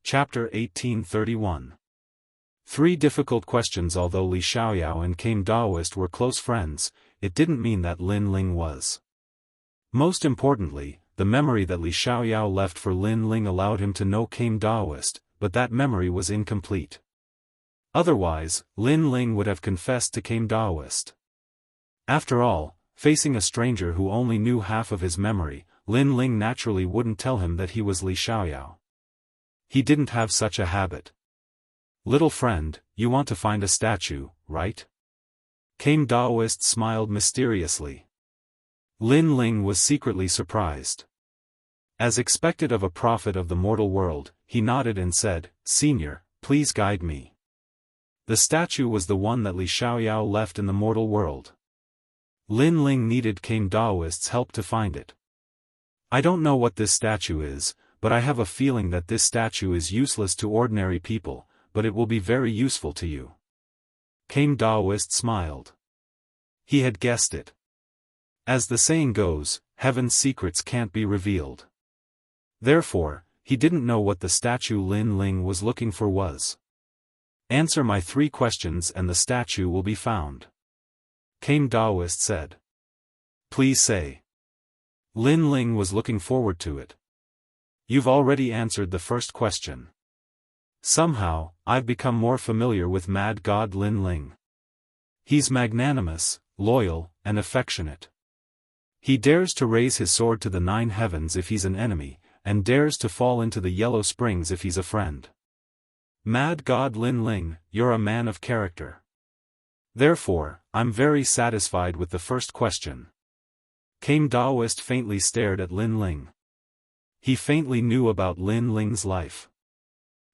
Chapter 1831. Three difficult questions. Although Li Xiaoyao and Came Daoist were close friends, it didn't mean that Lin Ling was. Most importantly, the memory that Li Xiaoyao left for Lin Ling allowed him to know Came Daoist, but that memory was incomplete. Otherwise, Lin Ling would have confessed to Came Daoist. After all, facing a stranger who only knew half of his memory, Lin Ling naturally wouldn't tell him that he was Li Xiaoyao. He didn't have such a habit. "Little friend, you want to find a statue, right?" Came Daoist smiled mysteriously. Lin Ling was secretly surprised. As expected of a prophet of the mortal world, he nodded and said, "Senior, please guide me." The statue was the one that Li Xiaoyao left in the mortal world. Lin Ling needed Came Daoist's help to find it. "I don't know what this statue is, but I have a feeling that this statue is useless to ordinary people, but it will be very useful to you." Came Daoist smiled. He had guessed it. As the saying goes, heaven's secrets can't be revealed. Therefore, he didn't know what the statue Lin Ling was looking for was. "Answer my 3 questions and the statue will be found," Came Daoist said. "Please say." Lin Ling was looking forward to it. "You've already answered the first question." Somehow, I've become more familiar with Mad God Lin Ling. He's magnanimous, loyal, and affectionate. He dares to raise his sword to the 9 heavens if he's an enemy, and dares to fall into the Yellow Springs if he's a friend. Mad God Lin Ling, you're a man of character. Therefore, I'm very satisfied with the first question. Came Daoist faintly stared at Lin Ling. He faintly knew about Lin Ling's life.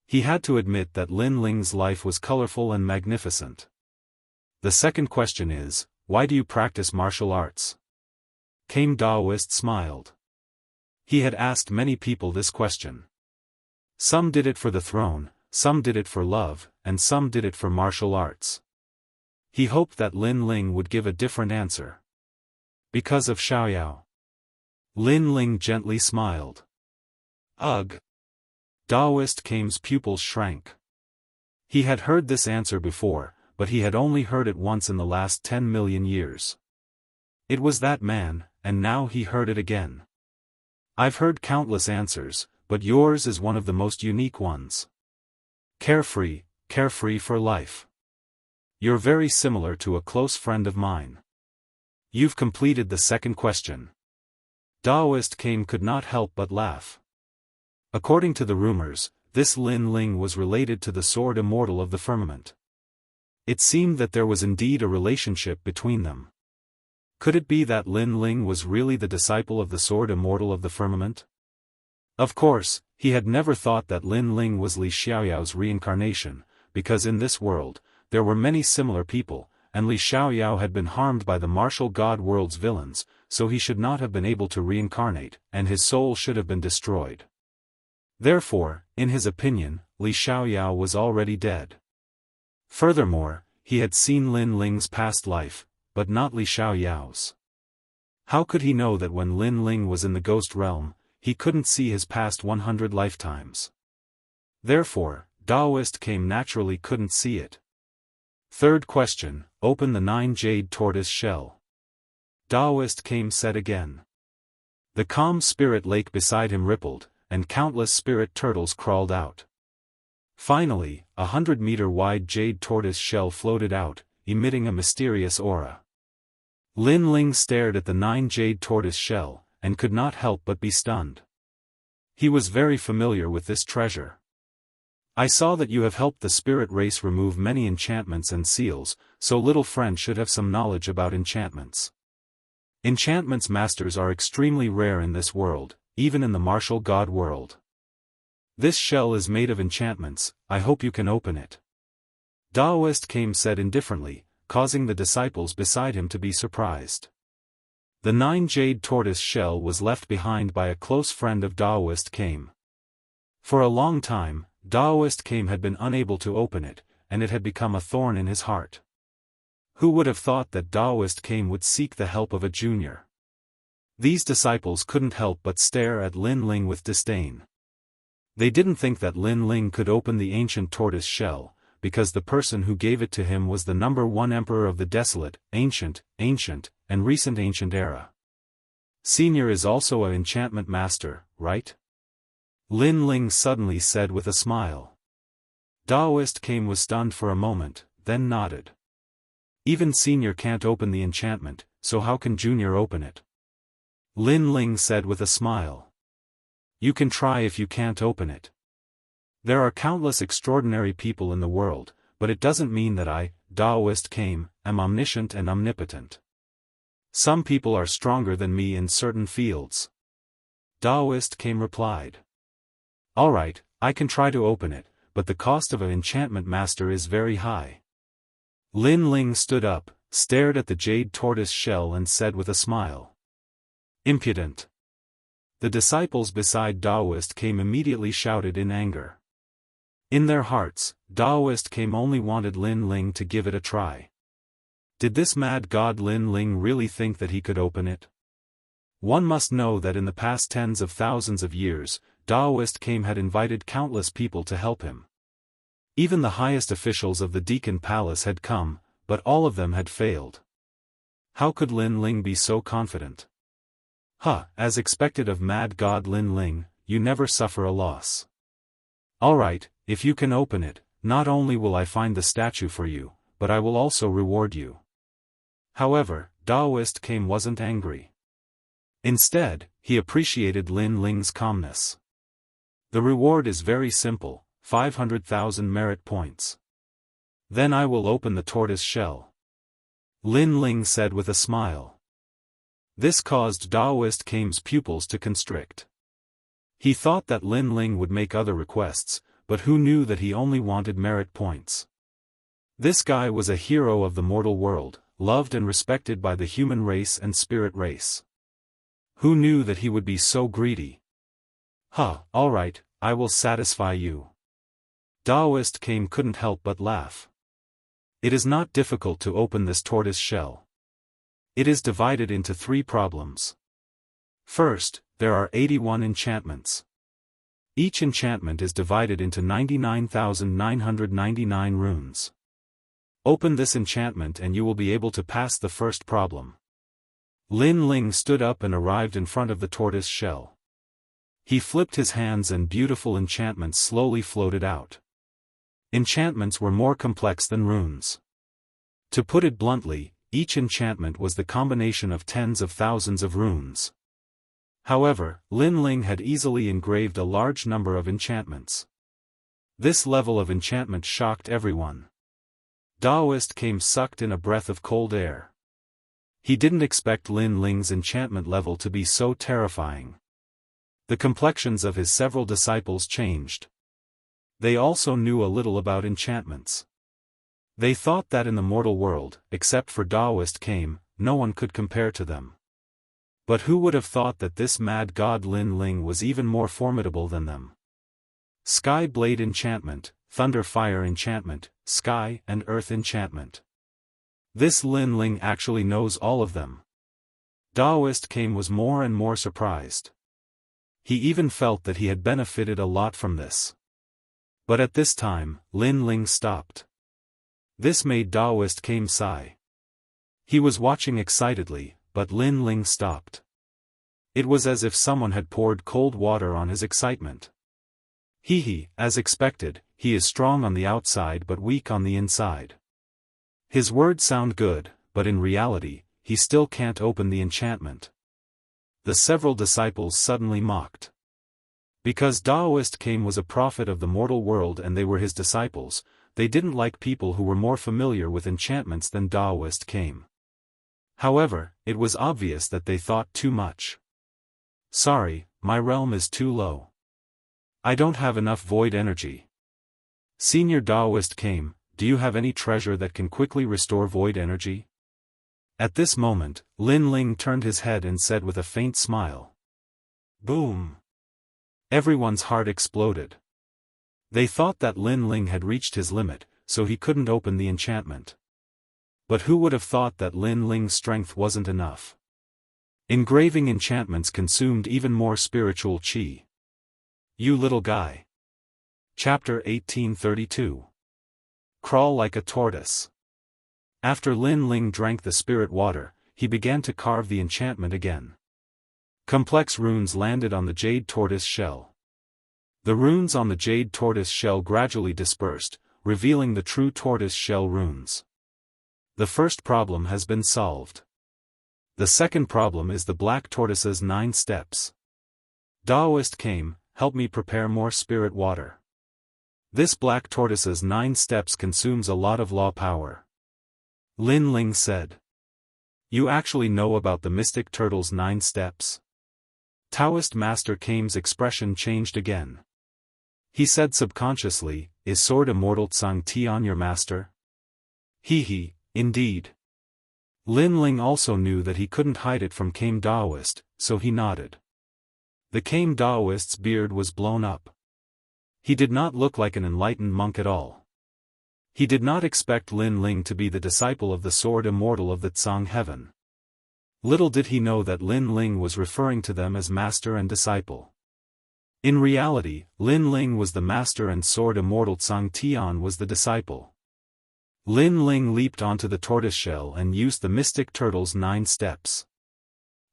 He had to admit that Lin Ling's life was colorful and magnificent. "The second question is, why do you practice martial arts?" Came Daoist smiled. He had asked many people this question. Some did it for the throne, some did it for love, and some did it for martial arts. He hoped that Lin Ling would give a different answer. "Because of Xiaoyao." Lin Ling gently smiled. "Ugh." Daoist Came's pupils shrank. He had heard this answer before, but he had only heard it once in the last 10 million years. It was that man, and now he heard it again. "I've heard countless answers, but yours is one of the most unique ones. Carefree, carefree for life. You're very similar to a close friend of mine. You've completed the second question." Daoist Came could not help but laugh. According to the rumors, this Lin Ling was related to the sword Immortal of the firmament. It seemed that there was indeed a relationship between them. Could it be that Lin Ling was really the disciple of the sword Immortal of the firmament? Of course, he had never thought that Lin Ling was Li Xiaoyao's reincarnation, because in this world, there were many similar people, and Li Xiaoyao had been harmed by the martial god world's villains, so he should not have been able to reincarnate, and his soul should have been destroyed. Therefore, in his opinion, Li Xiaoyao was already dead. Furthermore, he had seen Lin Ling's past life, but not Li Xiaoyao's. How could he know that when Lin Ling was in the ghost realm, he couldn't see his past 100 lifetimes? Therefore, Daoist Came naturally couldn't see it. "Third question, open the 9 jade tortoise shell." Daoist Came said again. The calm spirit lake beside him rippled, and countless spirit turtles crawled out. Finally, 100-meter-wide jade tortoise shell floated out, emitting a mysterious aura. Lin Ling stared at the 9 jade tortoise shell, and could not help but be stunned. He was very familiar with this treasure. "I saw that you have helped the spirit race remove many enchantments and seals, so little friend should have some knowledge about enchantments. Enchantments masters are extremely rare in this world, even in the martial god world. This shell is made of enchantments, I hope you can open it." Daoist Came said indifferently, causing the disciples beside him to be surprised. The 9 jade tortoise shell was left behind by a close friend of Daoist Came. For a long time, Daoist Came had been unable to open it, and it had become a thorn in his heart. Who would have thought that Daoist Came would seek the help of a junior? These disciples couldn't help but stare at Lin Ling with disdain. They didn't think that Lin Ling could open the ancient tortoise shell, because the person who gave it to him was the #1 emperor of the desolate, ancient, and recent ancient era. Senior is also an enchantment master, right? Lin Ling suddenly said with a smile. Daoist was stunned for a moment, then nodded. Even Senior can't open the enchantment, so how can Junior open it? Lin Ling said with a smile. You can try if you can't open it. There are countless extraordinary people in the world, but it doesn't mean that I, Daoist, am omniscient and omnipotent. Some people are stronger than me in certain fields. Daoist replied. Alright, I can try to open it, but the cost of an enchantment master is very high. Lin Ling stood up, stared at the jade tortoise shell and said with a smile. Impudent. The disciples beside Daoist immediately shouted in anger. In their hearts, Daoist only wanted Lin Ling to give it a try. Did this mad god Lin Ling really think that he could open it? One must know that in the past tens of thousands of years, Daoist had invited countless people to help him. Even the highest officials of the Deacon Palace had come, but all of them had failed. How could Lin Ling be so confident? As expected of mad god Lin Ling, you never suffer a loss. Alright, if you can open it, not only will I find the statue for you, but I will also reward you. However, Daoist wasn't angry. Instead, he appreciated Lin Ling's calmness. The reward is very simple, 500,000 merit points. Then I will open the tortoise shell. Lin Ling said with a smile. This caused Daoist's pupils to constrict. He thought that Lin Ling would make other requests, but who knew that he only wanted merit points. This guy was a hero of the mortal world, loved and respected by the human race and spirit race. Who knew that he would be so greedy? Alright, I will satisfy you. Daoist couldn't help but laugh. It is not difficult to open this tortoise shell. It is divided into 3 problems. First, there are 81 enchantments. Each enchantment is divided into 99,999 runes. Open this enchantment and you will be able to pass the first problem. Lin Ling stood up and arrived in front of the tortoise shell. He flipped his hands and beautiful enchantments slowly floated out. Enchantments were more complex than runes. To put it bluntly, each enchantment was the combination of tens of thousands of runes. However, Lin Ling had easily engraved a large number of enchantments. This level of enchantment shocked everyone. Daoist sucked in a breath of cold air. He didn't expect Lin Ling's enchantment level to be so terrifying. The complexions of his several disciples changed. They also knew a little about enchantments. They thought that in the mortal world, except for Daoist, no one could compare to them. But who would have thought that this mad god Lin Ling was even more formidable than them? Sky Blade Enchantment, Thunder Fire Enchantment, Sky and Earth Enchantment. This Lin Ling actually knows all of them. Daoist was more and more surprised. He even felt that he had benefited a lot from this. But at this time, Lin Ling stopped. This made Daoist sigh. He was watching excitedly, but Lin Ling stopped. It was as if someone had poured cold water on his excitement. As expected, he is strong on the outside but weak on the inside. His words sound good, but in reality, he still can't open the enchantment. The several disciples suddenly mocked. Because Daoist was a prophet of the mortal world and they were his disciples, they didn't like people who were more familiar with enchantments than Daoist. However, it was obvious that they thought too much. Sorry, my realm is too low. I don't have enough void energy. Senior Daoist, do you have any treasure that can quickly restore void energy? At this moment, Lin Ling turned his head and said with a faint smile. Boom! Everyone's heart exploded. They thought that Lin Ling had reached his limit, so he couldn't open the enchantment. But who would have thought that Lin Ling's strength wasn't enough? Engraving enchantments consumed even more spiritual qi. You little guy. Chapter 1832. Crawl like a tortoise. After Lin Ling drank the spirit water, he began to carve the enchantment again. Complex runes landed on the jade tortoise shell. The runes on the jade tortoise shell gradually dispersed, revealing the true tortoise shell runes. The first problem has been solved. The second problem is the black tortoise's 9 steps. Daoist came, help me prepare more spirit water. This black tortoise's 9 steps consumes a lot of law power. Lin Ling said. You actually know about the mystic turtle's 9 steps? Taoist Master Kame's expression changed again. He said subconsciously, is Sword Immortal Tsang Tian your master? He, indeed. Lin Ling also knew that he couldn't hide it from Kame Daoist, so he nodded. The Kame Daoist's beard was blown up. He did not look like an enlightened monk at all. He did not expect Lin Ling to be the disciple of the Sword Immortal of the Tsang Heaven. Little did he know that Lin Ling was referring to them as master and disciple. In reality, Lin Ling was the master and Sword Immortal Tsang Tian was the disciple. Lin Ling leaped onto the tortoiseshell and used the mystic turtle's 9 steps.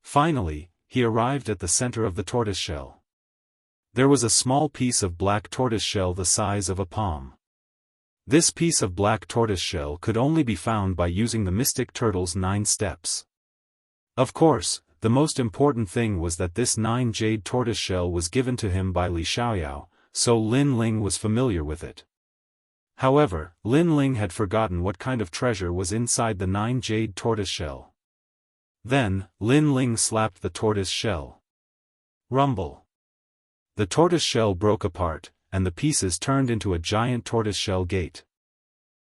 Finally, he arrived at the center of the tortoiseshell. There was a small piece of black tortoiseshell the size of a palm. This piece of black tortoiseshell could only be found by using the mystic turtle's 9 steps. Of course, the most important thing was that this 9 jade tortoiseshell was given to him by Li Xiaoyao, so Lin Ling was familiar with it. However, Lin Ling had forgotten what kind of treasure was inside the 9 jade tortoiseshell. Then, Lin Ling slapped the tortoise shell. Rumble. The tortoiseshell broke apart, and the pieces turned into a giant tortoiseshell gate.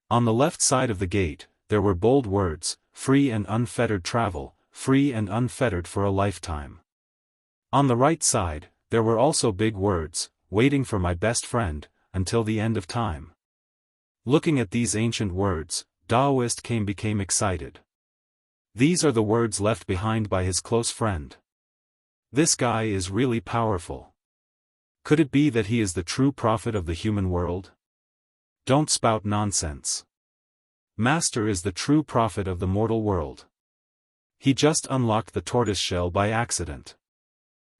On the left side of the gate, there were bold words, free and unfettered travel, free and unfettered for a lifetime. On the right side, there were also big words, waiting for my best friend, until the end of time. Looking at these ancient words, Daoist became excited. These are the words left behind by his close friend. This guy is really powerful. Could it be that he is the true prophet of the human world? Don't spout nonsense. Master is the true prophet of the mortal world. He just unlocked the tortoiseshell by accident.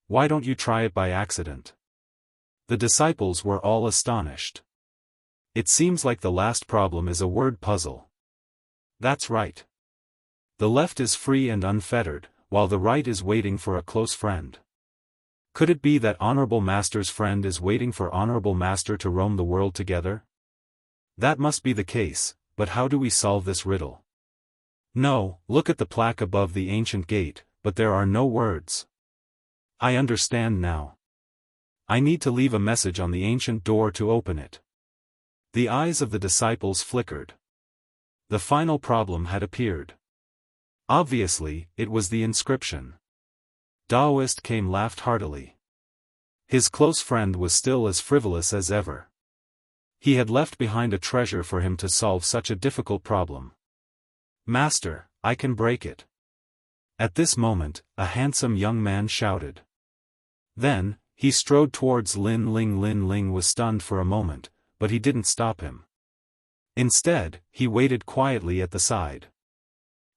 Why don't you try it by accident? The disciples were all astonished. It seems like the last problem is a word puzzle. That's right. The left is free and unfettered, while the right is waiting for a close friend. Could it be that Honorable Master's friend is waiting for Honorable Master to roam the world together? That must be the case, but how do we solve this riddle? No, look at the plaque above the ancient gate, but there are no words. I understand now. I need to leave a message on the ancient door to open it. The eyes of the disciples flickered. The final problem had appeared. Obviously, it was the inscription. Daoist laughed heartily. His close friend was still as frivolous as ever. He had left behind a treasure for him to solve such a difficult problem. Master, I can break it. At this moment, a handsome young man shouted. Then, he strode towards Lin Ling. Lin Ling was stunned for a moment, but he didn't stop him. Instead, he waited quietly at the side.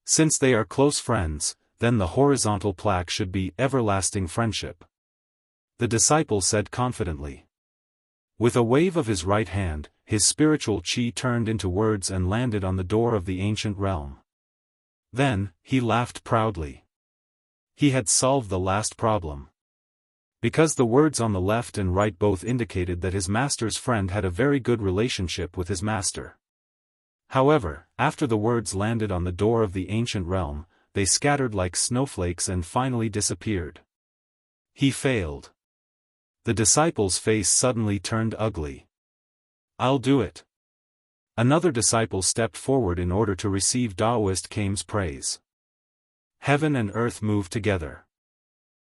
Since they are close friends, then the horizontal plaque should be everlasting friendship. The disciple said confidently. With a wave of his right hand, his spiritual chi turned into words and landed on the door of the ancient realm. Then, he laughed proudly. He had solved the last problem. Because the words on the left and right both indicated that his master's friend had a very good relationship with his master. However, after the words landed on the door of the ancient realm, they scattered like snowflakes and finally disappeared. He failed. The disciple's face suddenly turned ugly. I'll do it. Another disciple stepped forward in order to receive Daoist Kame's praise. Heaven and earth moved together.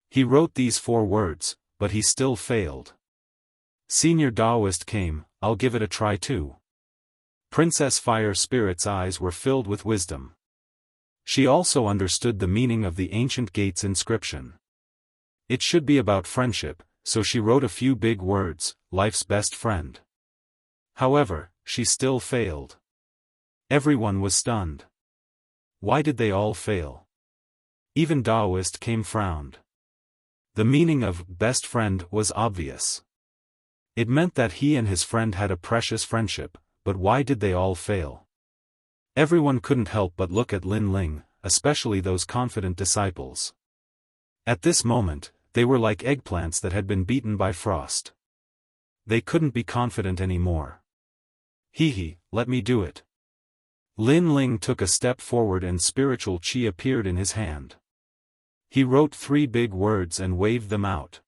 He wrote these 4 words, but he still failed. Senior Daoist Kame, I'll give it a try too. Princess Fire Spirit's eyes were filled with wisdom. She also understood the meaning of the ancient gate's inscription. It should be about friendship, so she wrote a few big words, life's best friend. However, she still failed. Everyone was stunned. Why did they all fail? Even Daoist came frowned. The meaning of best friend was obvious. It meant that he and his friend had a precious friendship, but why did they all fail? Everyone couldn't help but look at Lin Ling, especially those confident disciples. At this moment, they were like eggplants that had been beaten by frost. They couldn't be confident anymore. Let me do it. Lin Ling took a step forward and spiritual chi appeared in his hand. He wrote 3 big words and waved them out.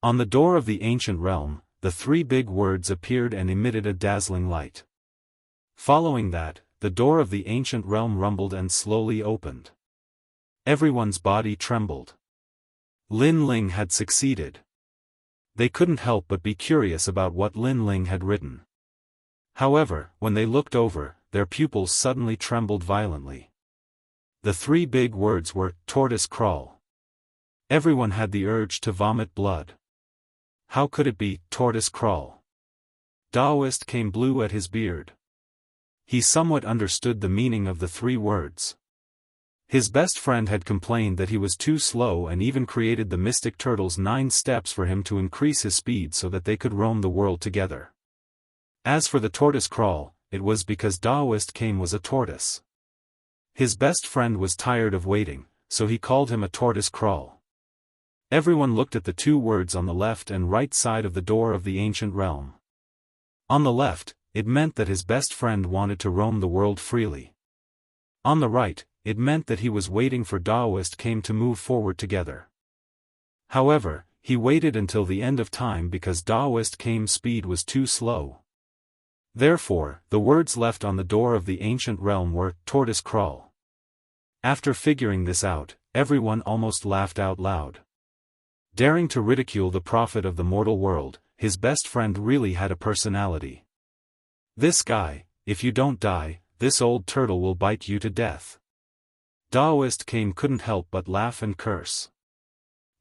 On the door of the ancient realm, the 3 big words appeared and emitted a dazzling light. Following that, the door of the ancient realm rumbled and slowly opened. Everyone's body trembled. Lin Ling had succeeded. They couldn't help but be curious about what Lin Ling had written. However, when they looked over, their pupils suddenly trembled violently. The 3 big words were, tortoise crawl. Everyone had the urge to vomit blood. How could it be, tortoise crawl? Daoist came blue at his beard. He somewhat understood the meaning of the 3 words. His best friend had complained that he was too slow and even created the mystic turtle's 9 steps for him to increase his speed so that they could roam the world together. As for the tortoise crawl, it was because Daoist came was a tortoise. His best friend was tired of waiting, so he called him a tortoise crawl. Everyone looked at the 2 words on the left and right side of the door of the ancient realm. On the left, it meant that his best friend wanted to roam the world freely. On the right, it meant that he was waiting for Daoist came to move forward together. However, he waited until the end of time because Daoist came's speed was too slow. Therefore, the words left on the door of the ancient realm were, tortoise crawl. After figuring this out, everyone almost laughed out loud. Daring to ridicule the prophet of the mortal world, his best friend really had a personality. This guy, if you don't die, this old turtle will bite you to death. Daoist Kane couldn't help but laugh and curse.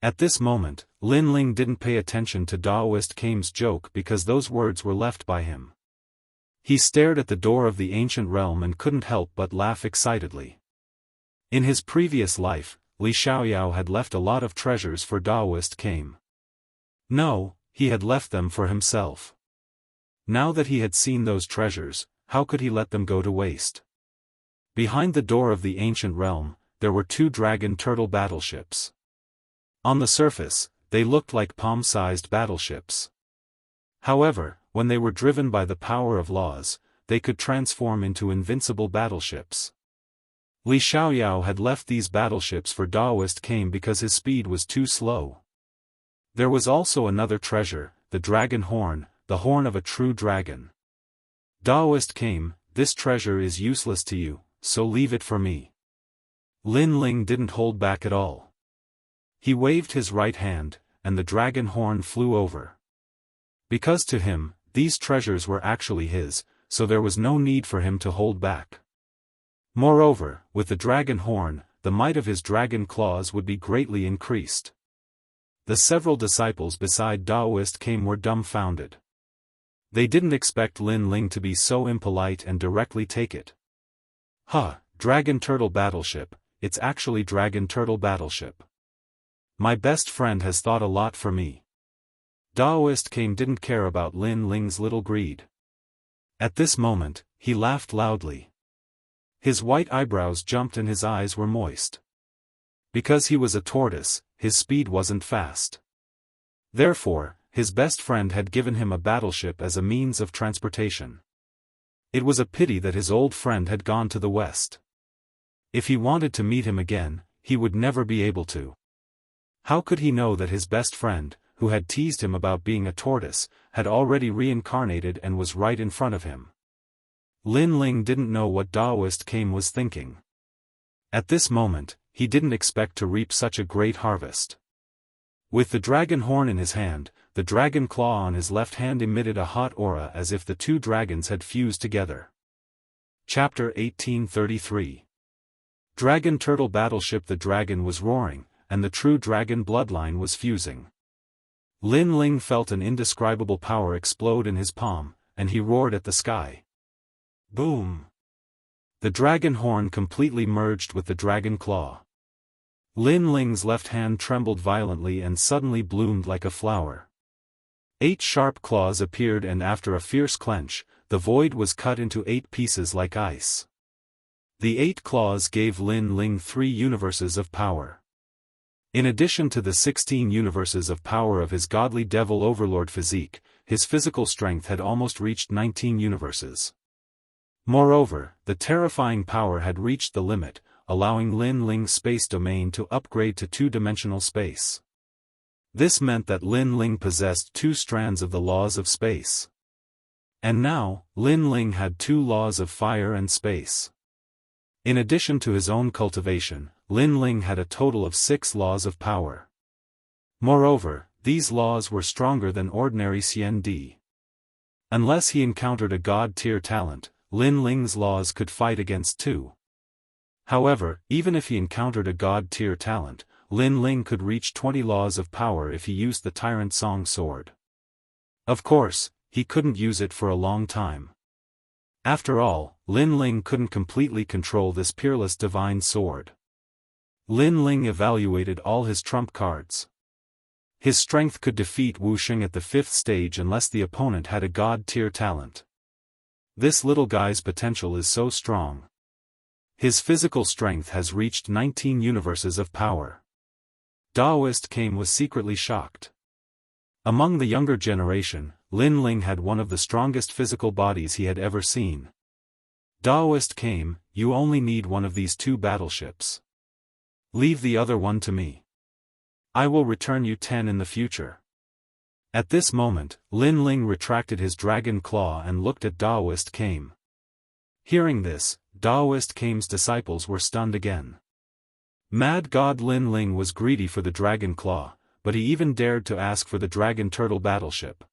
At this moment, Lin Ling didn't pay attention to Daoist Kane's joke because those words were left by him. He stared at the door of the ancient realm and couldn't help but laugh excitedly. In his previous life, Li Xiaoyao had left a lot of treasures for Daoist Kane. No, he had left them for himself. Now that he had seen those treasures, how could he let them go to waste? Behind the door of the ancient realm, there were 2 dragon turtle battleships. On the surface, they looked like palm-sized battleships. However, when they were driven by the power of laws, they could transform into invincible battleships. Li Xiaoyao had left these battleships for Daoist Kane because his speed was too slow. There was also another treasure, the dragon horn, the horn of a true dragon. Daoist Kane, this treasure is useless to you, so leave it for me. Lin Ling didn't hold back at all. He waved his right hand, and the dragon horn flew over. Because to him, these treasures were actually his, so there was no need for him to hold back. Moreover, with the dragon horn, the might of his dragon claws would be greatly increased. The several disciples beside Daoist Kane were dumbfounded. They didn't expect Lin Ling to be so impolite and directly take it. Dragon turtle battleship, it's actually dragon turtle battleship. My best friend has thought a lot for me. Daoist Kane didn't care about Lin Ling's little greed. At this moment, he laughed loudly. His white eyebrows jumped and his eyes were moist. Because he was a tortoise, his speed wasn't fast. Therefore, his best friend had given him a battleship as a means of transportation. It was a pity that his old friend had gone to the west. If he wanted to meet him again, he would never be able to. How could he know that his best friend, who had teased him about being a tortoise, had already reincarnated and was right in front of him? Lin Ling didn't know what Daoist Kane was thinking. At this moment, he didn't expect to reap such a great harvest. With the dragon horn in his hand, the dragon claw on his left hand emitted a hot aura as if the 2 dragons had fused together. Chapter 1833. Dragon Turtle Battleship. The dragon was roaring, and the true dragon bloodline was fusing. Lin Ling felt an indescribable power explode in his palm, and he roared at the sky. Boom! The dragon horn completely merged with the dragon claw. Lin Ling's left hand trembled violently and suddenly bloomed like a flower. 8 sharp claws appeared, and after a fierce clench, the void was cut into 8 pieces like ice. The 8 claws gave Lin Ling 3 universes of power. In addition to the 16 universes of power of his godly devil overlord physique, his physical strength had almost reached 19 universes. Moreover, the terrifying power had reached the limit, allowing Lin Ling's space domain to upgrade to 2-dimensional space. This meant that Lin Ling possessed 2 strands of the laws of space. And now, Lin Ling had 2 laws of fire and space. In addition to his own cultivation, Lin Ling had a total of 6 laws of power. Moreover, these laws were stronger than ordinary Xian Di. Unless he encountered a god-tier talent, Lin Ling's laws could fight against 2. However, even if he encountered a god-tier talent, Lin Ling could reach 20 laws of power if he used the Tyrant Song sword. Of course, he couldn't use it for a long time. After all, Lin Ling couldn't completely control this peerless divine sword. Lin Ling evaluated all his trump cards. His strength could defeat Wu Xing at the 5th stage unless the opponent had a god-tier talent. This little guy's potential is so strong. His physical strength has reached 19 universes of power. Daoist Kame was secretly shocked. Among the younger generation, Lin Ling had one of the strongest physical bodies he had ever seen. Daoist Kame, you only need one of these 2 battleships. Leave the other one to me. I will return you 10 in the future. At this moment, Lin Ling retracted his dragon claw and looked at Daoist Kame. Hearing this, Daoist Kame's disciples were stunned again. Mad God Lin Ling was greedy for the dragon claw, but he even dared to ask for the dragon turtle battleship.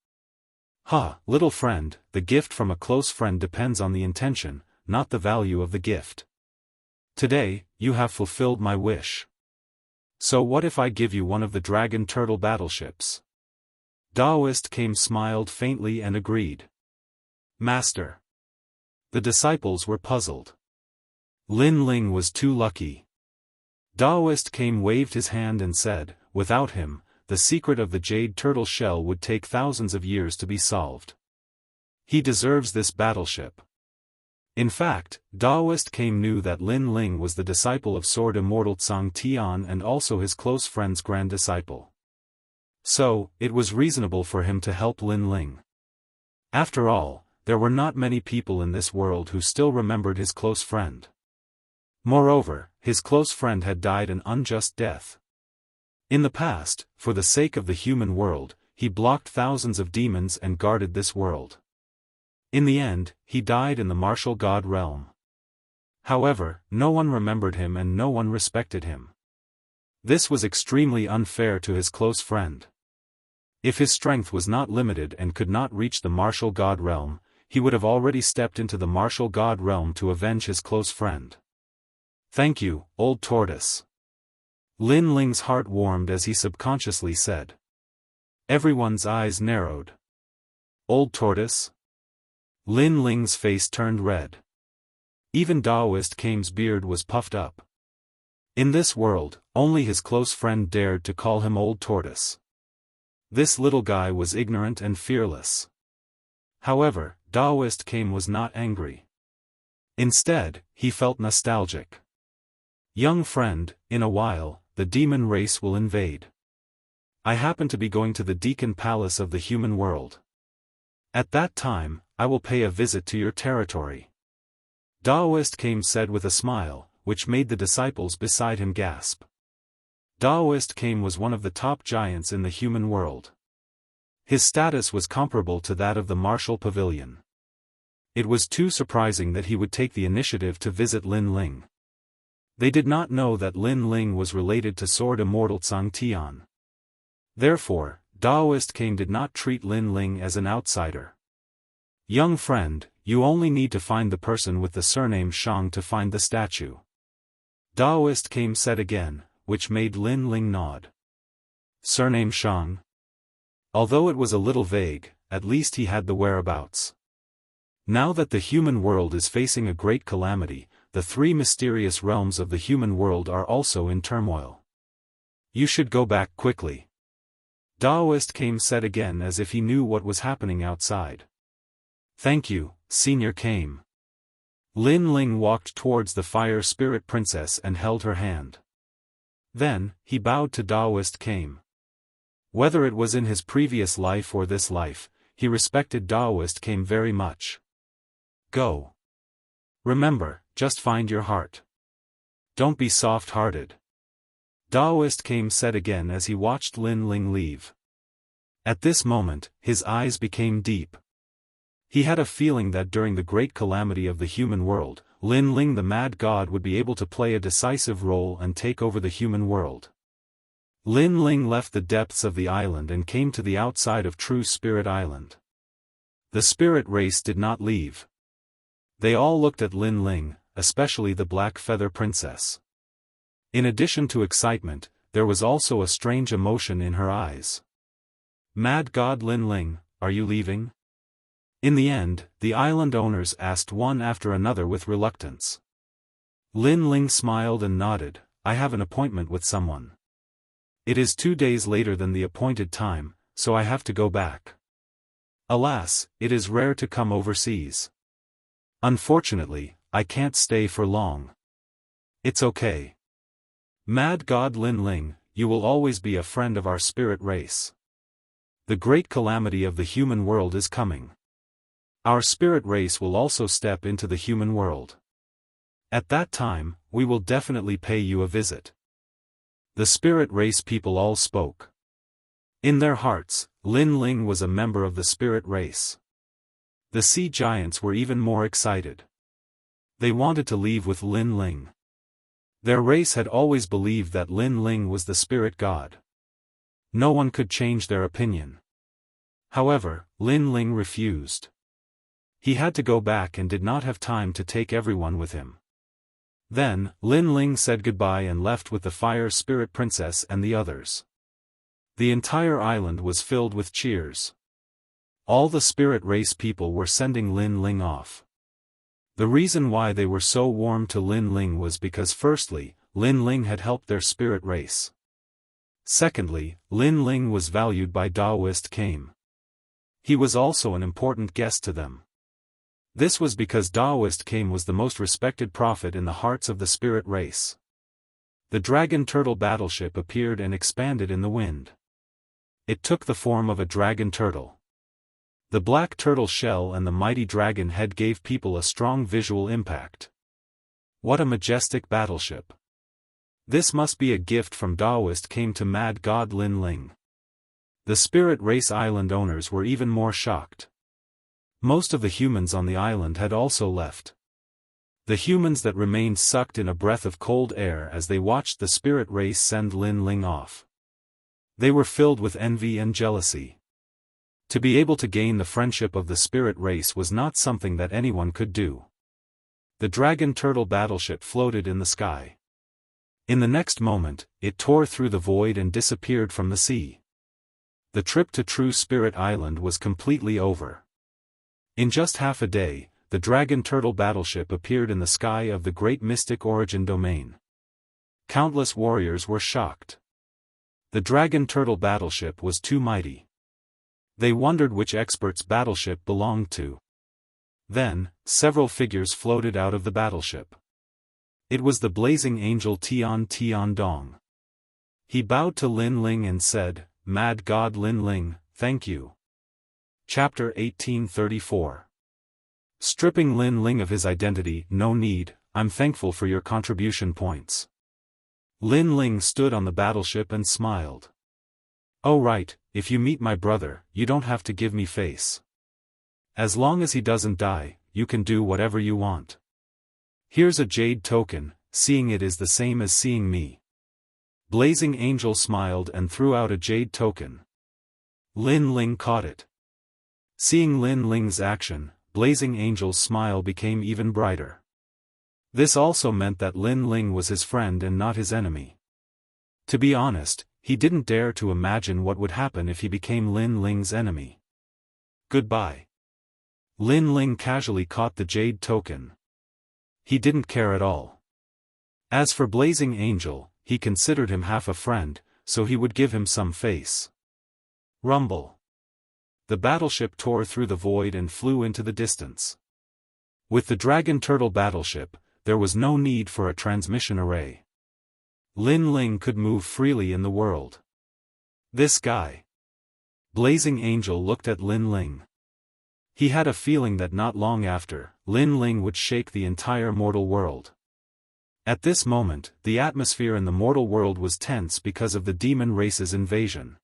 Ha, little friend, the gift from a close friend depends on the intention, not the value of the gift. Today, you have fulfilled my wish. So what if I give you one of the dragon turtle battleships? Daoist Kame smiled faintly and agreed. Master. The disciples were puzzled. Lin Ling was too lucky. Daoist Kame waved his hand and said, without him, the secret of the jade turtle shell would take thousands of years to be solved. He deserves this battleship. In fact, Daoist Kame knew that Lin Ling was the disciple of Sword Immortal Tsang Tian and also his close friend's grand disciple. So, it was reasonable for him to help Lin Ling. After all, there were not many people in this world who still remembered his close friend. Moreover, his close friend had died an unjust death. In the past, for the sake of the human world, he blocked thousands of demons and guarded this world. In the end, he died in the martial god realm. However, no one remembered him and no one respected him. This was extremely unfair to his close friend. If his strength was not limited and could not reach the martial god realm, he would have already stepped into the martial god realm to avenge his close friend. Thank you, old tortoise. Lin Ling's heart warmed as he subconsciously said. Everyone's eyes narrowed. Old tortoise? Lin Ling's face turned red. Even Daoist Kame's beard was puffed up. In this world, only his close friend dared to call him old tortoise. This little guy was ignorant and fearless. However, Daoist Kame was not angry. Instead, he felt nostalgic. Young friend, in a while, the demon race will invade. I happen to be going to the Deacon Palace of the human world. At that time, I will pay a visit to your territory. Daoist Kame said with a smile, which made the disciples beside him gasp. Daoist Kame was one of the top giants in the human world. His status was comparable to that of the martial pavilion. It was too surprising that he would take the initiative to visit Lin Ling. They did not know that Lin Ling was related to Sword Immortal Tsang Tian. Therefore, Daoist Kame did not treat Lin Ling as an outsider. Young friend, you only need to find the person with the surname Shang to find the statue. Daoist Kame said again, which made Lin Ling nod. Surname Shang? Although it was a little vague, at least he had the whereabouts. Now that the human world is facing a great calamity, the three mysterious realms of the human world are also in turmoil. You should go back quickly. Daoist said again as if he knew what was happening outside. Thank you, Senior Kame. Lin Ling walked towards the fire spirit princess and held her hand. Then, he bowed to Daoist Kame. Whether it was in his previous life or this life, he respected Daoist Kame very much. Go. Remember, just find your heart. Don't be soft-hearted. Daoist Kame said again as he watched Lin Ling leave. At this moment, his eyes became deep. He had a feeling that during the great calamity of the human world, Lin Ling the mad god would be able to play a decisive role and take over the human world. Lin Ling left the depths of the island and came to the outside of True Spirit Island. The spirit race did not leave. They all looked at Lin Ling, especially the Black Feather Princess. In addition to excitement, there was also a strange emotion in her eyes. Mad God Lin Ling, are you leaving? In the end, the island owners asked one after another with reluctance. Lin Ling smiled and nodded, I have an appointment with someone. It is 2 days later than the appointed time, so I have to go back. Alas, it is rare to come overseas. Unfortunately, I can't stay for long. It's okay. Mad God Lin Ling, you will always be a friend of our spirit race. The great calamity of the human world is coming. Our spirit race will also step into the human world. At that time, we will definitely pay you a visit. The spirit race people all spoke. In their hearts, Lin Ling was a member of the spirit race. The sea giants were even more excited. They wanted to leave with Lin Ling. Their race had always believed that Lin Ling was the spirit god. No one could change their opinion. However, Lin Ling refused. He had to go back and did not have time to take everyone with him. Then, Lin Ling said goodbye and left with the Fire Spirit Princess and the others. The entire island was filled with cheers. All the spirit race people were sending Lin Ling off. The reason why they were so warm to Lin Ling was because firstly, Lin Ling had helped their spirit race. Secondly, Lin Ling was valued by Daoist Kame. He was also an important guest to them. This was because Daoist Kame was the most respected prophet in the hearts of the spirit race. The dragon turtle battleship appeared and expanded in the wind. It took the form of a dragon turtle. The black turtle shell and the mighty dragon head gave people a strong visual impact. What a majestic battleship. This must be a gift from Daoist Kame to Mad God Lin Ling. The spirit race island owners were even more shocked. Most of the humans on the island had also left. The humans that remained sucked in a breath of cold air as they watched the spirit race send Lin Ling off. They were filled with envy and jealousy. To be able to gain the friendship of the spirit race was not something that anyone could do. The dragon turtle battleship floated in the sky. In the next moment, it tore through the void and disappeared from the sea. The trip to True Spirit Island was completely over. In just half a day, the dragon turtle battleship appeared in the sky of the great mystic origin domain. Countless warriors were shocked. The dragon turtle battleship was too mighty. They wondered which expert's battleship belonged to. Then, several figures floated out of the battleship. It was the blazing angel Tian Tian Dong. He bowed to Lin Ling and said, Mad God Lin Ling, thank you. Chapter 1834. Stripping Lin Ling of his identity, no need, I'm thankful for your contribution points. Lin Ling stood on the battleship and smiled. Oh right, if you meet my brother, you don't have to give me face. As long as he doesn't die, you can do whatever you want. Here's a jade token, seeing it is the same as seeing me. Blazing Angel smiled and threw out a jade token. Lin Ling caught it. Seeing Lin Ling's action, Blazing Angel's smile became even brighter. This also meant that Lin Ling was his friend and not his enemy. To be honest, he didn't dare to imagine what would happen if he became Lin Ling's enemy. Goodbye. Lin Ling casually caught the jade token. He didn't care at all. As for Blazing Angel, he considered him half a friend, so he would give him some face. Rumble. The battleship tore through the void and flew into the distance. With the Dragon Turtle battleship, there was no need for a transmission array. Lin Ling could move freely in the world. This guy. Blazing Angel looked at Lin Ling. He had a feeling that not long after, Lin Ling would shake the entire mortal world. At this moment, the atmosphere in the mortal world was tense because of the demon race's invasion.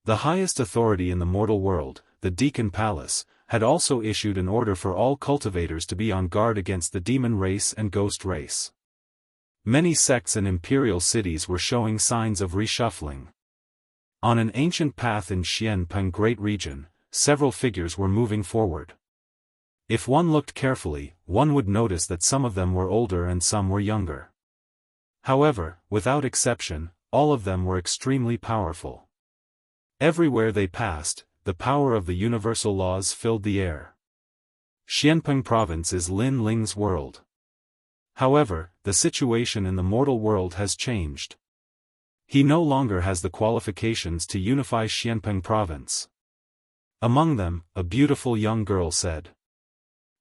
The highest authority in the mortal world, the Deacon Palace, had also issued an order for all cultivators to be on guard against the demon race and ghost race. Many sects and imperial cities were showing signs of reshuffling. On an ancient path in Xianpeng Great Region, several figures were moving forward. If one looked carefully, one would notice that some of them were older and some were younger. However, without exception, all of them were extremely powerful. Everywhere they passed, the power of the universal laws filled the air. Xianpeng Province is Lin Ling's world. However, the situation in the mortal world has changed. He no longer has the qualifications to unify Xianpeng Province. Among them, a beautiful young girl said.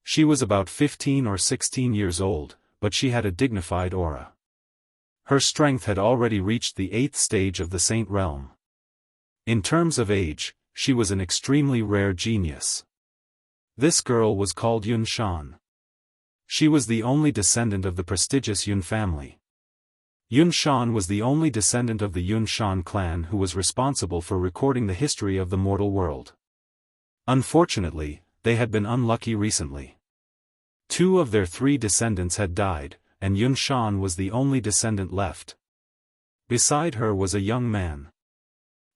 She was about 15 or 16 years old, but she had a dignified aura. Her strength had already reached the 8th stage of the Saint Realm. In terms of age, she was an extremely rare genius. This girl was called Yun Shan. She was the only descendant of the prestigious Yun family. Yun Shan was the only descendant of the Yun Shan clan who was responsible for recording the history of the mortal world. Unfortunately, they had been unlucky recently. 2 of their 3 descendants had died, and Yun Shan was the only descendant left. Beside her was a young man.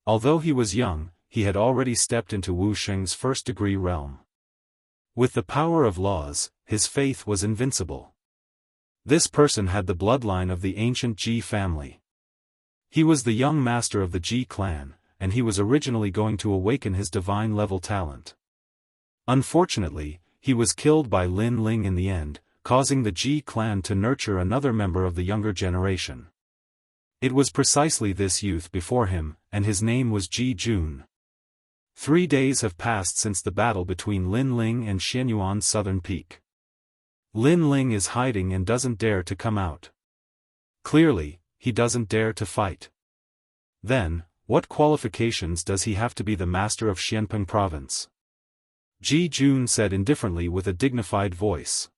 Although he was young, he had already stepped into Wu Sheng's first-degree realm. With the power of laws, his faith was invincible. This person had the bloodline of the ancient Ji family. He was the young master of the Ji clan, and he was originally going to awaken his divine-level talent. Unfortunately, he was killed by Lin Ling in the end, causing the Ji clan to nurture another member of the younger generation. It was precisely this youth before him, and his name was Ji Jun. 3 days have passed since the battle between Lin Ling and Xianyuan's southern peak. Lin Ling is hiding and doesn't dare to come out. Clearly, he doesn't dare to fight. Then, what qualifications does he have to be the master of Xianpeng Province? Ji Jun said indifferently with a dignified voice.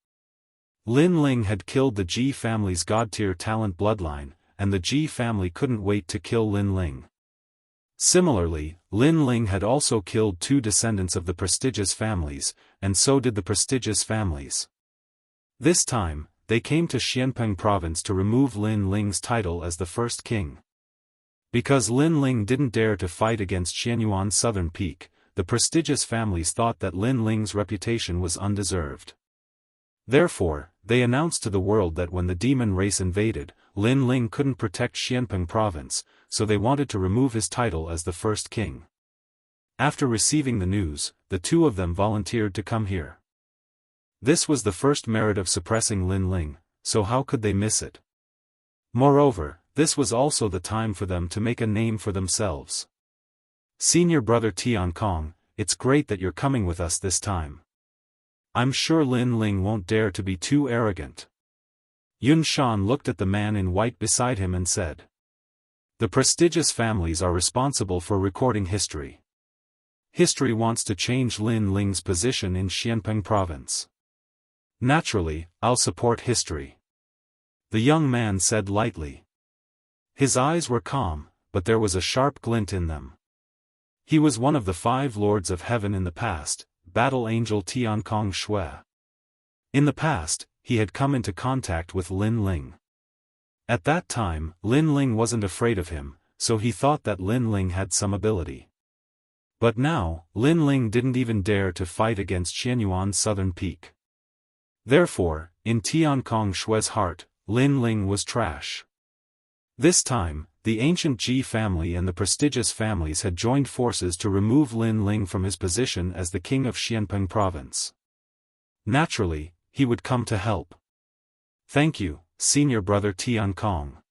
Lin Ling had killed the Ji family's god-tier talent bloodline, and the Ji family couldn't wait to kill Lin Ling. Similarly, Lin Ling had also killed 2 descendants of the prestigious families, and so did the prestigious families. This time, they came to Xianpeng Province to remove Lin Ling's title as the first king. Because Lin Ling didn't dare to fight against Xianyuan's southern peak, the prestigious families thought that Lin Ling's reputation was undeserved. Therefore, they announced to the world that when the demon race invaded, Lin Ling couldn't protect Xianpeng Province, so they wanted to remove his title as the first king. After receiving the news, the 2 of them volunteered to come here. This was the first merit of suppressing Lin Ling, so how could they miss it? Moreover, this was also the time for them to make a name for themselves. Senior brother Tiankong, it's great that you're coming with us this time. I'm sure Lin Ling won't dare to be too arrogant. Yun Shan looked at the man in white beside him and said. The prestigious families are responsible for recording history. History wants to change Lin Ling's position in Xianpeng Province. Naturally, I'll support history. The young man said lightly. His eyes were calm, but there was a sharp glint in them. He was one of the 5 lords of heaven in the past, Battle Angel Tiankong Shui. In the past, he had come into contact with Lin Ling. At that time, Lin Ling wasn't afraid of him, so he thought that Lin Ling had some ability. But now, Lin Ling didn't even dare to fight against Xianyuan's southern peak. Therefore, in Tiankong Shui's heart, Lin Ling was trash. This time, the ancient Ji family and the prestigious families had joined forces to remove Lin Ling from his position as the king of Xianpeng province. Naturally, he would come to help. "Thank you, senior brother Tian Kong,"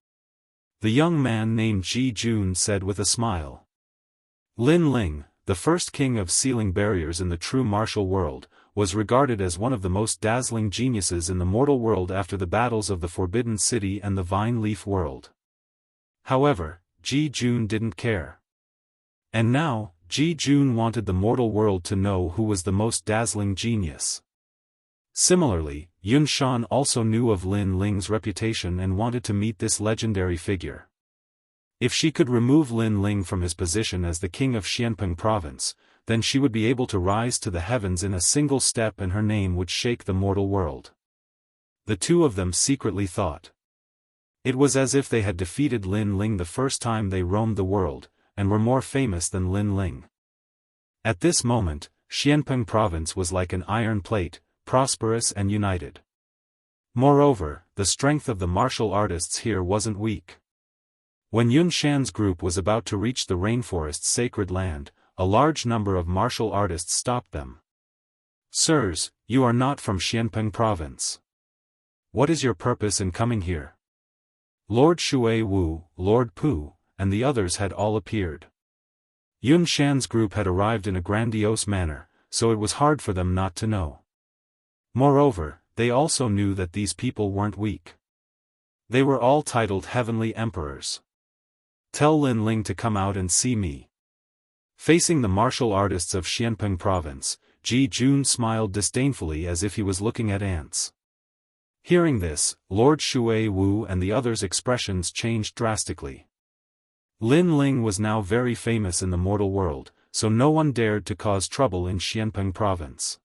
the young man named Ji Jun said with a smile. Lin Ling, the first king of sealing barriers in the true martial world, was regarded as one of the most dazzling geniuses in the mortal world after the battles of the Forbidden City and the Vine Leaf world. However, Ji Jun didn't care. And now, Ji Jun wanted the mortal world to know who was the most dazzling genius. Similarly, Yun Shan also knew of Lin Ling's reputation and wanted to meet this legendary figure. If she could remove Lin Ling from his position as the king of Xianpeng province, then she would be able to rise to the heavens in a single step and her name would shake the mortal world. The two of them secretly thought. It was as if they had defeated Lin Ling the first time they roamed the world, and were more famous than Lin Ling. At this moment, Xianpeng province was like an iron plate, prosperous and united. Moreover, the strength of the martial artists here wasn't weak. When Yun Shan's group was about to reach the rainforest's sacred land, a large number of martial artists stopped them. "Sirs, you are not from Xianpeng province. What is your purpose in coming here?" Lord Shui Wu, Lord Pu, and the others had all appeared. Yun Shan's group had arrived in a grandiose manner, so it was hard for them not to know. Moreover, they also knew that these people weren't weak. They were all titled Heavenly Emperors. "Tell Lin Ling to come out and see me." Facing the martial artists of Xianpeng province, Ji Jun smiled disdainfully as if he was looking at ants. Hearing this, Lord Shui Wu and the others' expressions changed drastically. Lin Ling was now very famous in the mortal world, so no one dared to cause trouble in Xianpeng province.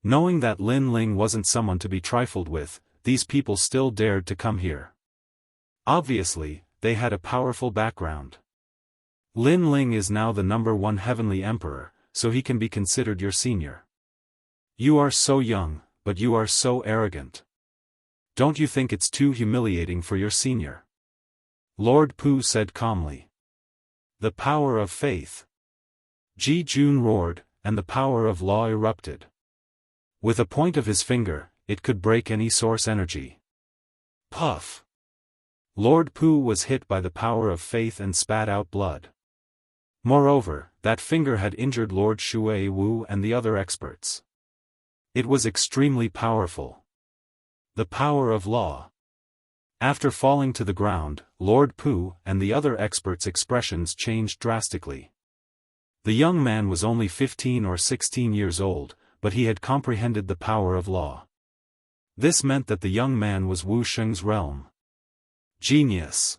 Knowing that Lin Ling wasn't someone to be trifled with, these people still dared to come here. Obviously, they had a powerful background. Lin Ling is now the #1 heavenly emperor, so he can be considered your senior. "You are so young, but you are so arrogant. Don't you think it's too humiliating for your senior?" Lord Pu said calmly. "The power of faith." Ji Jun roared, and the power of law erupted. With a point of his finger, it could break any source energy. Puff! Lord Pu was hit by the power of faith and spat out blood. Moreover, that finger had injured Lord Shui Wu and the other experts. It was extremely powerful. The power of law. After falling to the ground, Lord Pu and the other experts' expressions changed drastically. The young man was only 15 or 16 years old, but he had comprehended the power of law. This meant that the young man was Wu Sheng's realm. Genius.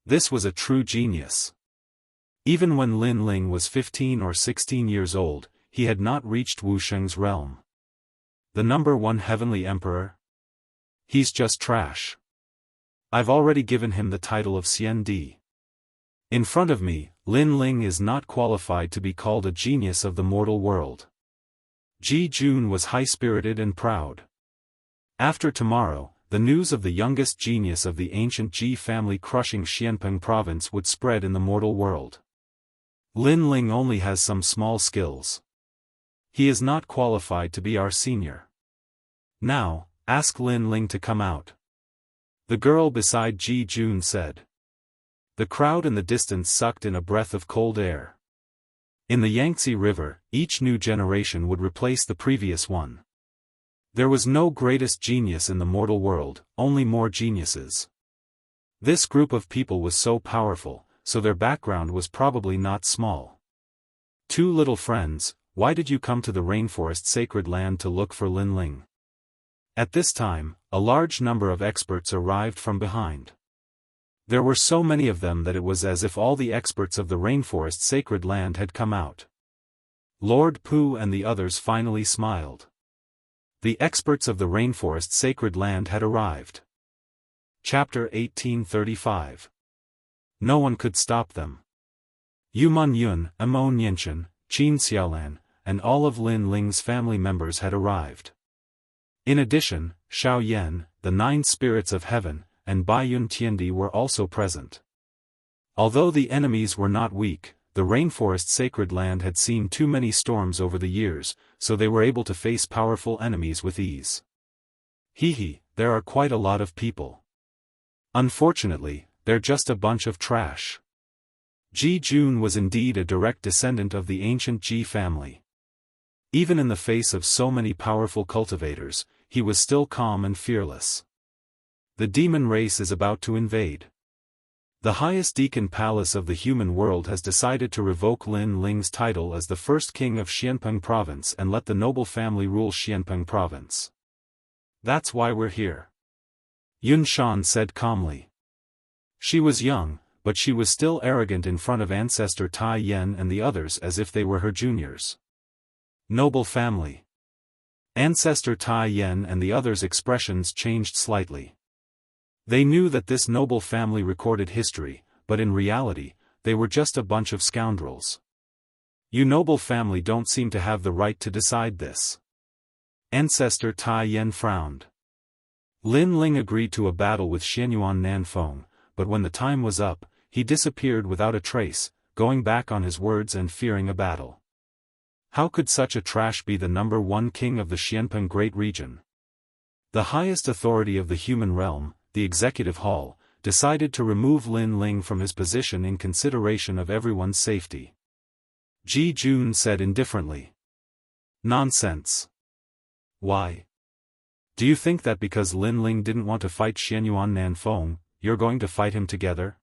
This was a true genius. Even when Lin Ling was 15 or 16 years old, he had not reached Wu Sheng's realm. The #1 heavenly emperor? He's just trash. I've already given him the title of Xian Di. In front of me, Lin Ling is not qualified to be called a genius of the mortal world. Ji Jun was high-spirited and proud. After tomorrow, the news of the youngest genius of the ancient Ji family crushing Xianpeng province would spread in the mortal world. Lin Ling only has some small skills. He is not qualified to be our senior. Now, ask Lin Ling to come out. The girl beside Ji Jun said. The crowd in the distance sucked in a breath of cold air. In the Yangtze River, each new generation would replace the previous one. There was no greatest genius in the mortal world, only more geniuses. This group of people was so powerful, so their background was probably not small. Two little friends, why did you come to the rainforest sacred land to look for Lin Ling? At this time, a large number of experts arrived from behind. There were so many of them that it was as if all the experts of the rainforest sacred land had come out. Lord Pu and the others finally smiled. The experts of the rainforest sacred land had arrived. Chapter 1835. No one could stop them. Yuman Yun, Amon Yinshan, Qin Xiaolan, and all of Lin Ling's family members had arrived. In addition, Xiao Yan, the 9 spirits of heaven, and Baiyun Tiandi were also present. Although the enemies were not weak, the rainforest sacred land had seen too many storms over the years, so they were able to face powerful enemies with ease. Hee, there are quite a lot of people. Unfortunately, they're just a bunch of trash. Ji Jun was indeed a direct descendant of the ancient Ji family. Even in the face of so many powerful cultivators, he was still calm and fearless. The demon race is about to invade. The highest deacon palace of the human world has decided to revoke Lin Ling's title as the first king of Xianpeng province and let the noble family rule Xianpeng province. That's why we're here. Yun Shan said calmly. She was young, but she was still arrogant in front of ancestor Tai Yen and the others as if they were her juniors. Noble family. Ancestor Tai Yen and the others' expressions changed slightly. They knew that this noble family recorded history, but in reality, they were just a bunch of scoundrels. You noble family don't seem to have the right to decide this. Ancestor Tai Yen frowned. Lin Ling agreed to a battle with Xianyuan Nanfeng, but when the time was up, he disappeared without a trace, going back on his words and fearing a battle. How could such a trash be the #1 king of the Xianpeng Great Region? The highest authority of the human realm, the Executive Hall, decided to remove Lin Ling from his position in consideration of everyone's safety. Ji Jun said indifferently. Nonsense. Why? Do you think that because Lin Ling didn't want to fight Xianyuan Nanfeng, you're going to fight him together?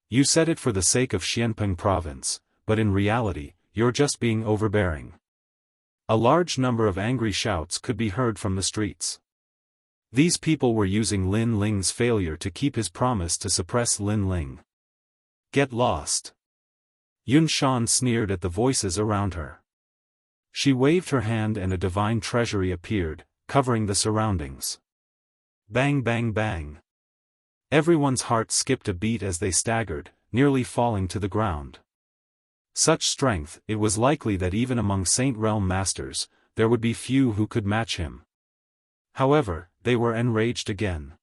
You said it for the sake of Xianpeng province, but in reality, you're just being overbearing. A large number of angry shouts could be heard from the streets. These people were using Lin Ling's failure to keep his promise to suppress Lin Ling. Get lost. Yun Shan sneered at the voices around her. She waved her hand and a divine treasury appeared, covering the surroundings. Bang bang bang. Everyone's heart skipped a beat as they staggered, nearly falling to the ground. Such strength, it was likely that even among Saint Realm masters, there would be few who could match him. However, they were enraged again.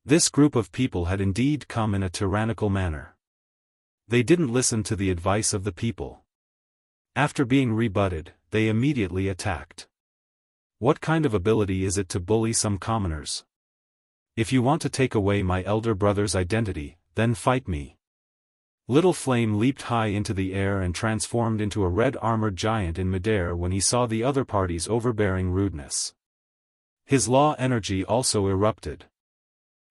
This group of people had indeed come in a tyrannical manner. They didn't listen to the advice of the people. After being rebutted, they immediately attacked. What kind of ability is it to bully some commoners? If you want to take away my elder brother's identity, then fight me. Little Flame leaped high into the air and transformed into a red-armored giant in midair when he saw the other party's overbearing rudeness. His law energy also erupted.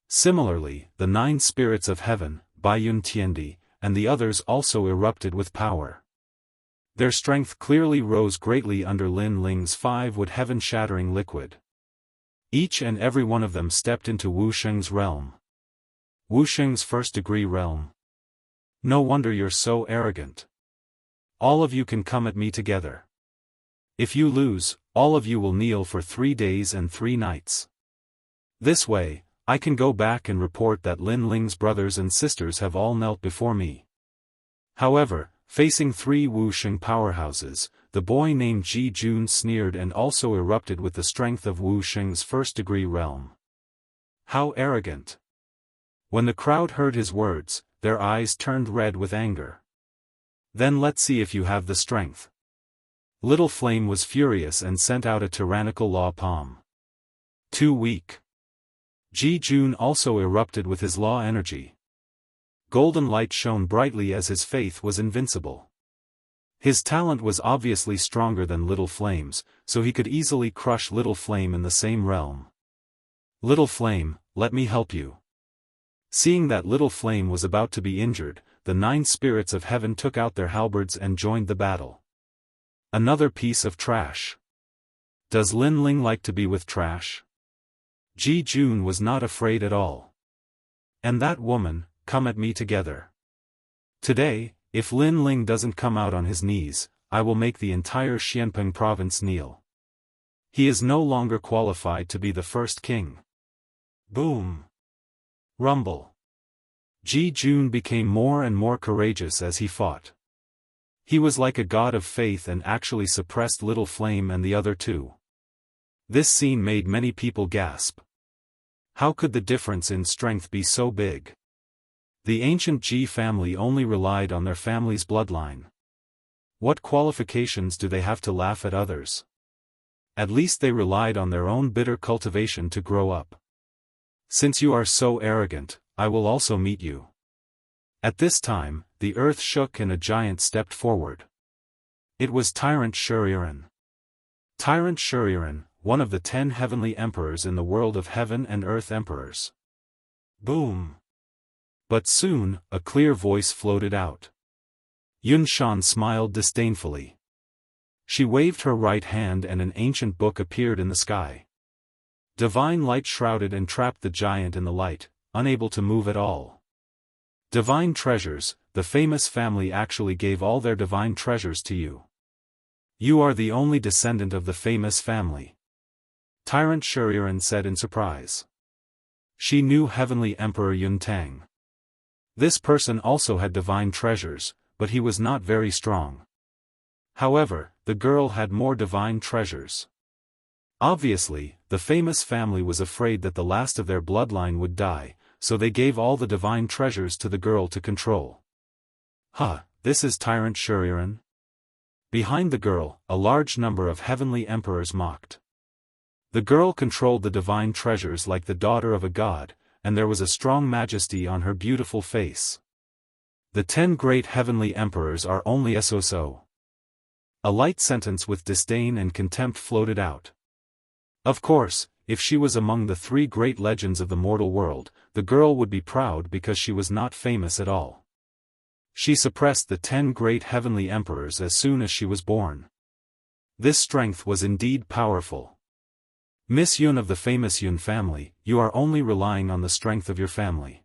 Similarly, the 9 spirits of heaven, Baiyun Tiendi, and the others also erupted with power. Their strength clearly rose greatly under Lin Ling's 5-wood heaven-shattering liquid. Each and every one of them stepped into Wu Sheng's realm. Wu Sheng's first-degree realm. No wonder you're so arrogant. All of you can come at me together. If you lose, all of you will kneel for 3 days and 3 nights. This way, I can go back and report that Lin Ling's brothers and sisters have all knelt before me. However, facing 3 Wu Sheng powerhouses, the boy named Ji Jun sneered and also erupted with the strength of Wu Sheng's first-degree realm. How arrogant! When the crowd heard his words, their eyes turned red with anger. Then let's see if you have the strength. Little Flame was furious and sent out a tyrannical law palm. Too weak. Ji Jun also erupted with his law energy. Golden light shone brightly as his faith was invincible. His talent was obviously stronger than Little Flame's, so he could easily crush Little Flame in the same realm. Little Flame, let me help you. Seeing that Little Flame was about to be injured, the 9 spirits of heaven took out their halberds and joined the battle. Another piece of trash. Does Lin Ling like to be with trash? Ji Jun was not afraid at all. And that woman, come at me together. Today, if Lin Ling doesn't come out on his knees, I will make the entire Xianpeng province kneel. He is no longer qualified to be the first king. Boom! Rumble. Ji Jun became more and more courageous as he fought. He was like a god of faith and actually suppressed Little Flame and the other 2. This scene made many people gasp. How could the difference in strength be so big? The ancient Ji family only relied on their family's bloodline. What qualifications do they have to laugh at others? At least they relied on their own bitter cultivation to grow up. Since you are so arrogant, I will also meet you. At this time, the earth shook and a giant stepped forward. It was Tyrant Shuriren. Tyrant Shuriren, one of the 10 heavenly emperors in the world of heaven and earth emperors. Boom! But soon, a clear voice floated out. Yunshan smiled disdainfully. She waved her right hand and an ancient book appeared in the sky. Divine light shrouded and trapped the giant in the light, unable to move at all. Divine treasures, the famous family actually gave all their divine treasures to you. You are the only descendant of the famous family. Tyrant Shuriren said in surprise. She knew Heavenly Emperor Yuntang. This person also had divine treasures, but he was not very strong. However, the girl had more divine treasures. Obviously, the famous family was afraid that the last of their bloodline would die, so they gave all the divine treasures to the girl to control. This is Tyrant Shuriren? Behind the girl, a large number of heavenly emperors mocked. The girl controlled the divine treasures like the daughter of a god, and there was a strong majesty on her beautiful face. The 10 great heavenly emperors are only so. A light sentence with disdain and contempt floated out. Of course, if she was among the 3 great legends of the mortal world, the girl would be proud because she was not famous at all. She suppressed the 10 great heavenly emperors as soon as she was born. This strength was indeed powerful. Miss Yun of the famous Yun family, you are only relying on the strength of your family.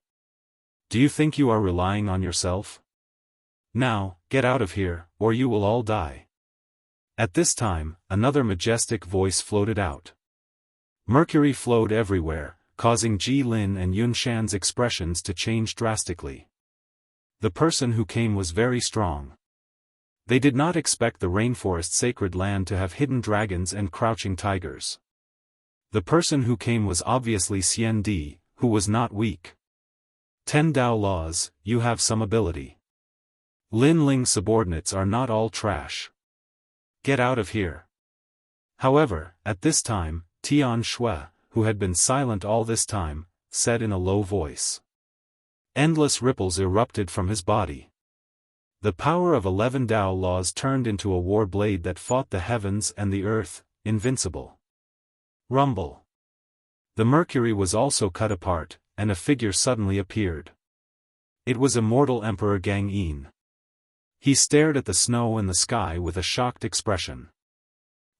Do you think you are relying on yourself? Now, get out of here, or you will all die. At this time, another majestic voice floated out. Mercury flowed everywhere, causing Ji Lin and Yun Shan's expressions to change drastically. The person who came was very strong. They did not expect the rainforest sacred land to have hidden dragons and crouching tigers. The person who came was obviously Xian Di, who was not weak. 10 Dao laws, you have some ability. Lin Ling subordinates are not all trash. Get out of here. However, at this time, Tian Shui, who had been silent all this time, said in a low voice. Endless ripples erupted from his body. The power of 11 Dao laws turned into a war blade that fought the heavens and the earth, invincible. Rumble. The mercury was also cut apart, and a figure suddenly appeared. It was Immortal Emperor Gang Yin. He stared at the snow and the sky with a shocked expression.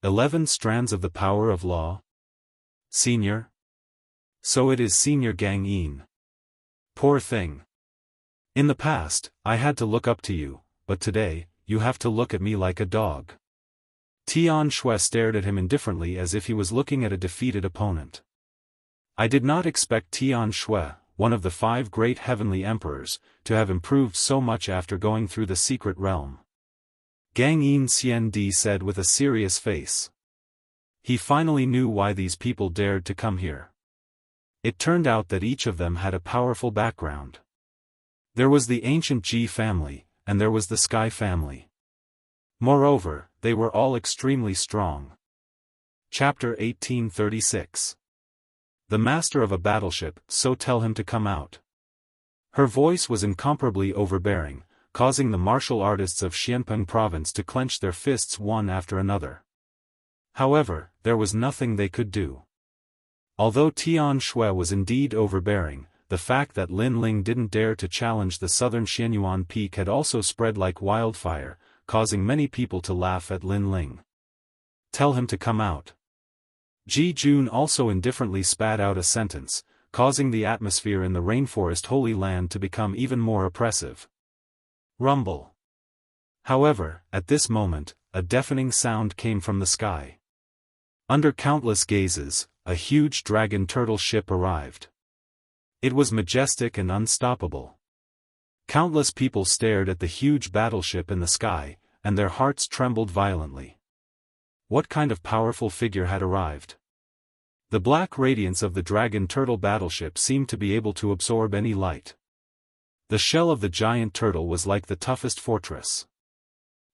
11 strands of the power of law? Senior? So it is Senior Gang Yin. Poor thing. In the past, I had to look up to you, but today, you have to look at me like a dog. Tian Shui stared at him indifferently as if he was looking at a defeated opponent. I did not expect Tian Shui, one of the 5 great heavenly emperors, to have improved so much after going through the secret realm. Gang Yin Xian Di said with a serious face. He finally knew why these people dared to come here. It turned out that each of them had a powerful background. There was the ancient Ji family, and there was the Sky family. Moreover, they were all extremely strong. Chapter 1836. The master of a battleship, so tell him to come out. Her voice was incomparably overbearing, causing the martial artists of Xianpeng province to clench their fists one after another. However, there was nothing they could do. Although Tian Shui was indeed overbearing, the fact that Lin Ling didn't dare to challenge the southern Xianyuan peak had also spread like wildfire, causing many people to laugh at Lin Ling. Tell him to come out. Ji Jun also indifferently spat out a sentence, causing the atmosphere in the rainforest Holy Land to become even more oppressive. Rumble. However, at this moment, a deafening sound came from the sky. Under countless gazes, a huge dragon turtle ship arrived. It was majestic and unstoppable. Countless people stared at the huge battleship in the sky, and their hearts trembled violently. What kind of powerful figure had arrived? The black radiance of the dragon turtle battleship seemed to be able to absorb any light. The shell of the giant turtle was like the toughest fortress.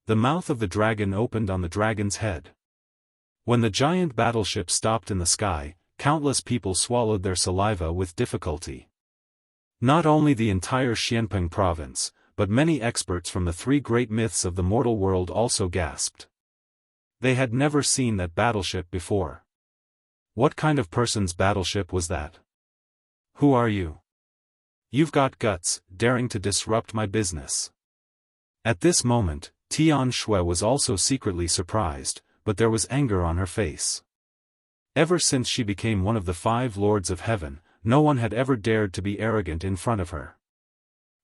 The mouth of the dragon opened on the dragon's head. When the giant battleship stopped in the sky, countless people swallowed their saliva with difficulty. Not only the entire Xianpeng province, but many experts from the three great myths of the mortal world also gasped. They had never seen that battleship before. What kind of person's battleship was that? Who are you? You've got guts, daring to disrupt my business. At this moment, Tian Shui was also secretly surprised, but there was anger on her face. Ever since she became one of the 5 lords of heaven, no one had ever dared to be arrogant in front of her.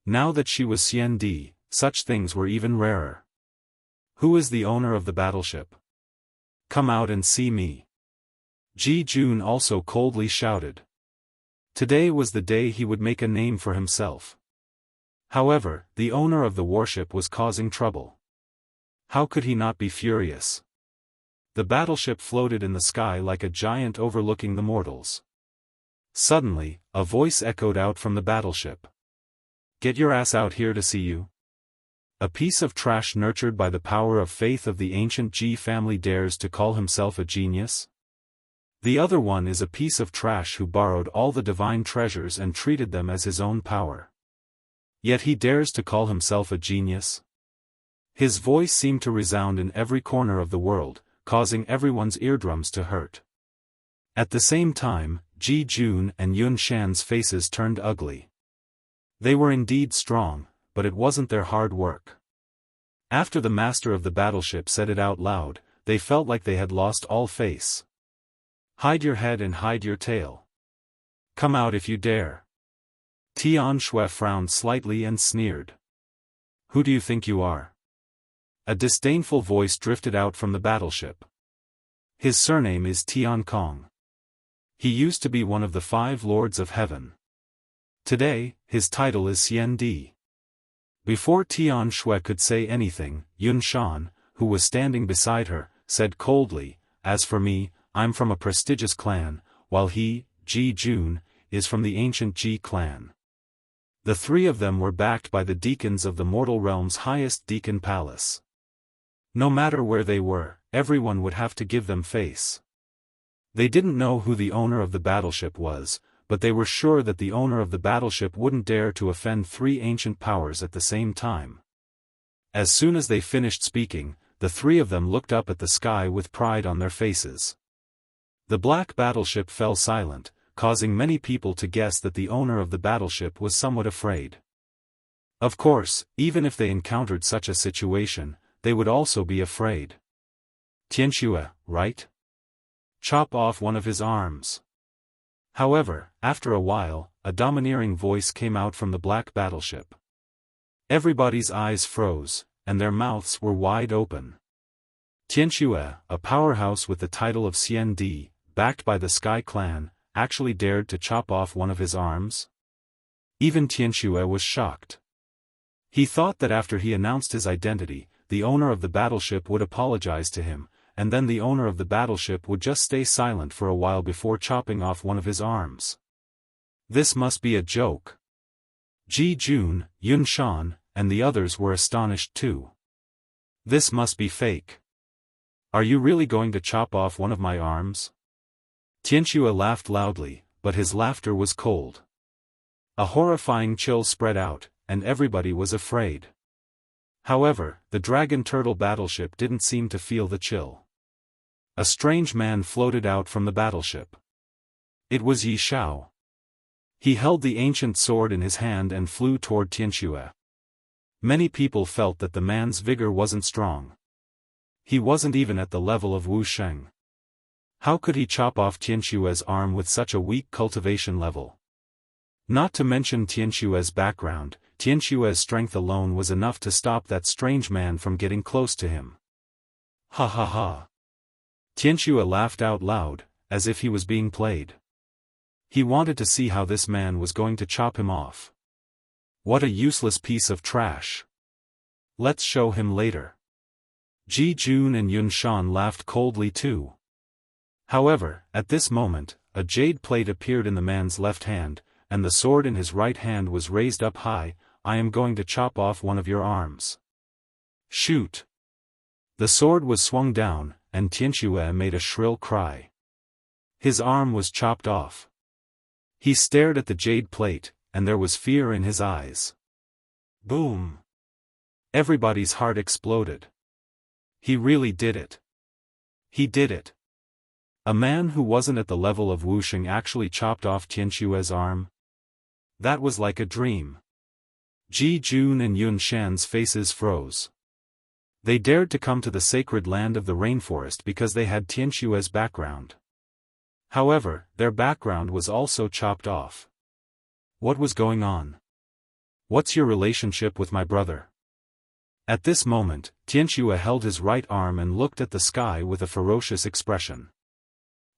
Now that she was Xian Di, such things were even rarer. Who is the owner of the battleship? Come out and see me. Ji Jun also coldly shouted. Today was the day he would make a name for himself. However, the owner of the warship was causing trouble. How could he not be furious? The battleship floated in the sky like a giant overlooking the mortals. Suddenly, a voice echoed out from the battleship. Get your ass out here to see you. A piece of trash nurtured by the power of faith of the ancient Ji family dares to call himself a genius? The other one is a piece of trash who borrowed all the divine treasures and treated them as his own power. Yet he dares to call himself a genius? His voice seemed to resound in every corner of the world, causing everyone's eardrums to hurt. At the same time, Ji Jun and Yun Shan's faces turned ugly. They were indeed strong, but it wasn't their hard work. After the master of the battleship said it out loud, they felt like they had lost all face. Hide your head and hide your tail. Come out if you dare. Tian Shui frowned slightly and sneered. Who do you think you are? A disdainful voice drifted out from the battleship. His surname is Tian Kong. He used to be one of the 5 lords of heaven. Today, his title is Xian Di. Before Tian Shui could say anything, Yun Shan, who was standing beside her, said coldly, As for me, I'm from a prestigious clan, while he, Ji Jun, is from the ancient Ji clan. The 3 of them were backed by the deacons of the mortal realm's highest deacon palace. No matter where they were, everyone would have to give them face. They didn't know who the owner of the battleship was, but they were sure that the owner of the battleship wouldn't dare to offend 3 ancient powers at the same time. As soon as they finished speaking, the 3 of them looked up at the sky with pride on their faces. The black battleship fell silent, causing many people to guess that the owner of the battleship was somewhat afraid. Of course, even if they encountered such a situation, they would also be afraid. Tianxue, right? Chop off one of his arms. However, after a while, a domineering voice came out from the black battleship. Everybody's eyes froze, and their mouths were wide open. Tianxue, a powerhouse with the title of Xian Di, backed by the Sky Clan, actually dared to chop off one of his arms? Even Tianxue was shocked. He thought that after he announced his identity, the owner of the battleship would apologize to him, and then the owner of the battleship would just stay silent for a while before chopping off one of his arms. This must be a joke. Ji Jun, Yun Shan, and the others were astonished too. This must be fake. Are you really going to chop off one of my arms? Tianxue laughed loudly, but his laughter was cold. A horrifying chill spread out, and everybody was afraid. However, the dragon turtle battleship didn't seem to feel the chill. A strange man floated out from the battleship. It was Yi Shao. He held the ancient sword in his hand and flew toward Tianxue. Many people felt that the man's vigor wasn't strong. He wasn't even at the level of Wu Sheng. How could he chop off Tianxue's arm with such a weak cultivation level? Not to mention Tianxue's background, Tianxue's strength alone was enough to stop that strange man from getting close to him. Ha ha ha. Tianxue laughed out loud, as if he was being played. He wanted to see how this man was going to chop him off. What a useless piece of trash. Let's show him later. Ji Jun and Yun Shan laughed coldly too. However, at this moment, a jade plate appeared in the man's left hand, and the sword in his right hand was raised up high, I am going to chop off one of your arms. Shoot! The sword was swung down, and Tianxue made a shrill cry. His arm was chopped off. He stared at the jade plate, and there was fear in his eyes. Boom! Everybody's heart exploded. He really did it. He did it. A man who wasn't at the level of Wuxia actually chopped off Tianxue's arm? That was like a dream. Ji Jun and Yun Shan's faces froze. They dared to come to the sacred land of the rainforest because they had Tianxue's background. However, their background was also chopped off. What was going on? What's your relationship with my brother? At this moment, Tianxue held his right arm and looked at the sky with a ferocious expression.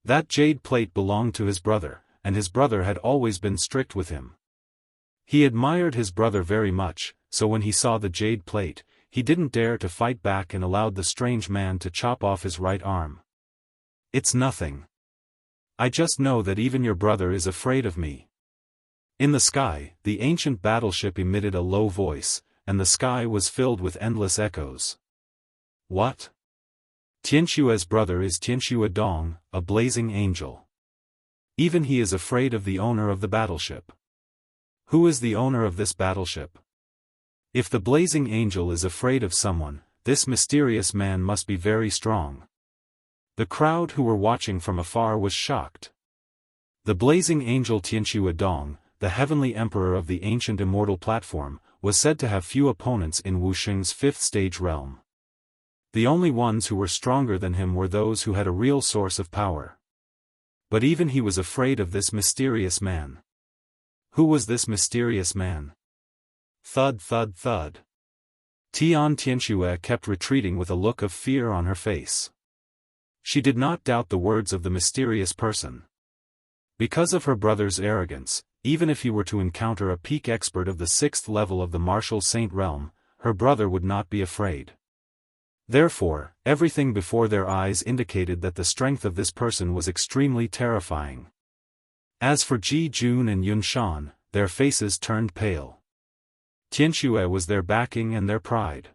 That jade plate belonged to his brother, and his brother had always been strict with him. He admired his brother very much, so when he saw the jade plate, he didn't dare to fight back and allowed the strange man to chop off his right arm. It's nothing. I just know that even your brother is afraid of me. In the sky, the ancient battleship emitted a low voice, and the sky was filled with endless echoes. What? Tianxue's brother is Tianxue Dong, a blazing angel. Even he is afraid of the owner of the battleship. Who is the owner of this battleship? If the blazing angel is afraid of someone, this mysterious man must be very strong. The crowd who were watching from afar was shocked. The blazing angel Tianxue Dong, the heavenly emperor of the ancient immortal platform, was said to have few opponents in Wuxia's fifth stage realm. The only ones who were stronger than him were those who had a real source of power. But even he was afraid of this mysterious man. Who was this mysterious man? Thud thud thud. Tianxue kept retreating with a look of fear on her face. She did not doubt the words of the mysterious person. Because of her brother's arrogance, even if he were to encounter a peak expert of the 6th level of the martial saint realm, her brother would not be afraid. Therefore, everything before their eyes indicated that the strength of this person was extremely terrifying. As for Ji Jun and Yun Shan, their faces turned pale. Tianxue was their backing and their pride.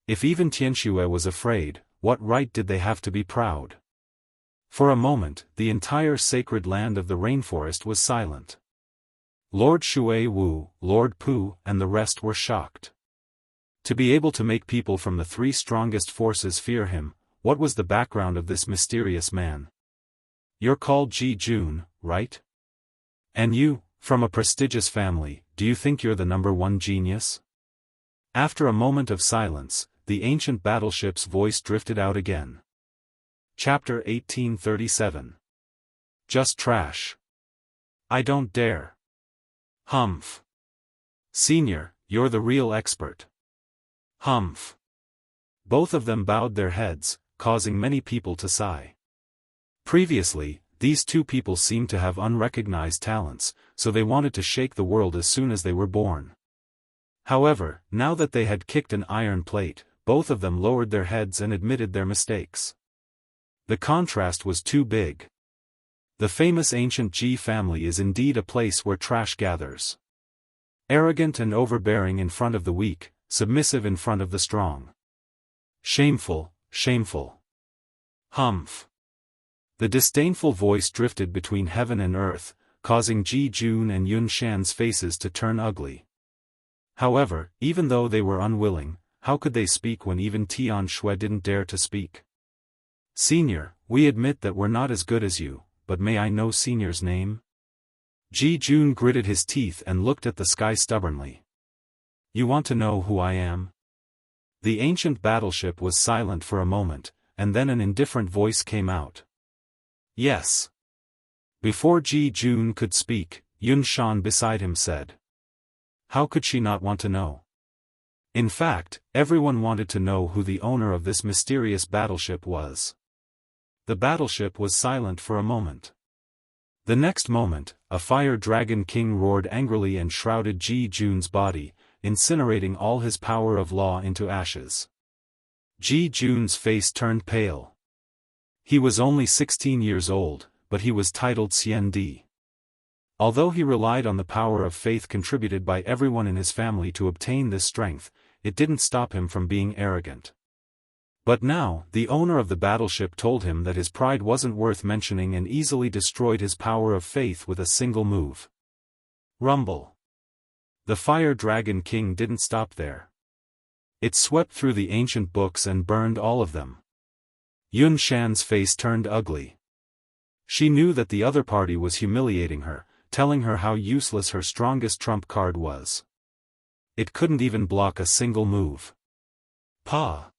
If even Tianxue was afraid, what right did they have to be proud? For a moment, the entire sacred land of the rainforest was silent. Lord Shui Wu, Lord Pu, and the rest were shocked. To be able to make people from the three strongest forces fear him, what was the background of this mysterious man? You're called Ji Jun, right? And you, from a prestigious family, do you think you're the #1 genius? After a moment of silence, the ancient battleship's voice drifted out again. Chapter 1837. Just trash. I don't dare. Humph. Senior, you're the real expert. Humph. Both of them bowed their heads, causing many people to sigh. Previously, these two people seemed to have unrecognized talents, so they wanted to shake the world as soon as they were born. However, now that they had kicked an iron plate, both of them lowered their heads and admitted their mistakes. The contrast was too big. The famous ancient Ji family is indeed a place where trash gathers. Arrogant and overbearing in front of the weak, submissive in front of the strong. Shameful, shameful. Humph. The disdainful voice drifted between heaven and earth, causing Ji Jun and Yun Shan's faces to turn ugly. However, even though they were unwilling, how could they speak when even Tianxue didn't dare to speak? Senior, we admit that we're not as good as you, but may I know Senior's name? Ji Jun gritted his teeth and looked at the sky stubbornly. You want to know who I am? The ancient battleship was silent for a moment, and then an indifferent voice came out. Yes. Before Ji Jun could speak, Yun Shan beside him said. How could she not want to know? In fact, everyone wanted to know who the owner of this mysterious battleship was. The battleship was silent for a moment. The next moment, a fire dragon king roared angrily and shrouded Ji Jun's body, incinerating all his power of law into ashes. Ji Jun's face turned pale. He was only 16 years old, but he was titled Xian Di. Although he relied on the power of faith contributed by everyone in his family to obtain this strength, it didn't stop him from being arrogant. But now, the owner of the battleship told him that his pride wasn't worth mentioning and easily destroyed his power of faith with a single move. Rumble. The Fire Dragon King didn't stop there. It swept through the ancient books and burned all of them. Yun Shan's face turned ugly. She knew that the other party was humiliating her, telling her how useless her strongest trump card was. It couldn't even block a single move. Pa!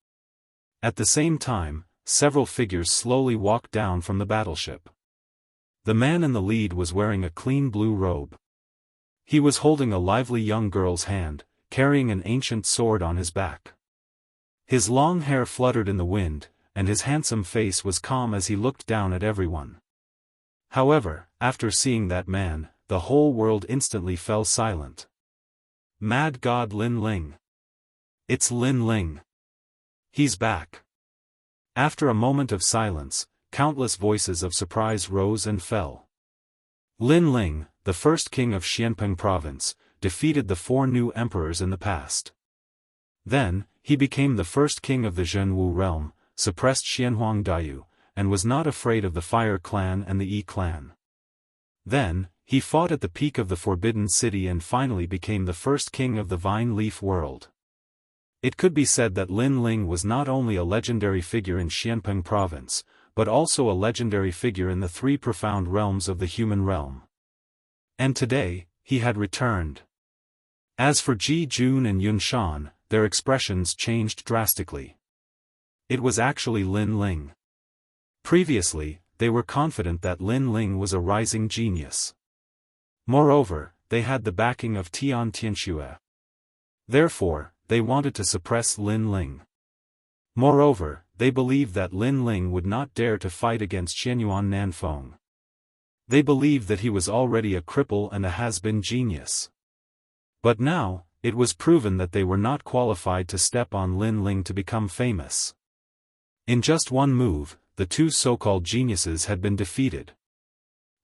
At the same time, several figures slowly walked down from the battleship. The man in the lead was wearing a clean blue robe. He was holding a lively young girl's hand, carrying an ancient sword on his back. His long hair fluttered in the wind, and his handsome face was calm as he looked down at everyone. However, after seeing that man, the whole world instantly fell silent. Mad God Lin Ling. It's Lin Ling. He's back. After a moment of silence, countless voices of surprise rose and fell. Lin Ling, the first king of Xianpeng province, defeated the 4 new emperors in the past. Then, he became the first king of the Jianghu realm, suppressed Xianhuang Dayu, and was not afraid of the Fire Clan and the Yi Clan. Then, he fought at the peak of the Forbidden City and finally became the first king of the Vine Leaf world. It could be said that Lin Ling was not only a legendary figure in Xianpeng province, but also a legendary figure in the 3 profound realms of the human realm. And today, he had returned. As for Ji Jun and Yun Shan, their expressions changed drastically. It was actually Lin Ling. Previously, they were confident that Lin Ling was a rising genius. Moreover, they had the backing of Tian Tianxue. Therefore, they wanted to suppress Lin Ling. Moreover, they believed that Lin Ling would not dare to fight against Xianyuan Nanfeng. They believed that he was already a cripple and a has-been genius. But now, it was proven that they were not qualified to step on Lin Ling to become famous. In just one move, the 2 so-called geniuses had been defeated.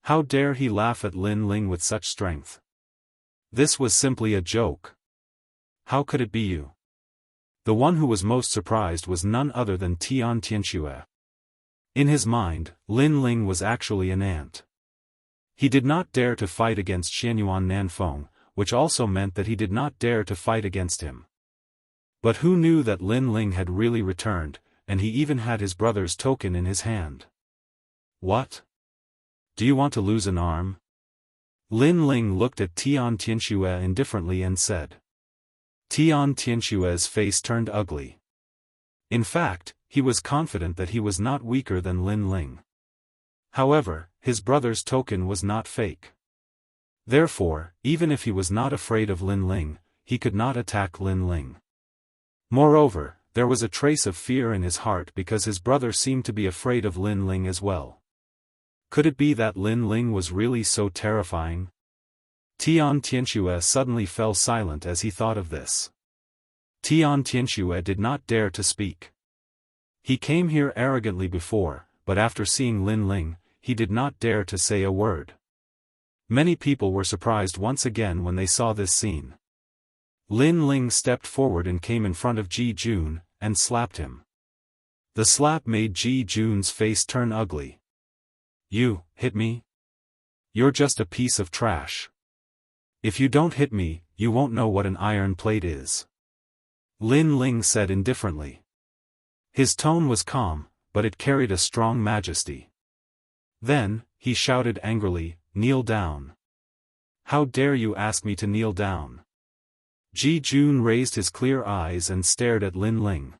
How dare he laugh at Lin Ling with such strength? This was simply a joke. How could it be you? The one who was most surprised was none other than Tian Tianxue. In his mind, Lin Ling was actually an ant. He did not dare to fight against Xianyuan Nanfeng, which also meant that he did not dare to fight against him. But who knew that Lin Ling had really returned, and he even had his brother's token in his hand. What? Do you want to lose an arm? Lin Ling looked at Tian Tianxue indifferently and said. Tian Tianxue's face turned ugly. In fact, he was confident that he was not weaker than Lin Ling. However, his brother's token was not fake. Therefore, even if he was not afraid of Lin Ling, he could not attack Lin Ling. Moreover, there was a trace of fear in his heart because his brother seemed to be afraid of Lin Ling as well. Could it be that Lin Ling was really so terrifying? Tian Tianxue suddenly fell silent as he thought of this. Tian Tianxue did not dare to speak. He came here arrogantly before, but after seeing Lin Ling, he did not dare to say a word. Many people were surprised once again when they saw this scene. Lin Ling stepped forward and came in front of Ji Jun, and slapped him. The slap made Ji Jun's face turn ugly. You hit me? You're just a piece of trash. If you don't hit me, you won't know what an iron plate is. Lin Ling said indifferently. His tone was calm, but it carried a strong majesty. Then, he shouted angrily, "Kneel down. How dare you ask me to kneel down?" Ji Jun raised his clear eyes and stared at Lin Ling.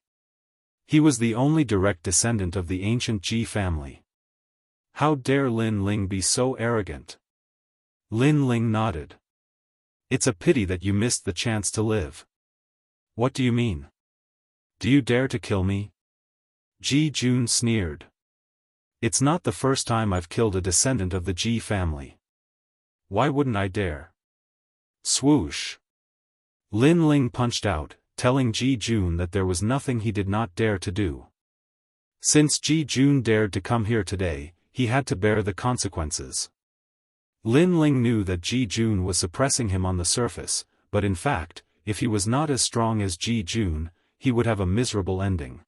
He was the only direct descendant of the ancient Ji family. How dare Lin Ling be so arrogant? Lin Ling nodded. It's a pity that you missed the chance to live. What do you mean? Do you dare to kill me? Ji Jun sneered. It's not the first time I've killed a descendant of the Ji family. Why wouldn't I dare? Swoosh. Lin Ling punched out, telling Ji Jun that there was nothing he did not dare to do. Since Ji Jun dared to come here today, he had to bear the consequences. Lin Ling knew that Ji Jun was suppressing him on the surface, but in fact, if he was not as strong as Ji Jun, he would have a miserable ending.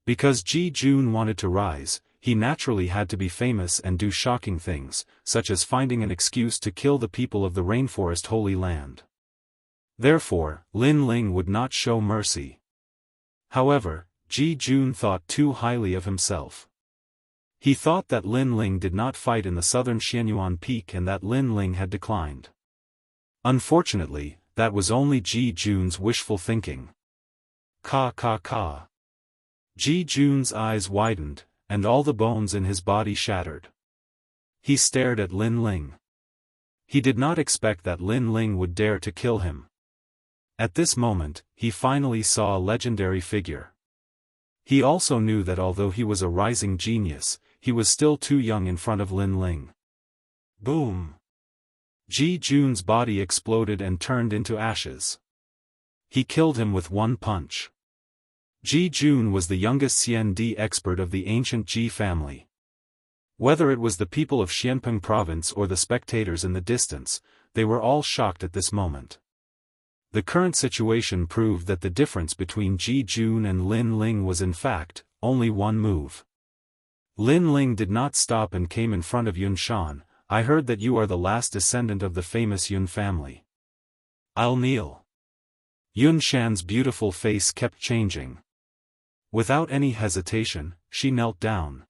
Because Ji Jun wanted to rise, he naturally had to be famous and do shocking things, such as finding an excuse to kill the people of the rainforest Holy Land. Therefore, Lin Ling would not show mercy. However, Ji Jun thought too highly of himself. He thought that Lin Ling did not fight in the southern Xianyuan Peak and that Lin Ling had declined. Unfortunately, that was only Ji Jun's wishful thinking. Ka ka ka. Ji Jun's eyes widened, and all the bones in his body shattered. He stared at Lin Ling. He did not expect that Lin Ling would dare to kill him. At this moment, he finally saw a legendary figure. He also knew that although he was a rising genius, he was still too young in front of Lin Ling. Boom! Ji Jun's body exploded and turned into ashes. He killed him with one punch. Ji Jun was the youngest CND expert of the ancient Ji family. Whether it was the people of Xianpeng province or the spectators in the distance, they were all shocked at this moment. The current situation proved that the difference between Ji Jun and Lin Ling was in fact, only one move. Lin Ling did not stop and came in front of Yun Shan. I heard that you are the last descendant of the famous Yun family. I'll kneel. Yun Shan's beautiful face kept changing. Without any hesitation, she knelt down.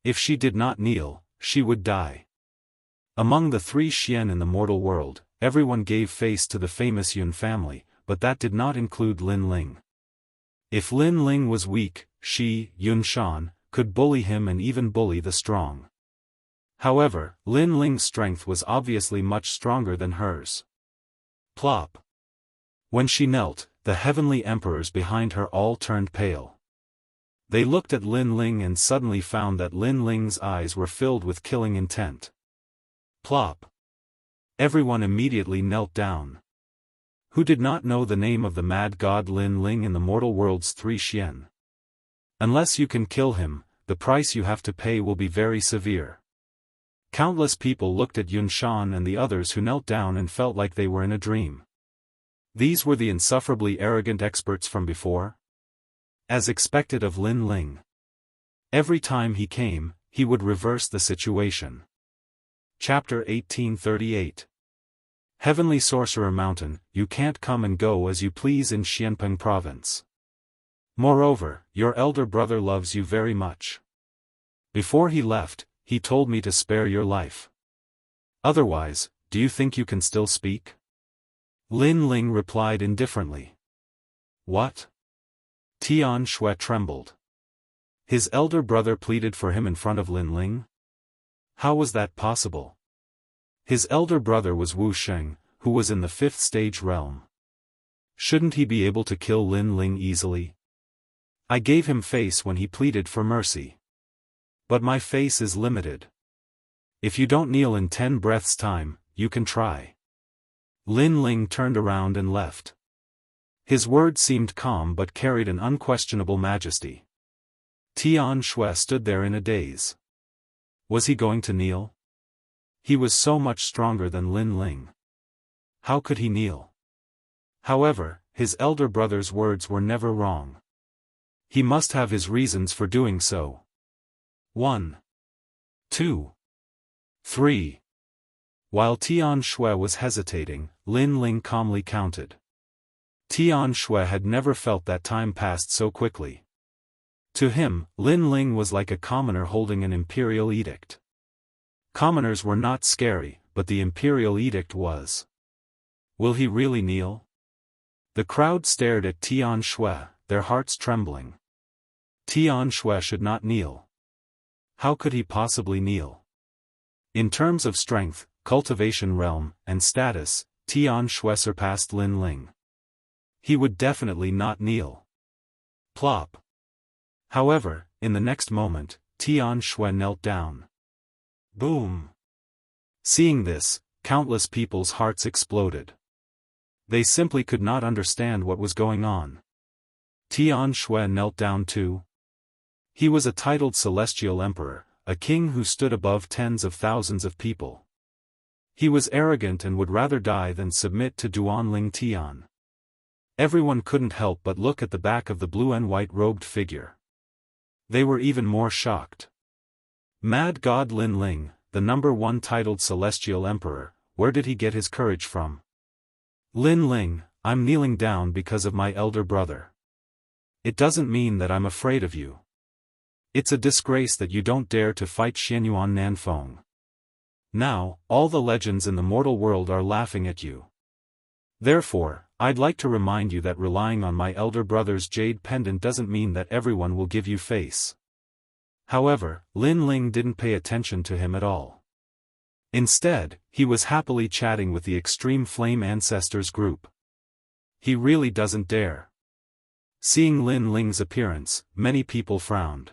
If she did not kneel, she would die. Among the 3 Xian in the mortal world, everyone gave face to the famous Yun family, but that did not include Lin Ling. If Lin Ling was weak, she, Yun Shan, could bully him and even bully the strong. However, Lin Ling's strength was obviously much stronger than hers. Plop. When she knelt, the heavenly emperors behind her all turned pale. They looked at Lin Ling and suddenly found that Lin Ling's eyes were filled with killing intent. Plop. Everyone immediately knelt down. Who did not know the name of the mad god Lin Ling in the mortal world's 3 Xian? Unless you can kill him, the price you have to pay will be very severe. Countless people looked at Yun Shan and the others who knelt down and felt like they were in a dream. These were the insufferably arrogant experts from before? As expected of Lin Ling. Every time he came, he would reverse the situation. Chapter 1838. Heavenly Sorcerer Mountain, you can't come and go as you please in Xianpeng province. Moreover, your elder brother loves you very much. Before he left, he told me to spare your life. Otherwise, do you think you can still speak? Lin Ling replied indifferently. What? Tian Shui trembled. His elder brother pleaded for him in front of Lin Ling? How was that possible? His elder brother was Wu Sheng, who was in the 5th stage realm. Shouldn't he be able to kill Lin Ling easily? I gave him face when he pleaded for mercy. But my face is limited. If you don't kneel in 10 breaths' time, you can try. Lin Ling turned around and left. His words seemed calm but carried an unquestionable majesty. Tian Shui stood there in a daze. Was he going to kneel? He was so much stronger than Lin Ling. How could he kneel? However, his elder brother's words were never wrong. He must have his reasons for doing so. 1, 2, 3. While Tian Shui was hesitating, Lin Ling calmly counted. Tian Shui had never felt that time passed so quickly. To him, Lin Ling was like a commoner holding an imperial edict. Commoners were not scary, but the imperial edict was. Will he really kneel? The crowd stared at Tian Shui, their hearts trembling. Tian Shui should not kneel. How could he possibly kneel? In terms of strength, cultivation realm, and status, Tian Shui surpassed Lin Ling. He would definitely not kneel. Plop. However, in the next moment, Tian Shui knelt down. Boom. Seeing this, countless people's hearts exploded. They simply could not understand what was going on. Tian Shui knelt down too. He was a titled celestial emperor, a king who stood above tens of thousands of people. He was arrogant and would rather die than submit to Duanling Tian. Everyone couldn't help but look at the back of the blue and white robed figure. They were even more shocked. Mad God Lin Ling, the #1 titled Celestial Emperor, where did he get his courage from? Lin Ling, I'm kneeling down because of my elder brother. It doesn't mean that I'm afraid of you. It's a disgrace that you don't dare to fight Xianyuan Nanfeng. Now, all the legends in the mortal world are laughing at you. Therefore, I'd like to remind you that relying on my elder brother's jade pendant doesn't mean that everyone will give you face. However, Lin Ling didn't pay attention to him at all. Instead, he was happily chatting with the Extreme Flame Ancestors group. He really doesn't dare. Seeing Lin Ling's appearance, many people frowned.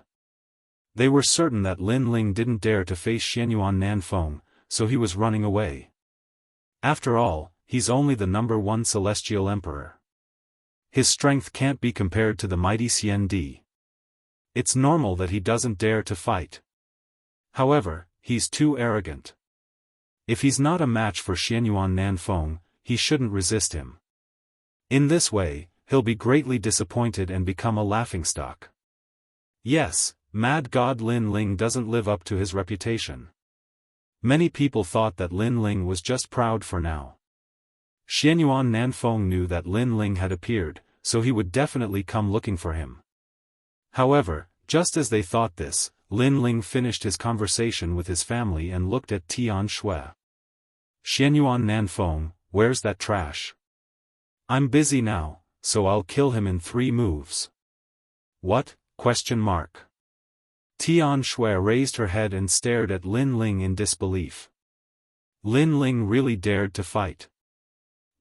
They were certain that Lin Ling didn't dare to face Xianyuan Nanfeng, so he was running away. After all, he's only the #1 Celestial Emperor. His strength can't be compared to the mighty Xian Di. It's normal that he doesn't dare to fight. However, he's too arrogant. If he's not a match for Xianyuan Nanfeng, he shouldn't resist him. In this way, he'll be greatly disappointed and become a laughingstock. Yes, Mad God Lin Ling doesn't live up to his reputation. Many people thought that Lin Ling was just proud for now. Xianyuan Nanfeng knew that Lin Ling had appeared, so he would definitely come looking for him. However, just as they thought this, Lin Ling finished his conversation with his family and looked at Tian Shui. Xianyuan Nanfeng, where's that trash? I'm busy now, so I'll kill him in 3 moves. What? Tian Shui raised her head and stared at Lin Ling in disbelief. Lin Ling really dared to fight.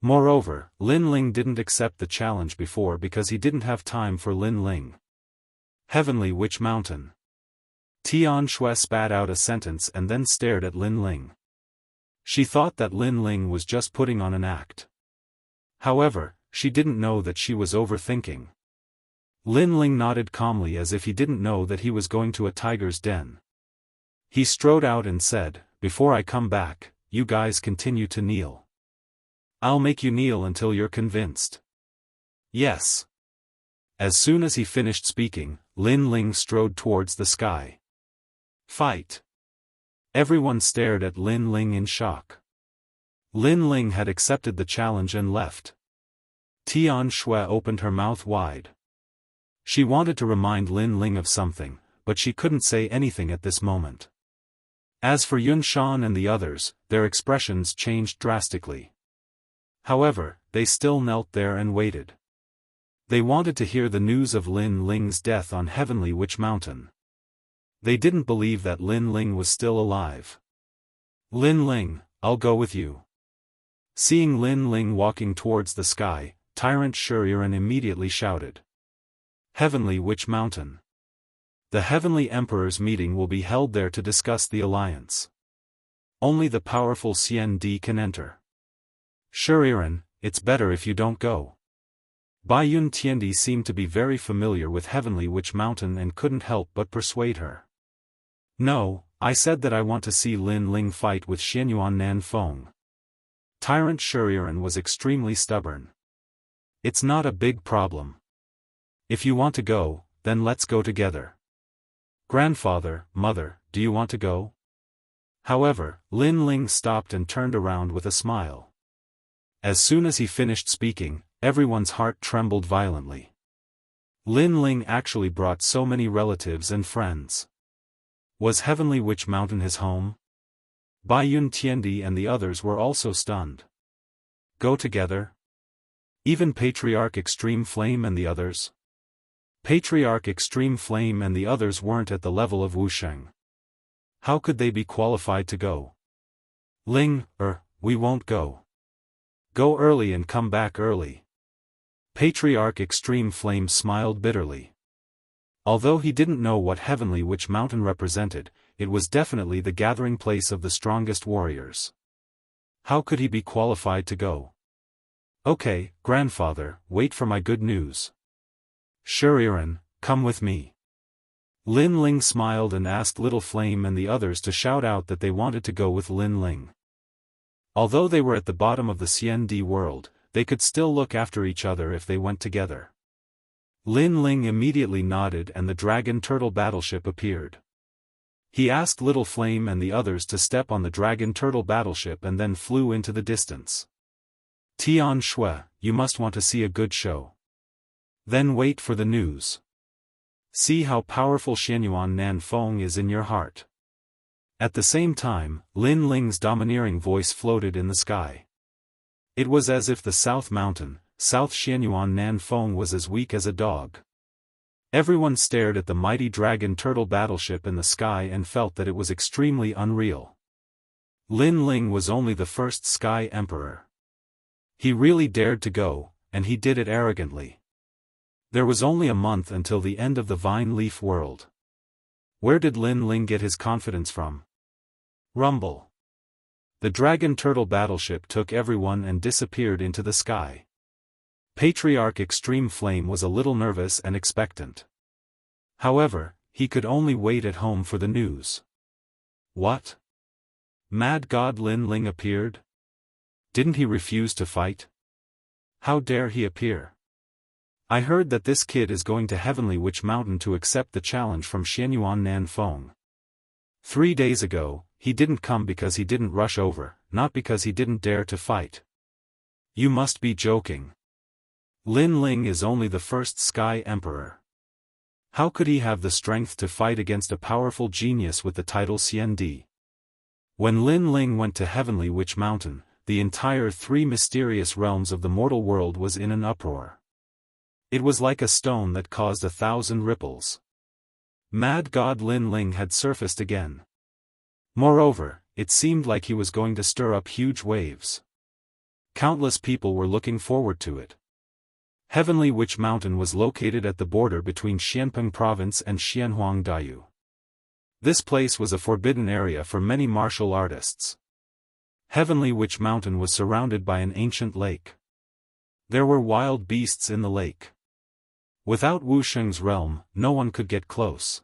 Moreover, Lin Ling didn't accept the challenge before because he didn't have time for Lin Ling. Heavenly Witch Mountain. Tian Shui spat out a sentence and then stared at Lin Ling. She thought that Lin Ling was just putting on an act. However, she didn't know that she was overthinking. Lin Ling nodded calmly as if he didn't know that he was going to a tiger's den. He strode out and said, "Before I come back, you guys continue to kneel. I'll make you kneel until you're convinced." Yes. As soon as he finished speaking, Lin Ling strode towards the sky. Fight. Everyone stared at Lin Ling in shock. Lin Ling had accepted the challenge and left. Tian Shui opened her mouth wide. She wanted to remind Lin Ling of something, but she couldn't say anything at this moment. As for Yun Shan and the others, their expressions changed drastically. However, they still knelt there and waited. They wanted to hear the news of Lin Ling's death on Heavenly Witch Mountain. They didn't believe that Lin Ling was still alive. Lin Ling, I'll go with you. Seeing Lin Ling walking towards the sky, Tyrant Shuriren immediately shouted. Heavenly Witch Mountain. The Heavenly Emperor's meeting will be held there to discuss the alliance. Only the powerful Xian Di can enter. Shuriren, it's better if you don't go. Baiyun Tiandi seemed to be very familiar with Heavenly Witch Mountain and couldn't help but persuade her. No, I said that I want to see Lin Ling fight with Xianyuan Nanfeng. Tyrant Shuriren was extremely stubborn. It's not a big problem. If you want to go, then let's go together. Grandfather, mother, do you want to go? However, Lin Ling stopped and turned around with a smile. As soon as he finished speaking, everyone's heart trembled violently. Lin Ling actually brought so many relatives and friends. Was Heavenly Witch Mountain his home? Baiyun Tiandi and the others were also stunned. Go together? Even Patriarch Extreme Flame and the others? Patriarch Extreme Flame and the others weren't at the level of Wusheng. How could they be qualified to go? Ling, we won't go. Go early and come back early. Patriarch Extreme Flame smiled bitterly. Although he didn't know what Heavenly Witch Mountain represented, it was definitely the gathering place of the strongest warriors. How could he be qualified to go? Okay, grandfather, wait for my good news. Shuriren, come with me. Lin Ling smiled and asked Little Flame and the others to shout out that they wanted to go with Lin Ling. Although they were at the bottom of the CND world, they could still look after each other if they went together. Lin Ling immediately nodded and the dragon turtle battleship appeared. He asked Little Flame and the others to step on the dragon turtle battleship and then flew into the distance. Tian Shui, you must want to see a good show. Then wait for the news. See how powerful Xianyuan Nanfeng is in your heart. At the same time, Lin Ling's domineering voice floated in the sky. It was as if the South Mountain, South Xianyuan Nanfeng was as weak as a dog. Everyone stared at the mighty dragon turtle battleship in the sky and felt that it was extremely unreal. Lin Ling was only the first Sky Emperor. He really dared to go, and he did it arrogantly. There was only a month until the end of the Vine Leaf world. Where did Lin Ling get his confidence from? Rumble. The dragon turtle battleship took everyone and disappeared into the sky. Patriarch Extreme Flame was a little nervous and expectant. However, he could only wait at home for the news. What? Mad God Lin Ling appeared? Didn't he refuse to fight? How dare he appear? I heard that this kid is going to Heavenly Witch Mountain to accept the challenge from Xianyuan Nanfeng. 3 days ago, he didn't come because he didn't rush over, not because he didn't dare to fight. You must be joking. Lin Ling is only the first Sky Emperor. How could he have the strength to fight against a powerful genius with the title CND? When Lin Ling went to Heavenly Witch Mountain, the entire 3 mysterious realms of the mortal world was in an uproar. It was like a stone that caused 1,000 ripples. Mad God Lin Ling had surfaced again. Moreover, it seemed like he was going to stir up huge waves. Countless people were looking forward to it. Heavenly Witch Mountain was located at the border between Xianpeng Province and Xianhuang Daiyu. This place was a forbidden area for many martial artists. Heavenly Witch Mountain was surrounded by an ancient lake. There were wild beasts in the lake. Without Wu Sheng's realm, no one could get close.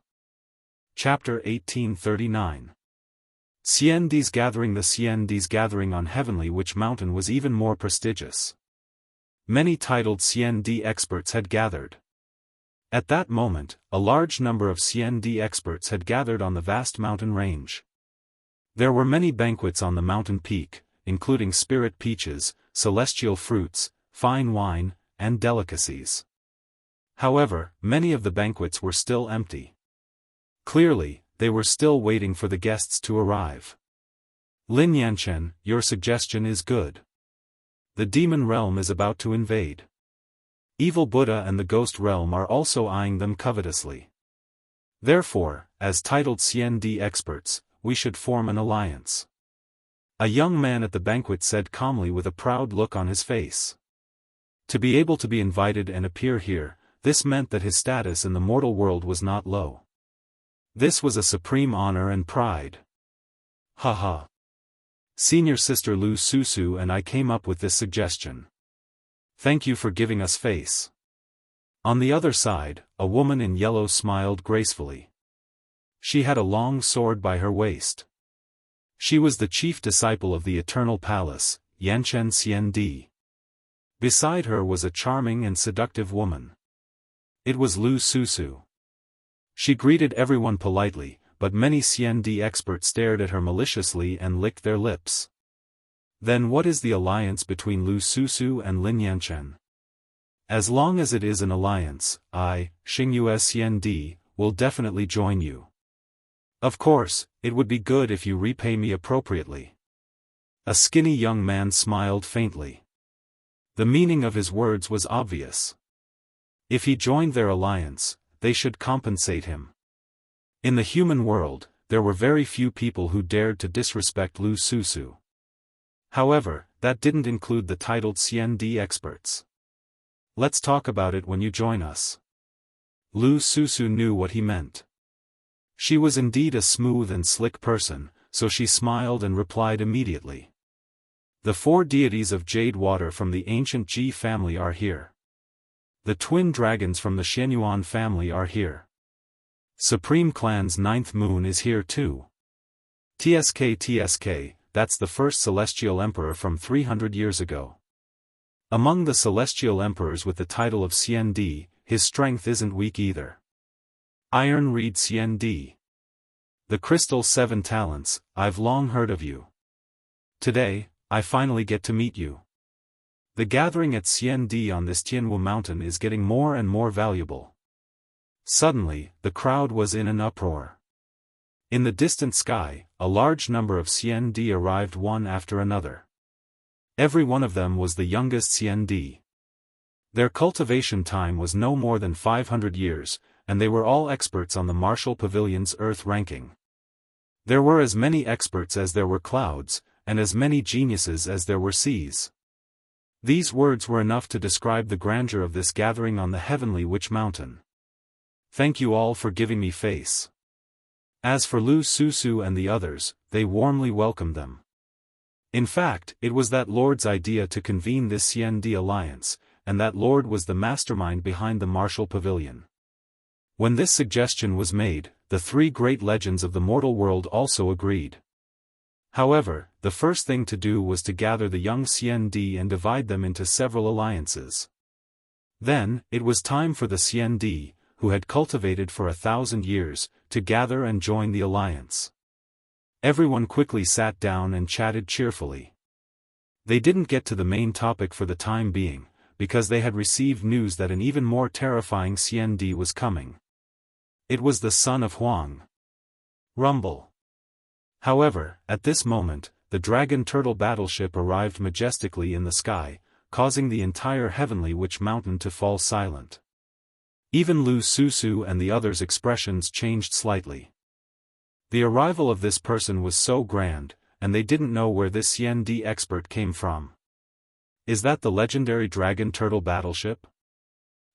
Chapter 1839. CND's gathering. The CND's gathering on Heavenly Witch Mountain was even more prestigious. Many titled CND experts had gathered. At that moment, a large number of CND experts had gathered on the vast mountain range. There were many banquets on the mountain peak, including spirit peaches, celestial fruits, fine wine, and delicacies. However, many of the banquets were still empty. Clearly, they were still waiting for the guests to arrive. Lin Yanchen, your suggestion is good. The demon realm is about to invade. Evil Buddha and the ghost realm are also eyeing them covetously. Therefore, as titled CND experts, we should form an alliance. A young man at the banquet said calmly with a proud look on his face. To be able to be invited and appear here, this meant that his status in the mortal world was not low. This was a supreme honor and pride. Haha. Senior Sister Lu Susu and I came up with this suggestion. Thank you for giving us face. On the other side, a woman in yellow smiled gracefully. She had a long sword by her waist. She was the chief disciple of the Eternal Palace, Yanchen CND. Beside her was a charming and seductive woman. It was Lu Susu. She greeted everyone politely, but many CND experts stared at her maliciously and licked their lips. Then what is the alliance between Lu Susu and Lin Yanchen? As long as it is an alliance, I, Xingyu CND, will definitely join you. Of course, it would be good if you repay me appropriately. A skinny young man smiled faintly. The meaning of his words was obvious. If he joined their alliance, they should compensate him. In the human world, there were very few people who dared to disrespect Lu Susu. However, that didn't include the titled CND experts. Let's talk about it when you join us. Lu Susu knew what he meant. She was indeed a smooth and slick person, so she smiled and replied immediately. The 4 deities of jade water from the ancient Ji family are here. The twin dragons from the Xianyuan family are here. Supreme Clan's 9th moon is here too. TSK, that's the first celestial emperor from 300 years ago. Among the celestial emperors with the title of Xiandi, his strength isn't weak either. Iron Reed Xiandi. The Crystal 7 Talents, I've long heard of you. Today, I finally get to meet you. The gathering at Xiandi on this Tianwu mountain is getting more and more valuable. Suddenly, the crowd was in an uproar. In the distant sky, a large number of Xiandi arrived one after another. Every one of them was the youngest Xiandi. Their cultivation time was no more than 500 years, and they were all experts on the Martial Pavilion's Earth ranking. There were as many experts as there were clouds, and as many geniuses as there were seas. These words were enough to describe the grandeur of this gathering on the heavenly Witch Mountain. Thank you all for giving me face. As for Lu Susu and the others, they warmly welcomed them. In fact, it was that lord's idea to convene this Xiandi alliance, and that lord was the mastermind behind the Martial Pavilion. When this suggestion was made, the three great legends of the mortal world also agreed. However, the first thing to do was to gather the young Xiandi and divide them into several alliances. Then, it was time for the Xiandi, who had cultivated for 1,000 years, to gather and join the alliance. Everyone quickly sat down and chatted cheerfully. They didn't get to the main topic for the time being, because they had received news that an even more terrifying Xiandi was coming. It was the son of Huang. Rumble. However, at this moment, the dragon turtle battleship arrived majestically in the sky, causing the entire heavenly Witch Mountain to fall silent. Even Lu Susu and the others' expressions changed slightly. The arrival of this person was so grand, and they didn't know where this Xiandi expert came from. Is that the legendary dragon turtle battleship?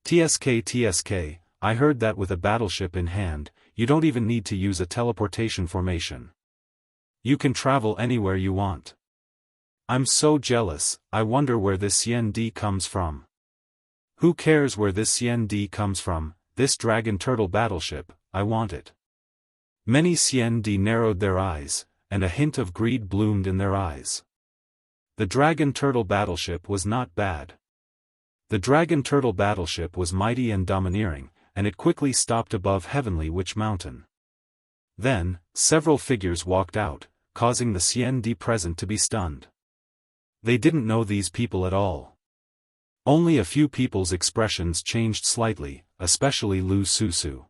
TSK, I heard that with a battleship in hand, you don't even need to use a teleportation formation. You can travel anywhere you want. I'm so jealous, I wonder where this Xiandi comes from. Who cares where this Xiandi comes from, this dragon turtle battleship, I want it. Many Xiandi narrowed their eyes, and a hint of greed bloomed in their eyes. The dragon turtle battleship was not bad. The dragon turtle battleship was mighty and domineering, and it quickly stopped above heavenly Witch Mountain. Then, several figures walked out, causing the Xiandi present to be stunned. They didn't know these people at all. Only a few people's expressions changed slightly, especially Lu Susu.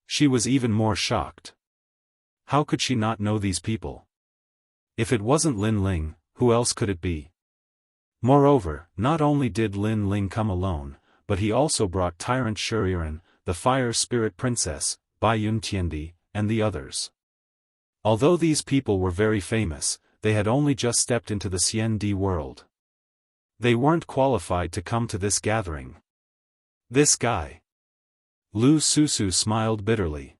She was even more shocked. How could she not know these people? If it wasn't Lin Ling, who else could it be? Moreover, not only did Lin Ling come alone, but he also brought Tyrant Shuriren, the Fire Spirit Princess, Baiyun Tiandi, and the others. Although these people were very famous, they had only just stepped into the Xiandi world. They weren't qualified to come to this gathering. This guy. Lu Susu smiled bitterly.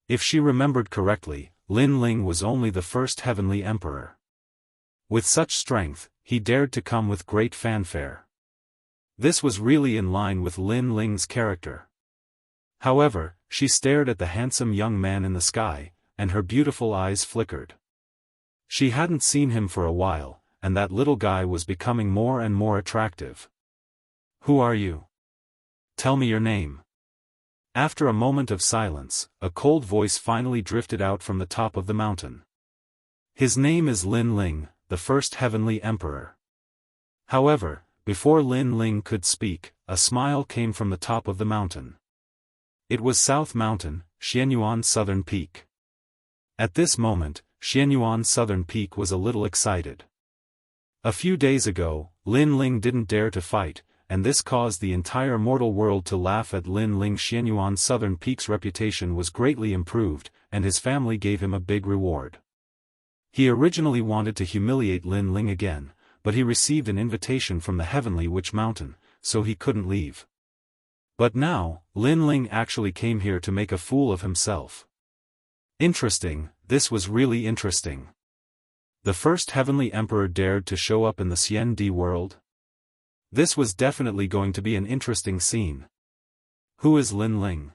If she remembered correctly, Lin Ling was only the first heavenly emperor. With such strength, he dared to come with great fanfare. This was really in line with Lin Ling's character. However, she stared at the handsome young man in the sky, and her beautiful eyes flickered. She hadn't seen him for a while, and that little guy was becoming more and more attractive. Who are you? Tell me your name. After a moment of silence, a cold voice finally drifted out from the top of the mountain. His name is Lin Ling, the first heavenly emperor. However, before Lin Ling could speak, a smile came from the top of the mountain. It was South Mountain, Xianyuan Southern Peak. At this moment, Xianyuan Southern Peak was a little excited. A few days ago, Lin Ling didn't dare to fight, and this caused the entire mortal world to laugh at Lin Ling. Xianyuan Southern Peak's reputation was greatly improved, and his family gave him a big reward. He originally wanted to humiliate Lin Ling again, but he received an invitation from the heavenly Witch Mountain, so he couldn't leave. But now, Lin Ling actually came here to make a fool of himself. Interesting, this was really interesting. The first heavenly emperor dared to show up in the Xiandi world? This was definitely going to be an interesting scene. Who is Lin Ling?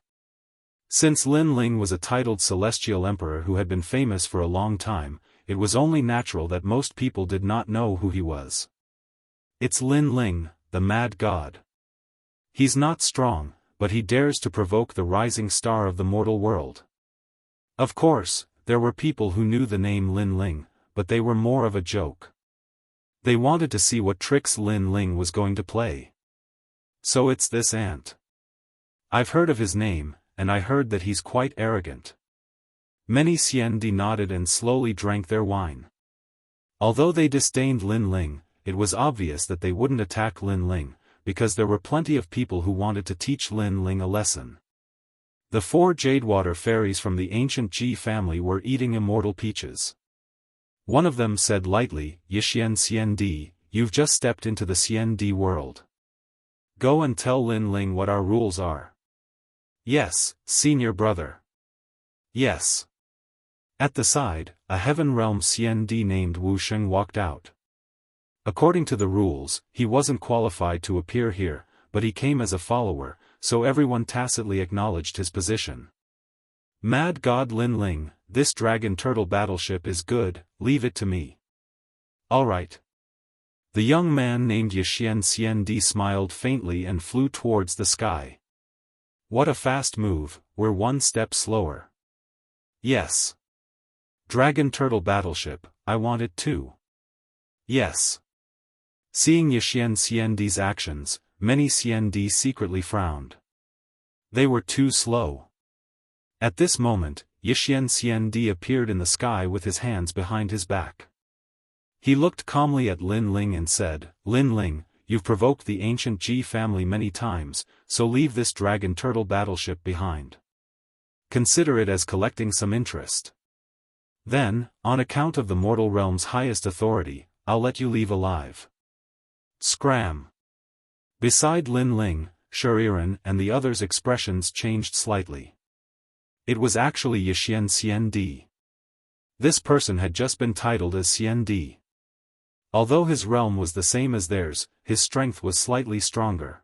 Since Lin Ling was a titled celestial emperor who had been famous for a long time, it was only natural that most people did not know who he was. It's Lin Ling, the mad god. He's not strong, but he dares to provoke the rising star of the mortal world. Of course, there were people who knew the name Lin Ling, but they were more of a joke. They wanted to see what tricks Lin Ling was going to play. So it's this ant. I've heard of his name, and I heard that he's quite arrogant. Many Xiandi nodded and slowly drank their wine. Although they disdained Lin Ling, it was obvious that they wouldn't attack Lin Ling, because there were plenty of people who wanted to teach Lin Ling a lesson. The 4 Jadewater fairies from the ancient Ji family were eating immortal peaches. One of them said lightly, "Yixian Xiandi, you've just stepped into the Xiandi world. Go and tell Lin Ling what our rules are." "Yes, senior brother." "Yes." At the side, a Heaven Realm Xiandi named Wu Sheng walked out. According to the rules, he wasn't qualified to appear here, but he came as a follower, so everyone tacitly acknowledged his position. "Mad God Lin Ling, this dragon turtle battleship is good, leave it to me." "Alright." The young man named Yixian Xiandi smiled faintly and flew towards the sky. "What a fast move, we're one step slower." "Yes." "Dragon turtle battleship, I want it too." "Yes." Seeing Yixian Xiandi's actions, many Xiandi secretly frowned. They were too slow. At this moment, Yixian Xiandi appeared in the sky with his hands behind his back. He looked calmly at Lin Ling and said, "Lin Ling, you've provoked the ancient Ji family many times, so leave this dragon turtle battleship behind. Consider it as collecting some interest. Then, on account of the mortal realm's highest authority, I'll let you leave alive." Scram! Beside Lin Ling, Shuriren and the others' expressions changed slightly. It was actually Yixian Xiandi. This person had just been titled as Xiandi. Although his realm was the same as theirs, his strength was slightly stronger.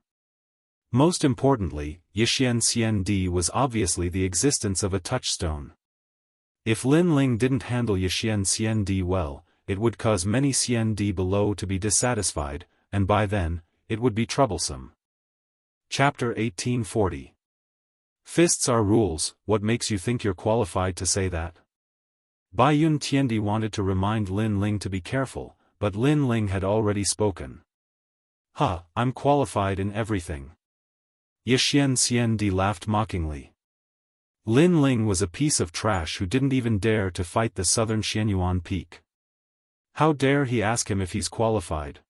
Most importantly, Yixian Xiandi was obviously the existence of a touchstone. If Lin Ling didn't handle Yixian Xiandi well, it would cause many Xiandi below to be dissatisfied, and by then, it would be troublesome. Chapter 1840. Fists are rules, what makes you think you're qualified to say that? Bai Yun Tiandi wanted to remind Lin Ling to be careful, but Lin Ling had already spoken. I'm qualified in everything." Yixian Xiandi laughed mockingly. Lin Ling was a piece of trash who didn't even dare to fight the southern Xianyuan peak. How dare he ask him if he's qualified?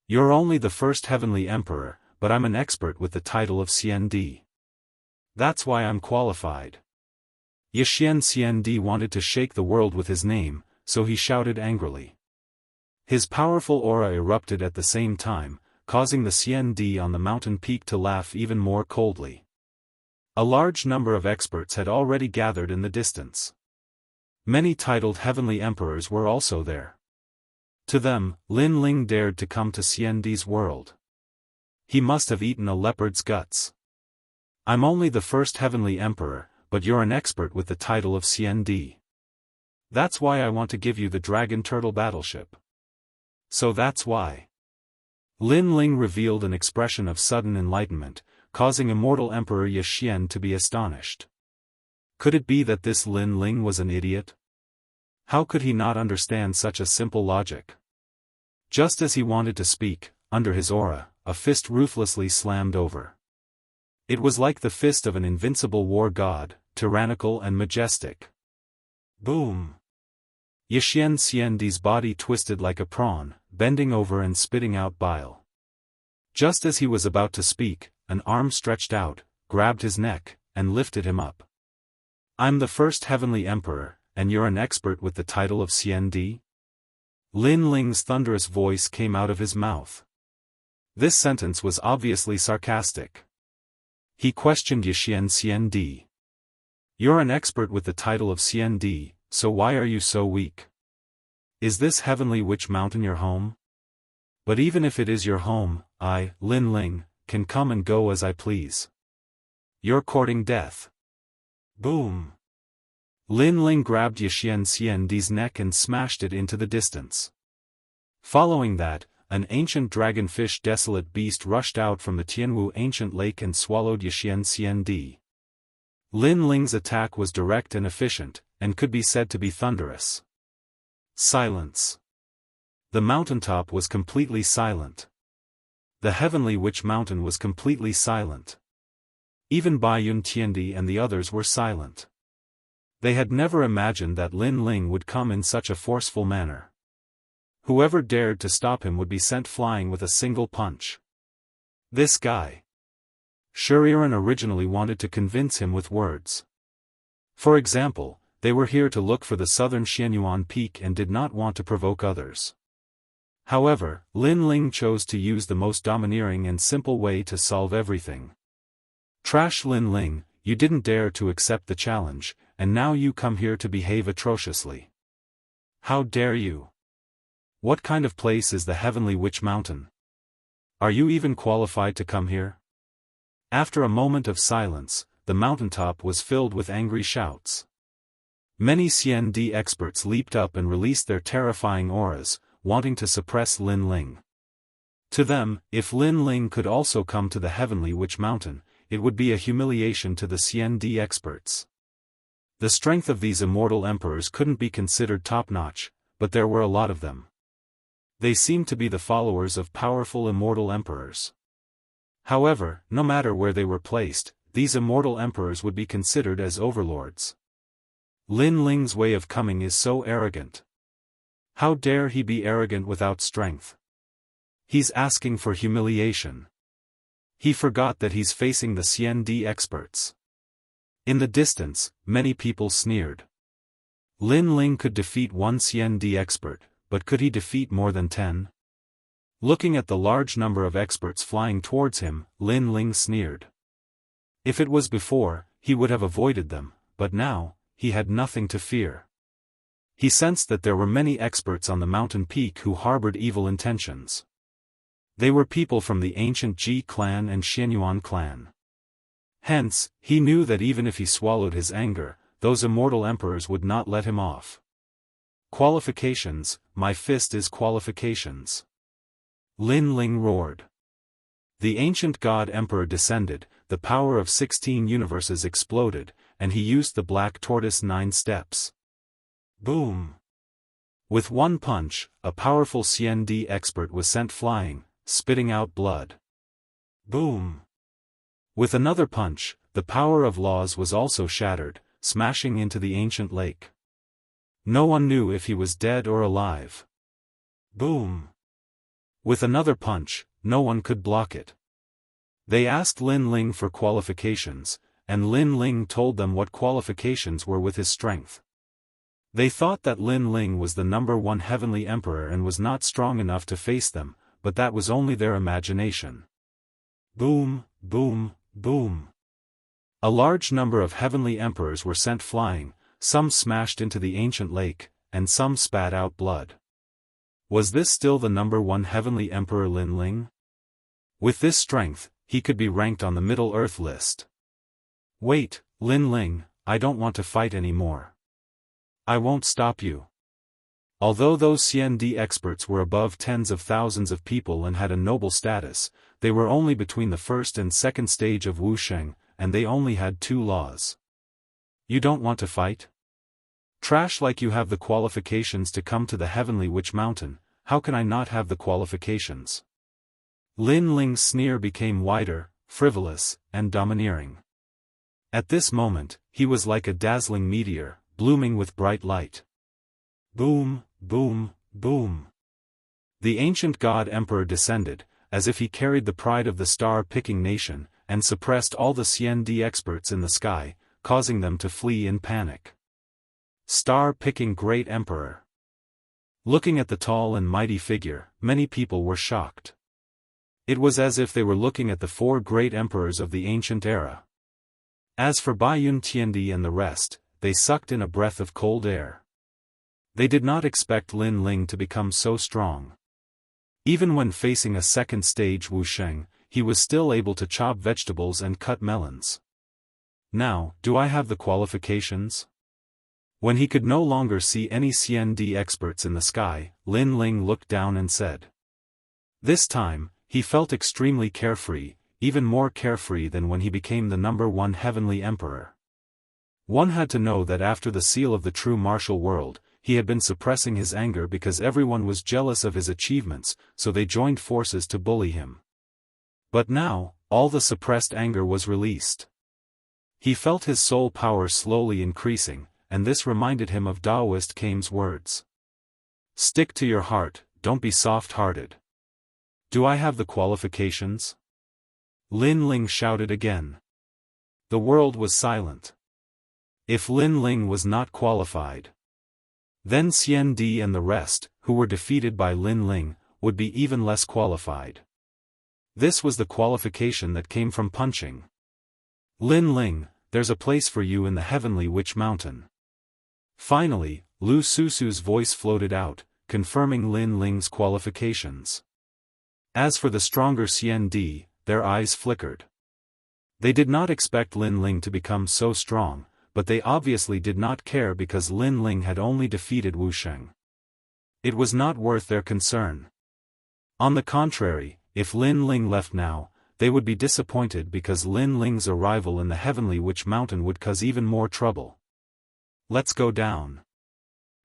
"You're only the first heavenly emperor, but I'm an expert with the title of Xiandi. That's why I'm qualified." Yixian Xiandi wanted to shake the world with his name, so he shouted angrily. His powerful aura erupted at the same time, causing the Xiandi on the mountain peak to laugh even more coldly. A large number of experts had already gathered in the distance. Many titled heavenly emperors were also there. To them, Lin Ling dared to come to Xiandi's world. He must have eaten a leopard's guts. "I'm only the first heavenly emperor, but you're an expert with the title of Xiandi. That's why I want to give you the dragon turtle battleship." "So that's why." Lin Ling revealed an expression of sudden enlightenment, causing Immortal Emperor Yixian to be astonished. Could it be that this Lin Ling was an idiot? How could he not understand such a simple logic? Just as he wanted to speak, under his aura, a fist ruthlessly slammed over. It was like the fist of an invincible war god, tyrannical and majestic. Boom! Yixian Xiandi's body twisted like a prawn, bending over and spitting out bile. Just as he was about to speak, an arm stretched out, grabbed his neck, and lifted him up. "I'm the first heavenly emperor, and you're an expert with the title of Xiandi?" Lin Ling's thunderous voice came out of his mouth. This sentence was obviously sarcastic. He questioned Yixian Xiandi. "You're an expert with the title of Xiandi, so why are you so weak? Is this heavenly witch mountain your home? But even if it is your home, I, Lin Ling, can come and go as I please. You're courting death." Boom! Lin Ling grabbed Xianxia's neck and smashed it into the distance. Following that, an ancient dragonfish desolate beast rushed out from the Jianghu ancient lake and swallowed Xianxia. Lin Ling's attack was direct and efficient, and could be said to be thunderous. Silence. The mountaintop was completely silent. The heavenly witch mountain was completely silent. Even Baiyun Tiandi and the others were silent. They had never imagined that Lin Ling would come in such a forceful manner. Whoever dared to stop him would be sent flying with a single punch. This guy. Shuriren originally wanted to convince him with words. For example, they were here to look for the southern Xianyuan peak and did not want to provoke others. However, Lin Ling chose to use the most domineering and simple way to solve everything. Trash Lin Ling, you didn't dare to accept the challenge, and now you come here to behave atrociously. How dare you? What kind of place is the Heavenly Witch Mountain? Are you even qualified to come here? After a moment of silence, the mountaintop was filled with angry shouts. Many CND experts leaped up and released their terrifying auras, wanting to suppress Lin Ling. To them, if Lin Ling could also come to the Heavenly Witch Mountain, it would be a humiliation to the CND experts. The strength of these immortal emperors couldn't be considered top-notch, but there were a lot of them. They seemed to be the followers of powerful immortal emperors. However, no matter where they were placed, these immortal emperors would be considered as overlords. Lin Ling's way of coming is so arrogant. How dare he be arrogant without strength? He's asking for humiliation. He forgot that he's facing the CND experts. In the distance, many people sneered. Lin Ling could defeat one CND expert, but could he defeat more than 10? Looking at the large number of experts flying towards him, Lin Ling sneered. If it was before, he would have avoided them, but now, he had nothing to fear. He sensed that there were many experts on the mountain peak who harbored evil intentions. They were people from the ancient Ji clan and Xianyuan clan. Hence, he knew that even if he swallowed his anger, those immortal emperors would not let him off. Qualifications, my fist is qualifications. Lin Ling roared. The ancient god emperor descended, the power of 16 universes exploded, and he used the black tortoise 9 steps. Boom! With one punch, a powerful CND expert was sent flying, spitting out blood. Boom! With another punch, the power of laws was also shattered, smashing into the ancient lake. No one knew if he was dead or alive. Boom! With another punch, no one could block it. They asked Lin Ling for qualifications, and Lin Ling told them what qualifications were with his strength. They thought that Lin Ling was the #1 heavenly emperor and was not strong enough to face them, but that was only their imagination. Boom, boom, boom. A large number of heavenly emperors were sent flying, some smashed into the ancient lake, and some spat out blood. Was this still the #1 heavenly emperor Lin Ling? With this strength, he could be ranked on the Middle-earth list. Wait, Lin Ling, I don't want to fight anymore. I won't stop you. Although those CND experts were above tens of thousands of people and had a noble status, they were only between the first and second stage of Wusheng, and they only had 2 laws. You don't want to fight? Trash like you have the qualifications to come to the Heavenly Witch Mountain, how can I not have the qualifications? Lin Ling's sneer became wider, frivolous, and domineering. At this moment, he was like a dazzling meteor, blooming with bright light. Boom, boom, boom. The ancient god emperor descended, as if he carried the pride of the star-picking nation, and suppressed all the CND experts in the sky, causing them to flee in panic. Star-picking great emperor. Looking at the tall and mighty figure, many people were shocked. It was as if they were looking at the 4 great emperors of the ancient era. As for Baiyun Tiandi and the rest, they sucked in a breath of cold air. They did not expect Lin Ling to become so strong. Even when facing a second stage Wusheng, he was still able to chop vegetables and cut melons. Now, do I have the qualifications? When he could no longer see any CND experts in the sky, Lin Ling looked down and said. This time, he felt extremely carefree, even more carefree than when he became the #1 heavenly emperor. One had to know that after the seal of the true martial world, he had been suppressing his anger because everyone was jealous of his achievements, so they joined forces to bully him. But now, all the suppressed anger was released. He felt his soul power slowly increasing, and this reminded him of Daoist Kame's words. Stick to your heart, don't be soft-hearted. Do I have the qualifications? Lin Ling shouted again. The world was silent. If Lin Ling was not qualified, then Xian Di and the rest, who were defeated by Lin Ling, would be even less qualified. This was the qualification that came from punching. Lin Ling, there's a place for you in the heavenly witch mountain. Finally, Lu Susu's voice floated out, confirming Lin Ling's qualifications. As for the stronger Xian Di, their eyes flickered. They did not expect Lin Ling to become so strong, but they obviously did not care because Lin Ling had only defeated Wu Sheng. It was not worth their concern. On the contrary, if Lin Ling left now, they would be disappointed because Lin Ling's arrival in the heavenly witch mountain would cause even more trouble. Let's go down.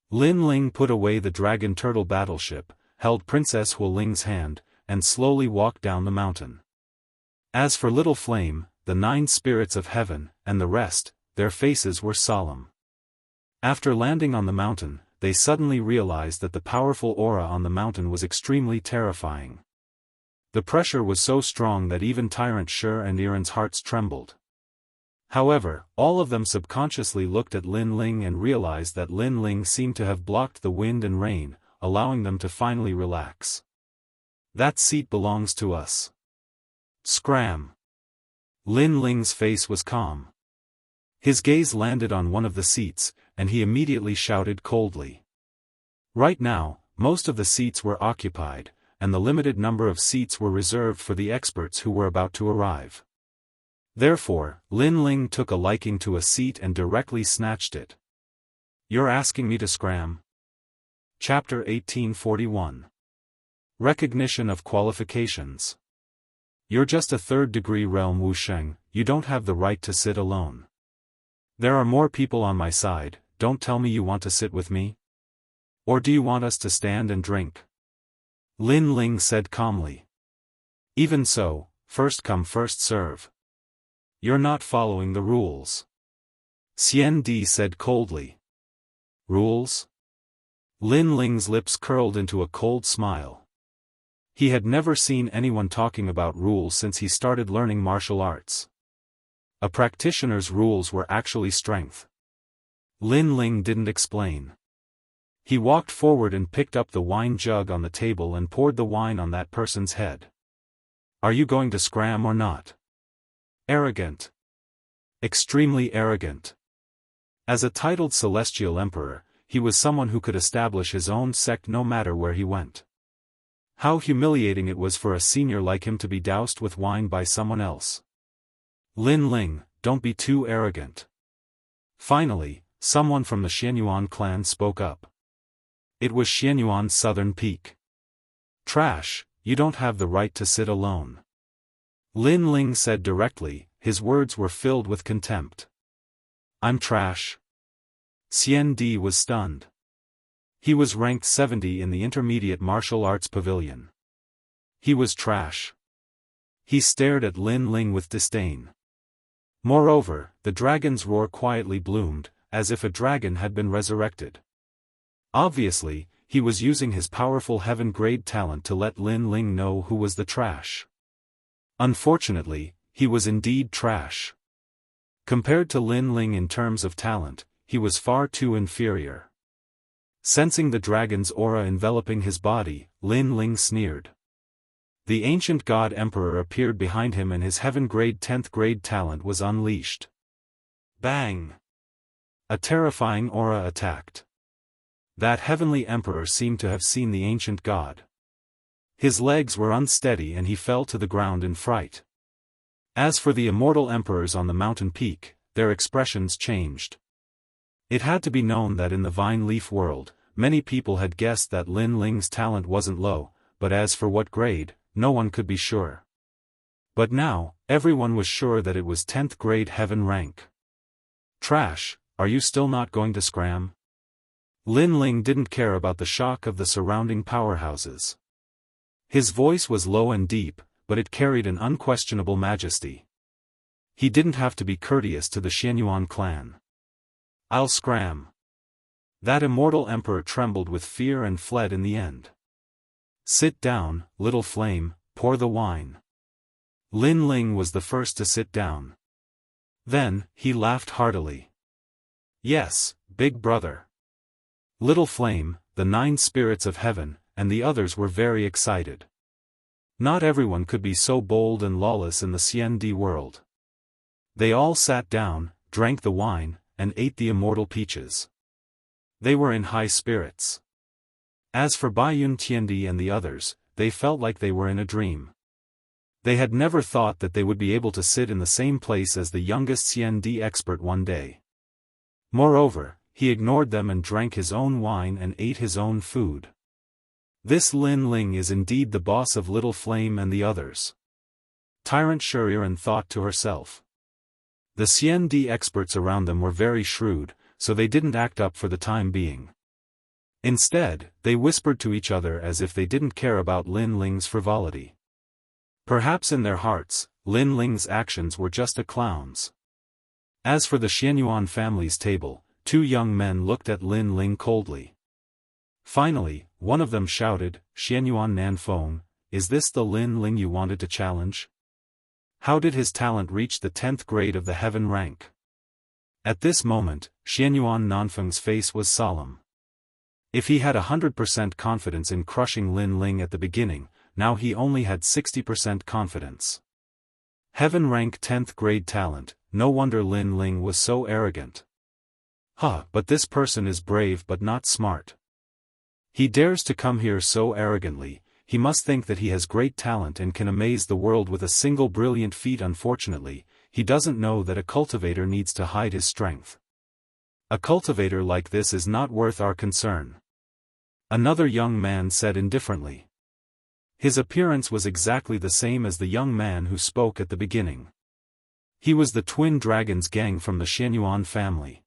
Lin Ling put away the dragon turtle battleship, held Princess Hu Ling's hand, and slowly walked down the mountain. As for Little Flame, the 9 spirits of heaven, and the rest, their faces were solemn. After landing on the mountain, they suddenly realized that the powerful aura on the mountain was extremely terrifying. The pressure was so strong that even Tyrant Shi and Iran's hearts trembled. However, all of them subconsciously looked at Lin Ling and realized that Lin Ling seemed to have blocked the wind and rain, allowing them to finally relax. That seat belongs to us. Scram. Lin Ling's face was calm. His gaze landed on one of the seats, and he immediately shouted coldly. Right now, most of the seats were occupied, and the limited number of seats were reserved for the experts who were about to arrive. Therefore, Lin Ling took a liking to a seat and directly snatched it. You're asking me to scram? Chapter 1841. Recognition of qualifications. You're just a third-degree realm Wu Sheng, you don't have the right to sit alone. There are more people on my side, don't tell me you want to sit with me? Or do you want us to stand and drink? Lin Ling said calmly. Even so, first come first serve. You're not following the rules. Xian Di said coldly. Rules? Lin Ling's lips curled into a cold smile. He had never seen anyone talking about rules since he started learning martial arts. A practitioner's rules were actually strength. Lin Ling didn't explain. He walked forward and picked up the wine jug on the table and poured the wine on that person's head. Are you going to scram or not? Arrogant. Extremely arrogant. As a titled celestial emperor, he was someone who could establish his own sect no matter where he went. How humiliating it was for a senior like him to be doused with wine by someone else. Lin Ling, don't be too arrogant. Finally, someone from the Xianyuan clan spoke up. It was Xianyuan's southern peak. Trash, you don't have the right to sit alone. Lin Ling said directly, his words were filled with contempt. I'm trash? Xian Di was stunned. He was ranked 70 in the Intermediate Martial Arts Pavilion. He was trash. He stared at Lin Ling with disdain. Moreover, the dragon's roar quietly bloomed, as if a dragon had been resurrected. Obviously, he was using his powerful heaven-grade talent to let Lin Ling know who was the trash. Unfortunately, he was indeed trash. Compared to Lin Ling in terms of talent, he was far too inferior. Sensing the dragon's aura enveloping his body, Lin Ling sneered. The ancient god emperor appeared behind him and his heaven-grade 10th grade talent was unleashed. Bang! A terrifying aura attacked. That heavenly emperor seemed to have seen the ancient god. His legs were unsteady and he fell to the ground in fright. As for the immortal emperors on the mountain peak, their expressions changed. It had to be known that in the vine leaf world, many people had guessed that Lin Ling's talent wasn't low, but as for what grade, no one could be sure. But now, everyone was sure that it was 10th grade heaven rank. Trash, are you still not going to scram? Lin Ling didn't care about the shock of the surrounding powerhouses. His voice was low and deep, but it carried an unquestionable majesty. He didn't have to be courteous to the Xianyuan clan. I'll scram. That immortal emperor trembled with fear and fled in the end. Sit down, little flame, pour the wine. Lin Ling was the first to sit down. Then, he laughed heartily. Yes, big brother. Little Flame, the 9 spirits of heaven, and the others were very excited. Not everyone could be so bold and lawless in the CND world. They all sat down, drank the wine, and ate the immortal peaches. They were in high spirits. As for Baiyun Tiandi and the others, they felt like they were in a dream. They had never thought that they would be able to sit in the same place as the youngest CND expert one day. Moreover, he ignored them and drank his own wine and ate his own food. This Lin Ling is indeed the boss of Little Flame and the others. Tyrant Shuriren thought to herself. The CND experts around them were very shrewd, so they didn't act up for the time being. Instead, they whispered to each other as if they didn't care about Lin Ling's frivolity. Perhaps in their hearts, Lin Ling's actions were just a clown's. As for the Xianyuan family's table, 2 young men looked at Lin Ling coldly. Finally, one of them shouted, Xianyuan Nanfeng, is this the Lin Ling you wanted to challenge? How did his talent reach the 10th grade of the heaven rank? At this moment, Xianyuan Nanfeng's face was solemn. If he had 100% confidence in crushing Lin Ling at the beginning, now he only had 60% confidence. Heaven rank 10th grade talent, no wonder Lin Ling was so arrogant. But this person is brave but not smart. He dares to come here so arrogantly, he must think that he has great talent and can amaze the world with a single brilliant feat. Unfortunately, he doesn't know that a cultivator needs to hide his strength. A cultivator like this is not worth our concern. Another young man said indifferently. His appearance was exactly the same as the young man who spoke at the beginning. He was the twin dragons gang from the Xianyuan family.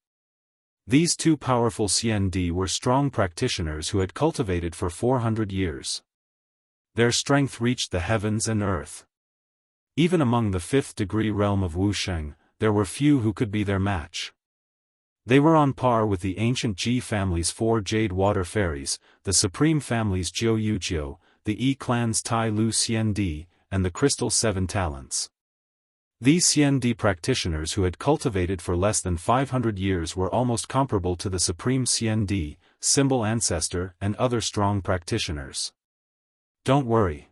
These 2 powerful CND were strong practitioners who had cultivated for 400 years. Their strength reached the heavens and earth. Even among the 5th degree realm of Wusheng, there were few who could be their match. They were on par with the ancient Ji family's 4 jade water fairies, the supreme family's Jiu Yujio, the E clan's Tai Lu CND, and the crystal 7 talents. These CND practitioners who had cultivated for less than 500 years were almost comparable to the supreme CND, symbol ancestor, and other strong practitioners. Don't worry.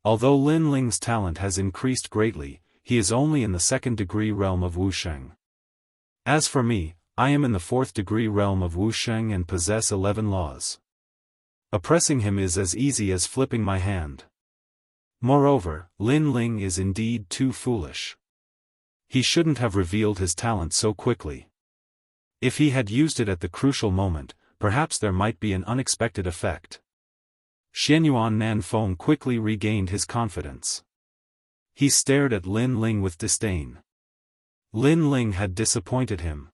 Although Lin Ling's talent has increased greatly, he is only in the 2nd degree realm of Wusheng. As for me, I am in the 4th degree realm of Wusheng and possess 11 laws. Oppressing him is as easy as flipping my hand. Moreover, Lin Ling is indeed too foolish. He shouldn't have revealed his talent so quickly. If he had used it at the crucial moment, perhaps there might be an unexpected effect. Xianyuan Nanfeng quickly regained his confidence. He stared at Lin Ling with disdain. Lin Ling had disappointed him.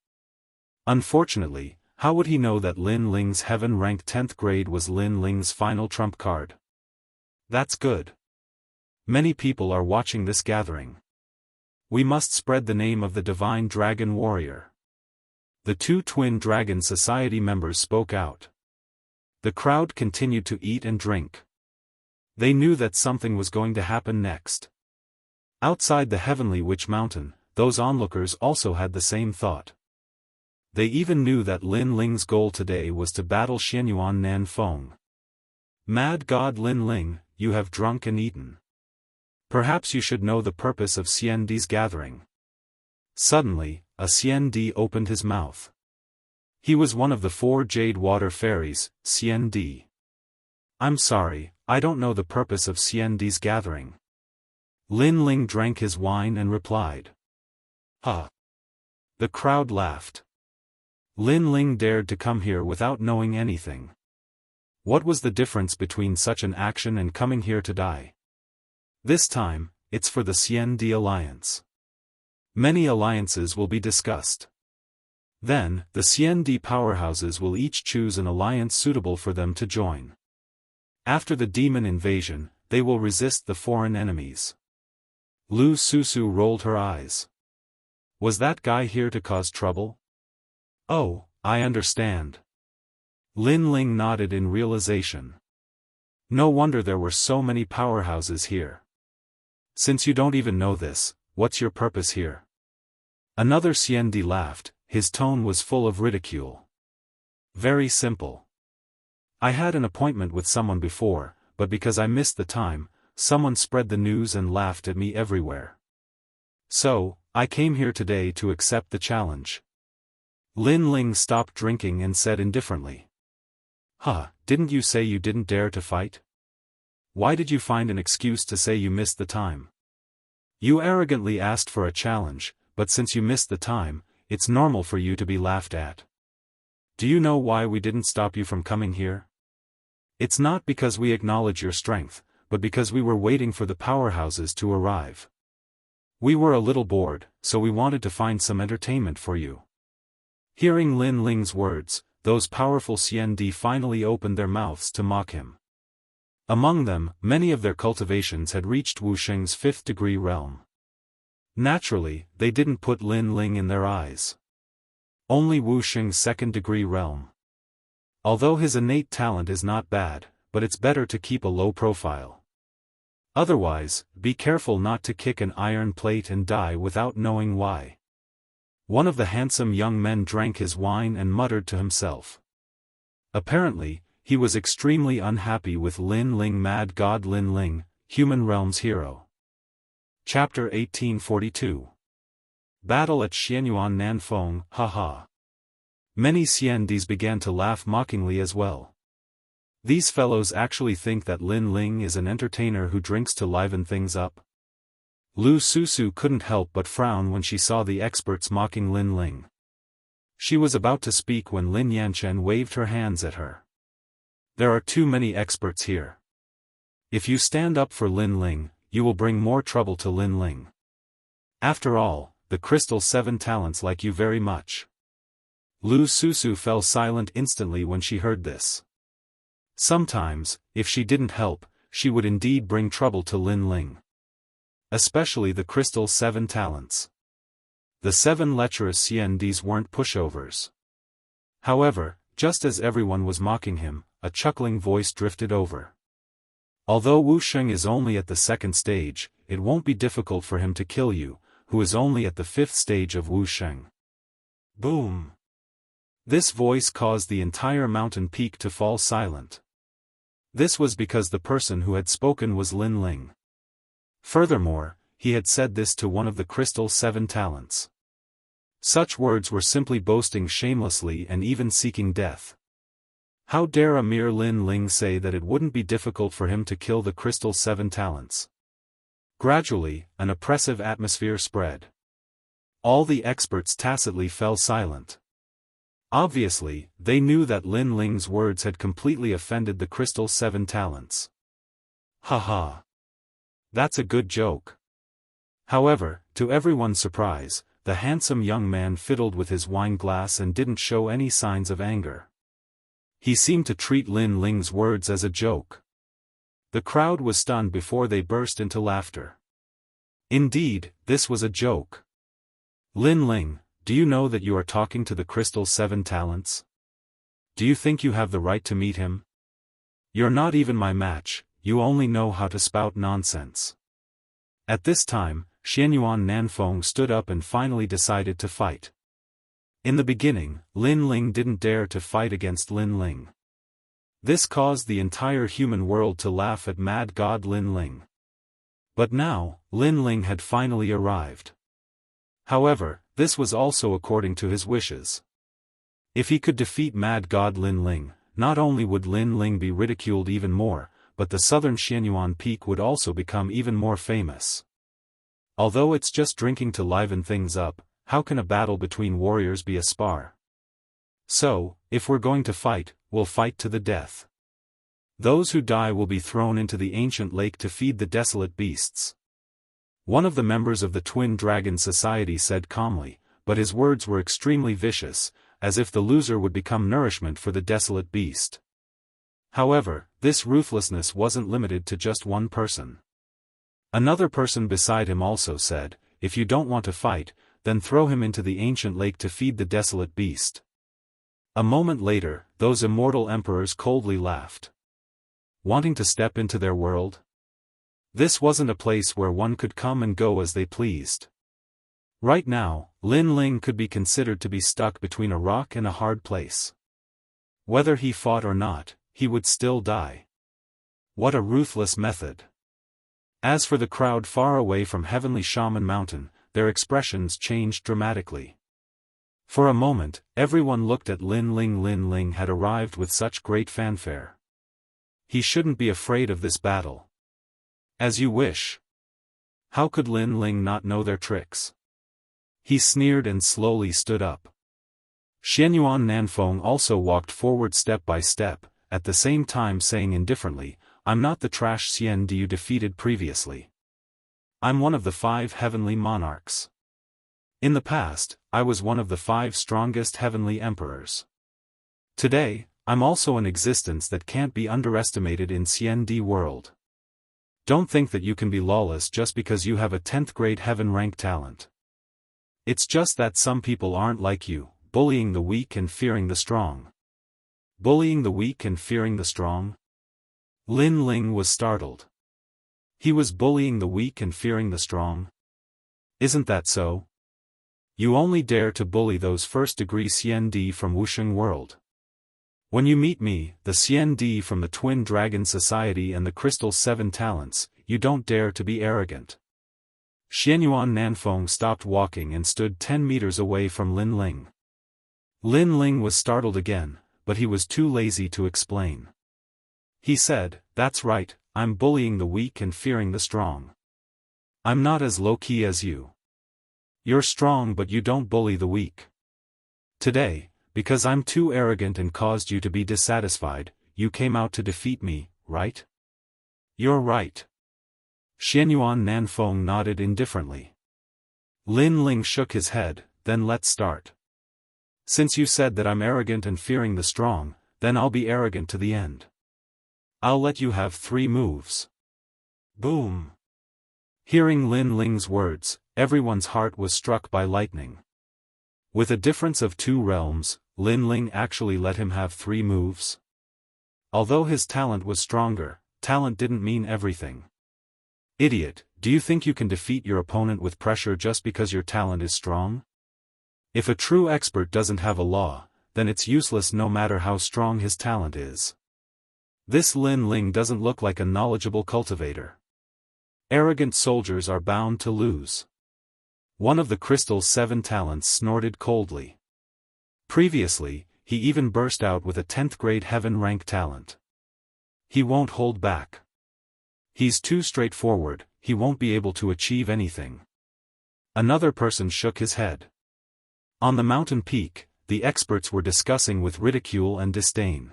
Unfortunately, how would he know that Lin Ling's heaven-ranked 10th grade was Lin Ling's final trump card? That's good. Many people are watching this gathering. We must spread the name of the divine dragon warrior. The 2 twin dragon society members spoke out. The crowd continued to eat and drink. They knew that something was going to happen next. Outside the heavenly witch mountain, those onlookers also had the same thought. They even knew that Lin Ling's goal today was to battle Xianyuan Nanfeng. Mad God Lin Ling, you have drunk and eaten. Perhaps you should know the purpose of CND's gathering. Suddenly, a CND opened his mouth. He was one of the 4 jade water fairies, CND. I'm sorry, I don't know the purpose of CND's gathering. Lin Ling drank his wine and replied. The crowd laughed. Lin Ling dared to come here without knowing anything. What was the difference between such an action and coming here to die? This time, it's for the Xiandi Alliance. Many alliances will be discussed. Then, the Xiandi powerhouses will each choose an alliance suitable for them to join. After the demon invasion, they will resist the foreign enemies. Lu Susu rolled her eyes. Was that guy here to cause trouble? Oh, I understand. Lin Ling nodded in realization. No wonder there were so many powerhouses here. Since you don't even know this, what's your purpose here? Another Xiandi laughed, his tone was full of ridicule. Very simple. I had an appointment with someone before, but because I missed the time, someone spread the news and laughed at me everywhere. So, I came here today to accept the challenge. Lin Ling stopped drinking and said indifferently. Huh, didn't you say you didn't dare to fight? Why did you find an excuse to say you missed the time? You arrogantly asked for a challenge, but since you missed the time, it's normal for you to be laughed at. Do you know why we didn't stop you from coming here? It's not because we acknowledge your strength, but because we were waiting for the powerhouses to arrive. We were a little bored, so we wanted to find some entertainment for you. Hearing Lin Ling's words, those powerful Xiandi finally opened their mouths to mock him. Among them, many of their cultivations had reached Wusheng's 5th degree realm. Naturally, they didn't put Lin Ling in their eyes. Only Wusheng's 2nd degree realm. Although his innate talent is not bad, but it's better to keep a low profile. Otherwise, be careful not to kick an iron plate and die without knowing why. One of the handsome young men drank his wine and muttered to himself. Apparently, he was extremely unhappy with Lin Ling. Mad God Lin Ling, Human Realm's hero. Chapter 1842. Battle at Xianyuan Nanfeng, haha. Many Xiandis began to laugh mockingly as well. These fellows actually think that Lin Ling is an entertainer who drinks to liven things up. Lu Susu couldn't help but frown when she saw the experts mocking Lin Ling. She was about to speak when Lin Yanchen waved her hands at her. There are too many experts here. If you stand up for Lin Ling, you will bring more trouble to Lin Ling. After all, the Crystal 7 talents like you very much. Lu Susu fell silent instantly when she heard this. Sometimes, if she didn't help, she would indeed bring trouble to Lin Ling. Especially the Crystal 7 talents. The 7 lecherous Xiandis weren't pushovers. However, just as everyone was mocking him, a chuckling voice drifted over. Although Wusheng is only at the 2nd stage, it won't be difficult for him to kill you, who is only at the 5th stage of Wusheng. Boom! This voice caused the entire mountain peak to fall silent. This was because the person who had spoken was Lin Ling. Furthermore, he had said this to one of the Crystal 7 talents. Such words were simply boasting shamelessly and even seeking death. How dare a mere Lin Ling say that it wouldn't be difficult for him to kill the Crystal 7 talents? Gradually, an oppressive atmosphere spread. All the experts tacitly fell silent. Obviously, they knew that Lin Ling's words had completely offended the Crystal 7 talents. Haha. That's a good joke. However, to everyone's surprise, the handsome young man fiddled with his wine glass and didn't show any signs of anger. He seemed to treat Lin Ling's words as a joke. The crowd was stunned before they burst into laughter. Indeed, this was a joke. Lin Ling, do you know that you are talking to the Crystal 7 talents? Do you think you have the right to meet him? You're not even my match, you only know how to spout nonsense. At this time, Xianyuan Nanfeng stood up and finally decided to fight. In the beginning, Lin Ling didn't dare to fight against Lin Ling. This caused the entire human world to laugh at Mad God Lin Ling. But now, Lin Ling had finally arrived. However, this was also according to his wishes. If he could defeat Mad God Lin Ling, not only would Lin Ling be ridiculed even more, but the southern Xianyuan peak would also become even more famous. Although it's just drinking to liven things up, how can a battle between warriors be a spar? So, if we're going to fight, we'll fight to the death. Those who die will be thrown into the ancient lake to feed the desolate beasts. One of the members of the Twin Dragon Society said calmly, but his words were extremely vicious, as if the loser would become nourishment for the desolate beast. However, this ruthlessness wasn't limited to just one person. Another person beside him also said, if you don't want to fight, then throw him into the ancient lake to feed the desolate beast. A moment later, those immortal emperors coldly laughed. Wanting to step into their world? This wasn't a place where one could come and go as they pleased. Right now, Lin Ling could be considered to be stuck between a rock and a hard place. Whether he fought or not, he would still die. What a ruthless method. As for the crowd far away from Heavenly Shaman Mountain, their expressions changed dramatically. For a moment, everyone looked at Lin Ling. Lin Ling had arrived with such great fanfare. He shouldn't be afraid of this battle. As you wish. How could Lin Ling not know their tricks? He sneered and slowly stood up. Xianyuan Nanfeng also walked forward step by step, at the same time saying indifferently, I'm not the trash Xian you defeated previously. I'm one of the 5 heavenly monarchs. In the past, I was one of the 5 strongest heavenly emperors. Today, I'm also an existence that can't be underestimated in Xian world. Don't think that you can be lawless just because you have a 10th grade heaven rank talent. It's just that some people aren't like you, bullying the weak and fearing the strong. Bullying the weak and fearing the strong? Lin Ling was startled. He was bullying the weak and fearing the strong? Isn't that so? You only dare to bully those first-degree Xian from Wuxia world. When you meet me, the Xian from the Twin Dragon Society and the Crystal 7 Talents, you don't dare to be arrogant. Xianyuan Nanfeng stopped walking and stood 10 meters away from Lin Ling. Lin Ling was startled again, but he was too lazy to explain. He said, that's right, I'm bullying the weak and fearing the strong. I'm not as low-key as you. You're strong but you don't bully the weak. Today, because I'm too arrogant and caused you to be dissatisfied, you came out to defeat me, right? You're right. Xianyuan Nanfeng nodded indifferently. Lin Ling shook his head, then let's start. Since you said that I'm arrogant and fearing the strong, then I'll be arrogant to the end. I'll let you have 3 moves. Boom. Hearing Lin Ling's words, everyone's heart was struck by lightning. With a difference of 2 realms, Lin Ling actually let him have 3 moves. Although his talent was stronger, talent didn't mean everything. Idiot, do you think you can defeat your opponent with pressure just because your talent is strong? If a true expert doesn't have a law, then it's useless no matter how strong his talent is. This Lin Ling doesn't look like a knowledgeable cultivator. Arrogant soldiers are bound to lose. One of the Crystal 7 Talents snorted coldly. Previously, he even burst out with a 10th grade heaven rank talent. He won't hold back. He's too straightforward, he won't be able to achieve anything. Another person shook his head. On the mountain peak, the experts were discussing with ridicule and disdain.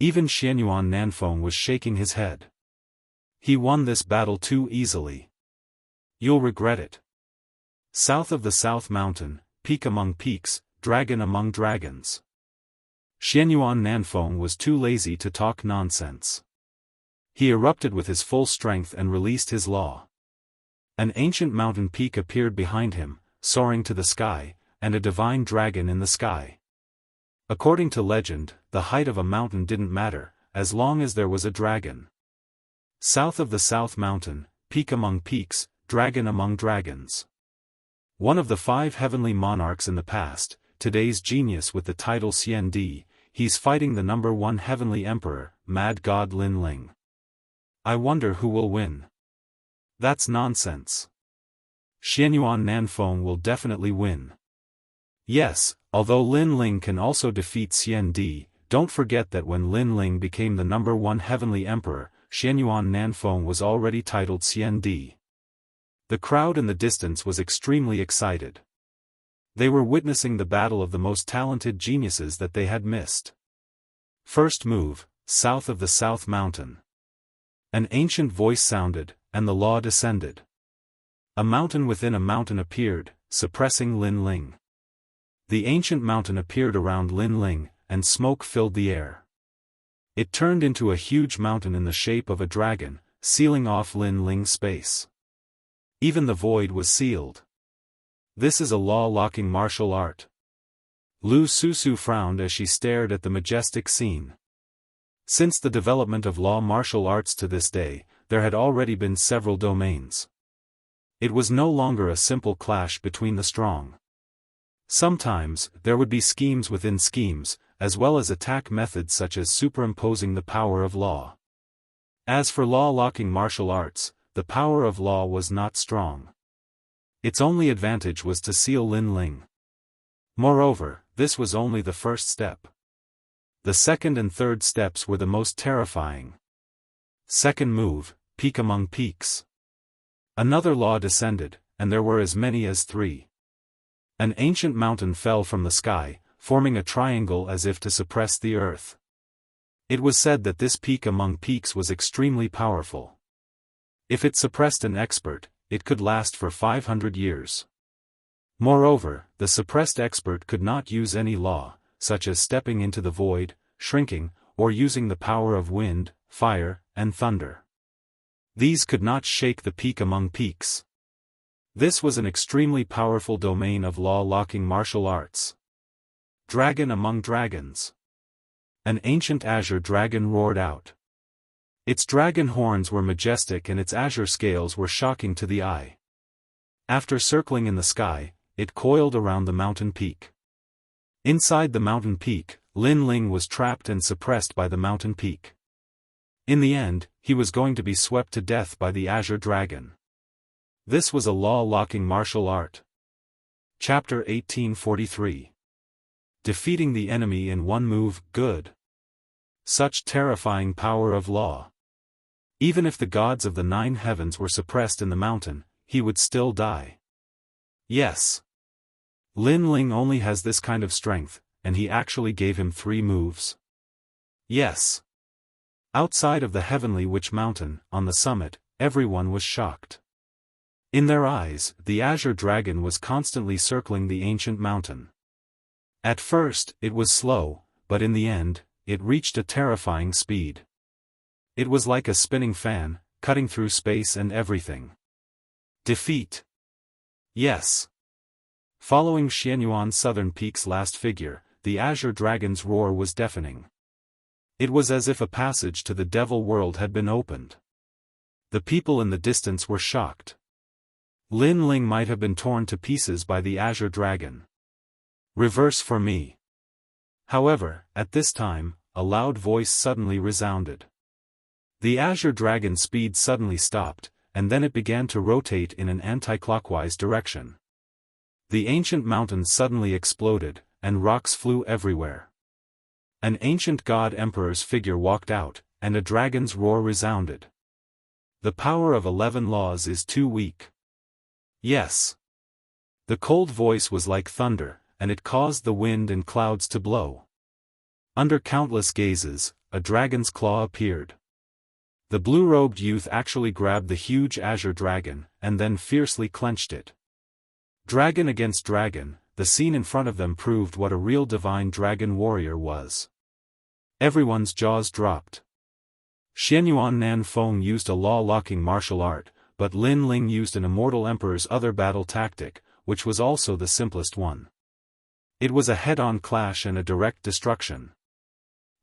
Even Xianyuan Nanfeng was shaking his head. He won this battle too easily. You'll regret it. South of the South Mountain, peak among peaks, dragon among dragons. Xianyuan Nanfeng was too lazy to talk nonsense. He erupted with his full strength and released his law. An ancient mountain peak appeared behind him, soaring to the sky, and a divine dragon in the sky. According to legend, the height of a mountain didn't matter, as long as there was a dragon. South of the South Mountain, peak among peaks, dragon among dragons. One of the 5 heavenly monarchs in the past, today's genius with the title Xian, he's fighting the number 1 heavenly emperor, Mad God Lin Ling. I wonder who will win. That's nonsense. Xianyuan Nanfeng will definitely win. Yes, although Lin Ling can also defeat Xian, don't forget that when Lin Ling became the number 1 heavenly emperor, Xianyuan Nanfeng was already titled Xian. The crowd in the distance was extremely excited. They were witnessing the battle of the most talented geniuses that they had missed. First move, south of the South Mountain. An ancient voice sounded, and the law descended. A mountain within a mountain appeared, suppressing Lin Ling. The ancient mountain appeared around Lin Ling, and smoke filled the air. It turned into a huge mountain in the shape of a dragon, sealing off Lin Ling's space. Even the void was sealed. This is a law-locking martial art. Lu Susu frowned as she stared at the majestic scene. Since the development of law martial arts to this day, there had already been several domains. It was no longer a simple clash between the strong. Sometimes, there would be schemes within schemes, as well as attack methods such as superimposing the power of law. As for law-locking martial arts, the power of law was not strong. Its only advantage was to seal Lin Ling. Moreover, this was only the first step. The second and third steps were the most terrifying. Second move, peak among peaks. Another law descended, and there were as many as 3. An ancient mountain fell from the sky, forming a triangle as if to suppress the earth. It was said that this peak among peaks was extremely powerful. If it suppressed an expert, it could last for 500 years. Moreover, the suppressed expert could not use any law, such as stepping into the void, shrinking, or using the power of wind, fire, and thunder. These could not shake the peak among peaks. This was an extremely powerful domain of law-locking martial arts. Dragon among dragons. An ancient azure dragon roared out. Its dragon horns were majestic and its azure scales were shocking to the eye. After circling in the sky, it coiled around the mountain peak. Inside the mountain peak, Lin Ling was trapped and suppressed by the mountain peak. In the end, he was going to be swept to death by the azure dragon. This was a law-locking martial art. Chapter 1843. Defeating the enemy in one move, good. Such terrifying power of law. Even if the gods of the 9 heavens were suppressed in the mountain, he would still die. Yes. Lin Ling only has this kind of strength, and he actually gave him 3 moves. Yes. Outside of the heavenly witch mountain, on the summit, everyone was shocked. In their eyes, the azure dragon was constantly circling the ancient mountain. At first, it was slow, but in the end, it reached a terrifying speed. It was like a spinning fan, cutting through space and everything. Defeat. Yes. Following Xianyuan's southern peak's last figure, the azure dragon's roar was deafening. It was as if a passage to the devil world had been opened. The people in the distance were shocked. Lin Ling might have been torn to pieces by the azure dragon. Reverse for me. However, at this time, a loud voice suddenly resounded. The azure dragon's speed suddenly stopped, and then it began to rotate in an anti-clockwise direction. The ancient mountain suddenly exploded, and rocks flew everywhere. An ancient god emperor's figure walked out, and a dragon's roar resounded. The power of 11 laws is too weak. Yes. The cold voice was like thunder, and it caused the wind and clouds to blow. Under countless gazes, a dragon's claw appeared. The blue-robed youth actually grabbed the huge azure dragon, and then fiercely clenched it. Dragon against dragon, the scene in front of them proved what a real divine dragon warrior was. Everyone's jaws dropped. Xianyuan Nanfeng used a law-locking martial art, but Lin Ling used an immortal emperor's other battle tactic, which was also the simplest one. It was a head-on clash and a direct destruction.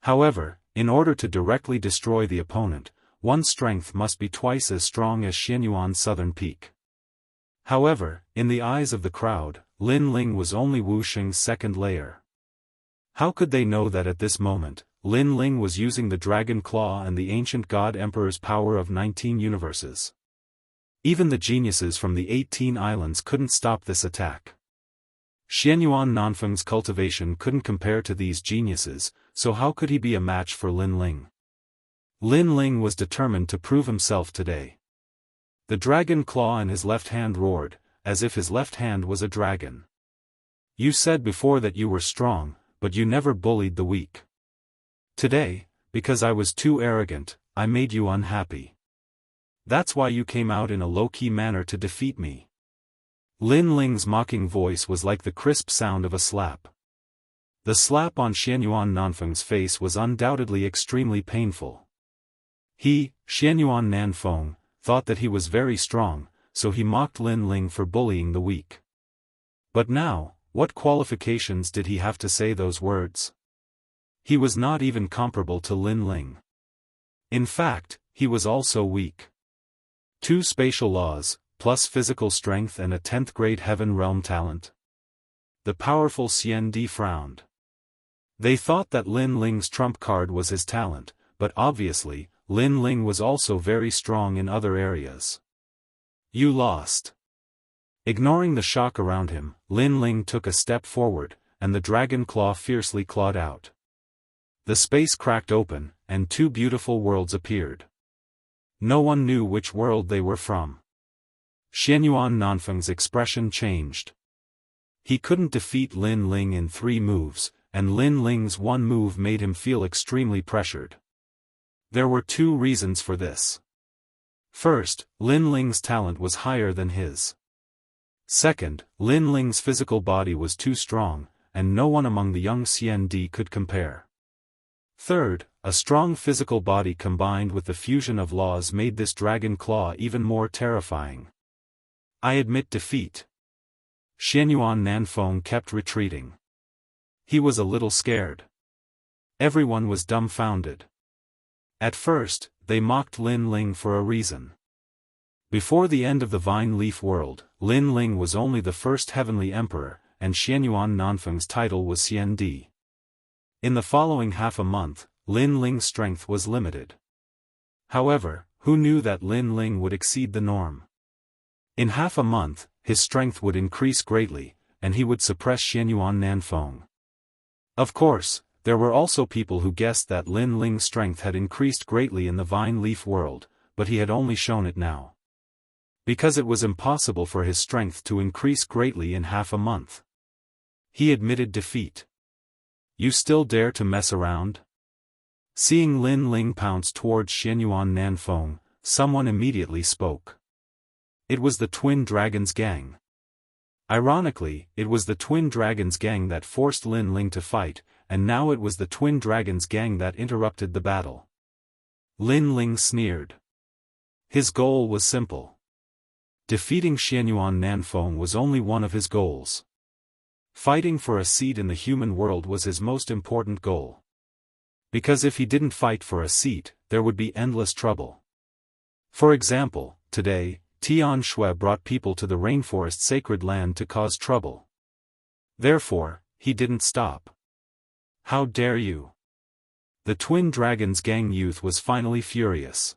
However, in order to directly destroy the opponent, one's strength must be twice as strong as Xianyuan's southern peak. However, in the eyes of the crowd, Lin Ling was only Wu Xing's second layer. How could they know that at this moment, Lin Ling was using the dragon claw and the ancient god emperor's power of 19 universes? Even the geniuses from the 18 islands couldn't stop this attack. Xianyuan Nanfeng's cultivation couldn't compare to these geniuses, so how could he be a match for Lin Ling? Lin Ling was determined to prove himself today. The dragon claw in his left hand roared, as if his left hand was a dragon. You said before that you were strong, but you never bullied the weak. Today, because I was too arrogant, I made you unhappy. That's why you came out in a low-key manner to defeat me. Lin Ling's mocking voice was like the crisp sound of a slap. The slap on Xianyuan Nanfeng's face was undoubtedly extremely painful. He, Xianyuan Nanfeng, thought that he was very strong, so he mocked Lin Ling for bullying the weak. But now, what qualifications did he have to say those words? He was not even comparable to Lin Ling. In fact, he was also weak. 2 spatial laws, plus physical strength and a 10th grade heaven realm talent. The powerful Xian frowned. They thought that Lin Ling's trump card was his talent, but obviously, Lin Ling was also very strong in other areas. You lost. Ignoring the shock around him, Lin Ling took a step forward, and the dragon claw fiercely clawed out. The space cracked open, and 2 beautiful worlds appeared. No one knew which world they were from. Xianyuan Nanfeng's expression changed. He couldn't defeat Lin Ling in 3 moves, and Lin Ling's one move made him feel extremely pressured. There were 2 reasons for this. First, Lin Ling's talent was higher than his. Second, Lin Ling's physical body was too strong, and no one among the young Xian could compare. Third, a strong physical body combined with the fusion of laws made this dragon claw even more terrifying. I admit defeat. Xianyuan Nanfeng kept retreating. He was a little scared. Everyone was dumbfounded. At first, they mocked Lin Ling for a reason. Before the end of the Vine Leaf world, Lin Ling was only the first heavenly emperor, and Xianyuan Nanfeng's title was Xian. In the following half a month, Lin Ling's strength was limited. However, who knew that Lin Ling would exceed the norm? In half a month, his strength would increase greatly, and he would suppress Xianyuan Nanfeng. Of course, there were also people who guessed that Lin Ling's strength had increased greatly in the Vine Leaf world, but he had only shown it now. Because it was impossible for his strength to increase greatly in half a month. He admitted defeat. You still dare to mess around? Seeing Lin Ling pounce towards Xianyuan Nanfeng, someone immediately spoke. It was the Twin Dragons gang. Ironically, it was the Twin Dragons gang that forced Lin Ling to fight, and now it was the Twin Dragons gang that interrupted the battle. Lin Ling sneered. His goal was simple. Defeating Xianyuan Nanfeng was only one of his goals. Fighting for a seat in the human world was his most important goal. Because if he didn't fight for a seat, there would be endless trouble. For example, today, Tian Shui brought people to the rainforest sacred land to cause trouble. Therefore, he didn't stop. How dare you? The Twin Dragons gang youth was finally furious.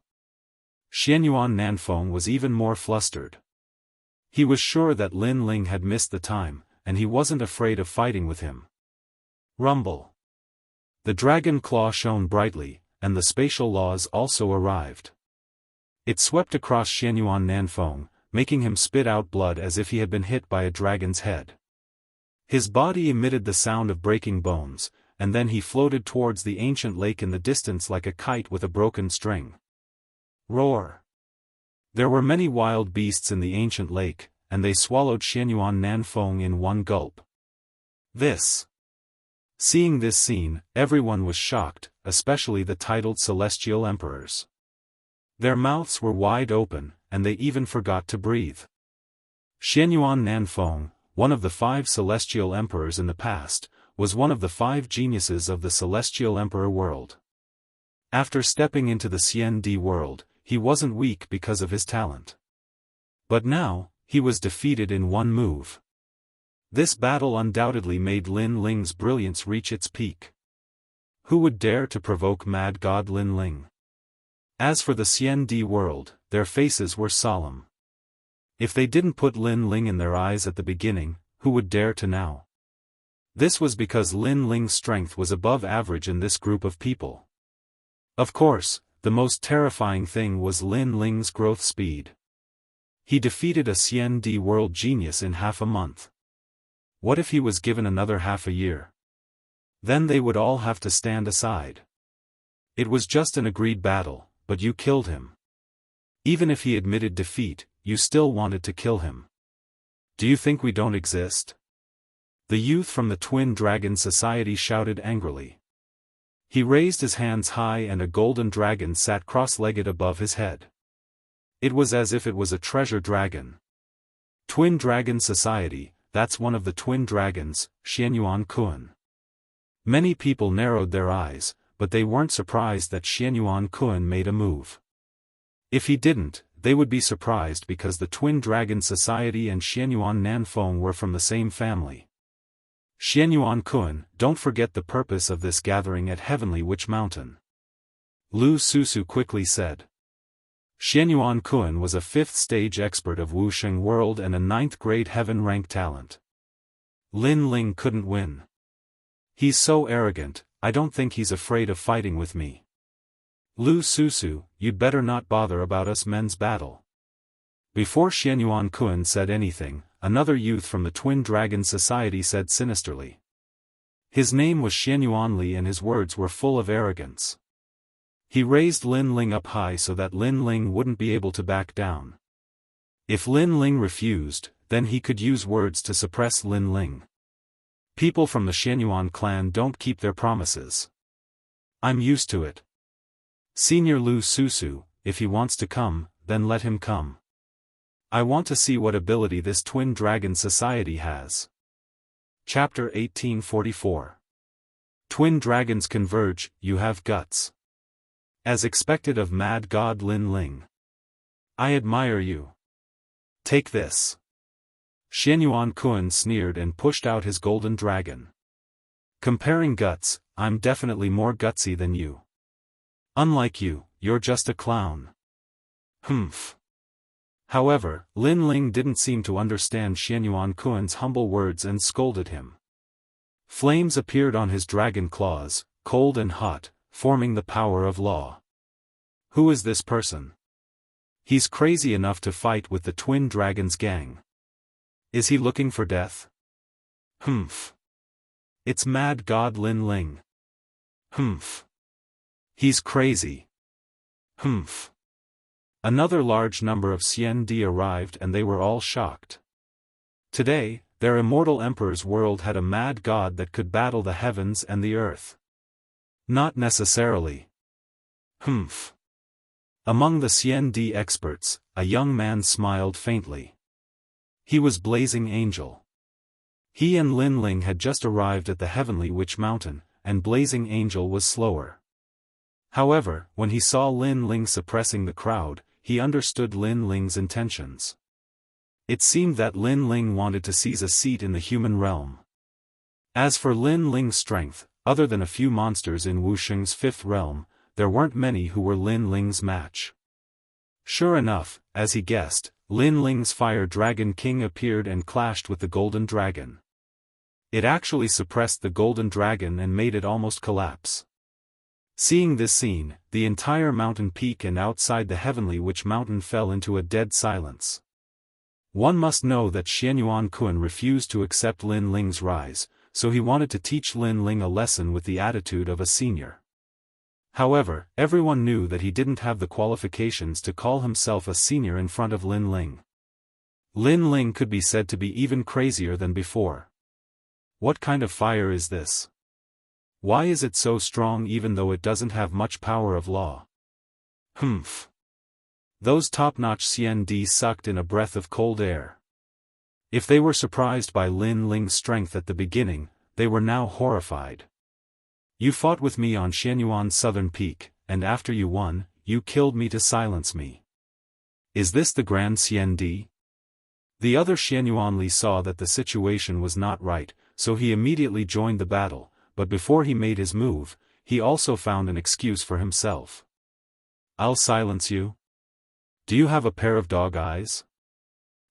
Xianyuan Nanfeng was even more flustered. He was sure that Lin Ling had missed the time, and he wasn't afraid of fighting with him. Rumble. The dragon claw shone brightly, and the spatial laws also arrived. It swept across Xianyuan Nanfeng, making him spit out blood as if he had been hit by a dragon's head. His body emitted the sound of breaking bones, and then he floated towards the ancient lake in the distance like a kite with a broken string. Roar! There were many wild beasts in the ancient lake, and they swallowed Xianyuan Nanfeng in one gulp. Seeing this scene, everyone was shocked, especially the titled celestial emperors. Their mouths were wide open, and they even forgot to breathe. Xianyuan Nanfeng, one of the 5 celestial emperors in the past, was one of the 5 geniuses of the celestial emperor world. After stepping into the Xian world, he wasn't weak because of his talent. But now, he was defeated in one move. This battle undoubtedly made Lin Ling's brilliance reach its peak. Who would dare to provoke Mad God Lin Ling? As for the Xian world, their faces were solemn. If they didn't put Lin Ling in their eyes at the beginning, who would dare to now? This was because Lin Ling's strength was above average in this group of people. Of course, the most terrifying thing was Lin Ling's growth speed. He defeated a Xian world genius in half a month. What if he was given another half a year? Then they would all have to stand aside. It was just an agreed battle, but you killed him. Even if he admitted defeat, you still wanted to kill him. Do you think we don't exist? The youth from the Twin Dragon Society shouted angrily. He raised his hands high and a golden dragon sat cross-legged above his head. It was as if it was a treasure dragon. Twin Dragon Society, that's one of the twin dragons, Xianyuan Kun. Many people narrowed their eyes, but they weren't surprised that Xianyuan Kun made a move. If he didn't, they would be surprised because the Twin Dragon Society and Xianyuan Nanfeng were from the same family. Xianyuan Kun, don't forget the purpose of this gathering at Heavenly Witch Mountain. Lu Susu quickly said. Xianyuan Kun was a 5th stage expert of Wuxia world and a 9th grade heaven rank talent. Lin Ling couldn't win. He's so arrogant, I don't think he's afraid of fighting with me. Lu Susu, you'd better not bother about us men's battle. Before Xianyuan Kun said anything, another youth from the Twin Dragon Society said sinisterly. His name was Xianyuan Li and his words were full of arrogance. He raised Lin Ling up high so that Lin Ling wouldn't be able to back down. If Lin Ling refused, then he could use words to suppress Lin Ling. People from the Xianyuan clan don't keep their promises. I'm used to it. Senior Lu Susu, if he wants to come, then let him come. I want to see what ability this Twin Dragon Society has. Chapter 1844. Twin Dragons Converge, You Have Guts. As expected of Mad God Lin Ling. I admire you. Take this. Xianyuan Kun sneered and pushed out his golden dragon. Comparing guts, I'm definitely more gutsy than you. Unlike you, you're just a clown. Humph. However, Lin Ling didn't seem to understand Xianyuan Kun's humble words and scolded him. Flames appeared on his dragon claws, cold and hot, forming the power of law. Who is this person? He's crazy enough to fight with the Twin Dragons gang. Is he looking for death? Humph. It's Mad God Lin Ling. Humph. He's crazy. Humph. Another large number of CND arrived and they were all shocked. Today, their immortal emperor's world had a mad god that could battle the heavens and the earth. Not necessarily. Humph. Among the CND experts, a young man smiled faintly. He was Blazing Angel. He and Lin Ling had just arrived at the Heavenly Witch Mountain, and Blazing Angel was slower. However, when he saw Lin Ling suppressing the crowd, he understood Lin Ling's intentions. It seemed that Lin Ling wanted to seize a seat in the human realm. As for Lin Ling's strength, other than a few monsters in Wuxia's 5th realm, there weren't many who were Lin Ling's match. Sure enough, as he guessed, Lin Ling's Fire Dragon King appeared and clashed with the Golden Dragon. It actually suppressed the Golden Dragon and made it almost collapse. Seeing this scene, the entire mountain peak and outside the Heavenly Witch Mountain fell into a dead silence. One must know that Xianyuan Kun refused to accept Lin Ling's rise, so he wanted to teach Lin Ling a lesson with the attitude of a senior. However, everyone knew that he didn't have the qualifications to call himself a senior in front of Lin Ling. Lin Ling could be said to be even crazier than before. What kind of fire is this? Why is it so strong even though it doesn't have much power of law? Humph. Those top-notch CND sucked in a breath of cold air. If they were surprised by Lin Ling's strength at the beginning, they were now horrified. You fought with me on Xianyuan's southern peak, and after you won, you killed me to silence me. Is this the Grand CND? The other Xianyuan Li saw that the situation was not right, so he immediately joined the battle, but before he made his move, he also found an excuse for himself. I'll silence you. Do you have a pair of dog eyes?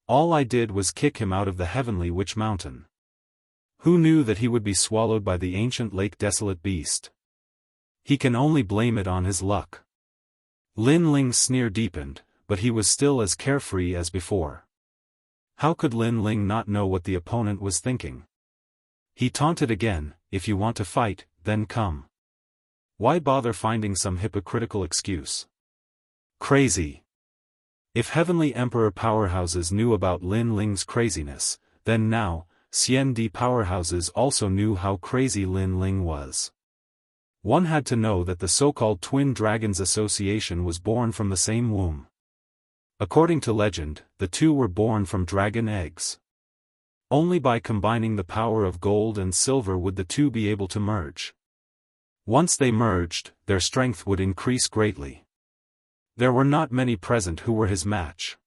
All I did was kick him out of the Heavenly Witch Mountain. Who knew that he would be swallowed by the ancient lake desolate beast? He can only blame it on his luck. Lin Ling's sneer deepened, but he was still as carefree as before. How could Lin Ling not know what the opponent was thinking? He taunted again, "If you want to fight, then come. Why bother finding some hypocritical excuse? Crazy." If heavenly emperor powerhouses knew about Lin Ling's craziness, then now, Xian powerhouses also knew how crazy Lin Ling was. One had to know that the so-called Twin Dragons Association was born from the same womb. According to legend, the two were born from dragon eggs. Only by combining the power of gold and silver would the two be able to merge. Once they merged, their strength would increase greatly. There were not many present who were his match.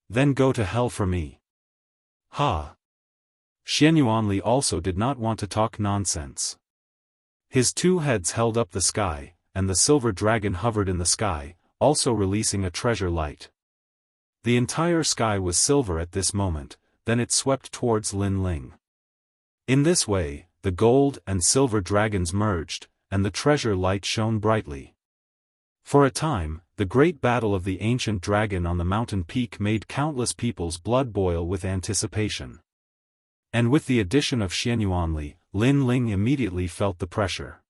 Then go to hell for me. Ha! Xianyuanli also did not want to talk nonsense. His two heads held up the sky, and the silver dragon hovered in the sky, also releasing a treasure light. The entire sky was silver at this moment, then it swept towards Lin Ling. In this way, the gold and silver dragons merged, and the treasure light shone brightly. For a time, the great battle of the ancient dragon on the mountain peak made countless people's blood boil with anticipation. And with the addition of Xianyuanli, Lin Ling immediately felt the pressure.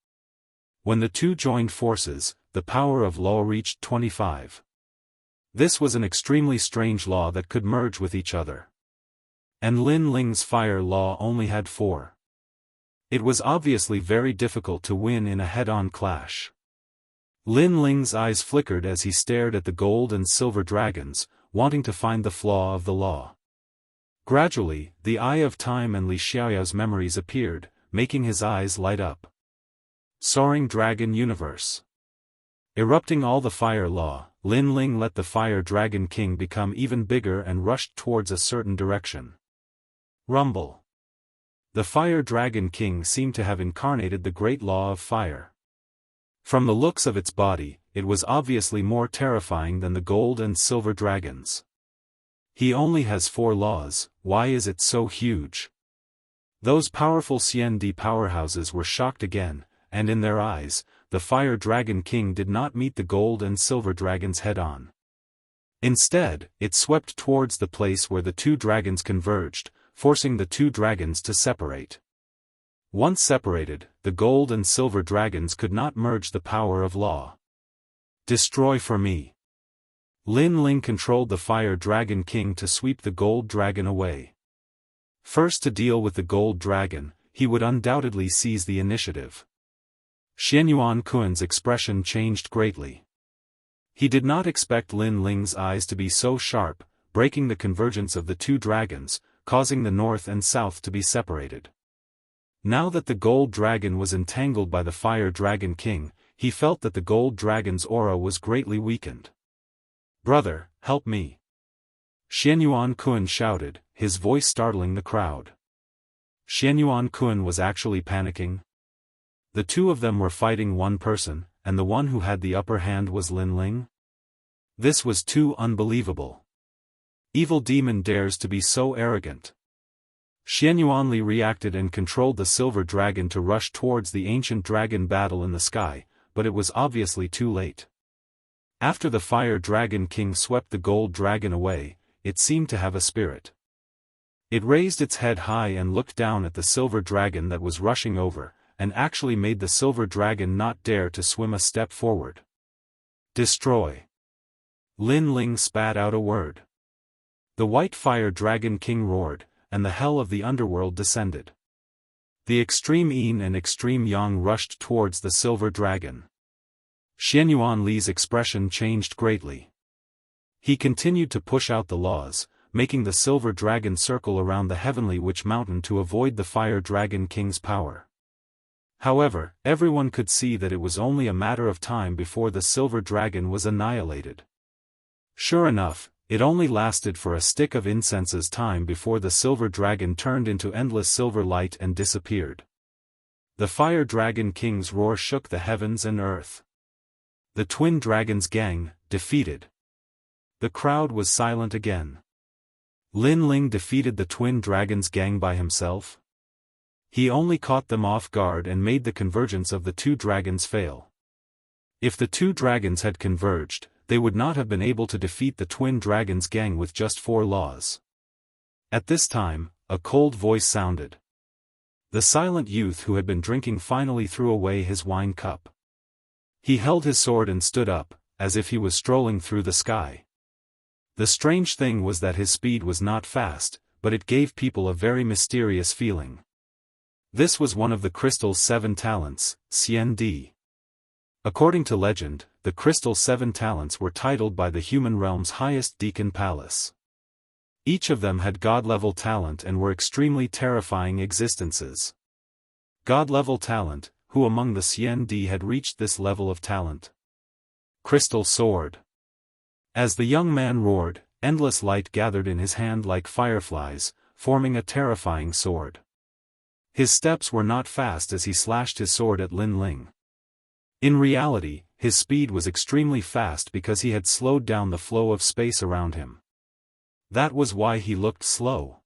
When the two joined forces, the power of law reached 25. This was an extremely strange law that could merge with each other. And Lin Ling's fire law only had 4. It was obviously very difficult to win in a head-on clash. Lin Ling's eyes flickered as he stared at the gold and silver dragons, wanting to find the flaw of the law. Gradually, the eye of time and Li Xiaoyao's memories appeared, making his eyes light up. Soaring Dragon Universe. Erupting all the fire law, Lin Ling let the Fire Dragon King become even bigger and rushed towards a certain direction. Rumble. The Fire Dragon King seemed to have incarnated the great law of fire. From the looks of its body, it was obviously more terrifying than the gold and silver dragons. He only has 4 laws, why is it so huge? Those powerful Xian powerhouses were shocked again, and in their eyes, the Fire Dragon King did not meet the gold and silver dragons head-on. Instead, it swept towards the place where the two dragons converged, forcing the two dragons to separate. Once separated, the gold and silver dragons could not merge the power of law. Destroy for me. Lin Ling controlled the Fire Dragon King to sweep the gold dragon away. First to deal with the gold dragon, he would undoubtedly seize the initiative. Xianyuan Kuan's expression changed greatly. He did not expect Lin Ling's eyes to be so sharp, breaking the convergence of the two dragons, causing the north and south to be separated. Now that the gold dragon was entangled by the Fire Dragon King, he felt that the gold dragon's aura was greatly weakened. "Brother, help me!" Xianyuan Kuan shouted, his voice startling the crowd. Xianyuan Kuan was actually panicking. The two of them were fighting one person, and the one who had the upper hand was Lin Ling? This was too unbelievable. Evil demon dares to be so arrogant. Xianyuanli reacted and controlled the silver dragon to rush towards the ancient dragon battle in the sky, but it was obviously too late. After the Fire Dragon King swept the gold dragon away, it seemed to have a spirit. It raised its head high and looked down at the silver dragon that was rushing over, and actually made the silver dragon not dare to swim a step forward. Destroy. Lin Ling spat out a word. The white Fire Dragon King roared, and the hell of the underworld descended. The extreme yin and extreme yang rushed towards the silver dragon. Xianyuanli's expression changed greatly. He continued to push out the laws, making the silver dragon circle around the heavenly witch mountain to avoid the Fire Dragon King's power. However, everyone could see that it was only a matter of time before the silver dragon was annihilated. Sure enough, it only lasted for a stick of incense's time before the silver dragon turned into endless silver light and disappeared. The Fire Dragon King's roar shook the heavens and earth. The Twin Dragons Gang, defeated. The crowd was silent again. Lin Ling defeated the Twin Dragons Gang by himself? He only caught them off guard and made the convergence of the two dragons fail. If the two dragons had converged, they would not have been able to defeat the Twin Dragons Gang with just 4 laws. At this time, a cold voice sounded. The silent youth who had been drinking finally threw away his wine cup. He held his sword and stood up, as if he was strolling through the sky. The strange thing was that his speed was not fast, but it gave people a very mysterious feeling. This was one of the crystal's 7 talents, Xian. According to legend, the crystal's 7 talents were titled by the human realm's highest deacon palace. Each of them had god-level talent and were extremely terrifying existences. God-level talent, who among the Xian had reached this level of talent? Crystal sword. As the young man roared, endless light gathered in his hand like fireflies, forming a terrifying sword. His steps were not fast as he slashed his sword at Lin Ling. In reality, his speed was extremely fast because he had slowed down the flow of space around him. That was why he looked slow.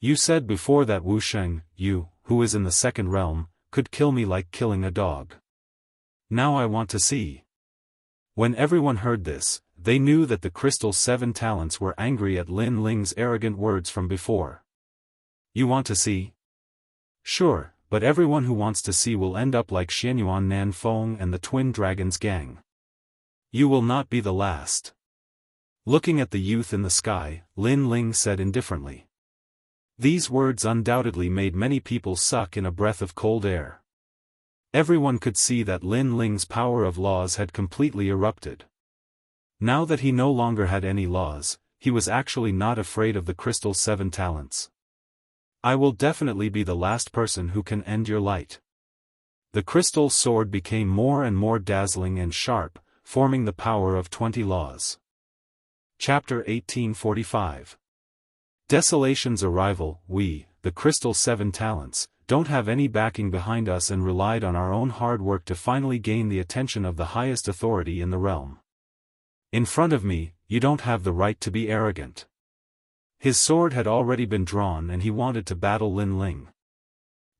You said before that Wu Sheng, you, who is in the second realm, could kill me like killing a dog. Now I want to see. When everyone heard this, they knew that the crystal's 7 talents were angry at Lin Ling's arrogant words from before. You want to see? Sure, but everyone who wants to see will end up like Xianyuan Nanfeng and the Twin Dragons gang. You will not be the last. Looking at the youth in the sky, Lin Ling said indifferently. These words undoubtedly made many people suck in a breath of cold air. Everyone could see that Lin Ling's power of laws had completely erupted. Now that he no longer had any laws, he was actually not afraid of the crystal's 7 talents. I will definitely be the last person who can end your light. The crystal sword became more and more dazzling and sharp, forming the power of 20 laws. Chapter 1845. Desolation's arrival. We, the crystal 7 talents, don't have any backing behind us and relied on our own hard work to finally gain the attention of the highest authority in the realm. In front of me, you don't have the right to be arrogant. His sword had already been drawn and he wanted to battle Lin Ling.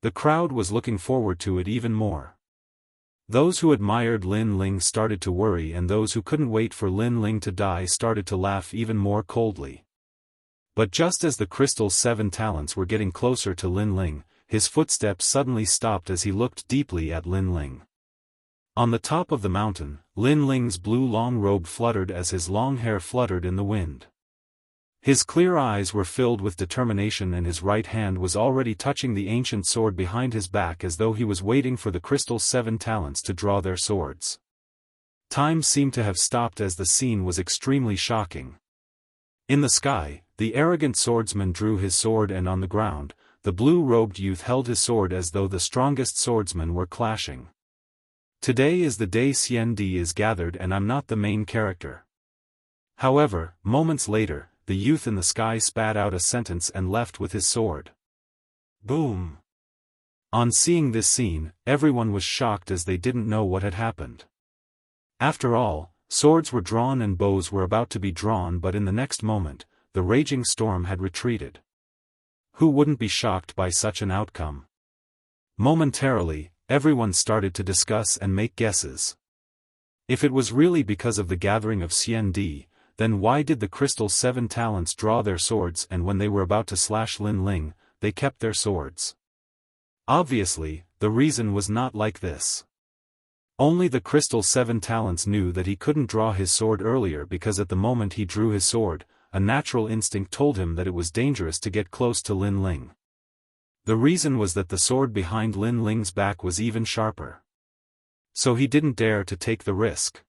The crowd was looking forward to it even more. Those who admired Lin Ling started to worry and those who couldn't wait for Lin Ling to die started to laugh even more coldly. But just as the crystal's 7 talents were getting closer to Lin Ling, his footsteps suddenly stopped as he looked deeply at Lin Ling. On the top of the mountain, Lin Ling's blue long robe fluttered as his long hair fluttered in the wind. His clear eyes were filled with determination and his right hand was already touching the ancient sword behind his back as though he was waiting for the crystal's 7 talents to draw their swords. Time seemed to have stopped as the scene was extremely shocking. In the sky, the arrogant swordsman drew his sword and on the ground, the blue-robed youth held his sword as though the strongest swordsmen were clashing. Today is the day Xian is gathered and I'm not the main character. However, moments later, the youth in the sky spat out a sentence and left with his sword. Boom! On seeing this scene, everyone was shocked as they didn't know what had happened. After all, swords were drawn and bows were about to be drawn, but in the next moment, the raging storm had retreated. Who wouldn't be shocked by such an outcome? Momentarily, everyone started to discuss and make guesses. If it was really because of the gathering of Xian, then why did the crystal's 7 talents draw their swords and when they were about to slash Lin Ling, they kept their swords? Obviously, the reason was not like this. Only the crystal 7 talents knew that he couldn't draw his sword earlier because at the moment he drew his sword, a natural instinct told him that it was dangerous to get close to Lin Ling. The reason was that the sword behind Lin Ling's back was even sharper. So he didn't dare to take the risk.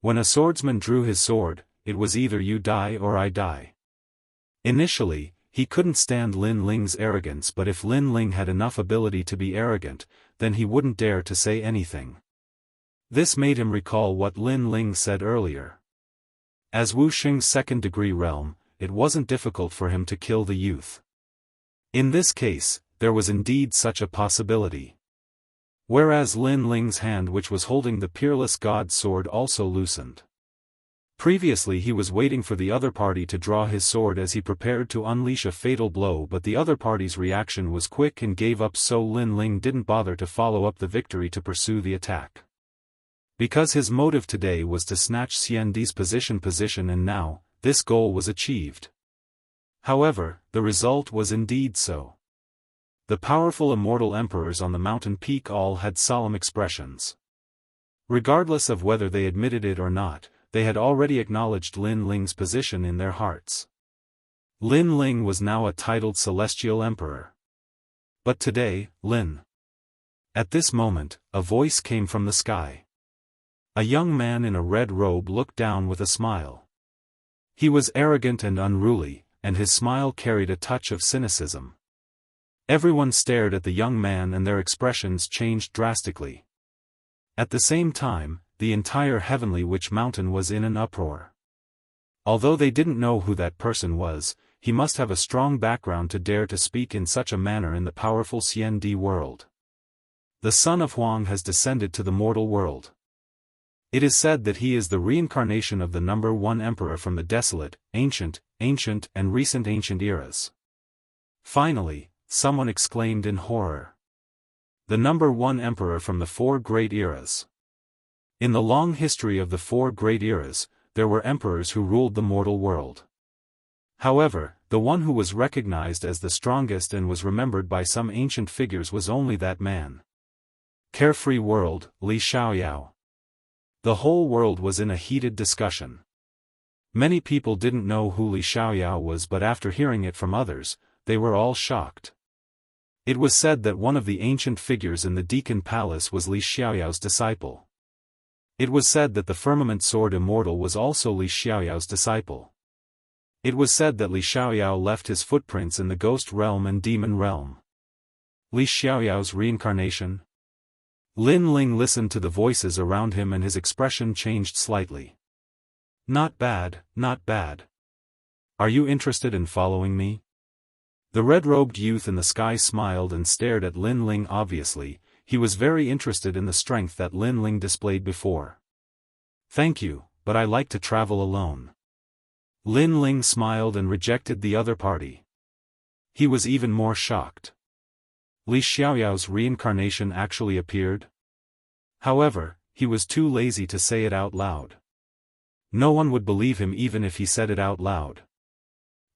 When a swordsman drew his sword, it was either you die or I die. Initially, he couldn't stand Lin Ling's arrogance, but if Lin Ling had enough ability to be arrogant, then he wouldn't dare to say anything. This made him recall what Lin Ling said earlier. As Wu Sheng's second-degree realm, it wasn't difficult for him to kill the youth. In this case, there was indeed such a possibility. Whereas Lin Ling's hand which was holding the peerless god sword also loosened. Previously he was waiting for the other party to draw his sword as he prepared to unleash a fatal blow, but the other party's reaction was quick and gave up, so Lin Ling didn't bother to follow up the victory to pursue the attack. Because his motive today was to snatch Xiandi's position and now, this goal was achieved. However, the result was indeed so. The powerful immortal emperors on the mountain peak all had solemn expressions. Regardless of whether they admitted it or not, they had already acknowledged Lin Ling's position in their hearts. Lin Ling was now a titled celestial emperor. But today, Lin. At this moment, a voice came from the sky. A young man in a red robe looked down with a smile. He was arrogant and unruly, and his smile carried a touch of cynicism. Everyone stared at the young man and their expressions changed drastically. At the same time, the entire Heavenly Witch Mountain was in an uproar. Although they didn't know who that person was, he must have a strong background to dare to speak in such a manner in the powerful CND world. The son of Huang has descended to the mortal world. It is said that he is the reincarnation of the number one emperor from the desolate, ancient, and recent ancient eras. Finally, someone exclaimed in horror. The number one emperor from the four great eras. In the long history of the four great eras, there were emperors who ruled the mortal world. However, the one who was recognized as the strongest and was remembered by some ancient figures was only that man. Carefree world, Li Xiaoyao. The whole world was in a heated discussion. Many people didn't know who Li Xiaoyao was, but after hearing it from others, they were all shocked. It was said that one of the ancient figures in the Deacon Palace was Li Xiaoyao's disciple. It was said that the firmament sword Immortal was also Li Xiaoyao's disciple. It was said that Li Xiaoyao left his footprints in the ghost realm and demon realm. Li Xiaoyao's reincarnation? Lin Ling listened to the voices around him and his expression changed slightly. Not bad, not bad. Are you interested in following me? The red-robed youth in the sky smiled and stared at Lin Ling. Obviously, he was very interested in the strength that Lin Ling displayed before. Thank you, but I like to travel alone. Lin Ling smiled and rejected the other party. He was even more shocked. Li Xiaoyao's reincarnation actually appeared? However, he was too lazy to say it out loud. No one would believe him even if he said it out loud.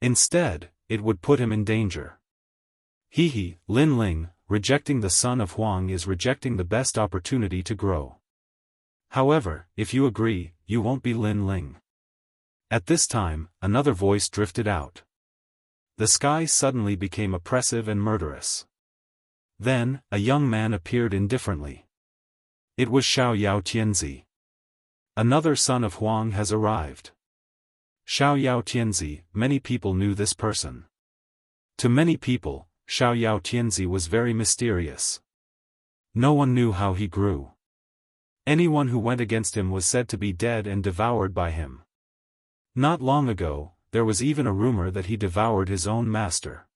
Instead, it would put him in danger. Lin Ling, rejecting the son of Huang is rejecting the best opportunity to grow. However, if you agree, you won't be Lin Ling. At this time, another voice drifted out. The sky suddenly became oppressive and murderous. Then, a young man appeared indifferently. It was Xiaoyao Tianzi. Another son of Huang has arrived. Xiaoyao Tianzi, many people knew this person. To many people, Xiaoyao Tianzi was very mysterious. No one knew how he grew. Anyone who went against him was said to be dead and devoured by him. Not long ago, there was even a rumor that he devoured his own master.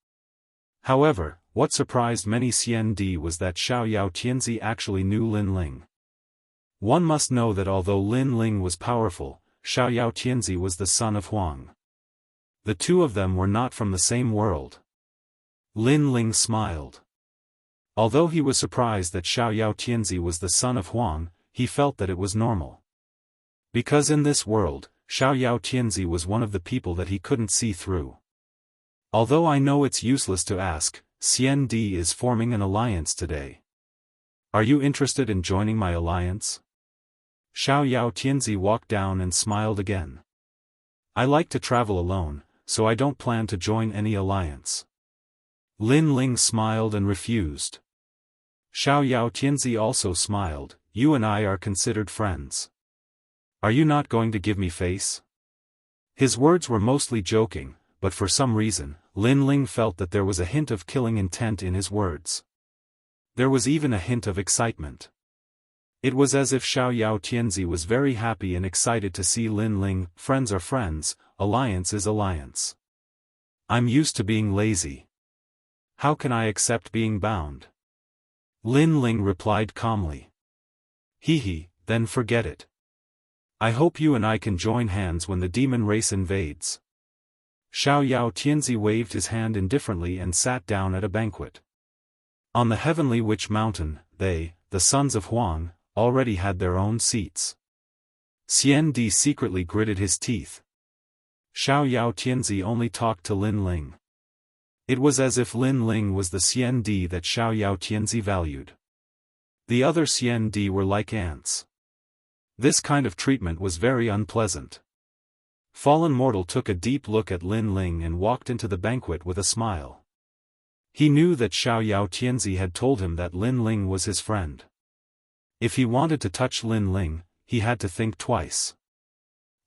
However, what surprised many CND was that Xiaoyao Tianzi actually knew Lin Ling. One must know that although Lin Ling was powerful, Xiaoyao Tianzi was the son of Huang. The two of them were not from the same world. Lin Ling smiled. Although he was surprised that Xiaoyao Tianzi was the son of Huang, he felt that it was normal. Because in this world, Xiaoyao Tianzi was one of the people that he couldn't see through. Although I know it's useless to ask, CND is forming an alliance today. Are you interested in joining my alliance? Xiaoyao Tianzi walked down and smiled again. I like to travel alone, so I don't plan to join any alliance. Lin Ling smiled and refused. Xiaoyao Tianzi also smiled. You and I are considered friends. Are you not going to give me face? His words were mostly joking, but for some reason, Lin Ling felt that there was a hint of killing intent in his words. There was even a hint of excitement. It was as if Xiaoyao Tianzi was very happy and excited to see Lin Ling. Friends are friends, alliance is alliance. I'm used to being lazy. How can I accept being bound? Lin Ling replied calmly. Then forget it. I hope you and I can join hands when the demon race invades. Xiaoyao Tianzi waved his hand indifferently and sat down at a banquet. On the Heavenly Witch Mountain, they, the sons of Huang, already had their own seats. CND secretly gritted his teeth. Xiaoyao Tianzi only talked to Lin Ling. It was as if Lin Ling was the CND that Xiao Tianzi valued. The other CND were like ants. This kind of treatment was very unpleasant. Fallen Mortal took a deep look at Lin Ling and walked into the banquet with a smile. He knew that Xiao Tianzi had told him that Lin Ling was his friend. If he wanted to touch Lin Ling, he had to think twice.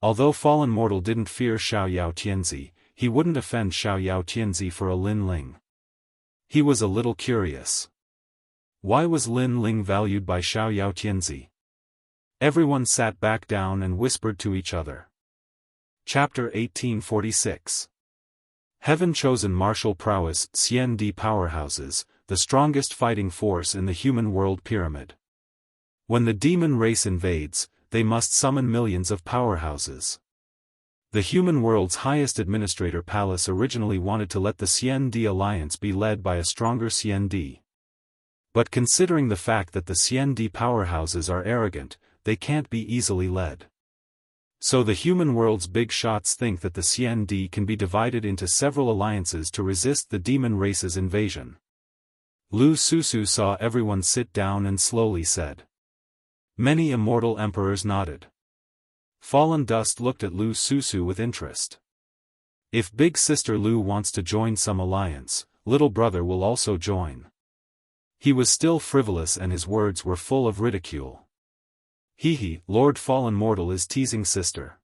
Although Fallen Mortal didn't fear Xiao Tianzi, he wouldn't offend Xiao Tianzi for a Lin Ling. He was a little curious. Why was Lin Ling valued by Xiao Tianzi? Everyone sat back down and whispered to each other. Chapter 1846. Heaven-chosen martial prowess CND powerhouses, the strongest fighting force in the human world pyramid. When the demon race invades, they must summon millions of powerhouses. The human world's highest administrator palace originally wanted to let the CND alliance be led by a stronger CND. But considering the fact that the CND powerhouses are arrogant, they can't be easily led. So the human world's big shots think that the CND can be divided into several alliances to resist the demon race's invasion. Lu Susu saw everyone sit down and slowly said. Many immortal emperors nodded. Fallen Dust looked at Lu Susu with interest. If big sister Lu wants to join some alliance, little brother will also join. He was still frivolous and his words were full of ridicule. Hee, Lord Fallen Mortal is teasing sister.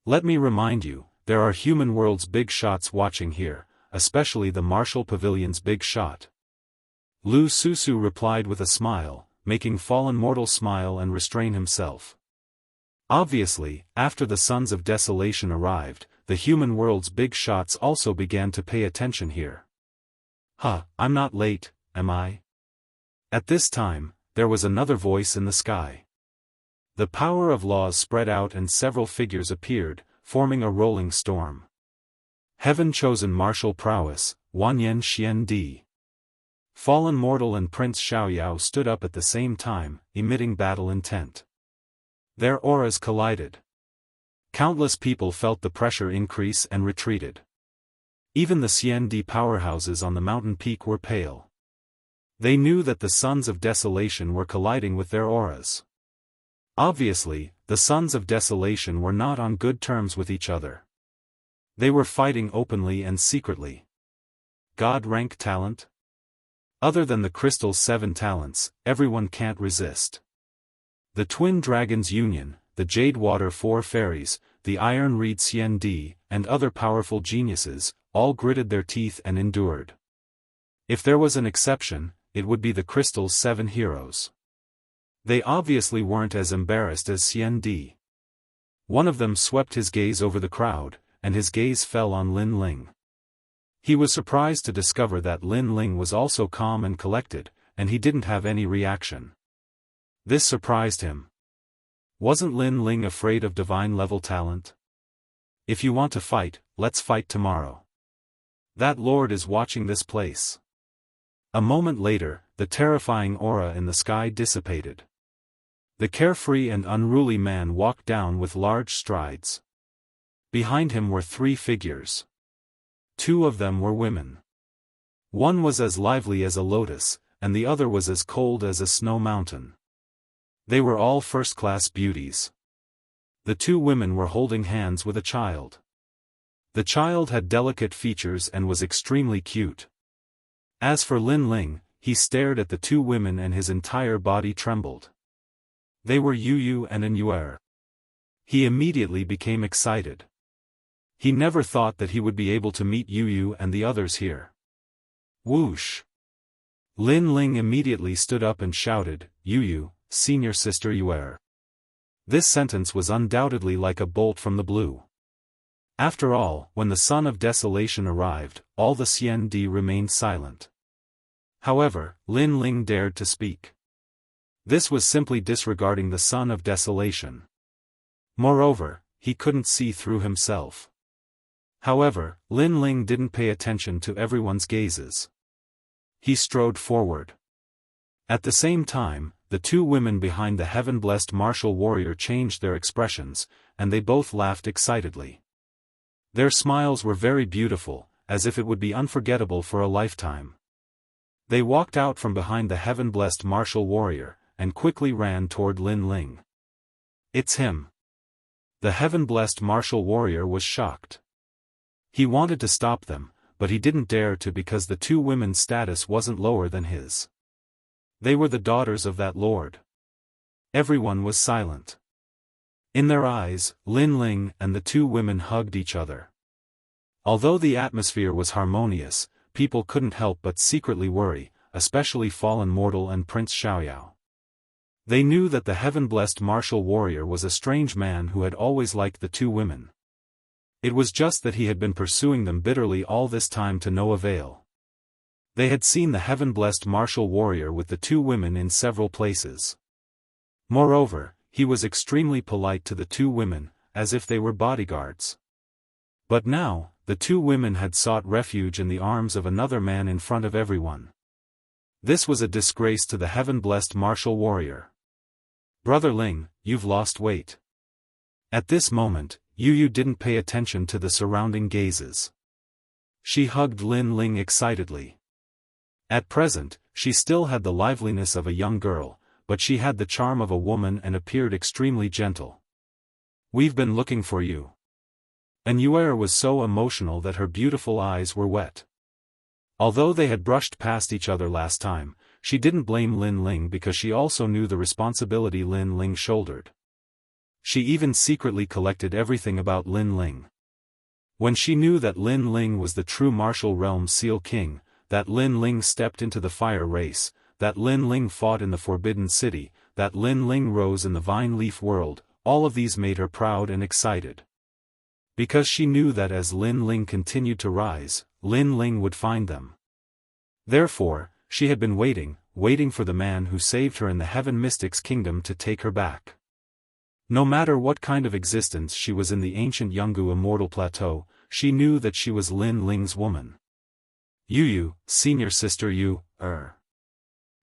Let me remind you, there are human world's big shots watching here, especially the Martial Pavilion's big shot. Lu Susu replied with a smile, making Fallen Mortal smile and restrain himself. Obviously, after the Sons of Desolation arrived, the human world's big shots also began to pay attention here. I'm not late, am I? At this time, there was another voice in the sky. The power of laws spread out and several figures appeared, forming a rolling storm. Heaven-chosen martial prowess, Wanyan Xian. Fallen Mortal and Prince Xiaoyao stood up at the same time, emitting battle intent. Their auras collided. Countless people felt the pressure increase and retreated. Even the CND powerhouses on the mountain peak were pale. They knew that the Sons of Desolation were colliding with their auras. Obviously, the Sons of Desolation were not on good terms with each other. They were fighting openly and secretly. God rank talent? Other than the Crystal's 7 talents, everyone can't resist. The Twin Dragons Union, the Jade Water 4 Fairies, the Iron Reed CND, and other powerful geniuses, all gritted their teeth and endured. If there was an exception, it would be the Crystal's 7 heroes. They obviously weren't as embarrassed as CND. One of them swept his gaze over the crowd, and his gaze fell on Lin Ling. He was surprised to discover that Lin Ling was also calm and collected, and he didn't have any reaction. This surprised him. Wasn't Lin Ling afraid of divine-level talent? If you want to fight, let's fight tomorrow. That lord is watching this place. A moment later, the terrifying aura in the sky dissipated. The carefree and unruly man walked down with large strides. Behind him were 3 figures. 2 of them were women. One was as lively as a lotus, and the other was as cold as a snow mountain. They were all first-class beauties. The 2 women were holding hands with a child. The child had delicate features and was extremely cute. As for Lin Ling, he stared at the 2 women and his entire body trembled. They were Yu and Yuer. He immediately became excited. He never thought that he would be able to meet Yu and the others here. Whoosh! Lin Ling immediately stood up and shouted, Yu, senior sister Yuer. This sentence was undoubtedly like a bolt from the blue. After all, when the Son of Desolation arrived, all the CND remained silent. However, Lin Ling dared to speak. This was simply disregarding the Son of Desolation. Moreover, he couldn't see through himself. However, Lin Ling didn't pay attention to everyone's gazes. He strode forward. At the same time, the 2 women behind the heaven-blessed martial warrior changed their expressions, and they both laughed excitedly. Their smiles were very beautiful, as if it would be unforgettable for a lifetime. They walked out from behind the heaven-blessed martial warrior, and quickly ran toward Lin Ling. "It's him." The heaven-blessed martial warrior was shocked. He wanted to stop them, but he didn't dare to because the two women's status wasn't lower than his. They were the daughters of that lord. Everyone was silent. In their eyes, Lin Ling and the two women hugged each other. Although the atmosphere was harmonious, people couldn't help but secretly worry, especially fallen mortal and Prince Xiaoyao. They knew that the heaven-blessed martial warrior was a strange man who had always liked the two women. It was just that he had been pursuing them bitterly all this time to no avail. They had seen the heaven-blessed martial warrior with the two women in several places. Moreover, he was extremely polite to the two women, as if they were bodyguards. But now, the two women had sought refuge in the arms of another man in front of everyone. This was a disgrace to the heaven-blessed martial warrior. "Brother Ling, you've lost weight." At this moment, Yu didn't pay attention to the surrounding gazes. She hugged Lin Ling excitedly. At present, she still had the liveliness of a young girl, but she had the charm of a woman and appeared extremely gentle. "We've been looking for you." And Yuer was so emotional that her beautiful eyes were wet. Although they had brushed past each other last time, she didn't blame Lin Ling because she also knew the responsibility Lin Ling shouldered. She even secretly collected everything about Lin Ling. When she knew that Lin Ling was the true martial realm Seal King, that Lin Ling stepped into the fire race, that Lin Ling fought in the Forbidden City, that Lin Ling rose in the Vine Leaf world, all of these made her proud and excited. Because she knew that as Lin Ling continued to rise, Lin Ling would find them. Therefore, she had been waiting for the man who saved her in the Heaven Mystic's kingdom to take her back. No matter what kind of existence she was in the ancient Jianghu Immortal Plateau, she knew that she was Lin Ling's woman. "Yu, senior sister Yu,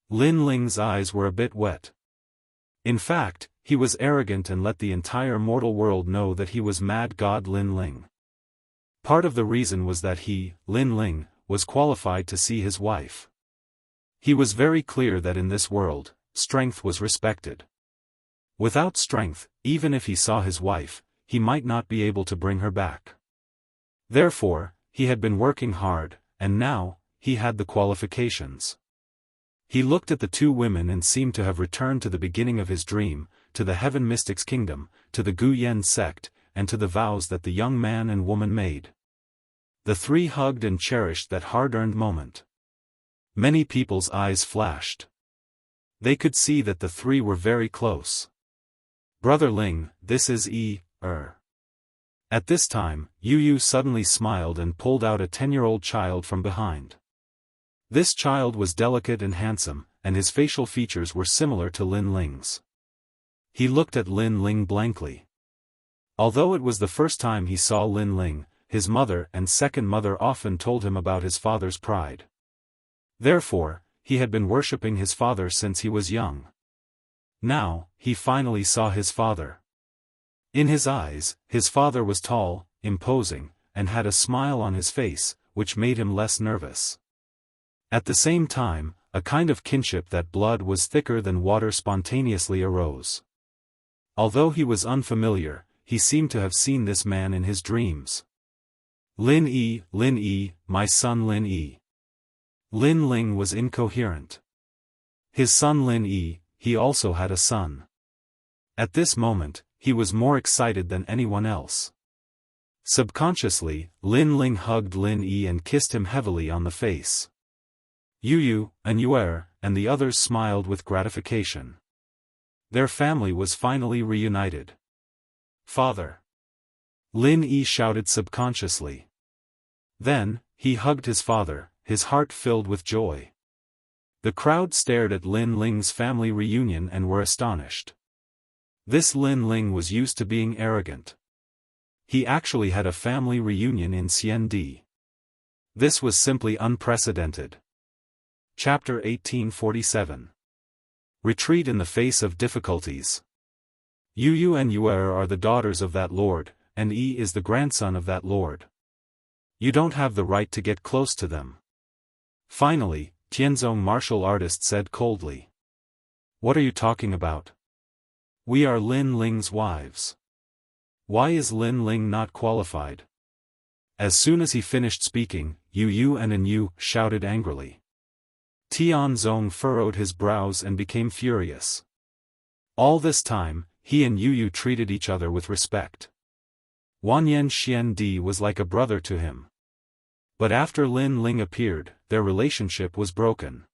Lin Ling's eyes were a bit wet. In fact, he was arrogant and let the entire mortal world know that he was mad god Lin Ling. Part of the reason was that he, Lin Ling, was qualified to see his wife. He was very clear that in this world, strength was respected. Without strength, even if he saw his wife, he might not be able to bring her back. Therefore, he had been working hard, and now, he had the qualifications. He looked at the two women and seemed to have returned to the beginning of his dream, to the Heaven Mystic's kingdom, to the Gu Yen sect, and to the vows that the young man and woman made. The three hugged and cherished that hard-earned moment. Many people's eyes flashed. They could see that the three were very close. "Brother Ling, this is At this time, Yu suddenly smiled and pulled out a 10-year-old child from behind. This child was delicate and handsome, and his facial features were similar to Lin Ling's. He looked at Lin Ling blankly. Although it was the first time he saw Lin Ling, his mother and second mother often told him about his father's pride. Therefore, he had been worshipping his father since he was young. Now, he finally saw his father. In his eyes, his father was tall, imposing, and had a smile on his face, which made him less nervous. At the same time, a kind of kinship that blood was thicker than water spontaneously arose. Although he was unfamiliar, he seemed to have seen this man in his dreams. Lin Yi, my son Lin Yi. Lin Ling was incoherent. His son Lin Yi, he also had a son. At this moment, he was more excited than anyone else. Subconsciously, Lin Ling hugged Lin Yi and kissed him heavily on the face. Yu and Yuer and the others smiled with gratification. Their family was finally reunited. "Father!" Lin Yi shouted subconsciously. Then, he hugged his father, his heart filled with joy. The crowd stared at Lin Ling's family reunion and were astonished. This Lin Ling was used to being arrogant. He actually had a family reunion in Xiandi. This was simply unprecedented. Chapter 1847. Retreat in the face of difficulties. Yu and Yuer are the daughters of that lord, and Yi is the grandson of that lord. You don't have the right to get close to them. Finally, Tianzong martial artist said coldly. What are you talking about? We are Lin Ling's wives. Why is Lin Ling not qualified? As soon as he finished speaking, Yu and Yu shouted angrily. Tianzong furrowed his brows and became furious. All this time, he and Yu treated each other with respect. Wanyan Xiandi was like a brother to him. But after Lin Ling appeared, their relationship was broken.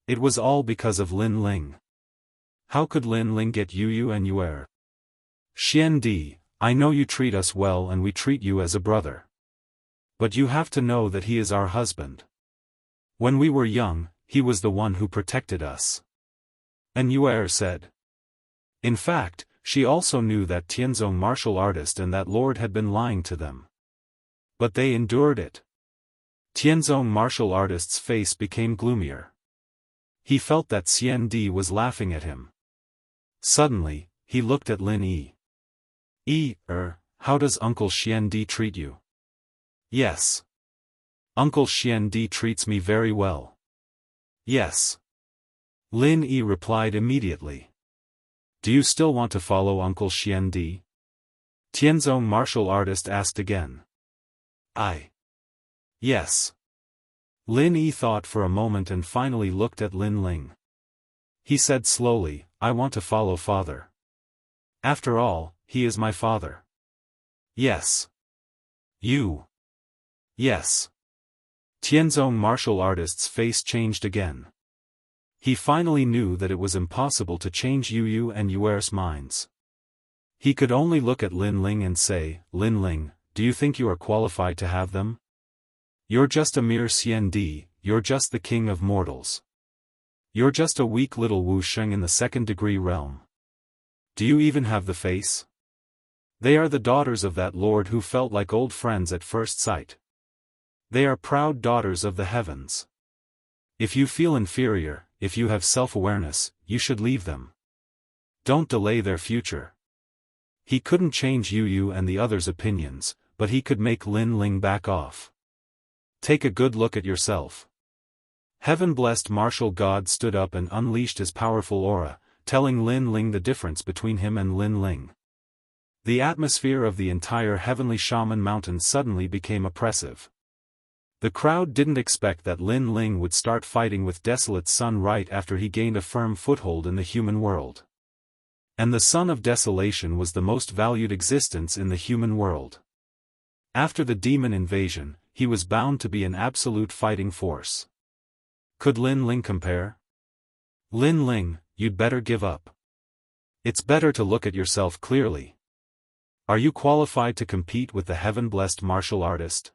It was all because of Lin Ling. How could Lin Ling get Yu and Yuer? Xiandi, I know you treat us well and we treat you as a brother. But you have to know that he is our husband. When we were young, he was the one who protected us. And Yuer said. In fact, she also knew that Tianzong martial artist and that lord had been lying to them. But they endured it. Tianzong martial artist's face became gloomier. He felt that Xiandi was laughing at him. Suddenly, he looked at Lin Yi. How does Uncle Xiandi treat you? Yes. Uncle Xiandi treats me very well. Yes. Lin Yi replied immediately. Do you still want to follow Uncle Xiandi? Tianzong martial artist asked again. Yes. Lin Yi thought for a moment and finally looked at Lin Ling. He said slowly, I want to follow father. After all, he is my father. Yes. You. Yes. Tianzong martial artist's face changed again. He finally knew that it was impossible to change Yu and Yuer's minds. He could only look at Lin Ling and say, Lin Ling, do you think you are qualified to have them? You're just a mere Xiandi, you're just the king of mortals. You're just a weak little Wu Sheng in the second-degree realm. Do you even have the face? They are the daughters of that lord who felt like old friends at first sight. They are proud daughters of the heavens. If you feel inferior, if you have self-awareness, you should leave them. Don't delay their future. He couldn't change Yu and the others' opinions, but he could make Lin Ling back off. Take a good look at yourself. Heaven-blessed martial god stood up and unleashed his powerful aura, telling Lin Ling the difference between him and Lin Ling. The atmosphere of the entire heavenly shaman mountain suddenly became oppressive. The crowd didn't expect that Lin Ling would start fighting with Desolate Sun right after he gained a firm foothold in the human world. And the Son of Desolation was the most valued existence in the human world. After the demon invasion, he was bound to be an absolute fighting force. Could Lin Ling compare? Lin Ling, you'd better give up. It's better to look at yourself clearly. Are you qualified to compete with the heaven-blessed martial artist?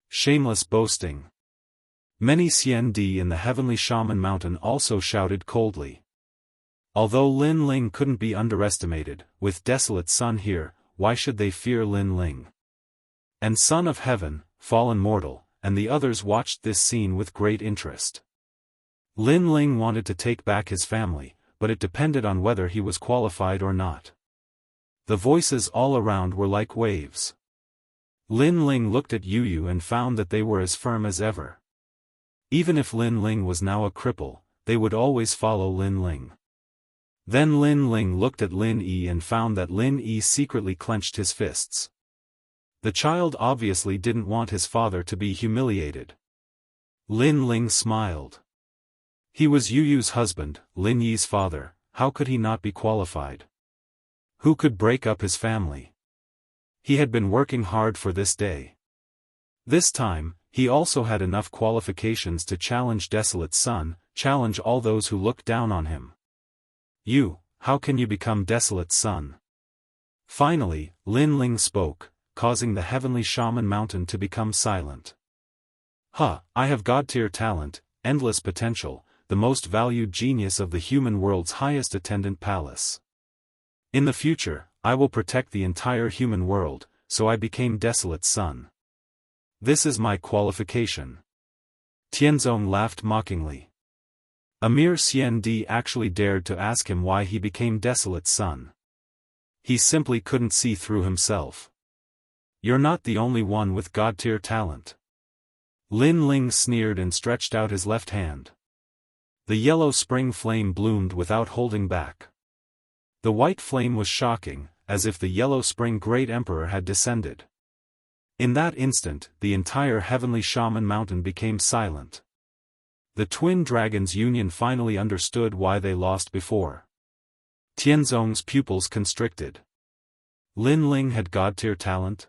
Shameless boasting. Many Xiandi in the heavenly shaman mountain also shouted coldly. Although Lin Ling couldn't be underestimated, with Desolate Sun here, why should they fear Lin Ling? And Son of Heaven, fallen mortal, and the others watched this scene with great interest. Lin Ling wanted to take back his family, but it depended on whether he was qualified or not. The voices all around were like waves. Lin Ling looked at Yu and found that they were as firm as ever. Even if Lin Ling was now a cripple, they would always follow Lin Ling. Then Lin Ling looked at Lin Yi and found that Lin Yi secretly clenched his fists. The child obviously didn't want his father to be humiliated. Lin Ling smiled. He was Yu's husband, Lin Yi's father, how could he not be qualified? Who could break up his family? He had been working hard for this day. This time, he also had enough qualifications to challenge Desolate Sun, challenge all those who looked down on him. You, how can you become Desolate Sun? Finally, Lin Ling spoke, causing the heavenly shaman mountain to become silent. I have god-tier talent, endless potential, the most valued genius of the human world's highest attendant palace. In the future, I will protect the entire human world, so I became Desolate Sun. This is my qualification. Tianzong laughed mockingly. A mere Xiandi actually dared to ask him why he became Desolate Sun. He simply couldn't see through himself. You're not the only one with god-tier talent. Lin Ling sneered and stretched out his left hand. The yellow spring flame bloomed without holding back. The white flame was shocking, as if the yellow spring great emperor had descended. In that instant, the entire heavenly shaman mountain became silent. The twin dragons' union finally understood why they lost before. Tianzong's pupils constricted. Lin Ling had god-tier talent?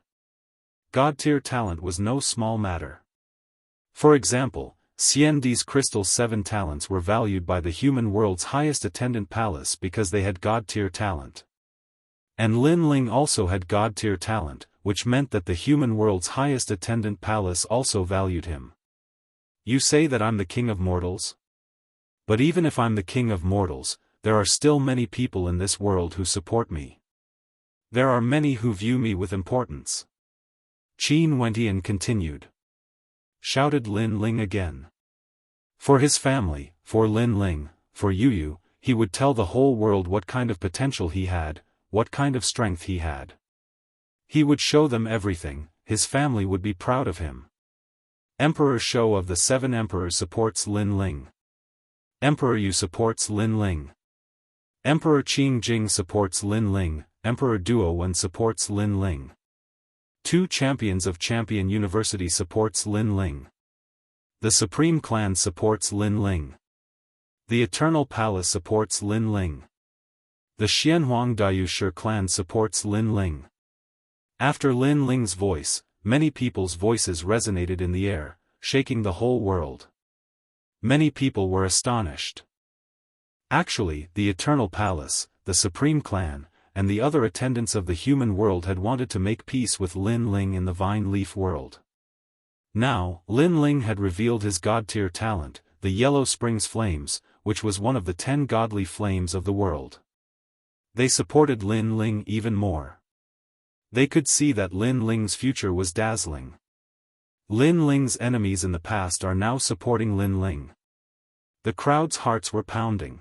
God-tier talent was no small matter. For example, Xiandi's crystal 7 talents were valued by the human world's highest attendant palace because they had god-tier talent. And Lin Ling also had god-tier talent, which meant that the human world's highest attendant palace also valued him. You say that I'm the king of mortals? But even if I'm the king of mortals, there are still many people in this world who support me. There are many who view me with importance. Qin Wentian continued. Shouted Lin Ling again. For his family, for Lin Ling, for Yu, he would tell the whole world what kind of potential he had, what kind of strength he had. He would show them everything, his family would be proud of him. Emperor Shou of the 7 emperors supports Lin Ling. Emperor Yu supports Lin Ling. Emperor Qing Jing supports Lin Ling, Emperor Duo Wen supports Lin Ling. 2 champions of Champion University supports Lin Ling. The Supreme Clan supports Lin Ling. The Eternal Palace supports Lin Ling. The Xianhuang Daoist clan supports Lin Ling. After Lin Ling's voice, many people's voices resonated in the air, shaking the whole world. Many people were astonished. Actually, the Eternal Palace, the Supreme Clan, and the other attendants of the human world had wanted to make peace with Lin Ling in the Vine Leaf world. Now, Lin Ling had revealed his god-tier talent, the Yellow Springs Flames, which was one of the 10 godly flames of the world. They supported Lin Ling even more. They could see that Lin Ling's future was dazzling. Lin Ling's enemies in the past are now supporting Lin Ling. The crowd's hearts were pounding.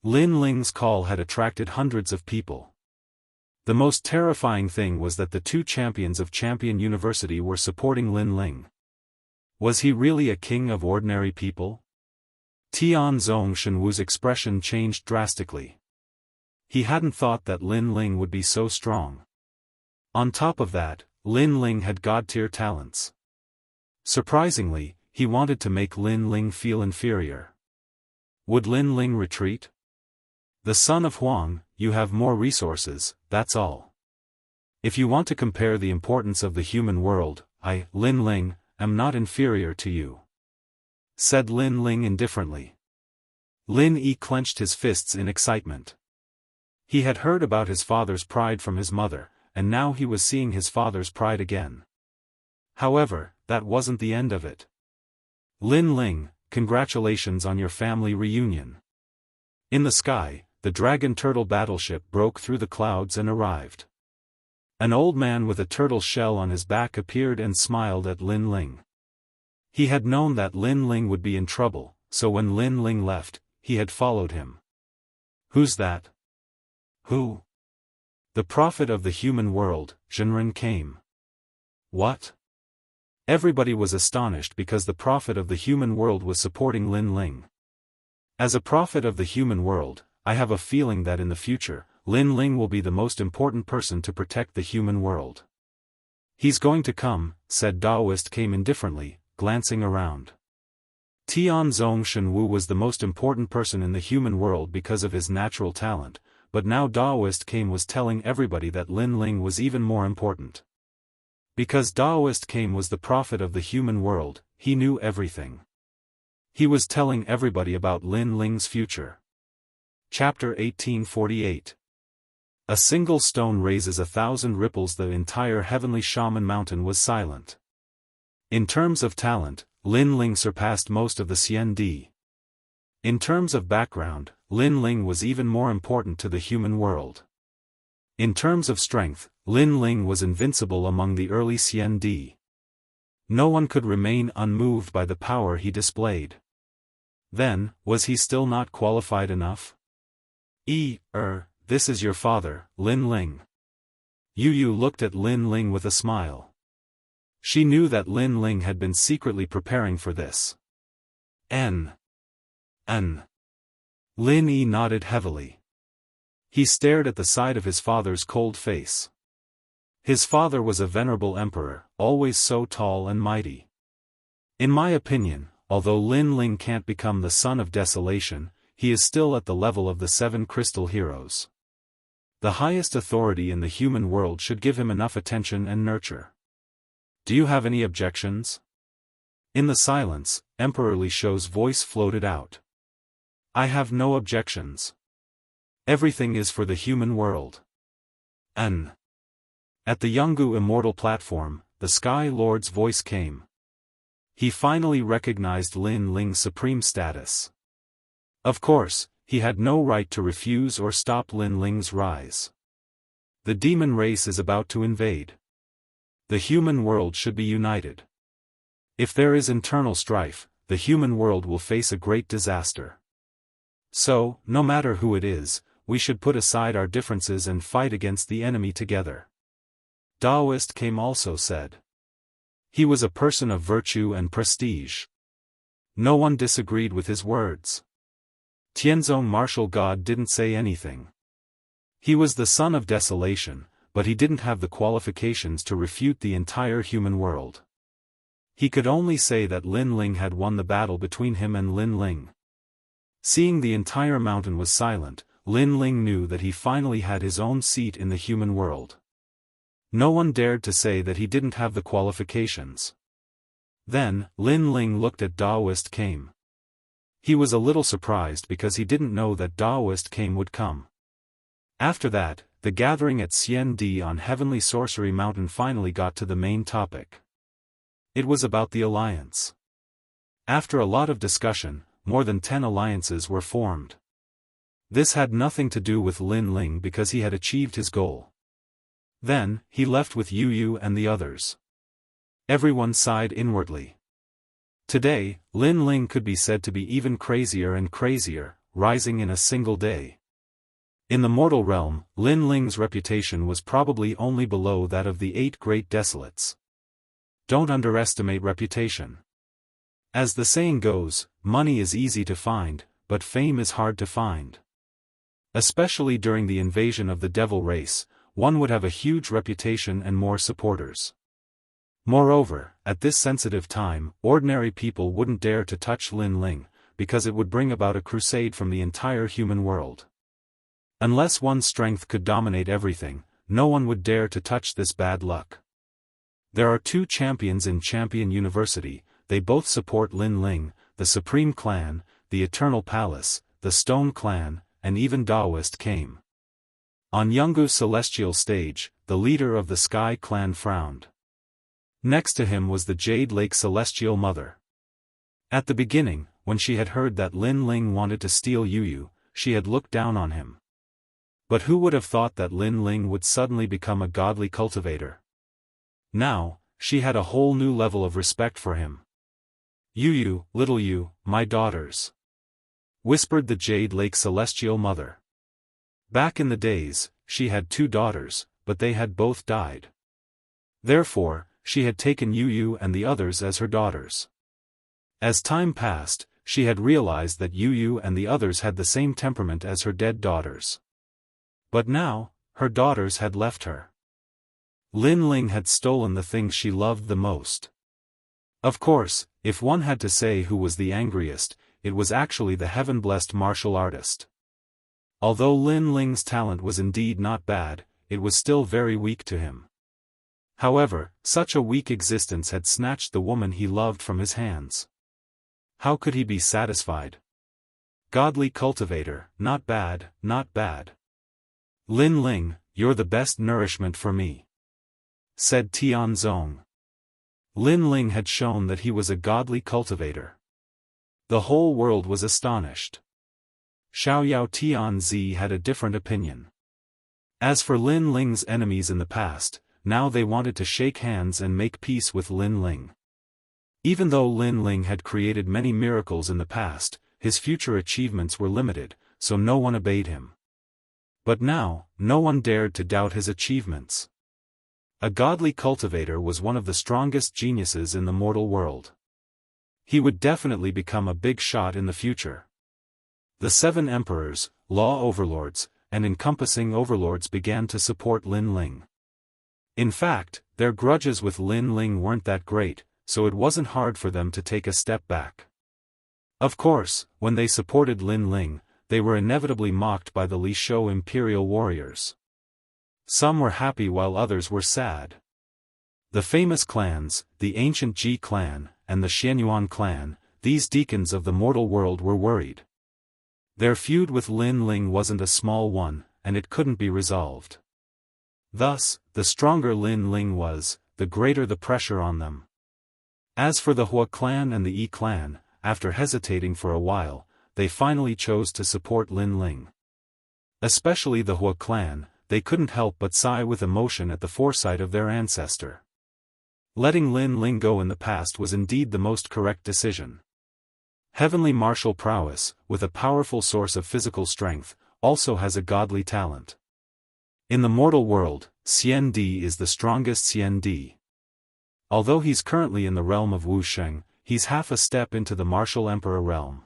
Lin Ling's call had attracted hundreds of people. The most terrifying thing was that the 2 champions of Champion University were supporting Lin Ling. Was he really a king of ordinary people? Tianzong Shenwu's expression changed drastically. He hadn't thought that Lin Ling would be so strong. On top of that, Lin Ling had god-tier talents. Surprisingly, he wanted to make Lin Ling feel inferior. Would Lin Ling retreat? The son of Huang, you have more resources, that's all. If you want to compare the importance of the human world, I, Lin Ling, am not inferior to you. Said Lin Ling indifferently. Lin Yi clenched his fists in excitement. He had heard about his father's pride from his mother, and now he was seeing his father's pride again. However, that wasn't the end of it. Lin Ling, congratulations on your family reunion. In the sky, the dragon turtle battleship broke through the clouds and arrived. An old man with a turtle shell on his back appeared and smiled at Lin Ling. He had known that Lin Ling would be in trouble, so when Lin Ling left, he had followed him. Who's that? Who? The prophet of the human world, Zhenren came. What? Everybody was astonished because the prophet of the human world was supporting Lin Ling. As a prophet of the human world, I have a feeling that in the future, Lin Ling will be the most important person to protect the human world. He's going to come, said Daoist came indifferently, glancing around. Tianzong Shenwu was the most important person in the human world because of his natural talent, but now Daoist came was telling everybody that Lin Ling was even more important. Because Daoist came was the prophet of the human world, he knew everything. He was telling everybody about Lin Ling's future. Chapter 1848. A single stone raises 1,000 ripples. The entire heavenly shaman mountain was silent. In terms of talent, Lin Ling surpassed most of the Xiandi. In terms of background, Lin Ling was even more important to the human world. In terms of strength, Lin Ling was invincible among the early Xiandi. No one could remain unmoved by the power he displayed. Then, was he still not qualified enough? This is your father, Lin Ling. Yu Yu looked at Lin Ling with a smile. She knew that Lin Ling had been secretly preparing for this. N. Lin Yi nodded heavily. He stared at the side of his father's cold face. His father was a venerable emperor, always so tall and mighty. In my opinion, although Lin Ling can't become the son of desolation, he is still at the level of the 7 crystal heroes. The highest authority in the human world should give him enough attention and nurture. Do you have any objections? In the silence, Emperor Li Shou's voice floated out. I have no objections. Everything is for the human world. At the Jianghu Immortal platform, the Sky Lord's voice came. He finally recognized Lin Ling's supreme status. Of course, he had no right to refuse or stop Lin Ling's rise. The demon race is about to invade. The human world should be united. If there is internal strife, the human world will face a great disaster. So, no matter who it is, we should put aside our differences and fight against the enemy together. Daoist came also said. He was a person of virtue and prestige. No one disagreed with his words. Tianzong martial god didn't say anything. He was the son of desolation, but he didn't have the qualifications to refute the entire human world. He could only say that Lin Ling had won the battle between him and Lin Ling. Seeing the entire mountain was silent, Lin Ling knew that he finally had his own seat in the human world. No one dared to say that he didn't have the qualifications. Then, Lin Ling looked at Daoist came. He was a little surprised because he didn't know that Daoist came would come. After that, the gathering at Xian Di on Heavenly Sorcery Mountain finally got to the main topic. It was about the alliance. After a lot of discussion, more than 10 alliances were formed. This had nothing to do with Lin Ling because he had achieved his goal. Then, he left with Yu Yu and the others. Everyone sighed inwardly. Today, Lin Ling could be said to be even crazier and crazier, rising in a single day. In the mortal realm, Lin Ling's reputation was probably only below that of the 8 great desolates. Don't underestimate reputation. As the saying goes, money is easy to find, but fame is hard to find. Especially during the invasion of the devil race, one would have a huge reputation and more supporters. Moreover, at this sensitive time, ordinary people wouldn't dare to touch Lin Ling, because it would bring about a crusade from the entire human world. Unless one's strength could dominate everything, no one would dare to touch this bad luck. There are 2 champions in Champion University, they both support Lin Ling, the Supreme Clan, the Eternal Palace, the Stone Clan, and even Daoist came. On Jianghu's celestial stage, the leader of the Sky Clan frowned. Next to him was the Jade Lake Celestial Mother. At the beginning, when she had heard that Lin Ling wanted to steal Yu Yu, she had looked down on him. But who would have thought that Lin Ling would suddenly become a godly cultivator? Now, she had a whole new level of respect for him. Yu Yu, little Yu, my daughters, whispered the Jade Lake Celestial Mother. Back in the days, she had 2 daughters, but they had both died. Therefore, she had taken Yu Yu and the others as her daughters. As time passed, she had realized that Yu Yu and the others had the same temperament as her dead daughters. But now, her daughters had left her. Lin Ling had stolen the things she loved the most. Of course, if one had to say who was the angriest, it was actually the heaven-blessed martial artist. Although Lin Ling's talent was indeed not bad, it was still very weak to him. However, such a weak existence had snatched the woman he loved from his hands. How could he be satisfied? Godly cultivator, not bad, not bad. Lin Ling, you're the best nourishment for me, said Tianzong. Lin Ling had shown that he was a godly cultivator. The whole world was astonished. Xiaoyao Tianzi had a different opinion. As for Lin Ling's enemies in the past, now they wanted to shake hands and make peace with Lin Ling. Even though Lin Ling had created many miracles in the past, his future achievements were limited, so no one obeyed him. But now, no one dared to doubt his achievements. A godly cultivator was one of the strongest geniuses in the mortal world. He would definitely become a big shot in the future. The 7 emperors, law overlords, and encompassing overlords began to support Lin Ling. In fact, their grudges with Lin Ling weren't that great, so it wasn't hard for them to take a step back. Of course, when they supported Lin Ling, they were inevitably mocked by the Li Shou imperial warriors. Some were happy while others were sad. The famous clans, the ancient Ji clan, and the Xianyuan clan, these deacons of the mortal world were worried. Their feud with Lin Ling wasn't a small one, and it couldn't be resolved. Thus, the stronger Lin Ling was, the greater the pressure on them. As for the Hua clan and the Yi clan, after hesitating for a while, they finally chose to support Lin Ling. Especially the Hua clan, they couldn't help but sigh with emotion at the foresight of their ancestor. Letting Lin Ling go in the past was indeed the most correct decision. Heavenly martial prowess, with a powerful source of physical strength, also has a godly talent. In the mortal world, Xian Di is the strongest Xian Di. Although he's currently in the realm of Wusheng, he's half a step into the martial emperor realm.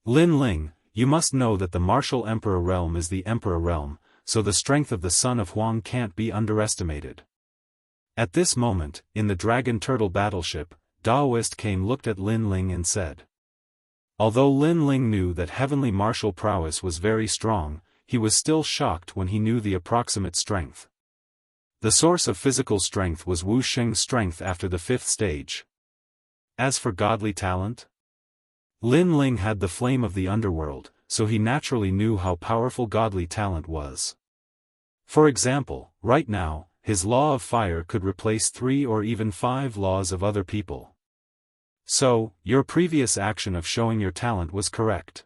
Lin Ling, you must know that the martial emperor realm is the emperor realm, so the strength of the son of Huang can't be underestimated. At this moment, in the dragon turtle battleship, Daoist looked at Lin Ling and said. Although Lin Ling knew that heavenly martial prowess was very strong, he was still shocked when he knew the approximate strength. The source of physical strength was Wu Sheng's strength after the 5th stage. As for godly talent? Lin Ling had the flame of the underworld, so he naturally knew how powerful godly talent was. For example, right now, his law of fire could replace 3 or even 5 laws of other people. So, your previous action of showing your talent was correct.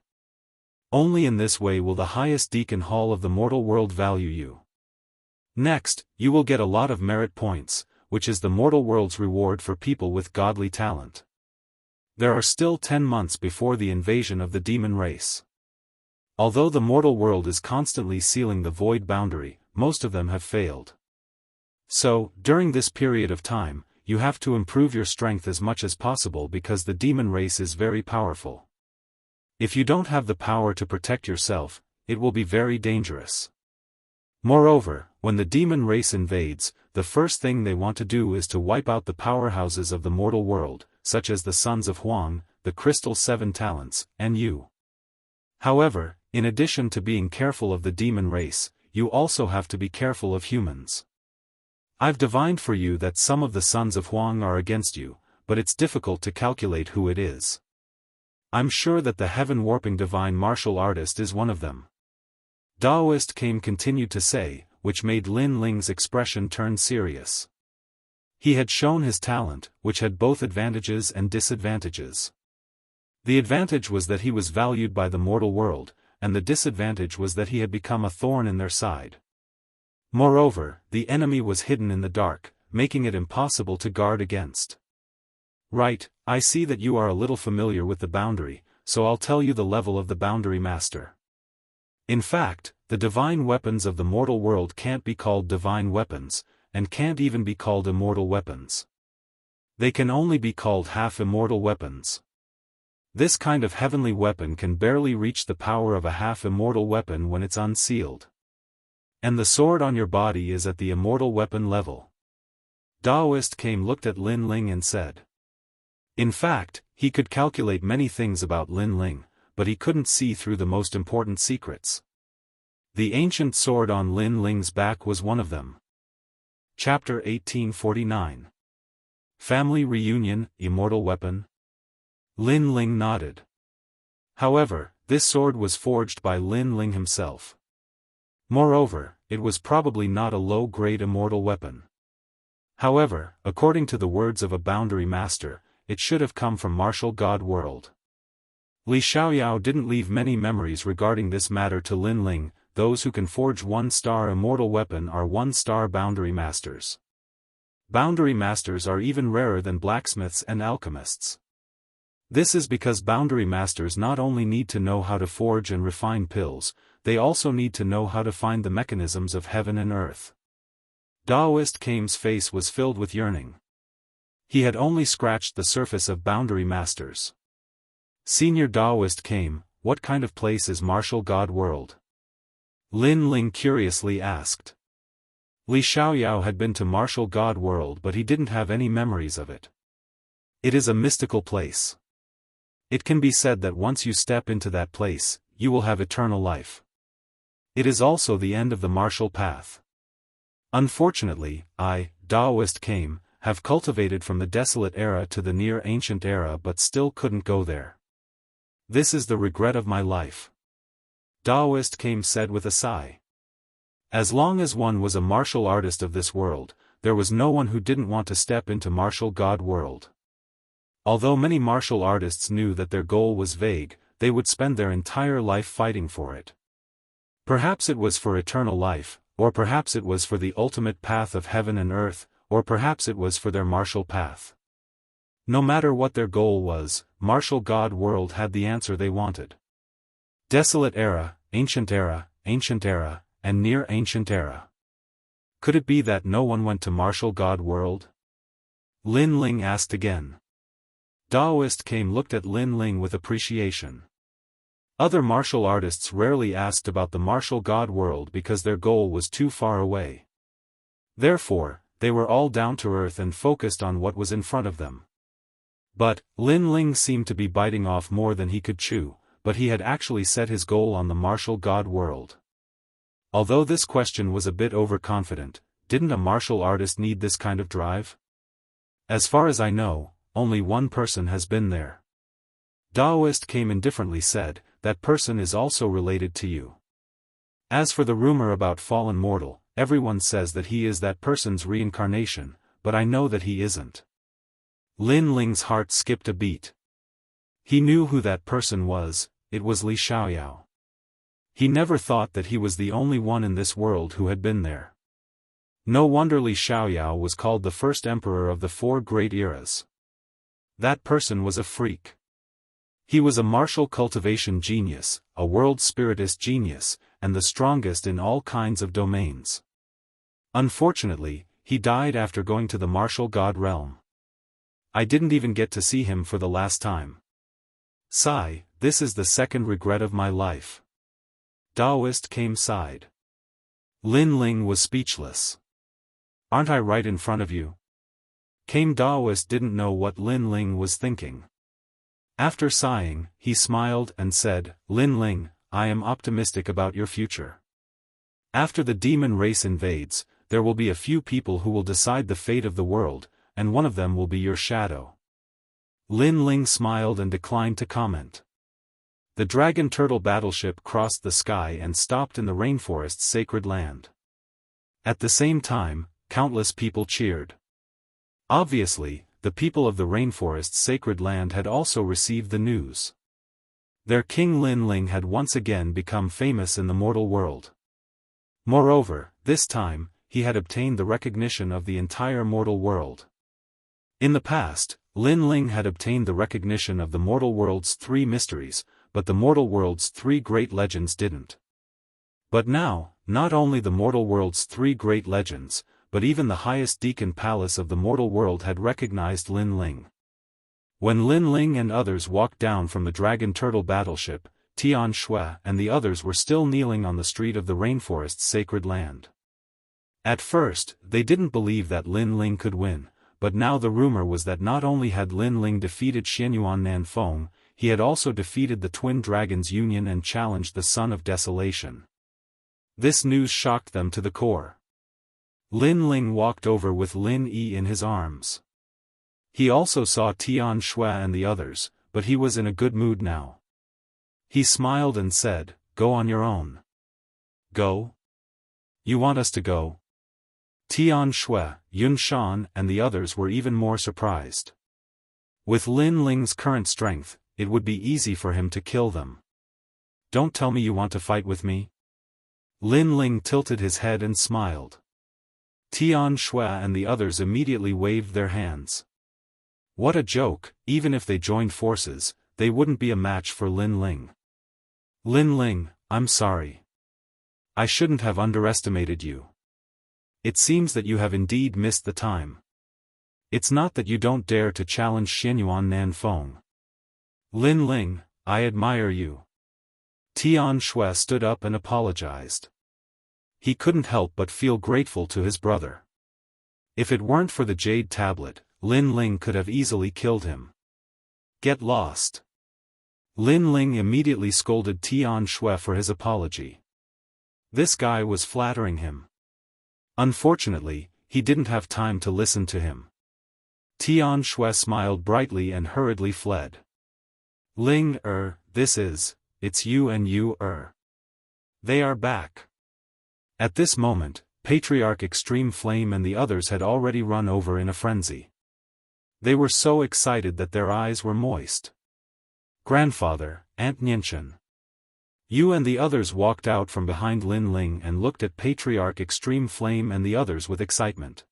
Only in this way will the highest deacon hall of the mortal world value you. Next, you will get a lot of merit points, which is the mortal world's reward for people with godly talent. There are still 10 months before the invasion of the demon race. Although the mortal world is constantly sealing the void boundary, most of them have failed. So, during this period of time, you have to improve your strength as much as possible because the demon race is very powerful. If you don't have the power to protect yourself, it will be very dangerous. Moreover, when the demon race invades, the first thing they want to do is to wipe out the powerhouses of the mortal world, such as the sons of Huang, the Crystal 7 Talents, and you. However, in addition to being careful of the demon race, you also have to be careful of humans. I've divined for you that some of the sons of Huang are against you, but it's difficult to calculate who it is. I'm sure that the heaven-warping divine martial artist is one of them. Daoist continued to say, which made Lin Ling's expression turn serious. He had shown his talent, which had both advantages and disadvantages. The advantage was that he was valued by the mortal world, and the disadvantage was that he had become a thorn in their side. Moreover, the enemy was hidden in the dark, making it impossible to guard against. Right, I see that you are a little familiar with the boundary, so I'll tell you the level of the boundary master. In fact, the divine weapons of the mortal world can't be called divine weapons, and can't even be called immortal weapons. They can only be called half-immortal weapons. This kind of heavenly weapon can barely reach the power of a half-immortal weapon when it's unsealed. And the sword on your body is at the immortal weapon level. Daoist looked at Lin Ling and said. In fact, he could calculate many things about Lin Ling, but he couldn't see through the most important secrets. The ancient sword on Lin Ling's back was one of them. Chapter 1849. Family Reunion, Immortal Weapon? Lin Ling nodded. However, this sword was forged by Lin Ling himself. Moreover, it was probably not a low-grade immortal weapon. However, according to the words of a boundary master, it should have come from martial god world. Li Xiaoyao didn't leave many memories regarding this matter to Lin Ling. Those who can forge 1-star immortal weapon are 1-star boundary masters. Boundary masters are even rarer than blacksmiths and alchemists. This is because boundary masters not only need to know how to forge and refine pills, they also need to know how to find the mechanisms of heaven and earth. Daoist Kame's face was filled with yearning. He had only scratched the surface of Boundary Masters. Senior Daoist Kame, what kind of place is Martial God World? Lin Ling curiously asked. Li Xiaoyao had been to Martial God World but he didn't have any memories of it. It is a mystical place. It can be said that once you step into that place, you will have eternal life. It is also the end of the martial path. Unfortunately, I, Daoist Kame, have cultivated from the desolate era to the near ancient era but still couldn't go there. This is the regret of my life. Daoist Kame said with a sigh. As long as one was a martial artist of this world, there was no one who didn't want to step into Martial God World. Although many martial artists knew that their goal was vague, they would spend their entire life fighting for it. Perhaps it was for eternal life, or perhaps it was for the ultimate path of heaven and earth, or perhaps it was for their martial path. No matter what their goal was, Martial God World had the answer they wanted. Desolate era, ancient era, and near ancient era. Could it be that no one went to Martial God World? Lin Ling asked again. Daoist Kame looked at Lin Ling with appreciation. Other martial artists rarely asked about the Martial God World because their goal was too far away. Therefore, they were all down to earth and focused on what was in front of them. But, Lin Ling seemed to be biting off more than he could chew, but he had actually set his goal on the Martial God World. Although this question was a bit overconfident, didn't a martial artist need this kind of drive? As far as I know, only one person has been there. Daoist Kame indifferently said, that person is also related to you. As for the rumor about fallen mortal, everyone says that he is that person's reincarnation, but I know that he isn't. Lin Ling's heart skipped a beat. He knew who that person was, it was Li Xiaoyao. He never thought that he was the only one in this world who had been there. No wonder Li Xiaoyao was called the first emperor of the four great eras. That person was a freak. He was a martial cultivation genius, a world spiritist genius, and the strongest in all kinds of domains. Unfortunately, he died after going to the martial god realm. I didn't even get to see him for the last time. Sigh, this is the second regret of my life. Daoist Kame sighed. Lin Ling was speechless. Aren't I right in front of you? Kame Daoist didn't know what Lin Ling was thinking. After sighing, he smiled and said, Lin Ling, I am optimistic about your future. After the demon race invades, there will be a few people who will decide the fate of the world, and one of them will be your shadow. Lin Ling smiled and declined to comment. The dragon turtle battleship crossed the sky and stopped in the rainforest's sacred land. At the same time, countless people cheered. Obviously, the people of the rainforest's sacred land had also received the news. Their king Lin Ling had once again become famous in the mortal world. Moreover, this time, he had obtained the recognition of the entire mortal world. In the past, Lin Ling had obtained the recognition of the mortal world's three mysteries, but the mortal world's three great legends didn't. But now, not only the mortal world's three great legends, but even the highest deacon palace of the mortal world had recognized Lin Ling. When Lin Ling and others walked down from the dragon turtle battleship, Tian Shui and the others were still kneeling on the street of the rainforest's sacred land. At first, they didn't believe that Lin Ling could win, but now the rumor was that not only had Lin Ling defeated Xianyuan Nanfeng, he had also defeated the Twin Dragons Union and challenged the Son of Desolation. This news shocked them to the core. Lin Ling walked over with Lin Yi in his arms. He also saw Tian Shui and the others, but he was in a good mood now. He smiled and said, Go on your own. Go? You want us to go? Tian Shui, Yun Shan and the others were even more surprised. With Lin Ling's current strength, it would be easy for him to kill them. Don't tell me you want to fight with me? Lin Ling tilted his head and smiled. Tian Shui and the others immediately waved their hands. What a joke, even if they joined forces, they wouldn't be a match for Lin Ling. Lin Ling, I'm sorry. I shouldn't have underestimated you. It seems that you have indeed missed the time. It's not that you don't dare to challenge Xianyuan Nanfeng. Lin Ling, I admire you. Tian Shui stood up and apologized. He couldn't help but feel grateful to his brother. If it weren't for the jade tablet, Lin Ling could have easily killed him. Get lost. Lin Ling immediately scolded Tian Shui for his apology. This guy was flattering him. Unfortunately, he didn't have time to listen to him. Tian Shui smiled brightly and hurriedly fled. Ling, it's you and you, They are back. At this moment, Patriarch Extreme Flame and the others had already run over in a frenzy. They were so excited that their eyes were moist. Grandfather, Aunt Nianchen. You and the others walked out from behind Lin Ling and looked at Patriarch Extreme Flame and the others with excitement.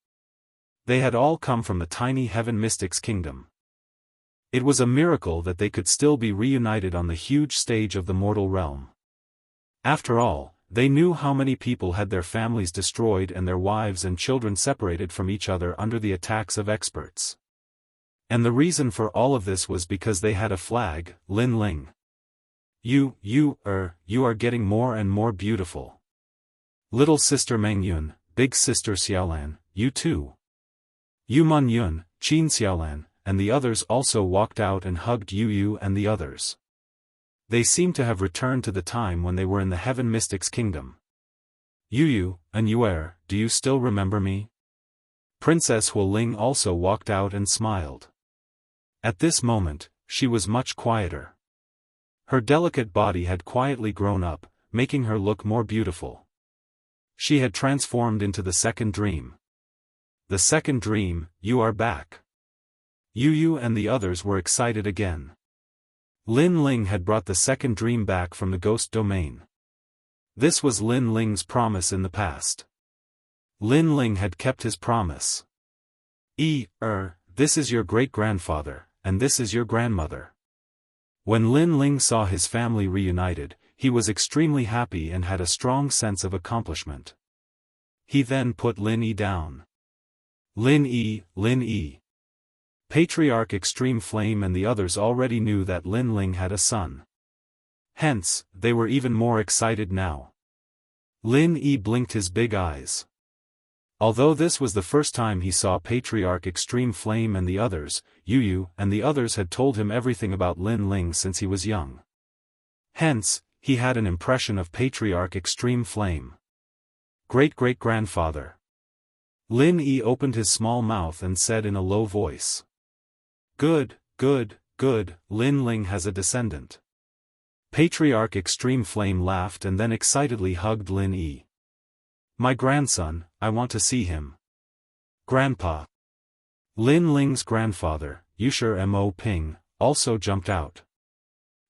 They had all come from the tiny Heaven Mystics Kingdom. It was a miracle that they could still be reunited on the huge stage of the mortal realm. After all, they knew how many people had their families destroyed and their wives and children separated from each other under the attacks of experts. And the reason for all of this was because they had a flag, Lin Ling. You are getting more and more beautiful. Little sister Meng Yun, big sister Xiaolan, you too. Yu Mun Yun, Qin Xiaolan, and the others also walked out and hugged Yu and the others. They seemed to have returned to the time when they were in the Heaven Mystics Kingdom. Yu and Yuer, do you still remember me? Princess Hualing also walked out and smiled. At this moment, she was much quieter. Her delicate body had quietly grown up, making her look more beautiful. She had transformed into the second dream. The second dream, you are back. Yu and the others were excited again. Lin Ling had brought the second dream back from the ghost domain. This was Lin Ling's promise in the past. Lin Ling had kept his promise. This is your great-grandfather, and this is your grandmother. When Lin Ling saw his family reunited, he was extremely happy and had a strong sense of accomplishment. He then put Lin Yi down. Lin Yi. Patriarch Extreme Flame and the others already knew that Lin Ling had a son. Hence, they were even more excited now. Lin Yi blinked his big eyes. Although this was the first time he saw Patriarch Extreme Flame and the others, Yu and the others had told him everything about Lin Ling since he was young. Hence, he had an impression of Patriarch Extreme Flame. Great-great-grandfather. Lin Yi opened his small mouth and said in a low voice. Good, Lin Ling has a descendant. Patriarch Extreme Flame laughed and then excitedly hugged Lin Yi. My grandson, I want to see him. Grandpa. Lin Ling's grandfather, Yusher Mo Ping, also jumped out.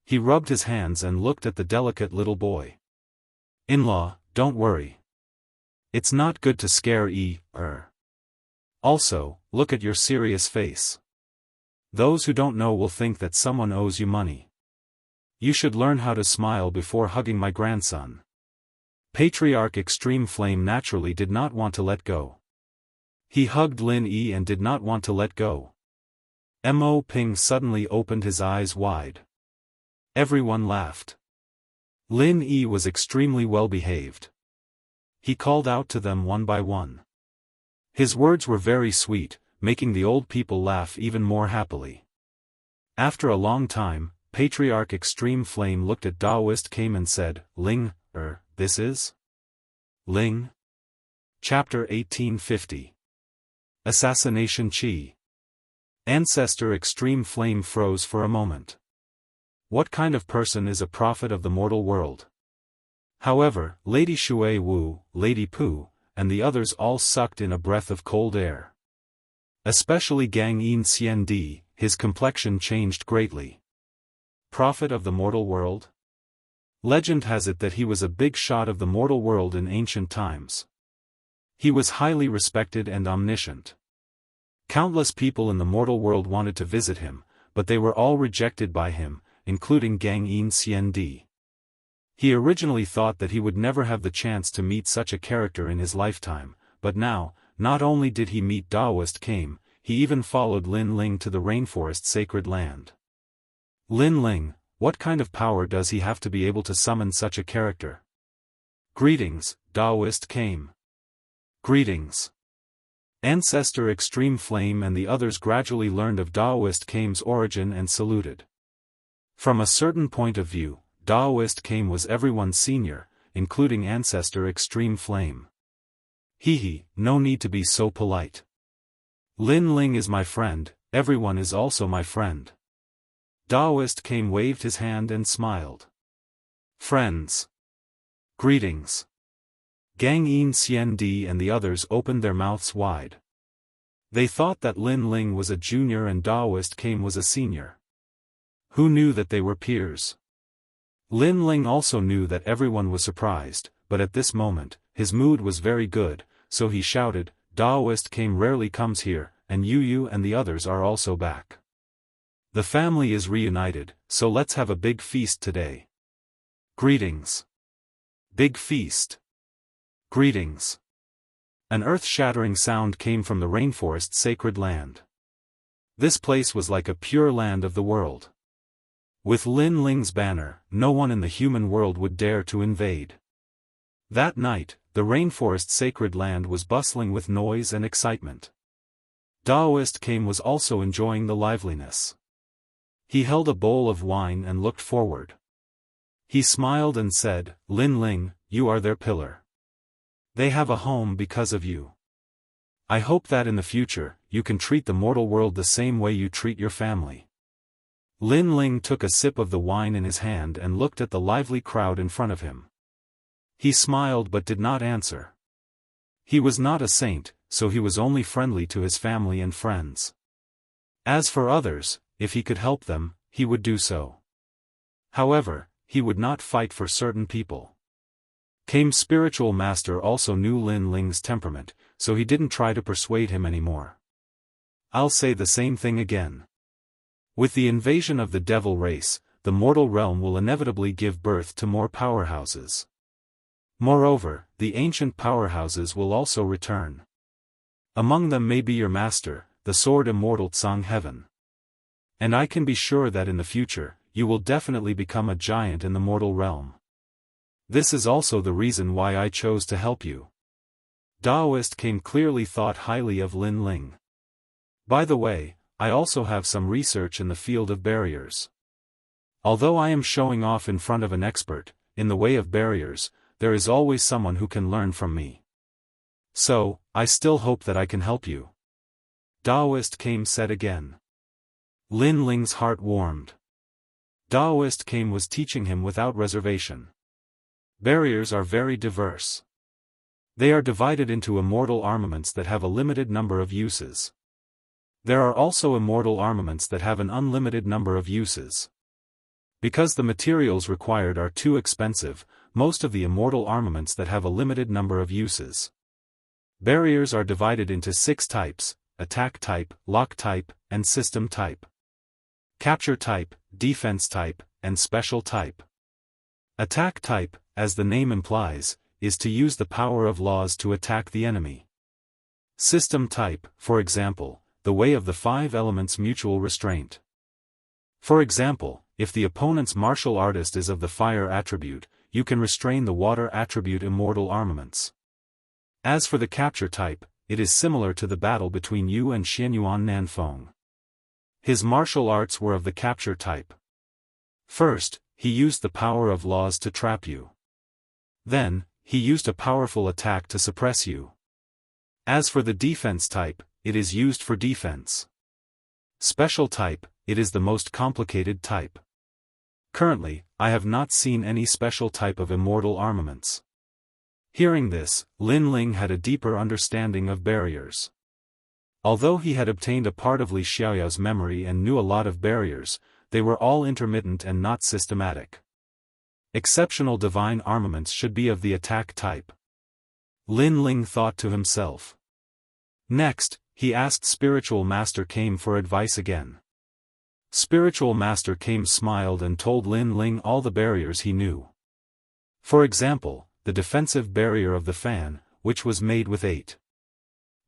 He rubbed his hands and looked at the delicate little boy. In-law, don't worry. It's not good to scare Also, look at your serious face. Those who don't know will think that someone owes you money. You should learn how to smile before hugging my grandson. Patriarch Extreme Flame naturally did not want to let go. He hugged Lin Yi and did not want to let go. Mo Ping suddenly opened his eyes wide. Everyone laughed. Lin Yi was extremely well behaved. He called out to them one by one. His words were very sweet, making the old people laugh even more happily. After a long time, Patriarch Extreme Flame looked at Daoist came and said, Ling, this is? Ling? Chapter 1850. Assassination Qi. Ancestor Extreme Flame froze for a moment. What kind of person is a prophet of the mortal world? However, Lady Shui Wu, Lady Pu, and the others all sucked in a breath of cold air. Especially Gang Yin Xian Di, his complexion changed greatly. Prophet of the mortal world? Legend has it that he was a big shot of the mortal world in ancient times. He was highly respected and omniscient. Countless people in the mortal world wanted to visit him, but they were all rejected by him, including Gang Yin Xian Di. He originally thought that he would never have the chance to meet such a character in his lifetime, but now, not only did he meet Daoist Came, he even followed Lin Ling to the rainforest sacred land. Lin Ling, what kind of power does he have to be able to summon such a character? Greetings, Daoist Came. Greetings. Ancestor Extreme Flame and the others gradually learned of Daoist Came's origin and saluted. From a certain point of view, Daoist Came was everyone's senior, including Ancestor Extreme Flame. Hehe, no need to be so polite. Lin Ling is my friend, everyone is also my friend. Daoist Came waved his hand and smiled. Friends. Greetings. Gang Yin Xian Di and the others opened their mouths wide. They thought that Lin Ling was a junior and Daoist Came was a senior. Who knew that they were peers? Lin Ling also knew that everyone was surprised, but at this moment, his mood was very good, so he shouted, Daoist Came rarely comes here, and you and the others are also back. The family is reunited, so let's have a big feast today. Greetings. Big feast. Greetings. An earth-shattering sound came from the rainforest sacred land. This place was like a pure land of the world. With Lin Ling's banner, no one in the human world would dare to invade. That night, the rainforest sacred land was bustling with noise and excitement. Daoist Came was also enjoying the liveliness. He held a bowl of wine and looked forward. He smiled and said, Lin Ling, you are their pillar. They have a home because of you. I hope that in the future, you can treat the mortal world the same way you treat your family. Lin Ling took a sip of the wine in his hand and looked at the lively crowd in front of him. He smiled but did not answer. He was not a saint, so he was only friendly to his family and friends. As for others, if he could help them, he would do so. However, he would not fight for certain people. Came's spiritual master also knew Lin Ling's temperament, so he didn't try to persuade him anymore. I'll say the same thing again. With the invasion of the devil race, the mortal realm will inevitably give birth to more powerhouses. Moreover, the ancient powerhouses will also return. Among them may be your master, the sword Immortal Tsang Heaven. And I can be sure that in the future, you will definitely become a giant in the mortal realm. This is also the reason why I chose to help you. Daoist Came clearly thought highly of Lin Ling. By the way, I also have some research in the field of barriers. Although I am showing off in front of an expert, in the way of barriers, there is always someone who can learn from me. So, I still hope that I can help you. Daoist Came said again. Lin Ling's heart warmed. Daoist Came was teaching him without reservation. Barriers are very diverse. They are divided into immortal armaments that have a limited number of uses. There are also immortal armaments that have an unlimited number of uses. Because the materials required are too expensive, most of the immortal armaments that have a limited number of uses. Barriers are divided into 6 types: attack type, lock type, and system type. Capture type, defense type, and special type. Attack type, as the name implies, is to use the power of laws to attack the enemy. System type, for example, the way of the 5 elements mutual restraint. For example, if the opponent's martial artist is of the fire attribute, you can restrain the water attribute immortal armaments. As for the capture type, it is similar to the battle between you and Xianyuan Nanfeng. His martial arts were of the capture type. First, he used the power of laws to trap you. Then, he used a powerful attack to suppress you. As for the defense type, it is used for defense. Special type, it is the most complicated type. Currently, I have not seen any special type of immortal armaments. Hearing this, Lin Ling had a deeper understanding of barriers. Although he had obtained a part of Li Xiaoyao's memory and knew a lot of barriers, they were all intermittent and not systematic. Exceptional divine armaments should be of the attack type. Lin Ling thought to himself. Next, he asked Spiritual Master Came for advice again. Spiritual Master Came smiled and told Lin Ling all the barriers he knew. For example, the defensive barrier of the fan, which was made with 8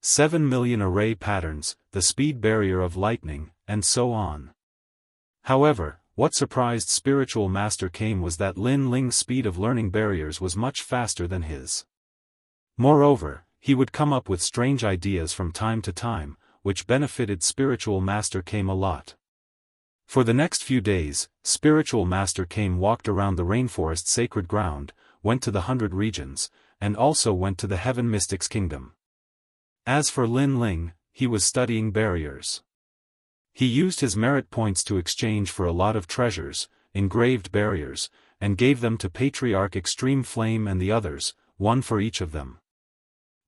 7 million array patterns, the speed barrier of lightning, and so on. However, what surprised Spiritual Master came was that Lin Ling's speed of learning barriers was much faster than his. Moreover, he would come up with strange ideas from time to time, which benefited Spiritual Master came a lot. For the next few days, Spiritual Master came walked around the rainforest sacred ground, went to the 100 regions, and also went to the Heaven Mystics Kingdom. As for Lin Ling, he was studying barriers. He used his merit points to exchange for a lot of treasures, engraved barriers, and gave them to Patriarch Extreme Flame and the others, one for each of them.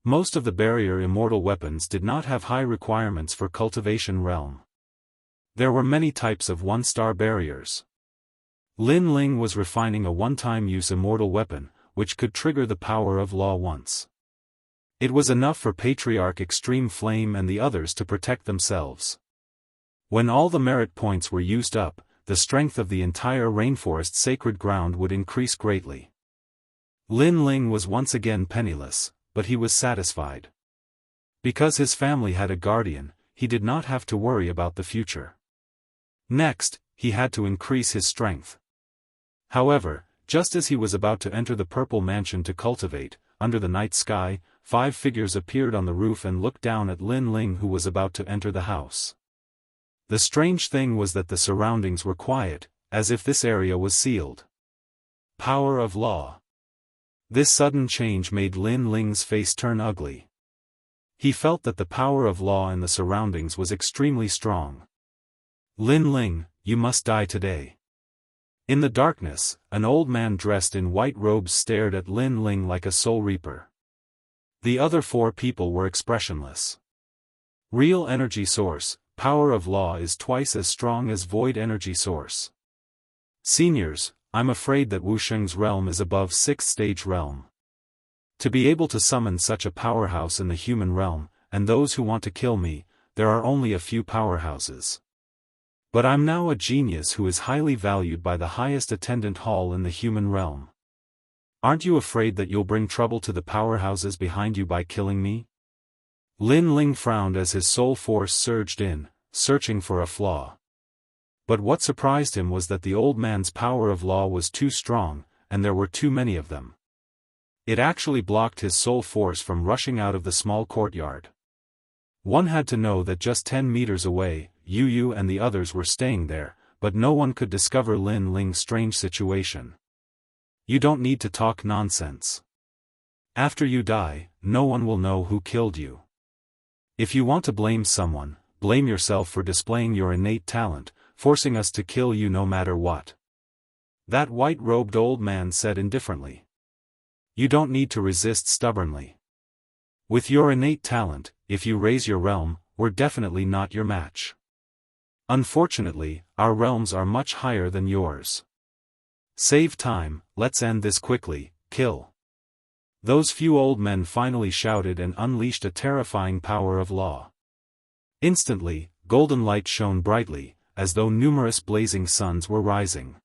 Most of the barrier immortal weapons did not have high requirements for cultivation realm. There were many types of one-star barriers. Lin Ling was refining a one-time use immortal weapon, which could trigger the power of law once. It was enough for Patriarch Extreme Flame and the others to protect themselves. When all the merit points were used up, the strength of the entire rainforest sacred ground would increase greatly. Lin Ling was once again penniless, but he was satisfied. Because his family had a guardian, he did not have to worry about the future. Next, he had to increase his strength. However, just as he was about to enter the purple mansion to cultivate, under the night sky, 5 figures appeared on the roof and looked down at Lin Ling, who was about to enter the house. The strange thing was that the surroundings were quiet, as if this area was sealed. Power of law. This sudden change made Lin Ling's face turn ugly. He felt that the power of law in the surroundings was extremely strong. Lin Ling, you must die today. In the darkness, an old man dressed in white robes stared at Lin Ling like a soul reaper. The other 4 people were expressionless. Real energy source, power of law is twice as strong as void energy source. Seniors, I'm afraid that Wusheng's realm is above 6th stage realm. To be able to summon such a powerhouse in the human realm, and those who want to kill me, there are only a few powerhouses. But I'm now a genius who is highly valued by the highest attendant hall in the human realm. Aren't you afraid that you'll bring trouble to the powerhouses behind you by killing me? Lin Ling frowned as his soul force surged in, searching for a flaw. But what surprised him was that the old man's power of law was too strong, and there were too many of them. It actually blocked his soul force from rushing out of the small courtyard. One had to know that just 10 meters away, Yu and the others were staying there, but no one could discover Lin Ling's strange situation. You don't need to talk nonsense. After you die, no one will know who killed you. If you want to blame someone, blame yourself for displaying your innate talent, forcing us to kill you no matter what. That white-robed old man said indifferently. You don't need to resist stubbornly. With your innate talent, if you raise your realm, we're definitely not your match. Unfortunately, our realms are much higher than yours. Save time, let's end this quickly, kill. Those few old men finally shouted and unleashed a terrifying power of law. Instantly, golden light shone brightly, as though numerous blazing suns were rising.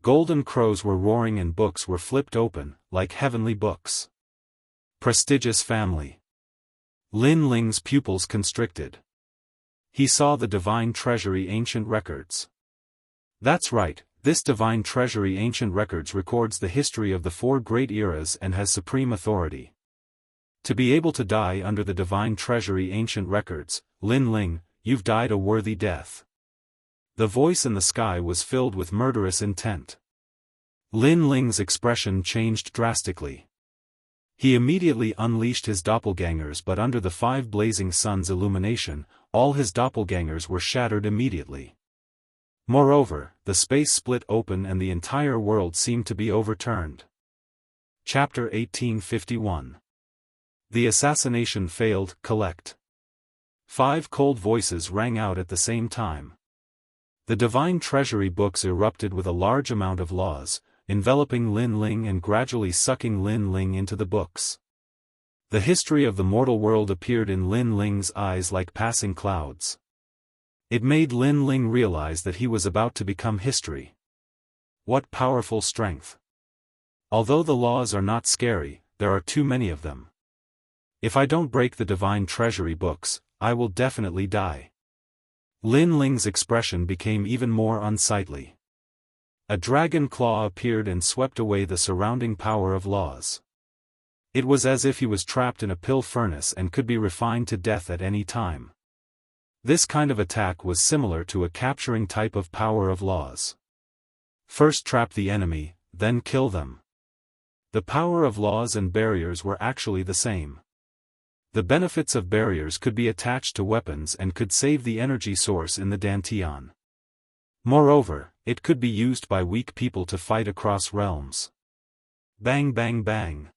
Golden crows were roaring and books were flipped open, like heavenly books. Prestigious family. Lin Ling's pupils constricted. He saw the Divine Treasury Ancient Records. That's right, this Divine Treasury Ancient Records records the history of the 4 great eras and has supreme authority. To be able to die under the Divine Treasury Ancient Records, Lin Ling, you've died a worthy death. The voice in the sky was filled with murderous intent. Lin Ling's expression changed drastically. He immediately unleashed his doppelgangers, but under the 5 blazing suns' illumination, all his doppelgangers were shattered immediately. Moreover, the space split open and the entire world seemed to be overturned. Chapter 1851. The assassination failed. Collect. 5 cold voices rang out at the same time. The Divine Treasury books erupted with a large amount of laws, enveloping Lin Ling and gradually sucking Lin Ling into the books. The history of the mortal world appeared in Lin Ling's eyes like passing clouds. It made Lin Ling realize that he was about to become history. What powerful strength! Although the laws are not scary, there are too many of them. If I don't break the divine treasury books, I will definitely die. Lin Ling's expression became even more unsightly. A dragon claw appeared and swept away the surrounding power of laws. It was as if he was trapped in a pill furnace and could be refined to death at any time. This kind of attack was similar to a capturing type of power of laws. First trap the enemy, then kill them. The power of laws and barriers were actually the same. The benefits of barriers could be attached to weapons and could save the energy source in the Dantian. Moreover, it could be used by weak people to fight across realms. Bang bang bang.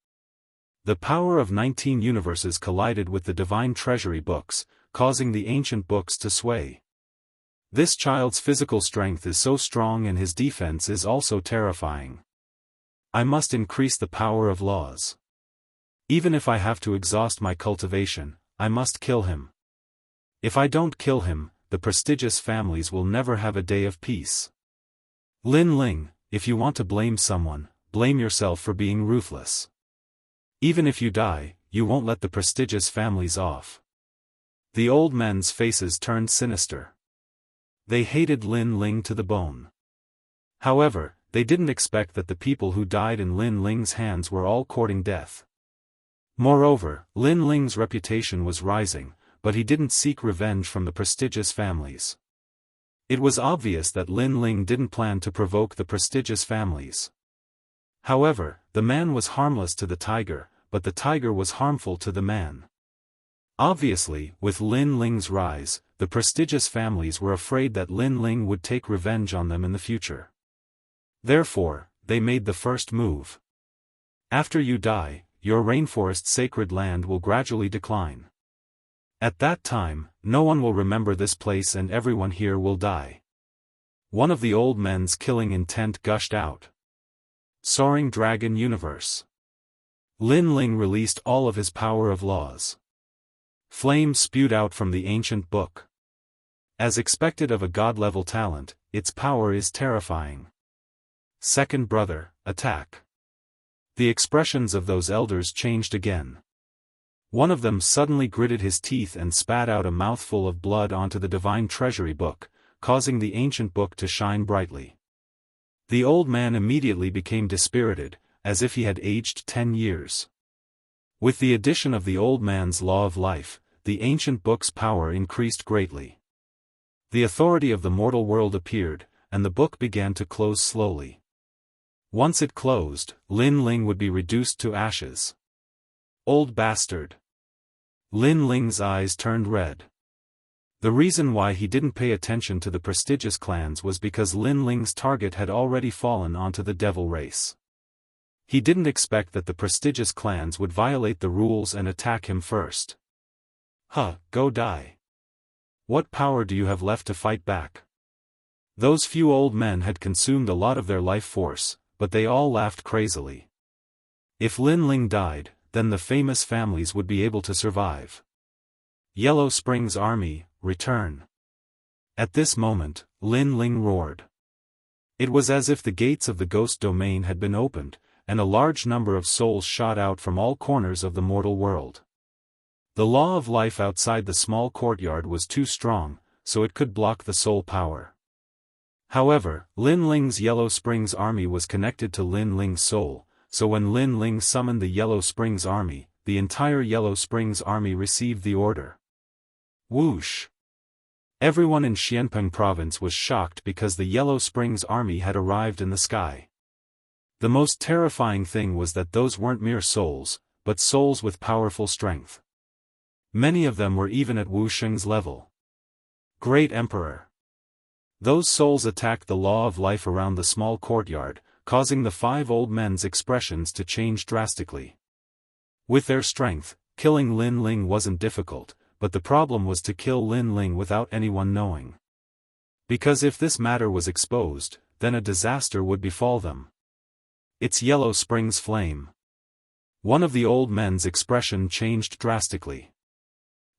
The power of 19 universes collided with the divine treasury books, causing the ancient books to sway. This child's physical strength is so strong and his defense is also terrifying. I must increase the power of laws. Even if I have to exhaust my cultivation, I must kill him. If I don't kill him, the prestigious families will never have a day of peace. Lin Ling, if you want to blame someone, blame yourself for being ruthless. Even if you die, you won't let the prestigious families off. The old men's faces turned sinister. They hated Lin Ling to the bone. However, they didn't expect that the people who died in Lin Ling's hands were all courting death. Moreover, Lin Ling's reputation was rising, but he didn't seek revenge from the prestigious families. It was obvious that Lin Ling didn't plan to provoke the prestigious families. However, the man was harmless to the tiger, but the tiger was harmful to the man. Obviously, with Lin Ling's rise, the prestigious families were afraid that Lin Ling would take revenge on them in the future. Therefore, they made the first move. After you die, your rainforest sacred land will gradually decline. At that time, no one will remember this place and everyone here will die. One of the old men's killing intent gushed out. Soaring Dragon Universe. Lin Ling released all of his power of laws. Flames spewed out from the ancient book. As expected of a god-level talent, its power is terrifying. Second brother, attack. The expressions of those elders changed again. One of them suddenly gritted his teeth and spat out a mouthful of blood onto the divine treasury book, causing the ancient book to shine brightly. The old man immediately became dispirited, as if he had aged 10 years. With the addition of the old man's law of life, the ancient book's power increased greatly. The authority of the mortal world appeared, and the book began to close slowly. Once it closed, Lin Ling would be reduced to ashes. Old bastard. Lin Ling's eyes turned red. The reason why he didn't pay attention to the prestigious clans was because Lin Ling's target had already fallen onto the devil race. He didn't expect that the prestigious clans would violate the rules and attack him first. Go die. What power do you have left to fight back? Those few old men had consumed a lot of their life force, but they all laughed crazily. If Lin Ling died, then the famous families would be able to survive. Yellow Springs Army, return. At this moment, Lin Ling roared. It was as if the gates of the ghost domain had been opened, and a large number of souls shot out from all corners of the mortal world. The law of life outside the small courtyard was too strong, so it could block the soul power. However, Lin Ling's Yellow Springs Army was connected to Lin Ling's soul, so when Lin Ling summoned the Yellow Springs Army, the entire Yellow Springs Army received the order. Whoosh! Everyone in Xianpeng province was shocked because the Yellow Springs Army had arrived in the sky. The most terrifying thing was that those weren't mere souls, but souls with powerful strength. Many of them were even at Wu Sheng's level. Great Emperor! Those souls attacked the law of life around the small courtyard, causing the 5 old men's expressions to change drastically. With their strength, killing Lin Ling wasn't difficult, but the problem was to kill Lin Ling without anyone knowing. Because if this matter was exposed, then a disaster would befall them. It's Yellow Springs Flame. One of the old men's expression changed drastically.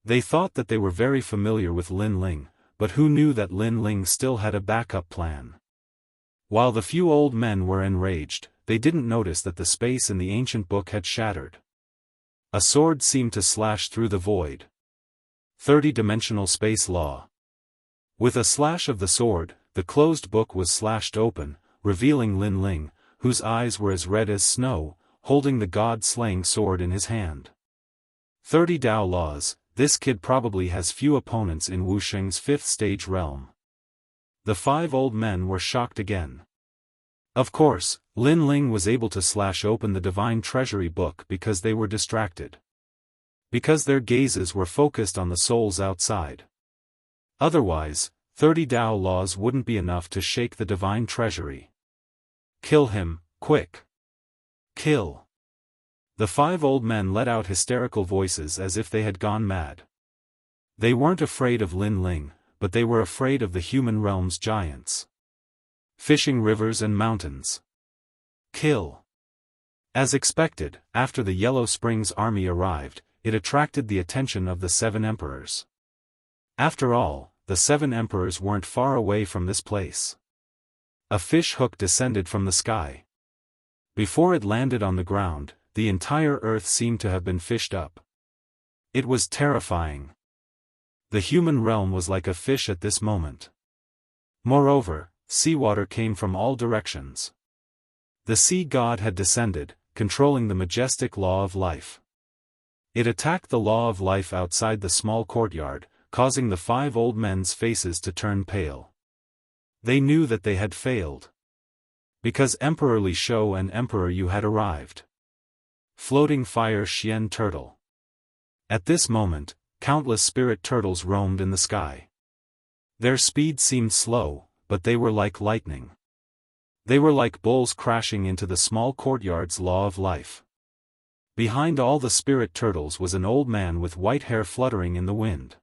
They thought that they were very familiar with Lin Ling, but who knew that Lin Ling still had a backup plan? While the few old men were enraged, they didn't notice that the space in the ancient book had shattered. A sword seemed to slash through the void. 30-dimensional space law. With a slash of the sword, the closed book was slashed open, revealing Lin Ling, whose eyes were as red as snow, holding the god-slaying sword in his hand. 30 Dao laws. This kid probably has few opponents in Wusheng's 5th stage realm. The 5 old men were shocked again. Of course, Lin Ling was able to slash open the divine treasury book because they were distracted. Because their gazes were focused on the souls outside. Otherwise, 30 Dao laws wouldn't be enough to shake the divine treasury. Kill him, quick! Kill! The 5 old men let out hysterical voices as if they had gone mad. They weren't afraid of Lin Ling, but they were afraid of the human realm's giants. Fishing rivers and mountains. Kill! As expected, after the Yellow Springs army arrived, it attracted the attention of the 7 emperors. After all, the 7 emperors weren't far away from this place. A fish hook descended from the sky. Before it landed on the ground, the entire earth seemed to have been fished up. It was terrifying. The human realm was like a fish at this moment. Moreover, seawater came from all directions. The sea god had descended, controlling the majestic law of life. It attacked the law of life outside the small courtyard, causing the 5 old men's faces to turn pale. They knew that they had failed. Because Emperor Li Shou and Emperor Yu had arrived. Floating fire Xian turtle. At this moment, countless spirit turtles roamed in the sky. Their speed seemed slow, but they were like lightning. They were like bulls crashing into the small courtyard's law of life. Behind all the spirit turtles was an old man with white hair fluttering in the wind.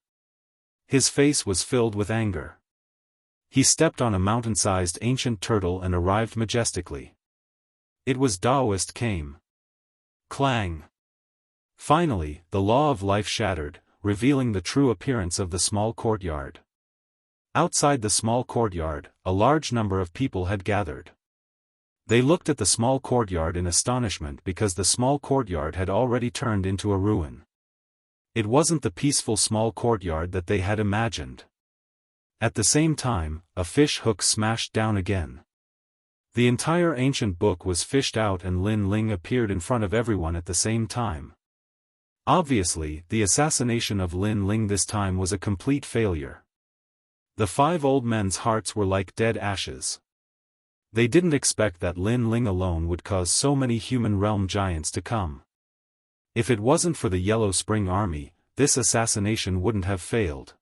His face was filled with anger. He stepped on a mountain-sized ancient turtle and arrived majestically. It was Daoist came. Clang! Finally, the law of life shattered, revealing the true appearance of the small courtyard. Outside the small courtyard, a large number of people had gathered. They looked at the small courtyard in astonishment because the small courtyard had already turned into a ruin. It wasn't the peaceful small courtyard that they had imagined. At the same time, a fish hook smashed down again. The entire ancient book was fished out and Lin Ling appeared in front of everyone at the same time. Obviously, the assassination of Lin Ling this time was a complete failure. The 5 old men's hearts were like dead ashes. They didn't expect that Lin Ling alone would cause so many human realm giants to come. If it wasn't for the Yellow Spring army, this assassination wouldn't have failed.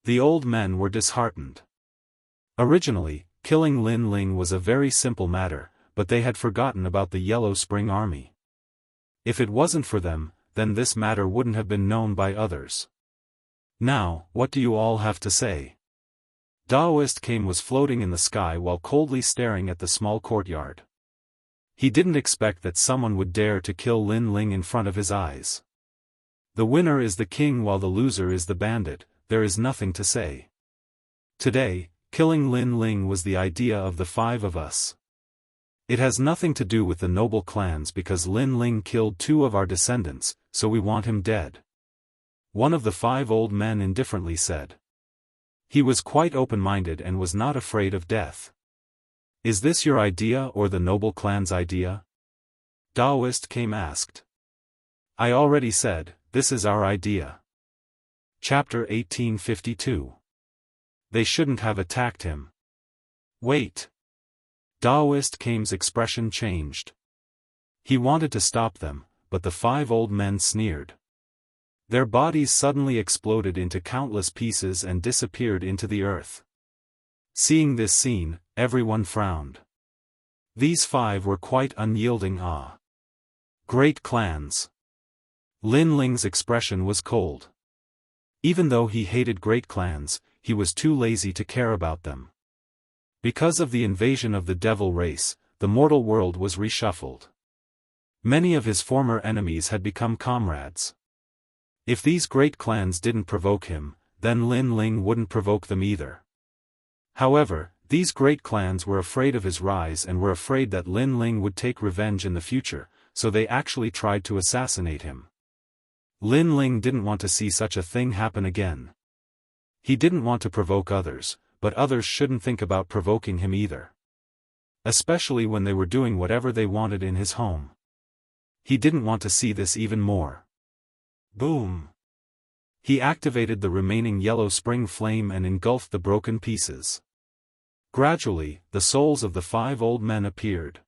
The old men were disheartened. Originally, killing Lin Ling was a very simple matter, but they had forgotten about the Yellow Spring army. If it wasn't for them, then this matter wouldn't have been known by others. Now, what do you all have to say? Daoist Kame was floating in the sky while coldly staring at the small courtyard. He didn't expect that someone would dare to kill Lin Ling in front of his eyes. The winner is the king while the loser is the bandit, there is nothing to say. Today, killing Lin Ling was the idea of the 5 of us. It has nothing to do with the noble clans because Lin Ling killed 2 of our descendants, so we want him dead. One of the 5 old men indifferently said. He was quite open-minded and was not afraid of death. Is this your idea or the noble clan's idea? Daoist Kame asked. I already said, this is our idea. Chapter 1852. They shouldn't have attacked him. Wait. Daoist Kame's expression changed. He wanted to stop them, but the 5 old men sneered. Their bodies suddenly exploded into countless pieces and disappeared into the earth. Seeing this scene, everyone frowned. These 5 were quite unyielding. Great clans. Lin Ling's expression was cold. Even though he hated great clans, he was too lazy to care about them. Because of the invasion of the devil race, the mortal world was reshuffled. Many of his former enemies had become comrades. If these great clans didn't provoke him, then Lin Ling wouldn't provoke them either. However, these great clans were afraid of his rise and were afraid that Lin Ling would take revenge in the future, so they actually tried to assassinate him. Lin Ling didn't want to see such a thing happen again. He didn't want to provoke others, but others shouldn't think about provoking him either. Especially when they were doing whatever they wanted in his home. He didn't want to see this even more. Boom! He activated the remaining yellow spring flame and engulfed the broken pieces. Gradually, the souls of the 5 old men appeared.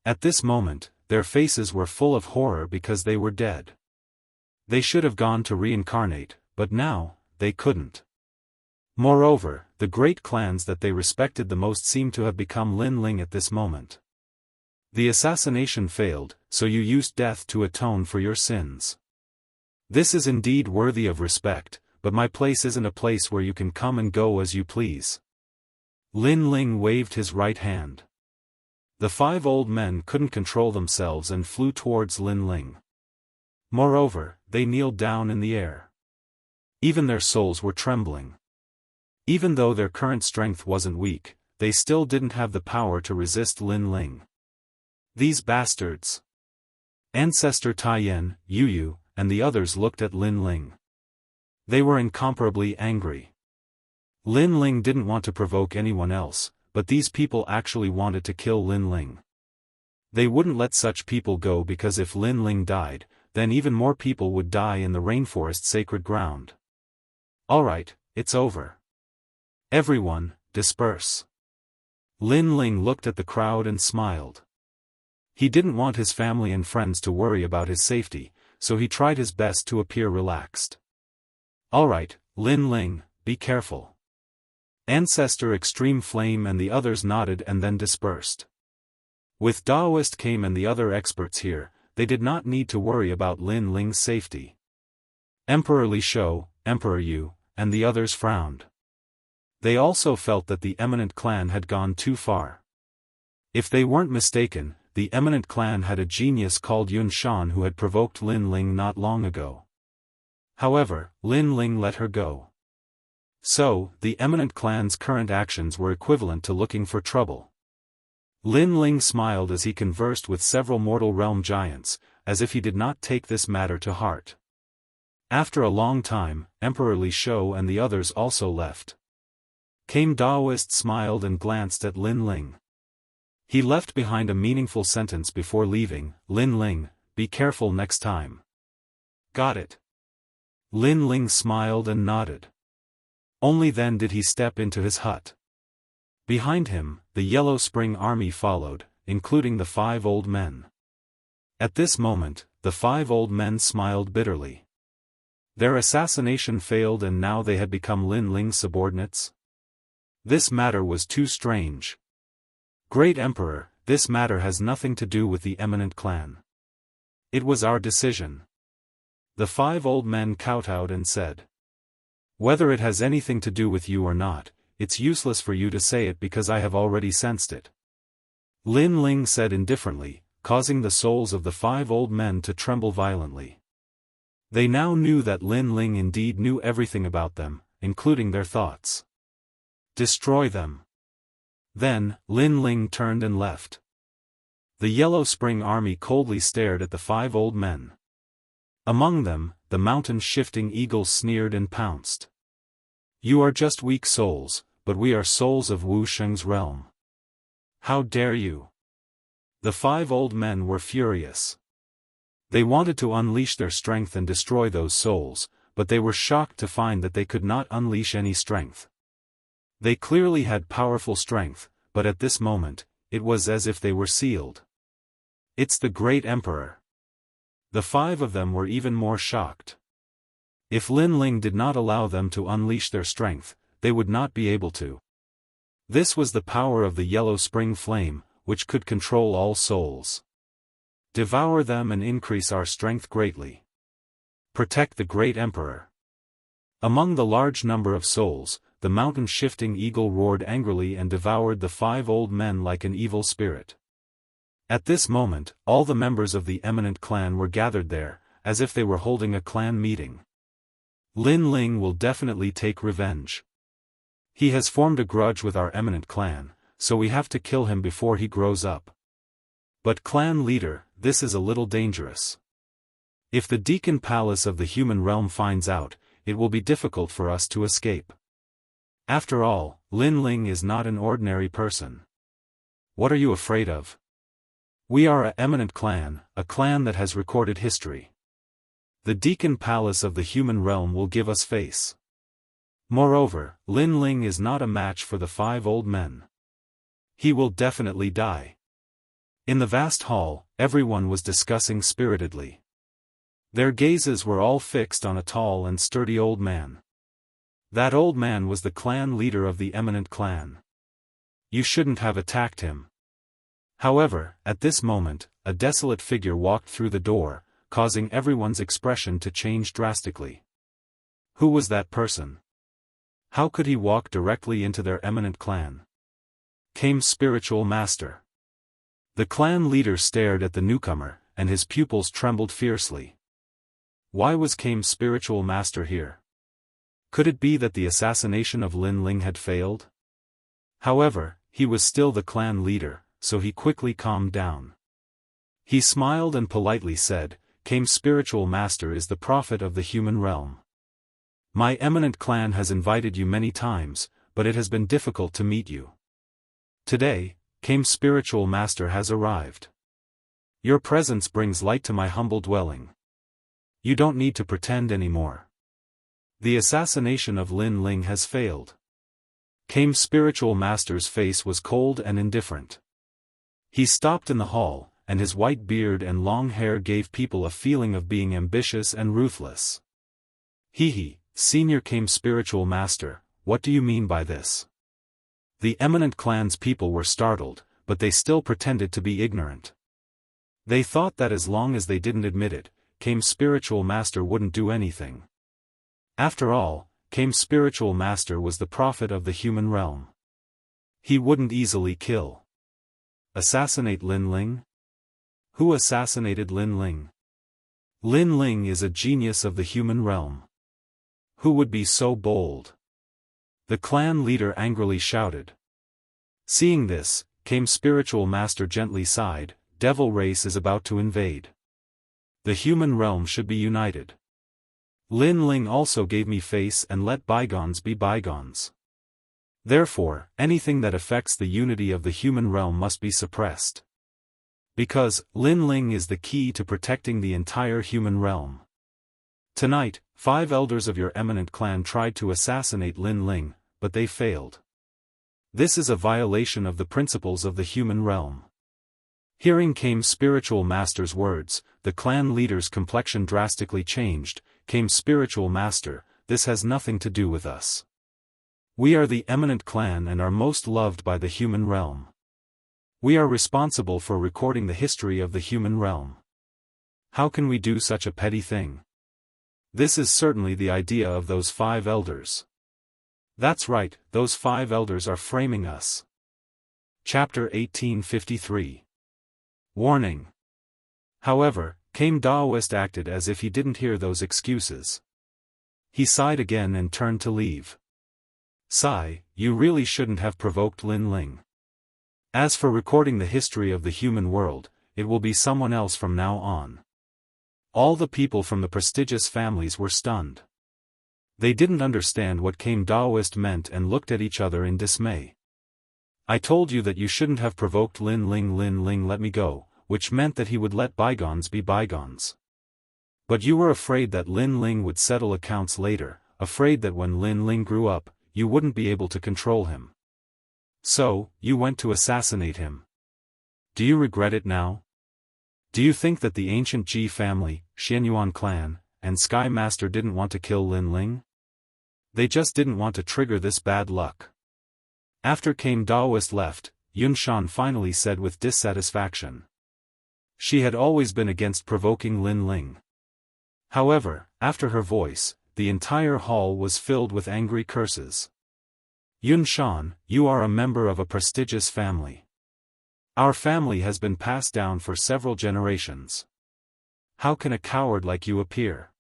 At this moment, their faces were full of horror because they were dead. They should have gone to reincarnate, but now, they couldn't. Moreover, the great clans that they respected the most seemed to have become Lin Ling at this moment. The assassination failed, so you used death to atone for your sins. This is indeed worthy of respect, but my place isn't a place where you can come and go as you please. Lin Ling waved his right hand. The 5 old men couldn't control themselves and flew towards Lin Ling. Moreover, they kneeled down in the air. Even their souls were trembling. Even though their current strength wasn't weak, they still didn't have the power to resist Lin Ling. These bastards! Ancestor Taiyan, Yu, and the others looked at Lin Ling. They were incomparably angry. Lin Ling didn't want to provoke anyone else, but these people actually wanted to kill Lin Ling. They wouldn't let such people go because if Lin Ling died, then even more people would die in the rainforest sacred ground. Alright, it's over. Everyone, disperse. Lin Ling looked at the crowd and smiled. He didn't want his family and friends to worry about his safety, so he tried his best to appear relaxed. Alright, Lin Ling, be careful. Ancestor Extreme Flame and the others nodded and then dispersed. With Daoist came and the other experts here, they did not need to worry about Lin Ling's safety. Emperor Li Shou, Emperor Yu, and the others frowned. They also felt that the Eminent Clan had gone too far. If they weren't mistaken, the Eminent Clan had a genius called Yun Shan who had provoked Lin Ling not long ago. However, Lin Ling let her go. So, the Eminent Clan's current actions were equivalent to looking for trouble. Lin Ling smiled as he conversed with several mortal realm giants, as if he did not take this matter to heart. After a long time, Emperor Li Shou and the others also left. Daoist smiled and glanced at Lin Ling. He left behind a meaningful sentence before leaving, Lin Ling, be careful next time. Got it. Lin Ling smiled and nodded. Only then did he step into his hut. Behind him, the Yellow Spring Army followed, including the 5 old men. At this moment, the 5 old men smiled bitterly. Their assassination failed and now they had become Lin Ling's subordinates? This matter was too strange. Great Emperor, this matter has nothing to do with the Eminent Clan. It was our decision. The 5 old men kowtowed and said. Whether it has anything to do with you or not, it's useless for you to say it because I have already sensed it. Lin Ling said indifferently, causing the souls of the 5 old men to tremble violently. They now knew that Lin Ling indeed knew everything about them, including their thoughts. Destroy them. Then, Lin Ling turned and left. The Yellow Spring Army coldly stared at the 5 old men. Among them, the mountain-shifting eagles sneered and pounced. You are just weak souls, but we are souls of Wu Sheng's realm. How dare you? The 5 old men were furious. They wanted to unleash their strength and destroy those souls, but they were shocked to find that they could not unleash any strength. They clearly had powerful strength, but at this moment, it was as if they were sealed. It's the great Emperor. The 5 of them were even more shocked. If Lin Ling did not allow them to unleash their strength, they would not be able to. This was the power of the Yellow Spring Flame, which could control all souls. Devour them and increase our strength greatly. Protect the great Emperor. Among the large number of souls, the mountain-shifting eagle roared angrily and devoured the 5 old men like an evil spirit. At this moment, all the members of the Eminent Clan were gathered there, as if they were holding a clan meeting. Lin Ling will definitely take revenge. He has formed a grudge with our Eminent Clan, so we have to kill him before he grows up. But clan leader, this is a little dangerous. If the Deacon Palace of the human realm finds out, it will be difficult for us to escape. After all, Lin Ling is not an ordinary person. What are you afraid of? We are an eminent clan, a clan that has recorded history. The Deacon Palace of the human realm will give us face. Moreover, Lin Ling is not a match for the 5 old men. He will definitely die. In the vast hall, everyone was discussing spiritedly. Their gazes were all fixed on a tall and sturdy old man. That old man was the clan leader of the eminent clan. You shouldn't have attacked him. However, at this moment, a desolate figure walked through the door, causing everyone's expression to change drastically. Who was that person? How could he walk directly into their eminent clan? Came spiritual master. The clan leader stared at the newcomer, and his pupils trembled fiercely. Why was Kame's spiritual master here? Could it be that the assassination of Lin Ling had failed? However, he was still the clan leader, so he quickly calmed down. He smiled and politely said, Kame's spiritual master is the prophet of the human realm. My eminent clan has invited you many times, but it has been difficult to meet you. Today, Kame's spiritual master has arrived. Your presence brings light to my humble dwelling. You don't need to pretend anymore. The assassination of Lin Ling has failed. Kame's spiritual master's face was cold and indifferent. He stopped in the hall, and his white beard and long hair gave people a feeling of being ambitious and ruthless. He, Senior Kame's spiritual master, what do you mean by this? The eminent clan's people were startled, but they still pretended to be ignorant. They thought that as long as they didn't admit it, Kame's spiritual master wouldn't do anything. After all, Kame's spiritual master was the prophet of the human realm. He wouldn't easily kill. Assassinate Lin Ling? Who assassinated Lin Ling? Lin Ling is a genius of the human realm. Who would be so bold? The clan leader angrily shouted. Seeing this, Kame's spiritual master gently sighed, Devil race is about to invade. The human realm should be united. Lin Ling also gave me face and let bygones be bygones. Therefore, anything that affects the unity of the human realm must be suppressed. Because, Lin Ling is the key to protecting the entire human realm. Tonight, 5 elders of your eminent clan tried to assassinate Lin Ling, but they failed. This is a violation of the principles of the human realm. Hearing Kame's spiritual master's words, the clan leader's complexion drastically changed. Kame's spiritual master, this has nothing to do with us. We are the eminent clan and are most loved by the human realm. We are responsible for recording the history of the human realm. How can we do such a petty thing? This is certainly the idea of those 5 elders. That's right, those 5 elders are framing us. Chapter 1853. Warning. However, Kame Daoist acted as if he didn't hear those excuses. He sighed again and turned to leave. Sigh, you really shouldn't have provoked Lin Ling. As for recording the history of the human world, it will be someone else from now on. All the people from the prestigious families were stunned. They didn't understand what Kame Daoist meant and looked at each other in dismay. I told you that you shouldn't have provoked Lin Ling let me go, which meant that he would let bygones be bygones. But you were afraid that Lin Ling would settle accounts later, afraid that when Lin Ling grew up, you wouldn't be able to control him. So, you went to assassinate him. Do you regret it now? Do you think that the ancient Ji family, Xianyuan clan, and Sky Master didn't want to kill Lin Ling? They just didn't want to trigger this bad luck. After Kame Daoist left, Yunshan finally said with dissatisfaction. She had always been against provoking Lin Ling. However, after her voice, the entire hall was filled with angry curses. Yunshan, you are a member of a prestigious family. Our family has been passed down for several generations. How can a coward like you appear?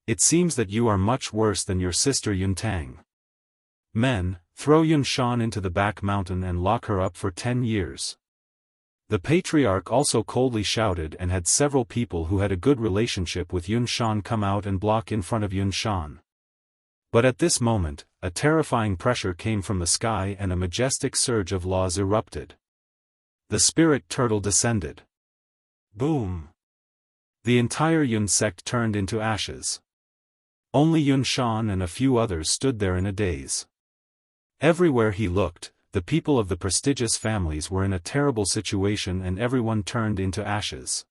It seems that you are much worse than your sister Yuntang. Men, throw Yunshan into the back mountain and lock her up for 10 years. The patriarch also coldly shouted and had several people who had a good relationship with Yun Shan come out and block in front of Yun Shan. But at this moment, a terrifying pressure came from the sky and a majestic surge of laws erupted. The spirit turtle descended. Boom! The entire Yun sect turned into ashes. Only Yun Shan and a few others stood there in a daze. Everywhere he looked, the people of the prestigious families were in a terrible situation and everyone turned into ashes.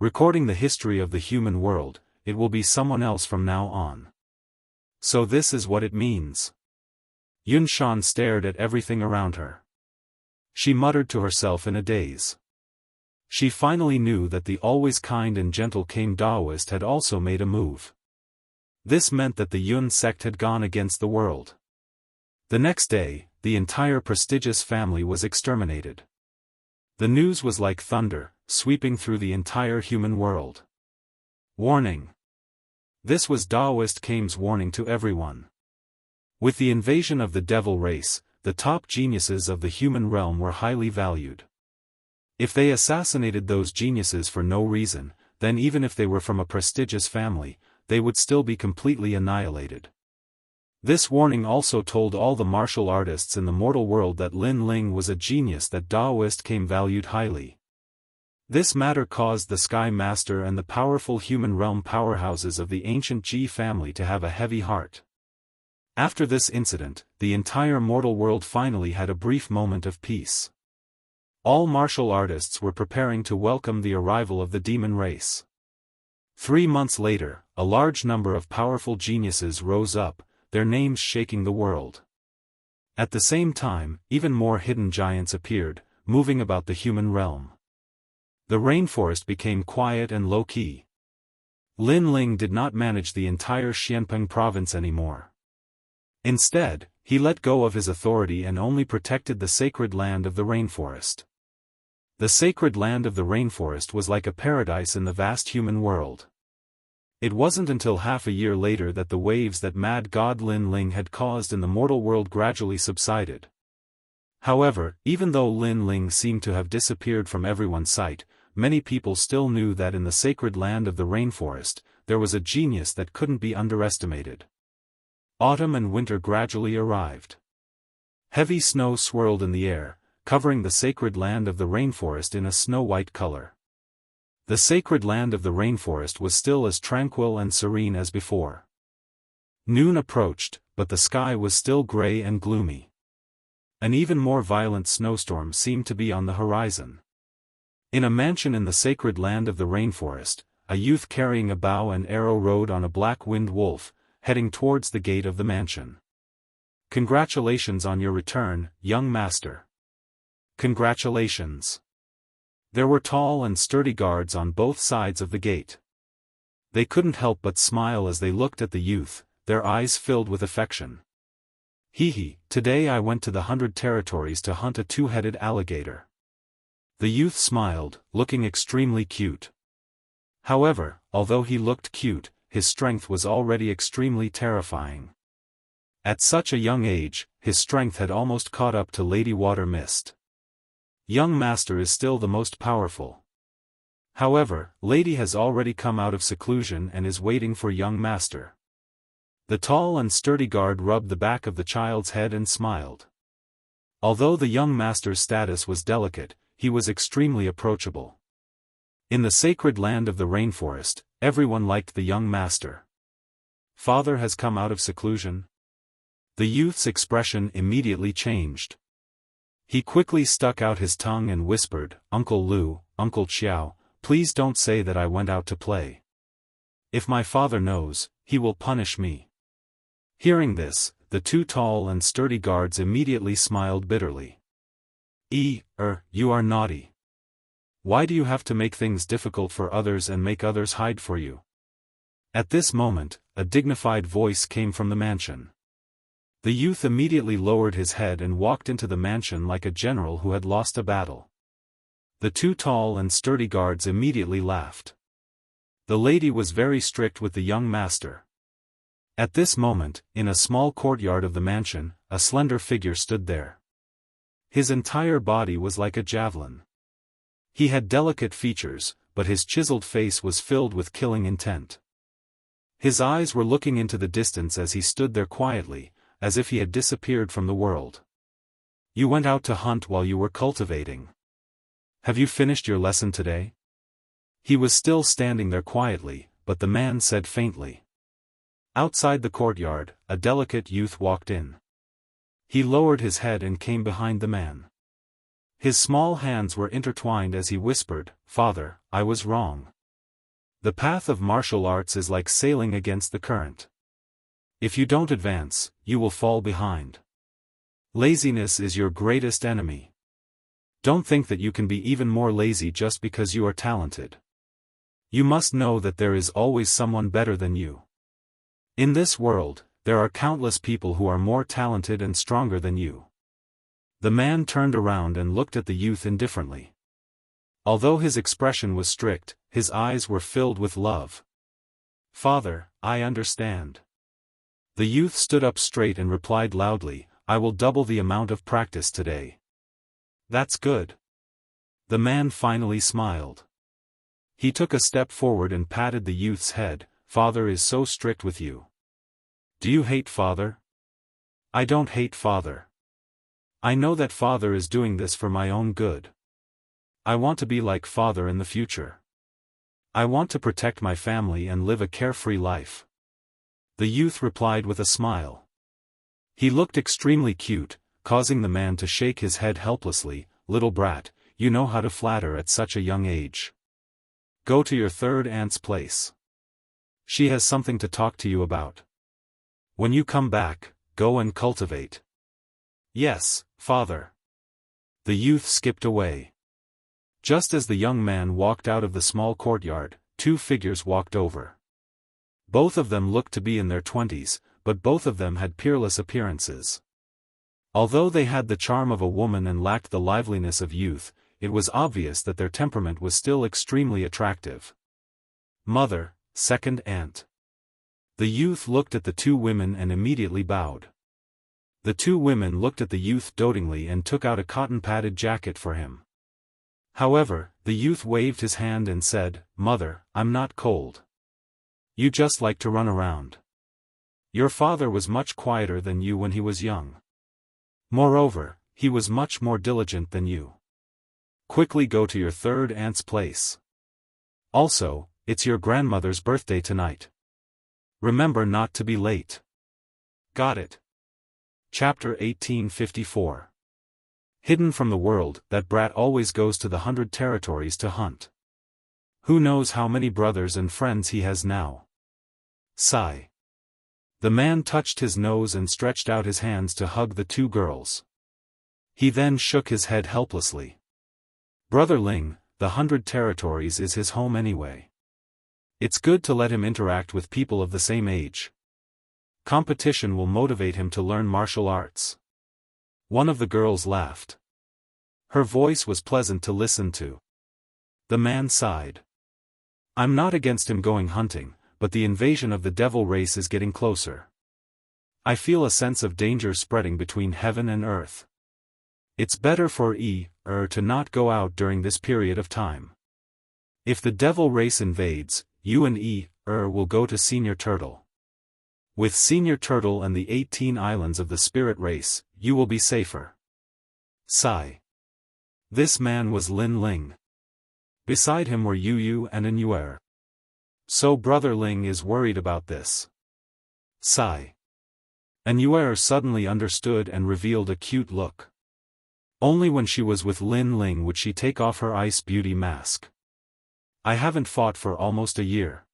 Recording the history of the human world, it will be someone else from now on. So this is what it means. Yun Shan stared at everything around her. She muttered to herself in a daze. She finally knew that the always kind and gentle King Daoist had also made a move. This meant that the Yun sect had gone against the world. The next day, the entire prestigious family was exterminated. The news was like thunder, sweeping through the entire human world. Warning! This was Daoist King's warning to everyone. With the invasion of the devil race, the top geniuses of the human realm were highly valued. If they assassinated those geniuses for no reason, then even if they were from a prestigious family, they would still be completely annihilated. This warning also told all the martial artists in the mortal world that Lin Ling was a genius that Daoist King valued highly. This matter caused the Sky Master and the powerful human realm powerhouses of the ancient Ji family to have a heavy heart. After this incident, the entire mortal world finally had a brief moment of peace. All martial artists were preparing to welcome the arrival of the demon race. 3 months later, a large number of powerful geniuses rose up, their names shaking the world. At the same time, even more hidden giants appeared, moving about the human realm. The rainforest became quiet and low-key. Lin Ling did not manage the entire Xianpeng province anymore. Instead, he let go of his authority and only protected the sacred land of the rainforest. The sacred land of the rainforest was like a paradise in the vast human world. It wasn't until half a year later that the waves that mad god Lin Ling had caused in the mortal world gradually subsided. However, even though Lin Ling seemed to have disappeared from everyone's sight, many people still knew that in the sacred land of the rainforest, there was a genius that couldn't be underestimated. Autumn and winter gradually arrived. Heavy snow swirled in the air, covering the sacred land of the rainforest in a snow-white color. The sacred land of the rainforest was still as tranquil and serene as before. Noon approached, but the sky was still gray and gloomy. An even more violent snowstorm seemed to be on the horizon. In a mansion in the sacred land of the rainforest, a youth carrying a bow and arrow rode on a black-winged wolf, heading towards the gate of the mansion. "Congratulations on your return, young master." "Congratulations." There were tall and sturdy guards on both sides of the gate. They couldn't help but smile as they looked at the youth, their eyes filled with affection. "Hee, today I went to the 100 territories to hunt a 2-headed alligator." The youth smiled, looking extremely cute. However, although he looked cute, his strength was already extremely terrifying. At such a young age, his strength had almost caught up to Lady Water Mist. Young Master is still the most powerful. However, Lady has already come out of seclusion and is waiting for young Master. The tall and sturdy guard rubbed the back of the child's head and smiled. Although the young Master's status was delicate, he was extremely approachable. In the sacred land of the rainforest, everyone liked the young Master. "Father has come out of seclusion?" The youth's expression immediately changed. He quickly stuck out his tongue and whispered, "Uncle Lu, Uncle Qiao, please don't say that I went out to play. If my father knows, he will punish me." Hearing this, the 2 tall and sturdy guards immediately smiled bitterly. You are naughty. Why do you have to make things difficult for others and make others hide for you?" At this moment, a dignified voice came from the mansion. The youth immediately lowered his head and walked into the mansion like a general who had lost a battle. The 2 tall and sturdy guards immediately laughed. The lady was very strict with the young master. At this moment, in a small courtyard of the mansion, a slender figure stood there. His entire body was like a javelin. He had delicate features, but his chiseled face was filled with killing intent. His eyes were looking into the distance as he stood there quietly, as if he had disappeared from the world. You went out to hunt while you were cultivating. Have you finished your lesson today? He was still standing there quietly, but the man said faintly. Outside the courtyard, a delicate youth walked in. He lowered his head and came behind the man. His small hands were intertwined as he whispered, "Father, I was wrong. The path of martial arts is like sailing against the current. If you don't advance, you will fall behind. Laziness is your greatest enemy. Don't think that you can be even more lazy just because you are talented. You must know that there is always someone better than you. In this world, there are countless people who are more talented and stronger than you." The man turned around and looked at the youth indifferently. Although his expression was strict, his eyes were filled with love. "Father, I understand." The youth stood up straight and replied loudly, "I will double the amount of practice today." "That's good." The man finally smiled. He took a step forward and patted the youth's head. "Father is so strict with you. Do you hate Father?" "I don't hate Father. I know that Father is doing this for my own good. I want to be like Father in the future. I want to protect my family and live a carefree life." The youth replied with a smile. He looked extremely cute, causing the man to shake his head helplessly. "Little brat, you know how to flatter at such a young age. Go to your third aunt's place. She has something to talk to you about. When you come back, go and cultivate." "Yes, Father." The youth skipped away. Just as the young man walked out of the small courtyard, two figures walked over. Both of them looked to be in their 20s, but both of them had peerless appearances. Although they had the charm of a woman and lacked the liveliness of youth, it was obvious that their temperament was still extremely attractive. "Mother, second aunt." The youth looked at the two women and immediately bowed. The two women looked at the youth dotingly and took out a cotton-padded jacket for him. However, the youth waved his hand and said, "Mother, I'm not cold. You just like to run around. Your father was much quieter than you when he was young. Moreover, he was much more diligent than you. Quickly go to your third aunt's place. Also, it's your grandmother's birthday tonight. Remember not to be late." "Got it." Chapter 1854. Hidden from the world, that brat always goes to the 100 territories to hunt. Who knows how many brothers and friends he has now. Sigh. The man touched his nose and stretched out his hands to hug the two girls. He then shook his head helplessly. Brother Ling, the 100 territories is his home anyway. It's good to let him interact with people of the same age. Competition will motivate him to learn martial arts. One of the girls laughed. Her voice was pleasant to listen to. The man sighed. "I'm not against him going hunting, but the invasion of the devil race is getting closer. I feel a sense of danger spreading between heaven and earth. It's better for to not go out during this period of time. If the devil race invades, you and will go to Senior Turtle. With Senior Turtle and the 18 islands of the spirit race, you will be safer." Sigh. This man was Lin Ling. Beside him were Yu and An. So Brother Ling is worried about this. Sigh. An suddenly understood and revealed a cute look. Only when she was with Lin Ling would she take off her ice beauty mask. "I haven't fought for almost a year.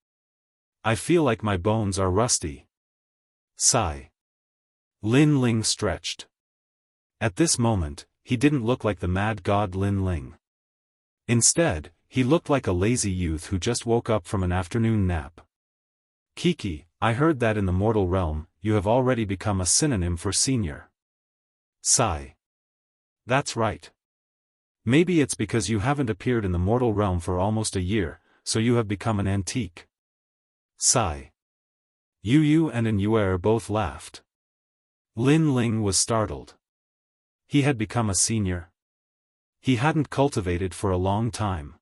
I feel like my bones are rusty." Sigh. Lin Ling stretched. At this moment, he didn't look like the mad god Lin Ling. Instead, he looked like a lazy youth who just woke up from an afternoon nap. "Kiki, I heard that in the mortal realm, you have already become a synonym for senior." Sigh. "That's right. Maybe it's because you haven't appeared in the mortal realm for almost a year, so you have become an antique." Sigh. Yu and An both laughed. Lin Ling was startled. He had become a senior. He hadn't cultivated for a long time.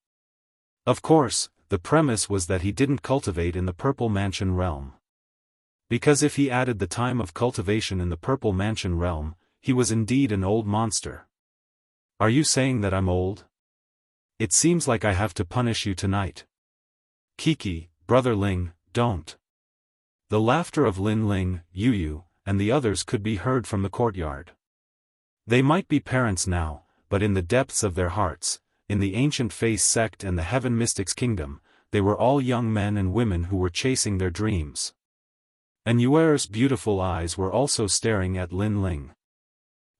Of course, the premise was that he didn't cultivate in the Purple Mansion realm. Because if he added the time of cultivation in the Purple Mansion realm, he was indeed an old monster. Are you saying that I'm old? It seems like I have to punish you tonight. Kiki, Brother Ling, don't. The laughter of Lin Ling, Yu, and the others could be heard from the courtyard. They might be parents now, but in the depths of their hearts, in the ancient Face sect and the Heaven Mystics Kingdom, they were all young men and women who were chasing their dreams. And Yuer's beautiful eyes were also staring at Lin Ling.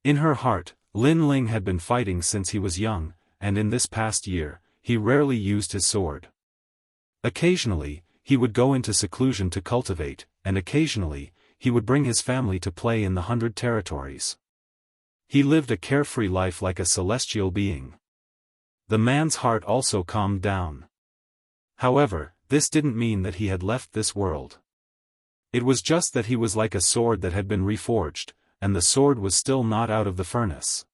In her heart, Lin Ling had been fighting since he was young, and in this past year, he rarely used his sword. Occasionally, he would go into seclusion to cultivate, and occasionally, he would bring his family to play in the 100 territories. He lived a carefree life like a celestial being. The man's heart also calmed down. However, this didn't mean that he had left this world. It was just that he was like a sword that had been reforged, and the sword was still not out of the furnace.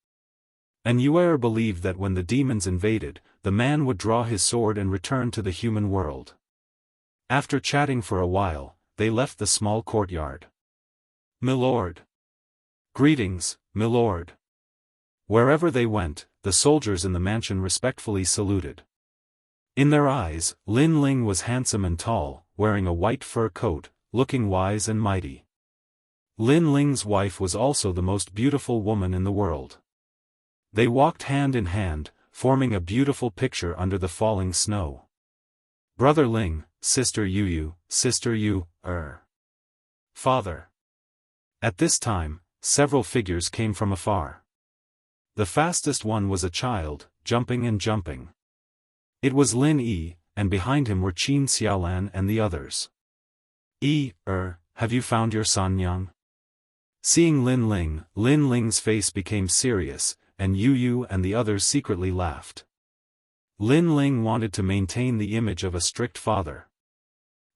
And Yuer believed that when the demons invaded, the man would draw his sword and return to the human world. After chatting for a while, they left the small courtyard. "Milord." "Greetings, milord." Wherever they went, the soldiers in the mansion respectfully saluted. In their eyes, Lin Ling was handsome and tall, wearing a white fur coat, looking wise and mighty. Lin Ling's wife was also the most beautiful woman in the world. They walked hand in hand, forming a beautiful picture under the falling snow. Brother Ling, Sister Yu, Sister Yu, Father. At this time, several figures came from afar. The fastest one was a child, jumping and jumping. It was Lin Yi, and behind him were Qin Xiaolan and the others. Have you found your Sanyang? Seeing Lin Ling's face became serious, and Yu and the others secretly laughed. Lin Ling wanted to maintain the image of a strict father.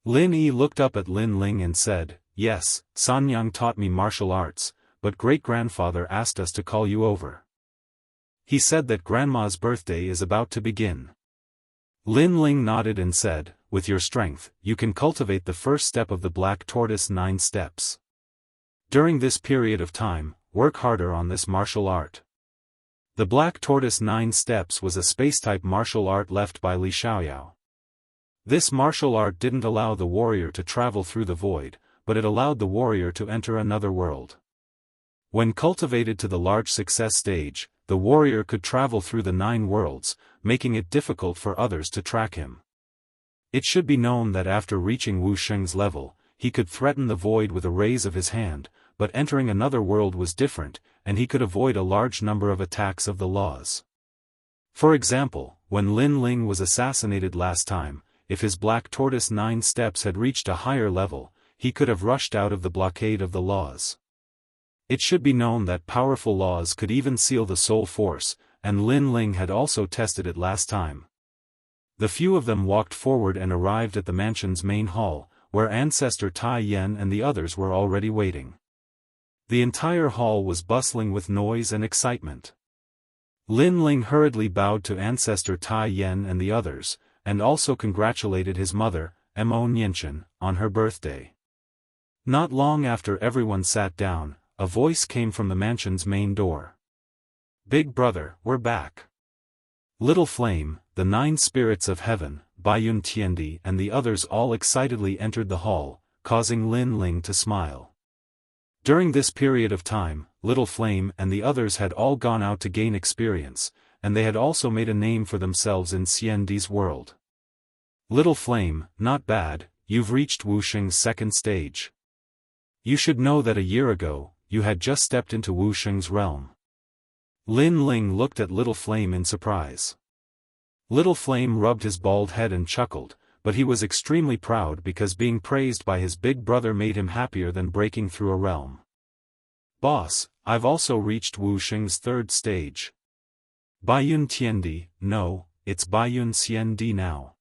Lin Yi looked up at Lin Ling and said, "Yes, Sanyang taught me martial arts, but great-grandfather asked us to call you over. He said that grandma's birthday is about to begin." Lin Ling nodded and said, "With your strength, you can cultivate the first step of the Black Tortoise 9 steps. During this period of time, work harder on this martial art." The Black Tortoise 9 steps was a space-type martial art left by Li Xiaoyao. This martial art didn't allow the warrior to travel through the void, but it allowed the warrior to enter another world. When cultivated to the large success stage, the warrior could travel through the 9 worlds, making it difficult for others to track him. It should be known that after reaching Wu Sheng's level, he could threaten the void with a raise of his hand, but entering another world was different, and he could avoid a large number of attacks of the laws. For example, when Lin Ling was assassinated last time, if his Black Tortoise 9 steps had reached a higher level, he could have rushed out of the blockade of the laws. It should be known that powerful laws could even seal the soul force, and Lin Ling had also tested it last time. The few of them walked forward and arrived at the mansion's main hall, where Ancestor Tai Yen and the others were already waiting. The entire hall was bustling with noise and excitement. Lin Ling hurriedly bowed to Ancestor Tai Yen and the others, and also congratulated his mother, Mo Nianchen, on her birthday. Not long after everyone sat down, a voice came from the mansion's main door. "Big brother, we're back." Little Flame, the 9 spirits of heaven, Baiyun Tiandi and the others all excitedly entered the hall, causing Lin Ling to smile. During this period of time, Little Flame and the others had all gone out to gain experience, and they had also made a name for themselves in Xiandi's world. "Little Flame, not bad, you've reached Wu Sheng's 2nd stage. You should know that a year ago, you had just stepped into Wu Sheng's realm." Lin Ling looked at Little Flame in surprise. Little Flame rubbed his bald head and chuckled, but he was extremely proud because being praised by his big brother made him happier than breaking through a realm. "Boss, I've also reached Wu Sheng's 3rd stage." "Baiyun Tiandi, no, it's Baiyun Xiandi now.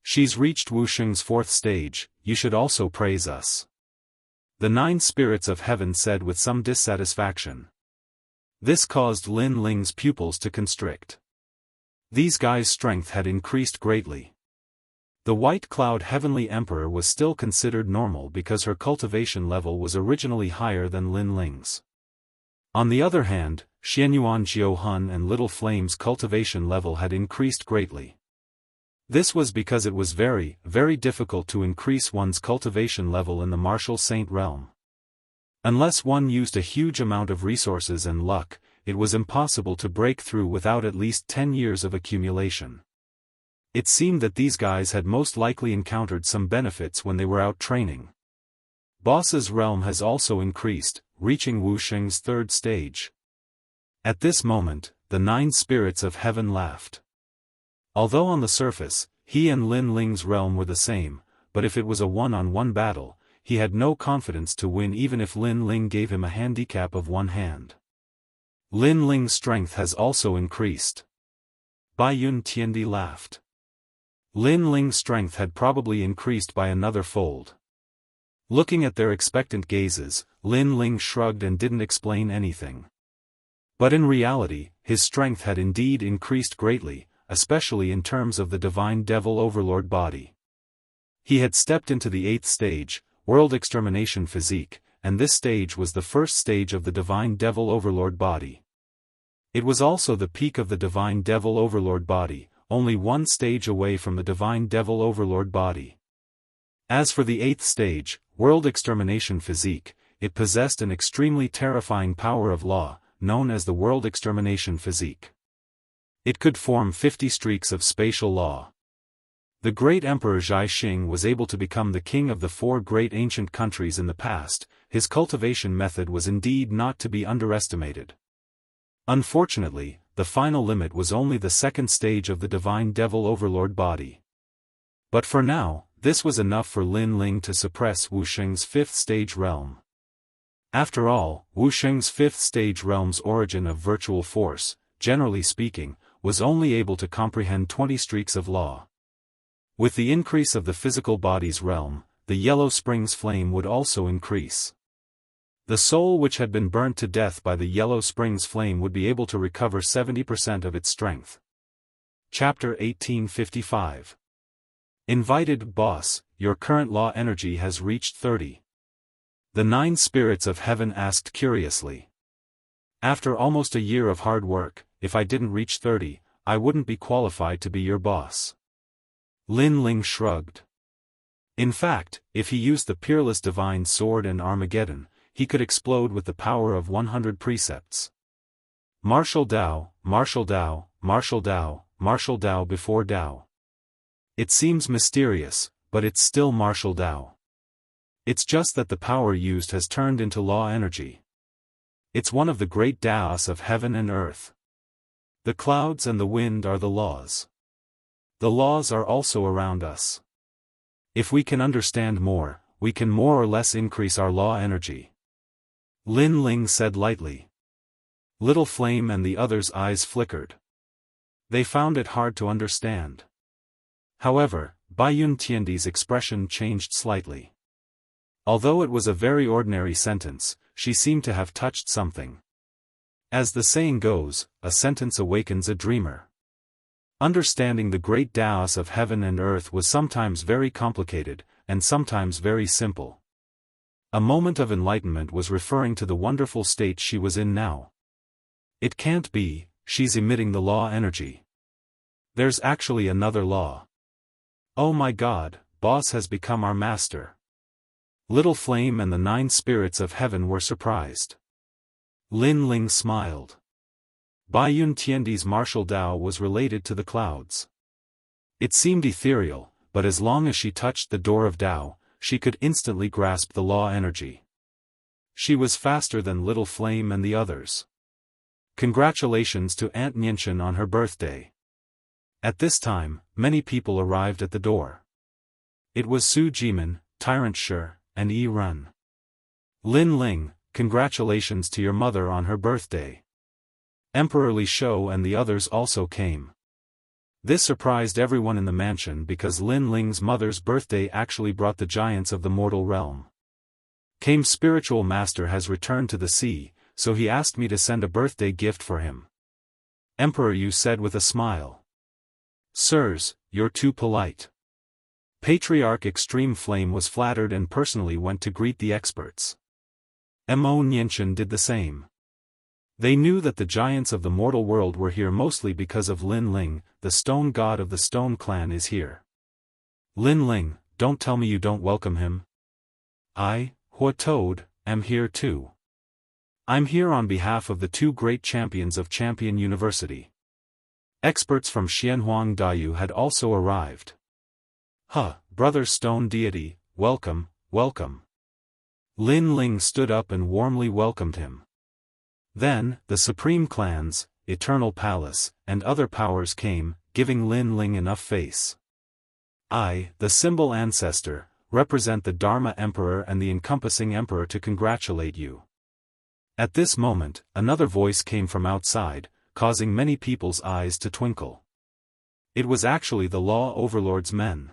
She's reached Wu Sheng's 4th stage, you should also praise us." The 9 spirits of heaven said with some dissatisfaction. This caused Lin Ling's pupils to constrict. These guys' strength had increased greatly. The White Cloud Heavenly Emperor was still considered normal because her cultivation level was originally higher than Lin Ling's. On the other hand, Xianyuan Jiuhun and Little Flame's cultivation level had increased greatly. This was because it was very, very difficult to increase one's cultivation level in the martial saint realm. Unless one used a huge amount of resources and luck, it was impossible to break through without at least 10 years of accumulation. It seemed that these guys had most likely encountered some benefits when they were out training. Boss's realm has also increased, reaching Wu Sheng's third stage. At this moment, the 9 spirits of heaven laughed. Although on the surface, he and Lin Ling's realm were the same, but if it was a one-on-one battle, he had no confidence to win even if Lin Ling gave him a handicap of one hand. Lin Ling's strength has also increased. Bai Yun Tiandi laughed. Lin Ling's strength had probably increased by another fold. Looking at their expectant gazes, Lin Ling shrugged and didn't explain anything. But in reality, his strength had indeed increased greatly, especially in terms of the Divine Devil Overlord body. He had stepped into the 8th stage, World Extermination Physique, and this stage was the first stage of the Divine Devil Overlord body. It was also the peak of the Divine Devil Overlord body, only one stage away from the Divine Devil Overlord body. As for the 8th stage, World Extermination Physique, it possessed an extremely terrifying power of law, known as the World Extermination Physique. It could form 50 streaks of spatial law. The great Emperor Zhaixing was able to become the king of the 4 great ancient countries in the past. His cultivation method was indeed not to be underestimated. Unfortunately, the final limit was only the 2nd stage of the Divine Devil Overlord body. But for now, this was enough for Lin Ling to suppress Wu Sheng's 5th stage realm. After all, Wu Sheng's 5th stage realm's origin of virtual force, generally speaking, was only able to comprehend 20 streaks of law. With the increase of the physical body's realm, the Yellow Springs flame would also increase. The soul which had been burnt to death by the Yellow Springs flame would be able to recover 70% of its strength. Chapter 1855. Invited Boss, your current law energy has reached 30. The 9 spirits of heaven asked curiously. After almost a year of hard work, if I didn't reach 30, I wouldn't be qualified to be your boss. Lin Ling shrugged. In fact, if he used the peerless divine sword and Armageddon, he could explode with the power of 100 precepts. Martial Dao, Martial Dao, Martial Dao, Martial Dao before Dao. It seems mysterious, but it's still Martial Dao. It's just that the power used has turned into law energy. It's one of the great Daos of heaven and earth. The clouds and the wind are the laws. The laws are also around us. If we can understand more, we can more or less increase our law energy. Lin Ling said lightly. Little Flame and the others' eyes flickered. They found it hard to understand. However, Bai Yun Tiandi's expression changed slightly. Although it was a very ordinary sentence, she seemed to have touched something. As the saying goes, a sentence awakens a dreamer. Understanding the great Daos of heaven and earth was sometimes very complicated, and sometimes very simple. A moment of enlightenment was referring to the wonderful state she was in now. It can't be, she's emitting the law energy. There's actually another law. Oh my God, Boss has become our master. Little Flame and the 9 spirits of heaven were surprised. Lin Ling smiled. Bai Yun Tiandi's martial Dao was related to the clouds. It seemed ethereal, but as long as she touched the door of Dao, she could instantly grasp the law energy. She was faster than Little Flame and the others. Congratulations to Aunt Nianchen on her birthday. At this time, many people arrived at the door. It was Su Jimin, Tyrant Shi, and Yi Run. Lin Ling, congratulations to your mother on her birthday. Emperor Li Shou and the others also came. This surprised everyone in the mansion because Lin Ling's mother's birthday actually brought the giants of the mortal realm. Spiritual Master has returned to the sea, so he asked me to send a birthday gift for him. Emperor Yu said with a smile. Sirs, you're too polite. Patriarch Extreme Flame was flattered and personally went to greet the experts. Mo Nianchen did the same. They knew that the giants of the mortal world were here mostly because of Lin Ling, the stone god of the stone clan is here. Lin Ling, don't tell me you don't welcome him. I, Hua Toad, am here too. I'm here on behalf of the two great champions of Champion University. Experts from Xianhuang Dayu had also arrived. Brother Stone Deity, welcome, welcome. Lin Ling stood up and warmly welcomed him. Then, the Supreme Clans, Eternal Palace, and other powers came, giving Lin Ling enough face. I, the symbol ancestor, represent the Dharma Emperor and the encompassing Emperor to congratulate you. At this moment, another voice came from outside, causing many people's eyes to twinkle. It was actually the Law Overlord's men.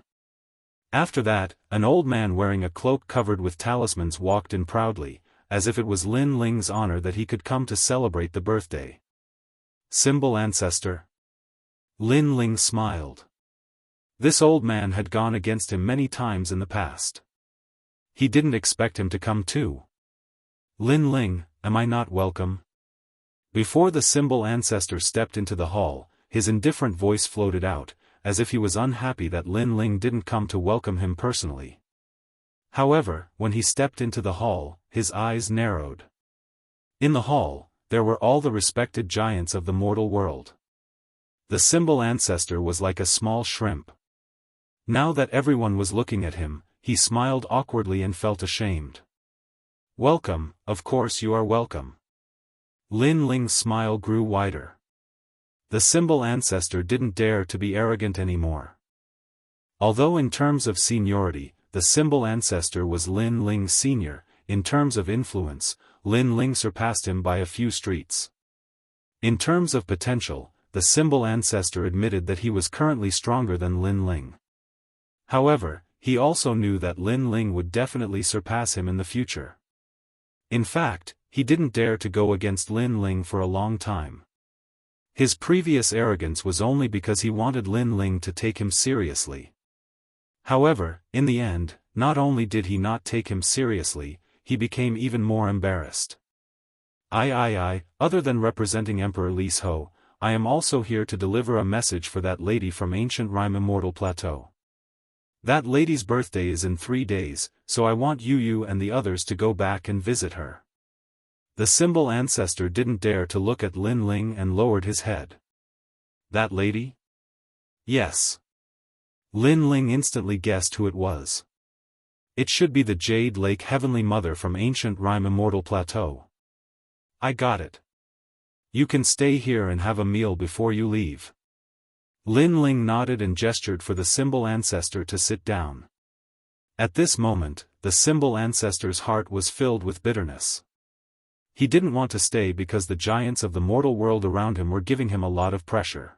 After that, an old man wearing a cloak covered with talismans walked in proudly, as if it was Lin Ling's honor that he could come to celebrate the birthday. Symbol ancestor. Lin Ling smiled. This old man had gone against him many times in the past. He didn't expect him to come too. Lin Ling, am I not welcome? Before the symbol ancestor stepped into the hall, his indifferent voice floated out, as if he was unhappy that Lin Ling didn't come to welcome him personally. However, when he stepped into the hall, his eyes narrowed. In the hall, there were all the respected giants of the mortal world. The symbol ancestor was like a small shrimp. Now that everyone was looking at him, he smiled awkwardly and felt ashamed. Welcome, of course you are welcome. Lin Ling's smile grew wider. The symbol ancestor didn't dare to be arrogant anymore. Although in terms of seniority, the symbol ancestor was Lin Ling's senior, in terms of influence, Lin Ling surpassed him by a few streets. In terms of potential, the symbol ancestor admitted that he was currently stronger than Lin Ling. However, he also knew that Lin Ling would definitely surpass him in the future. In fact, he didn't dare to go against Lin Ling for a long time. His previous arrogance was only because he wanted Lin Ling to take him seriously. However, in the end, not only did he not take him seriously, he became even more embarrassed. Other than representing Emperor Lise Ho, I am also here to deliver a message for that lady from ancient Rime Immortal Plateau. That lady's birthday is in 3 days, so I want you and the others to go back and visit her. The symbol ancestor didn't dare to look at Lin Ling and lowered his head. That lady? Yes. Lin Ling instantly guessed who it was. It should be the Jade Lake Heavenly Mother from ancient Rime Immortal Plateau. I got it. You can stay here and have a meal before you leave. Lin Ling nodded and gestured for the symbol ancestor to sit down. At this moment, the symbol ancestor's heart was filled with bitterness. He didn't want to stay because the giants of the mortal world around him were giving him a lot of pressure.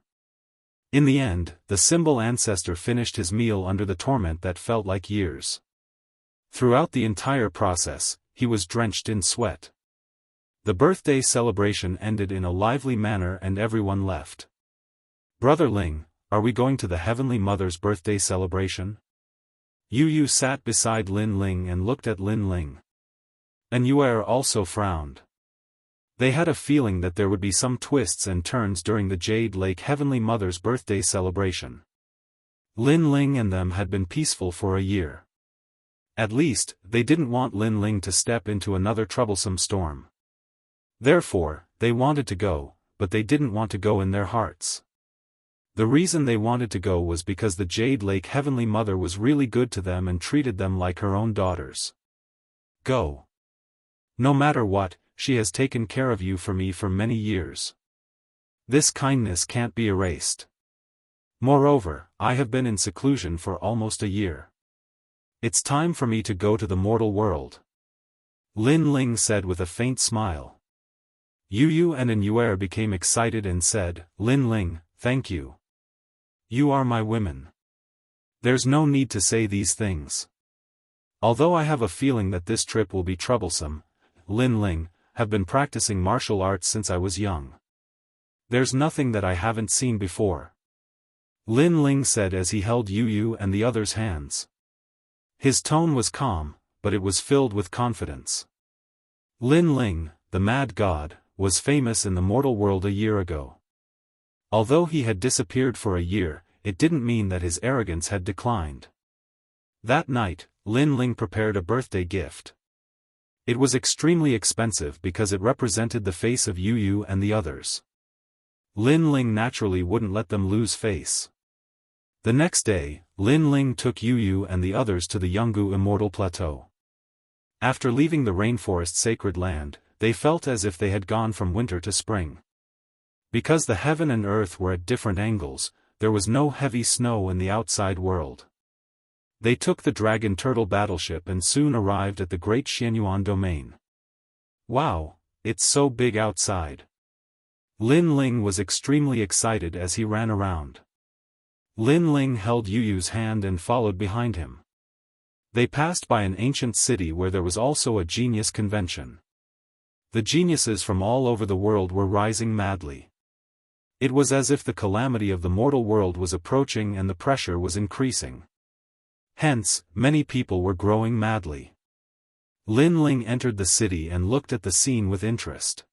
In the end, the symbol ancestor finished his meal under the torment that felt like years. Throughout the entire process, he was drenched in sweat. The birthday celebration ended in a lively manner and everyone left. Brother Ling, are we going to the Heavenly Mother's birthday celebration? Yu sat beside Lin Ling and looked at Lin Ling. And Yue also frowned. They had a feeling that there would be some twists and turns during the Jade Lake Heavenly Mother's birthday celebration. Lin Ling and them had been peaceful for a year. At least, they didn't want Lin Ling to step into another troublesome storm. Therefore, they wanted to go, but they didn't want to go in their hearts. The reason they wanted to go was because the Jade Lake Heavenly Mother was really good to them and treated them like her own daughters. Go. No matter what, she has taken care of you for me for many years. This kindness can't be erased. Moreover, I have been in seclusion for almost a year. It's time for me to go to the mortal world. Lin Ling said with a faint smile. Yu and Yue became excited and said, Lin Ling, thank you. You are my women. There's no need to say these things. Although I have a feeling that this trip will be troublesome, Lin Ling, have been practicing martial arts since I was young. There's nothing that I haven't seen before. Lin Ling said as he held Yu Yu and the others' hands. His tone was calm, but it was filled with confidence. Lin Ling, the mad god, was famous in the mortal world a year ago. Although he had disappeared for a year, it didn't mean that his arrogance had declined. That night, Lin Ling prepared a birthday gift. It was extremely expensive because it represented the face of Yu Yu and the others. Lin Ling naturally wouldn't let them lose face. The next day, Lin Ling took Yu Yu and the others to the Jianghu Immortal Plateau. After leaving the rainforest sacred land, they felt as if they had gone from winter to spring. Because the heaven and earth were at different angles, there was no heavy snow in the outside world. They took the dragon turtle battleship and soon arrived at the great Xianyuan domain. Wow, it's so big outside. Lin Ling was extremely excited as he ran around. Lin Ling held Yu Yu's hand and followed behind him. They passed by an ancient city where there was also a genius convention. The geniuses from all over the world were rising madly. It was as if the calamity of the mortal world was approaching and the pressure was increasing. Hence, many people were growing madly. Lin Ling entered the city and looked at the scene with interest.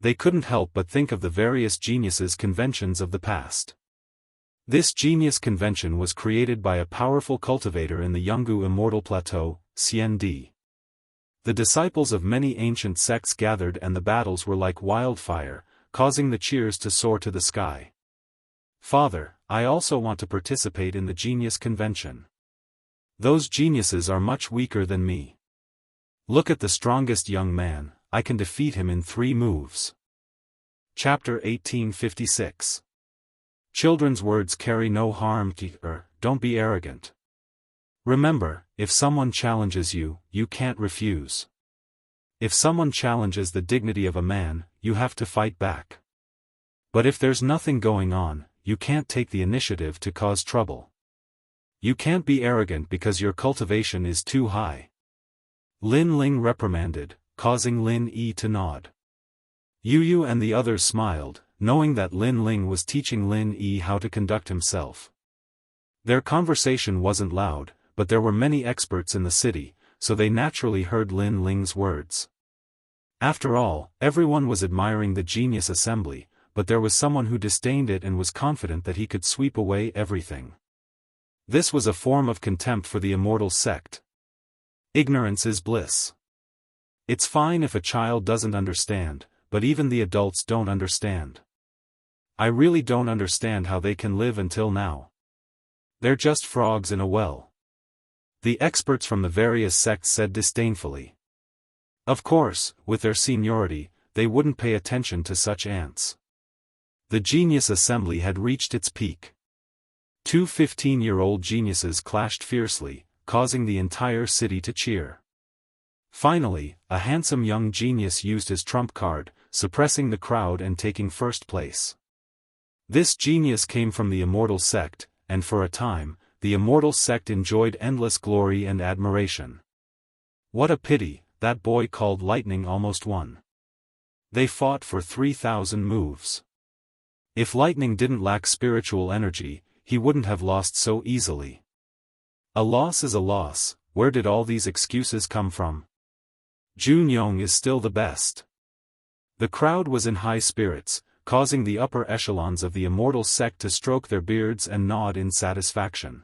They couldn't help but think of the various geniuses' conventions of the past. This genius convention was created by a powerful cultivator in the Jianghu Immortal Plateau, Xiandi. The disciples of many ancient sects gathered and the battles were like wildfire, causing the cheers to soar to the sky. Father, I also want to participate in the genius convention. Those geniuses are much weaker than me. Look at the strongest young man, I can defeat him in 3 moves. Chapter 1856. Children's words carry no harm. Don't be arrogant. Remember, if someone challenges you, you can't refuse. If someone challenges the dignity of a man, you have to fight back. But if there's nothing going on, you can't take the initiative to cause trouble. You can't be arrogant because your cultivation is too high. Lin Ling reprimanded, causing Lin Yi to nod. Yu Yu and the others smiled, knowing that Lin Ling was teaching Lin Yi how to conduct himself. Their conversation wasn't loud, but there were many experts in the city, so they naturally heard Lin Ling's words. After all, everyone was admiring the genius assembly, but there was someone who disdained it and was confident that he could sweep away everything. This was a form of contempt for the immortal sect. Ignorance is bliss. It's fine if a child doesn't understand, but even the adults don't understand. I really don't understand how they can live until now. They're just frogs in a well. The experts from the various sects said disdainfully. Of course, with their seniority, they wouldn't pay attention to such ants. The genius assembly had reached its peak. 2 15-year-old geniuses clashed fiercely, causing the entire city to cheer. Finally, a handsome young genius used his trump card, suppressing the crowd and taking first place. This genius came from the Immortal sect, and for a time, the Immortal sect enjoyed endless glory and admiration. What a pity, that boy called Lightning almost won. They fought for 3,000 moves. If Lightning didn't lack spiritual energy, he wouldn't have lost so easily. A loss is a loss. Where did all these excuses come from? Junyong is still the best. The crowd was in high spirits, causing the upper echelons of the Immortal sect to stroke their beards and nod in satisfaction.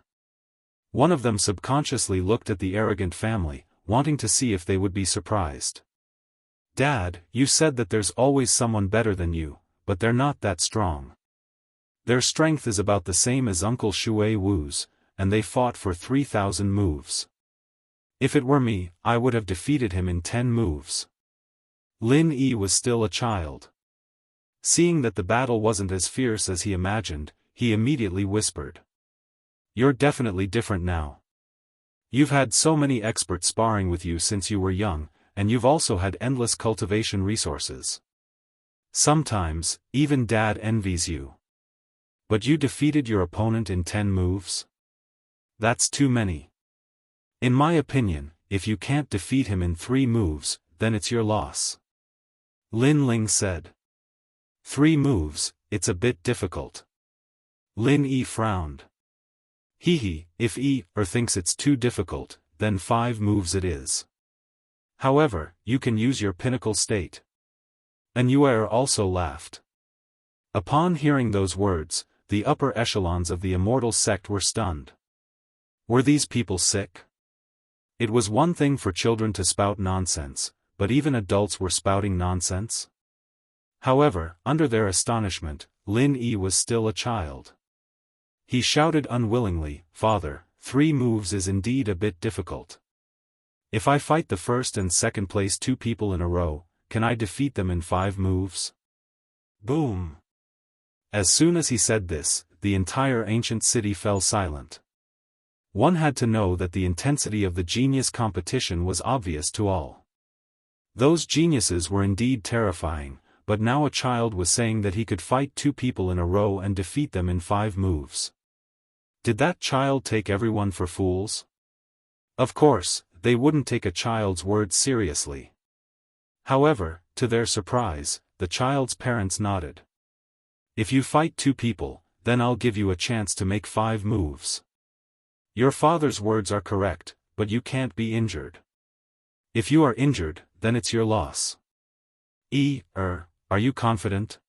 One of them subconsciously looked at the arrogant family, wanting to see if they would be surprised. Dad, you said that there's always someone better than you, but they're not that strong. Their strength is about the same as Uncle Shui Wu's, and they fought for 3,000 moves. If it were me, I would have defeated him in 10 moves. Lin Yi was still a child. Seeing that the battle wasn't as fierce as he imagined, he immediately whispered. You're definitely different now. You've had so many experts sparring with you since you were young, and you've also had endless cultivation resources. Sometimes, even Dad envies you. But you defeated your opponent in 10 moves? That's too many. In my opinion, if you can't defeat him in 3 moves, then it's your loss. Lin Ling said. 3 moves, it's a bit difficult. Lin Yi frowned. Hehe, if thinks it's too difficult, then 5 moves it is. However, you can use your pinnacle state. And Yuer also laughed. Upon hearing those words, the upper echelons of the Immortal sect were stunned. Were these people sick? It was one thing for children to spout nonsense, but even adults were spouting nonsense? However, under their astonishment, Lin Yi was still a child. He shouted unwillingly, "Father, 3 moves is indeed a bit difficult. If I fight the first and second place 2 people in a row, can I defeat them in 5 moves?" Boom! As soon as he said this, the entire ancient city fell silent. One had to know that the intensity of the genius competition was obvious to all. Those geniuses were indeed terrifying, but now a child was saying that he could fight 2 people in a row and defeat them in 5 moves. Did that child take everyone for fools? Of course, they wouldn't take a child's words seriously. However, to their surprise, the child's parents nodded. If you fight 2 people, then I'll give you a chance to make 5 moves. Your father's words are correct, but you can't be injured. If you are injured, then it's your loss. Are you confident?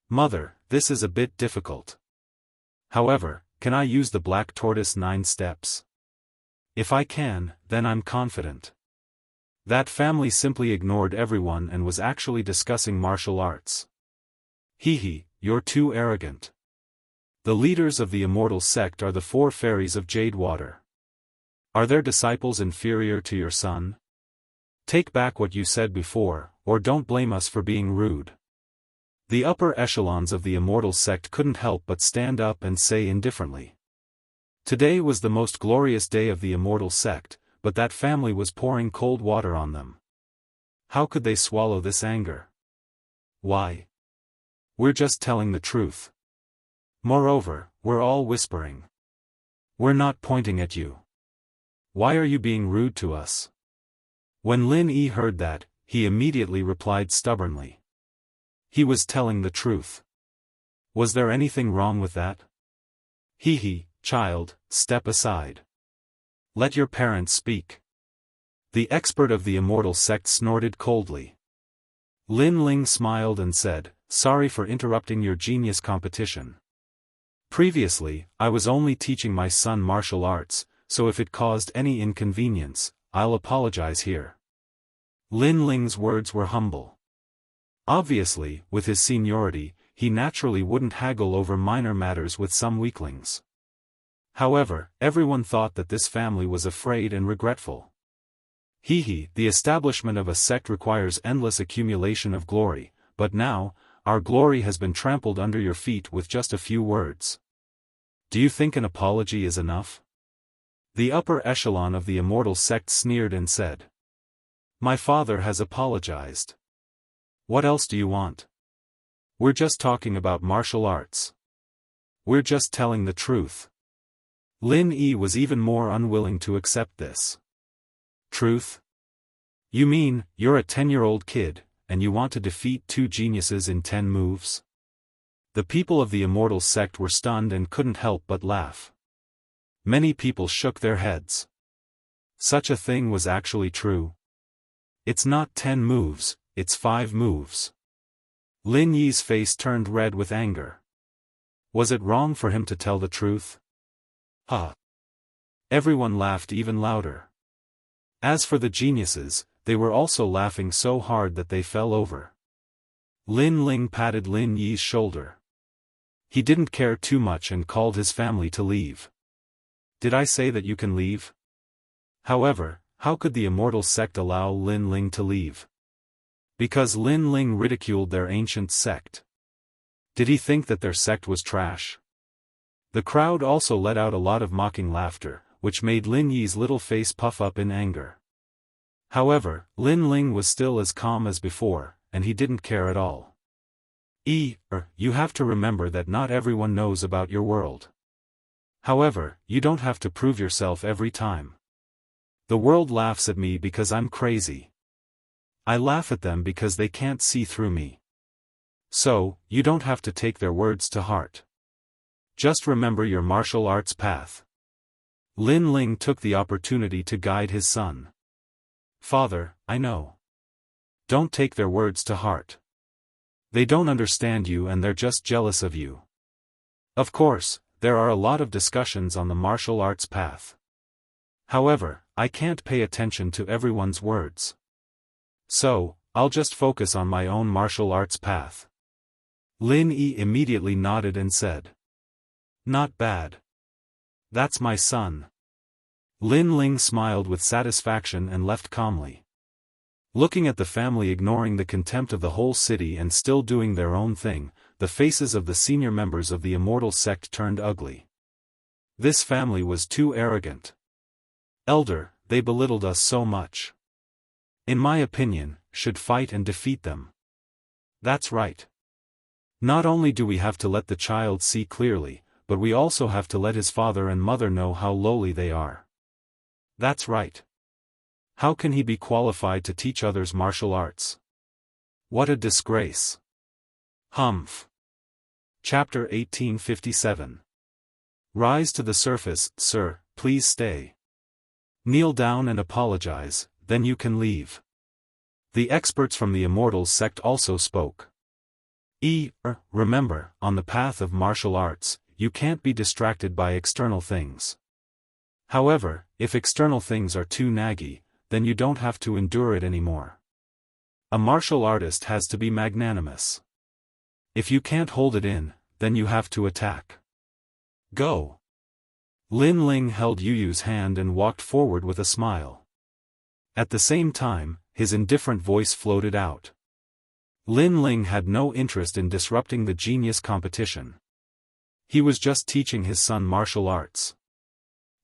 Mother, this is a bit difficult. However, can I use the black tortoise 9 steps? If I can, then I'm confident. That family simply ignored everyone and was actually discussing martial arts. Hehe, you're too arrogant. The leaders of the Immortal sect are the 4 fairies of Jade Water. Are their disciples inferior to your son? Take back what you said before, or don't blame us for being rude. The upper echelons of the Immortal sect couldn't help but stand up and say indifferently. Today was the most glorious day of the Immortal sect, but that family was pouring cold water on them. How could they swallow this anger? Why? We're just telling the truth. Moreover, we're all whispering. We're not pointing at you. Why are you being rude to us? When Lin Yi heard that, he immediately replied stubbornly. He was telling the truth. Was there anything wrong with that? Hehe, child, step aside. Let your parents speak. The expert of the Immortal sect snorted coldly. Lin Ling smiled and said, "Sorry for interrupting your genius competition. Previously, I was only teaching my son martial arts, so if it caused any inconvenience, I'll apologize here." Lin Ling's words were humble. Obviously, with his seniority, he naturally wouldn't haggle over minor matters with some weaklings. However, everyone thought that this family was afraid and regretful. Hehe, the establishment of a sect requires endless accumulation of glory, but now, our glory has been trampled under your feet with just a few words. Do you think an apology is enough? The upper echelon of the Immortal sect sneered and said. My father has apologized. What else do you want? We're just talking about martial arts. We're just telling the truth. Lin Yi was even more unwilling to accept this. Truth? You mean, you're a 10-year-old kid, and you want to defeat 2 geniuses in 10 moves? The people of the Immortal sect were stunned and couldn't help but laugh. Many people shook their heads. Such a thing was actually true. It's not 10 moves, it's 5 moves. Lin Yi's face turned red with anger. Was it wrong for him to tell the truth? Ha! Everyone laughed even louder. As for the geniuses, they were also laughing so hard that they fell over. Lin Ling patted Lin Yi's shoulder. He didn't care too much and called his family to leave. Did I say that you can leave? However, how could the Immortal sect allow Lin Ling to leave? Because Lin Ling ridiculed their ancient sect. Did he think that their sect was trash? The crowd also let out a lot of mocking laughter, which made Lin Yi's little face puff up in anger. However, Lin Ling was still as calm as before, and he didn't care at all. You have to remember that not everyone knows about your world. However, you don't have to prove yourself every time. The world laughs at me because I'm crazy. I laugh at them because they can't see through me. So, you don't have to take their words to heart. Just remember your martial arts path. Lin Ling took the opportunity to guide his son. Father, I know. Don't take their words to heart. They don't understand you and they're just jealous of you. Of course, there are a lot of discussions on the martial arts path. However, I can't pay attention to everyone's words. So, I'll just focus on my own martial arts path. Lin Yi immediately nodded and said. Not bad. That's my son. Lin Ling smiled with satisfaction and left calmly. Looking at the family ignoring the contempt of the whole city and still doing their own thing, the faces of the senior members of the Immortal sect turned ugly. This family was too arrogant. Elder, they belittled us so much. In my opinion, should fight and defeat them. That's right. Not only do we have to let the child see clearly, but we also have to let his father and mother know how lowly they are. That's right. How can he be qualified to teach others martial arts? What a disgrace. Humph. Chapter 1857. Rise to the surface, sir, please stay. Kneel down and apologize, then you can leave. The experts from the Immortal sect also spoke. Remember, on the path of martial arts, you can't be distracted by external things. However, if external things are too naggy, then you don't have to endure it anymore. A martial artist has to be magnanimous. If you can't hold it in, then you have to attack. Go. Lin Ling held Yu Yu's hand and walked forward with a smile. At the same time, his indifferent voice floated out. Lin Ling had no interest in disrupting the genius competition. He was just teaching his son martial arts.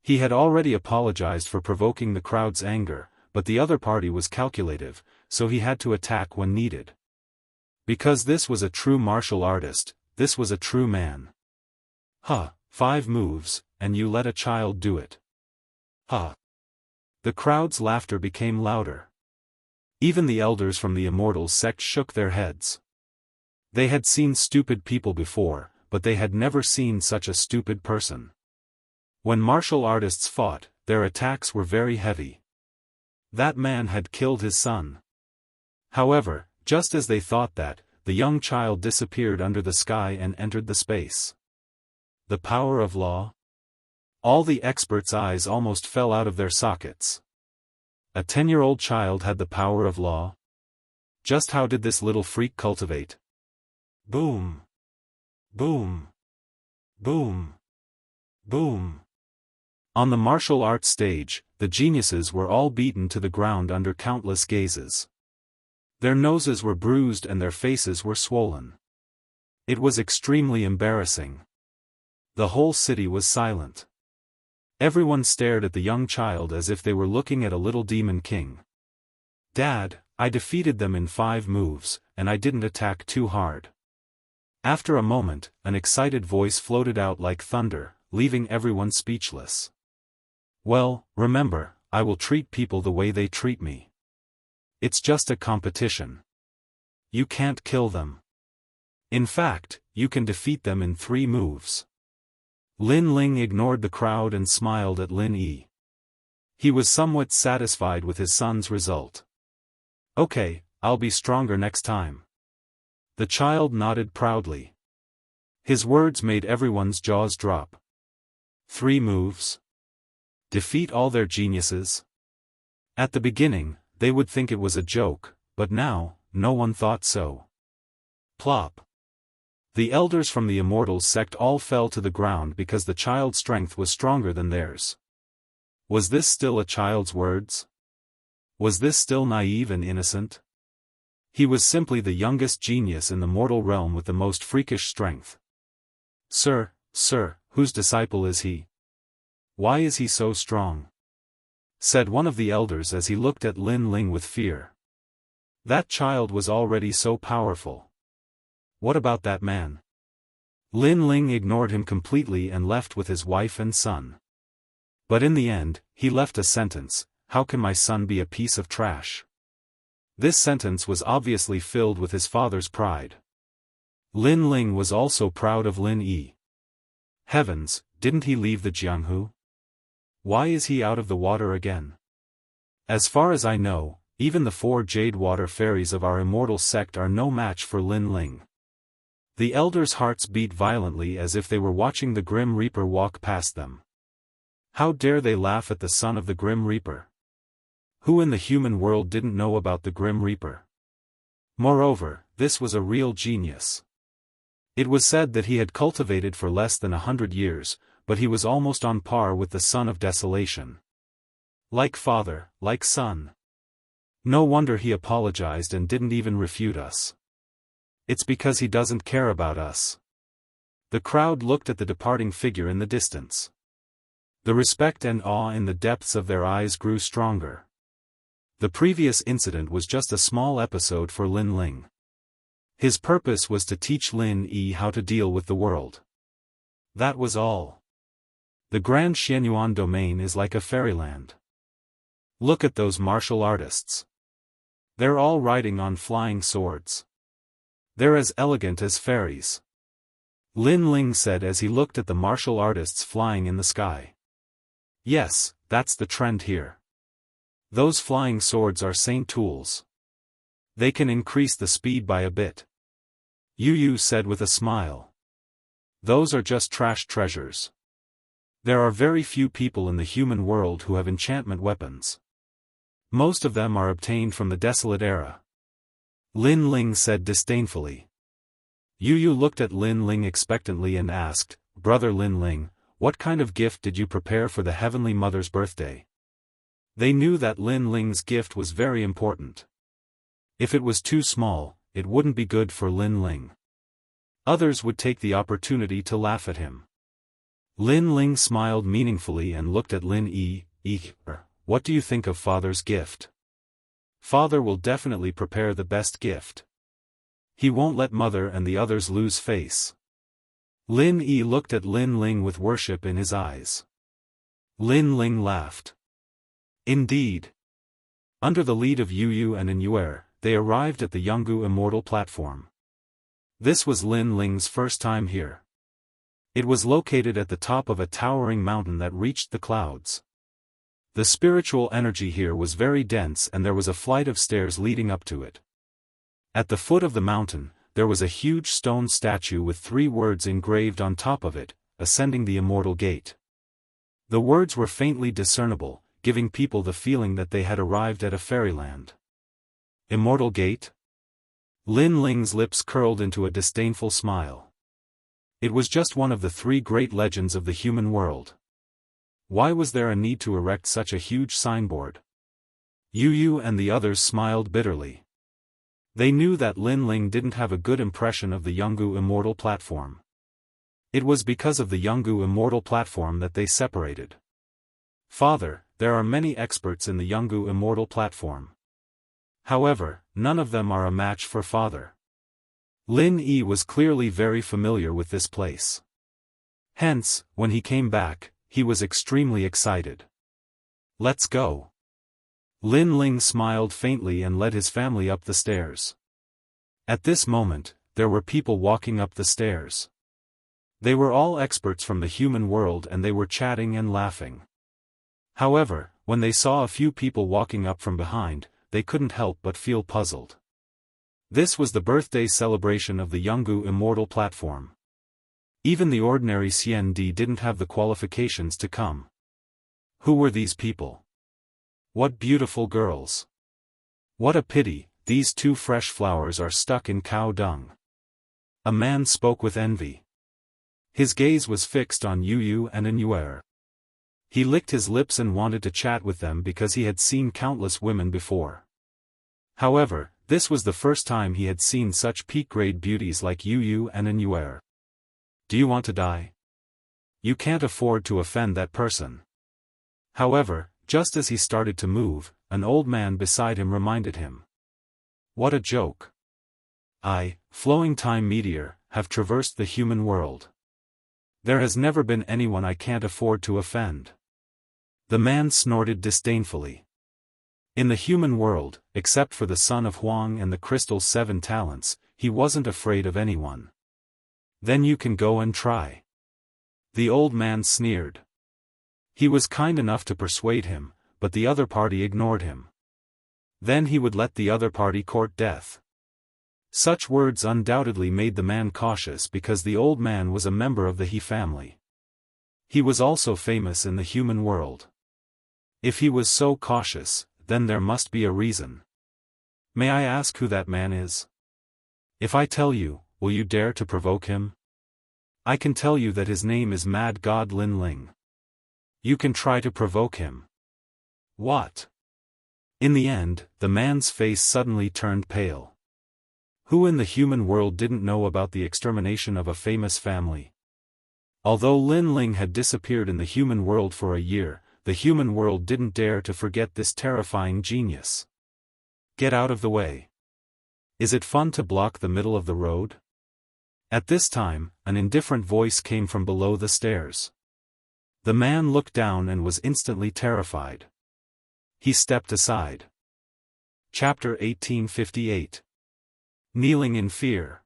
He had already apologized for provoking the crowd's anger, but the other party was calculative, so he had to attack when needed. Because this was a true martial artist, this was a true man. 5 moves, and you let a child do it. The crowd's laughter became louder. Even the elders from the Immortal sect shook their heads. They had seen stupid people before, but they had never seen such a stupid person. When martial artists fought, their attacks were very heavy. That man had killed his son. However, just as they thought that, the young child disappeared under the sky and entered the space. The power of law? All the experts' eyes almost fell out of their sockets. A 10-year-old child had the power of law? Just how did this little freak cultivate? Boom. Boom. Boom. Boom. On the martial arts stage, the geniuses were all beaten to the ground under countless gazes. Their noses were bruised and their faces were swollen. It was extremely embarrassing. The whole city was silent. Everyone stared at the young child as if they were looking at a little demon king. Dad, I defeated them in 5 moves, and I didn't attack too hard. After a moment, an excited voice floated out like thunder, leaving everyone speechless. Well, remember, I will treat people the way they treat me. It's just a competition. You can't kill them. In fact, you can defeat them in 3 moves. Lin Ling ignored the crowd and smiled at Lin Yi. He was somewhat satisfied with his son's result. Okay, I'll be stronger next time. The child nodded proudly. His words made everyone's jaws drop. 3 moves? Defeat all their geniuses? At the beginning, they would think it was a joke, but now, no one thought so. Plop. The elders from the Immortal sect all fell to the ground because the child's strength was stronger than theirs. Was this still a child's words? Was this still naive and innocent? He was simply the youngest genius in the mortal realm with the most freakish strength. Sir, whose disciple is he? Why is he so strong? Said one of the elders as he looked at Lin Ling with fear. That child was already so powerful. What about that man? Lin Ling ignored him completely and left with his wife and son. But in the end, he left a sentence, how can my son be a piece of trash? This sentence was obviously filled with his father's pride. Lin Ling was also proud of Lin Yi. Heavens, didn't he leave the Jianghu? Why is he out of the water again? As far as I know, even the 4 jade water fairies of our immortal sect are no match for Lin Ling. The elders' hearts beat violently as if they were watching the Grim Reaper walk past them. How dare they laugh at the son of the Grim Reaper? Who in the human world didn't know about the Grim Reaper? Moreover, this was a real genius. It was said that he had cultivated for less than 100 years, but he was almost on par with the son of desolation. Like father, like son. No wonder he apologized and didn't even refute us. It's because he doesn't care about us. The crowd looked at the departing figure in the distance. The respect and awe in the depths of their eyes grew stronger. The previous incident was just a small episode for Lin Ling. His purpose was to teach Lin Yi how to deal with the world. That was all. The Grand Xianyuan domain is like a fairyland. Look at those martial artists. They're all riding on flying swords. They're as elegant as fairies. Lin Ling said as he looked at the martial artists flying in the sky. Yes, that's the trend here. Those flying swords are saint tools. They can increase the speed by a bit. Yu said with a smile. Those are just trash treasures. There are very few people in the human world who have enchantment weapons. Most of them are obtained from the desolate era. Lin Ling said disdainfully. Yu looked at Lin Ling expectantly and asked, Brother Lin Ling, what kind of gift did you prepare for the Heavenly Mother's birthday? They knew that Lin Ling's gift was very important. If it was too small, it wouldn't be good for Lin Ling. Others would take the opportunity to laugh at him. Lin Ling smiled meaningfully and looked at Lin Yi. What do you think of Father's gift? Father will definitely prepare the best gift. He won't let Mother and the others lose face. Lin Yi looked at Lin Ling with worship in his eyes. Lin Ling laughed. Indeed. Under the lead of Yu and Inuer, they arrived at the Jianghu Immortal platform. This was Lin Ling's first time here. It was located at the top of a towering mountain that reached the clouds. The spiritual energy here was very dense and there was a flight of stairs leading up to it. At the foot of the mountain, there was a huge stone statue with 3 words engraved on top of it, ascending the Immortal Gate. The words were faintly discernible, giving people the feeling that they had arrived at a fairyland. Immortal Gate? Lin Ling's lips curled into a disdainful smile. It was just one of the 3 great legends of the human world. Why was there a need to erect such a huge signboard? Yu and the others smiled bitterly. They knew that Lin Ling didn't have a good impression of the Jianghu Immortal platform. It was because of the Jianghu Immortal platform that they separated. Father, there are many experts in the Jianghu Immortal platform. However, none of them are a match for Father. Lin Yi was clearly very familiar with this place. Hence, when he came back, he was extremely excited. Let's go. Lin Ling smiled faintly and led his family up the stairs. At this moment, there were people walking up the stairs. They were all experts from the human world and they were chatting and laughing. However, when they saw a few people walking up from behind, they couldn't help but feel puzzled. This was the birthday celebration of the Jianghu Immortal platform. Even the ordinary CND didn't have the qualifications to come. Who were these people? What beautiful girls. What a pity, these 2 fresh flowers are stuck in cow dung. A man spoke with envy. His gaze was fixed on Yu and Inuer. He licked his lips and wanted to chat with them because he had seen countless women before. However, this was the first time he had seen such peak-grade beauties like Yu and Inuer. Do you want to die? You can't afford to offend that person. However, just as he started to move, an old man beside him reminded him. What a joke. I, flowing time meteor, have traversed the human world. There has never been anyone I can't afford to offend. The man snorted disdainfully. In the human world, except for the son of Huang and the crystal's 7 talents, he wasn't afraid of anyone. Then you can go and try. The old man sneered. He was kind enough to persuade him, but the other party ignored him. Then he would let the other party court death. Such words undoubtedly made the man cautious because the old man was a member of the He family. He was also famous in the human world. If he was so cautious, then there must be a reason. May I ask who that man is? If I tell you, will you dare to provoke him? I can tell you that his name is Mad God Lin Ling. You can try to provoke him. What? In the end, the man's face suddenly turned pale. Who in the human world didn't know about the extermination of a famous family? Although Lin Ling had disappeared in the human world for a year, the human world didn't dare to forget this terrifying genius. Get out of the way. Is it fun to block the middle of the road? At this time, an indifferent voice came from below the stairs. The man looked down and was instantly terrified. He stepped aside. Chapter 1858. Kneeling in fear.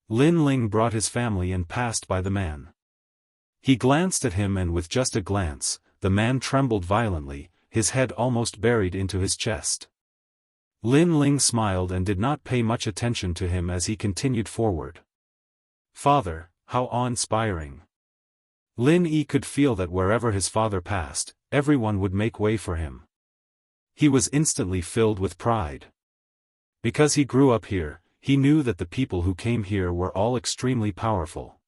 Lin Ling brought his family and passed by the man. He glanced at him and with just a glance, the man trembled violently, his head almost buried into his chest. Lin Ling smiled and did not pay much attention to him as he continued forward. Father, how awe-inspiring. Lin Yi could feel that wherever his father passed, everyone would make way for him. He was instantly filled with pride. Because he grew up here, he knew that the people who came here were all extremely powerful.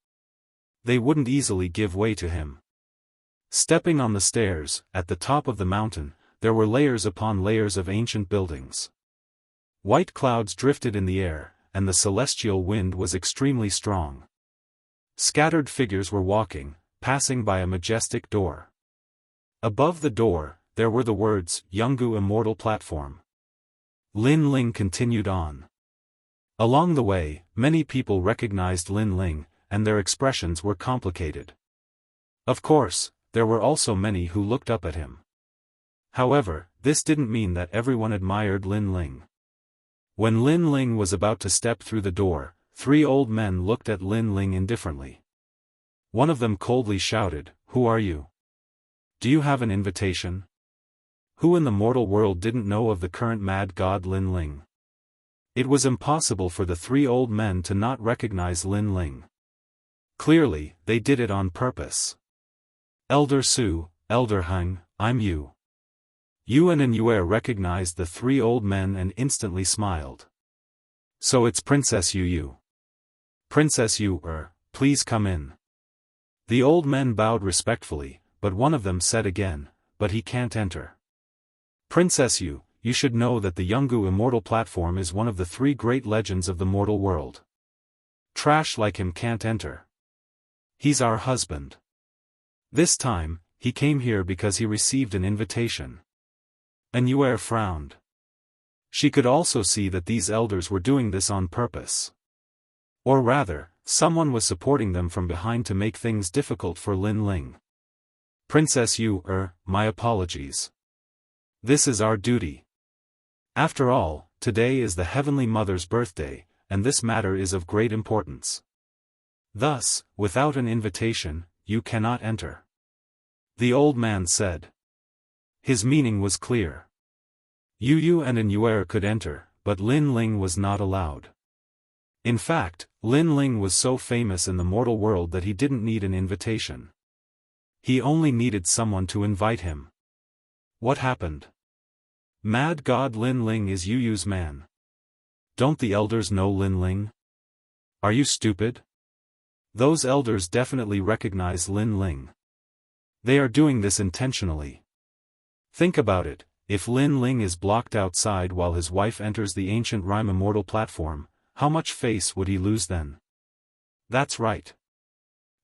They wouldn't easily give way to him. Stepping on the stairs, at the top of the mountain, there were layers upon layers of ancient buildings. White clouds drifted in the air, and the celestial wind was extremely strong. Scattered figures were walking, passing by a majestic door. Above the door, there were the words, Jianghu Immortal Platform. Lin Ling continued on. Along the way, many people recognized Lin Ling, and their expressions were complicated. Of course, there were also many who looked up at him. However, this didn't mean that everyone admired Lin Ling. When Lin Ling was about to step through the door, 3 old men looked at Lin Ling indifferently. One of them coldly shouted, "Who are you? Do you have an invitation?" Who in the mortal world didn't know of the current mad god Lin Ling? It was impossible for the 3 old men to not recognize Lin Ling. Clearly, they did it on purpose. Elder Su, Elder Heng, I'm you. Yuan and Yue recognized the 3 old men and instantly smiled. So it's Princess Yu. Princess Yu, please come in. The old men bowed respectfully, but one of them said again, but he can't enter. Princess Yu, you should know that the Jianghu Immortal Platform is one of the 3 great legends of the mortal world. Trash like him can't enter. He's our husband. This time, he came here because he received an invitation. Anue frowned. She could also see that these elders were doing this on purpose. Or rather, someone was supporting them from behind to make things difficult for Lin Ling. Princess Yu, my apologies. This is our duty. After all, today is the Heavenly Mother's birthday, and this matter is of great importance. Thus, without an invitation, you cannot enter. The old man said. His meaning was clear. Yu and Anue could enter, but Lin Ling was not allowed. In fact, Lin Ling was so famous in the mortal world that he didn't need an invitation. He only needed someone to invite him. What happened? Mad God Lin Ling is Yu's man. Don't the elders know Lin Ling? Are you stupid? Those elders definitely recognize Lin Ling. They are doing this intentionally. Think about it, if Lin Ling is blocked outside while his wife enters the ancient Rime Immortal Platform, how much face would he lose then? That's right.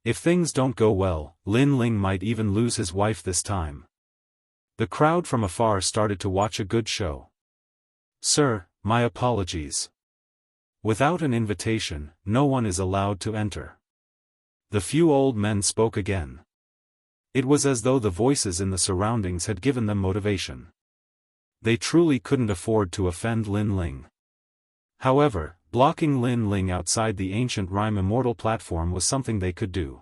If things don't go well, Lin Ling might even lose his wife this time. The crowd from afar started to watch a good show. Sir, my apologies. Without an invitation, no one is allowed to enter. The few old men spoke again. It was as though the voices in the surroundings had given them motivation. They truly couldn't afford to offend Lin Ling. However, blocking Lin Ling outside the ancient rhyme Immortal platform was something they could do.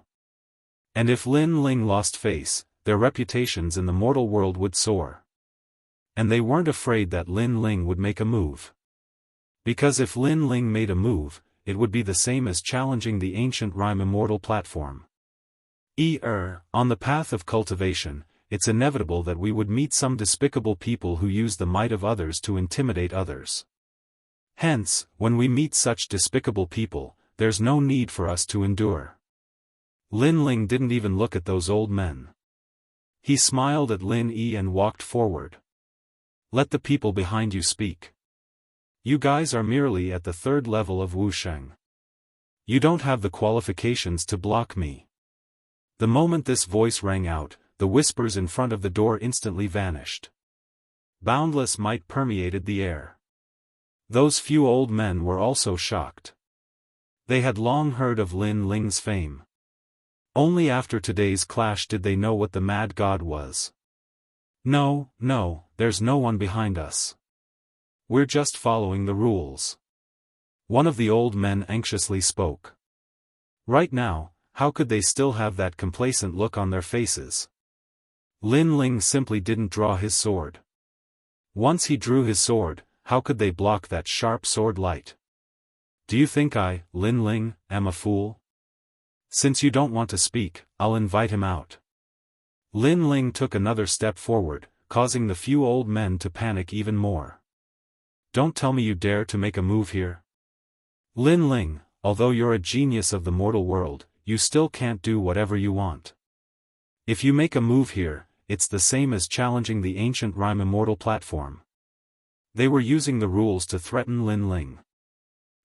And if Lin Ling lost face, their reputations in the mortal world would soar. And they weren't afraid that Lin Ling would make a move. Because if Lin Ling made a move, it would be the same as challenging the ancient rhyme Immortal platform. On the path of cultivation, it's inevitable that we would meet some despicable people who use the might of others to intimidate others. Hence, when we meet such despicable people, there's no need for us to endure. Lin Ling didn't even look at those old men. He smiled at Lin Yi and walked forward. Let the people behind you speak. You guys are merely at the 3rd level of Wusheng. You don't have the qualifications to block me. The moment this voice rang out, the whispers in front of the door instantly vanished. Boundless might permeated the air. Those few old men were also shocked. They had long heard of Lin Ling's fame. Only after today's clash did they know what the mad god was. No, there's no one behind us. We're just following the rules. One of the old men anxiously spoke. Right now, how could they still have that complacent look on their faces? Lin Ling simply didn't draw his sword. Once he drew his sword, how could they block that sharp sword light? Do you think I, Lin Ling, am a fool? Since you don't want to speak, I'll invite him out. Lin Ling took another step forward, causing the few old men to panic even more. Don't tell me you dare to make a move here. Lin Ling, although you're a genius of the mortal world, you still can't do whatever you want. If you make a move here, it's the same as challenging the ancient rhyme Immortal platform. They were using the rules to threaten Lin Ling.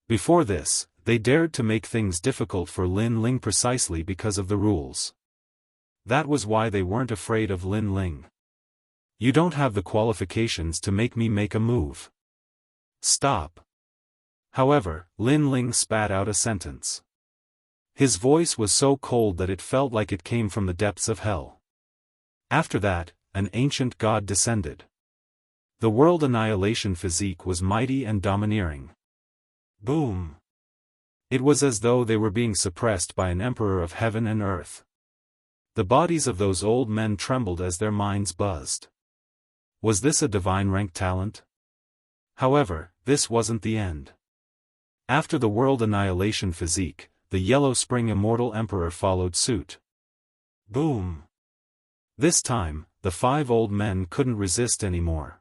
Before this, they dared to make things difficult for Lin Ling precisely because of the rules. That was why they weren't afraid of Lin Ling. You don't have the qualifications to make me make a move. Stop. However, Lin Ling spat out a sentence. His voice was so cold that it felt like it came from the depths of hell. After that, an ancient god descended. The world annihilation physique was mighty and domineering. Boom. It was as though they were being suppressed by an emperor of heaven and earth. The bodies of those old men trembled as their minds buzzed. Was this a divine rank talent? However, this wasn't the end. After the world annihilation physique, the Yellow Spring Immortal Emperor followed suit. Boom. This time, the 5 old men couldn't resist anymore.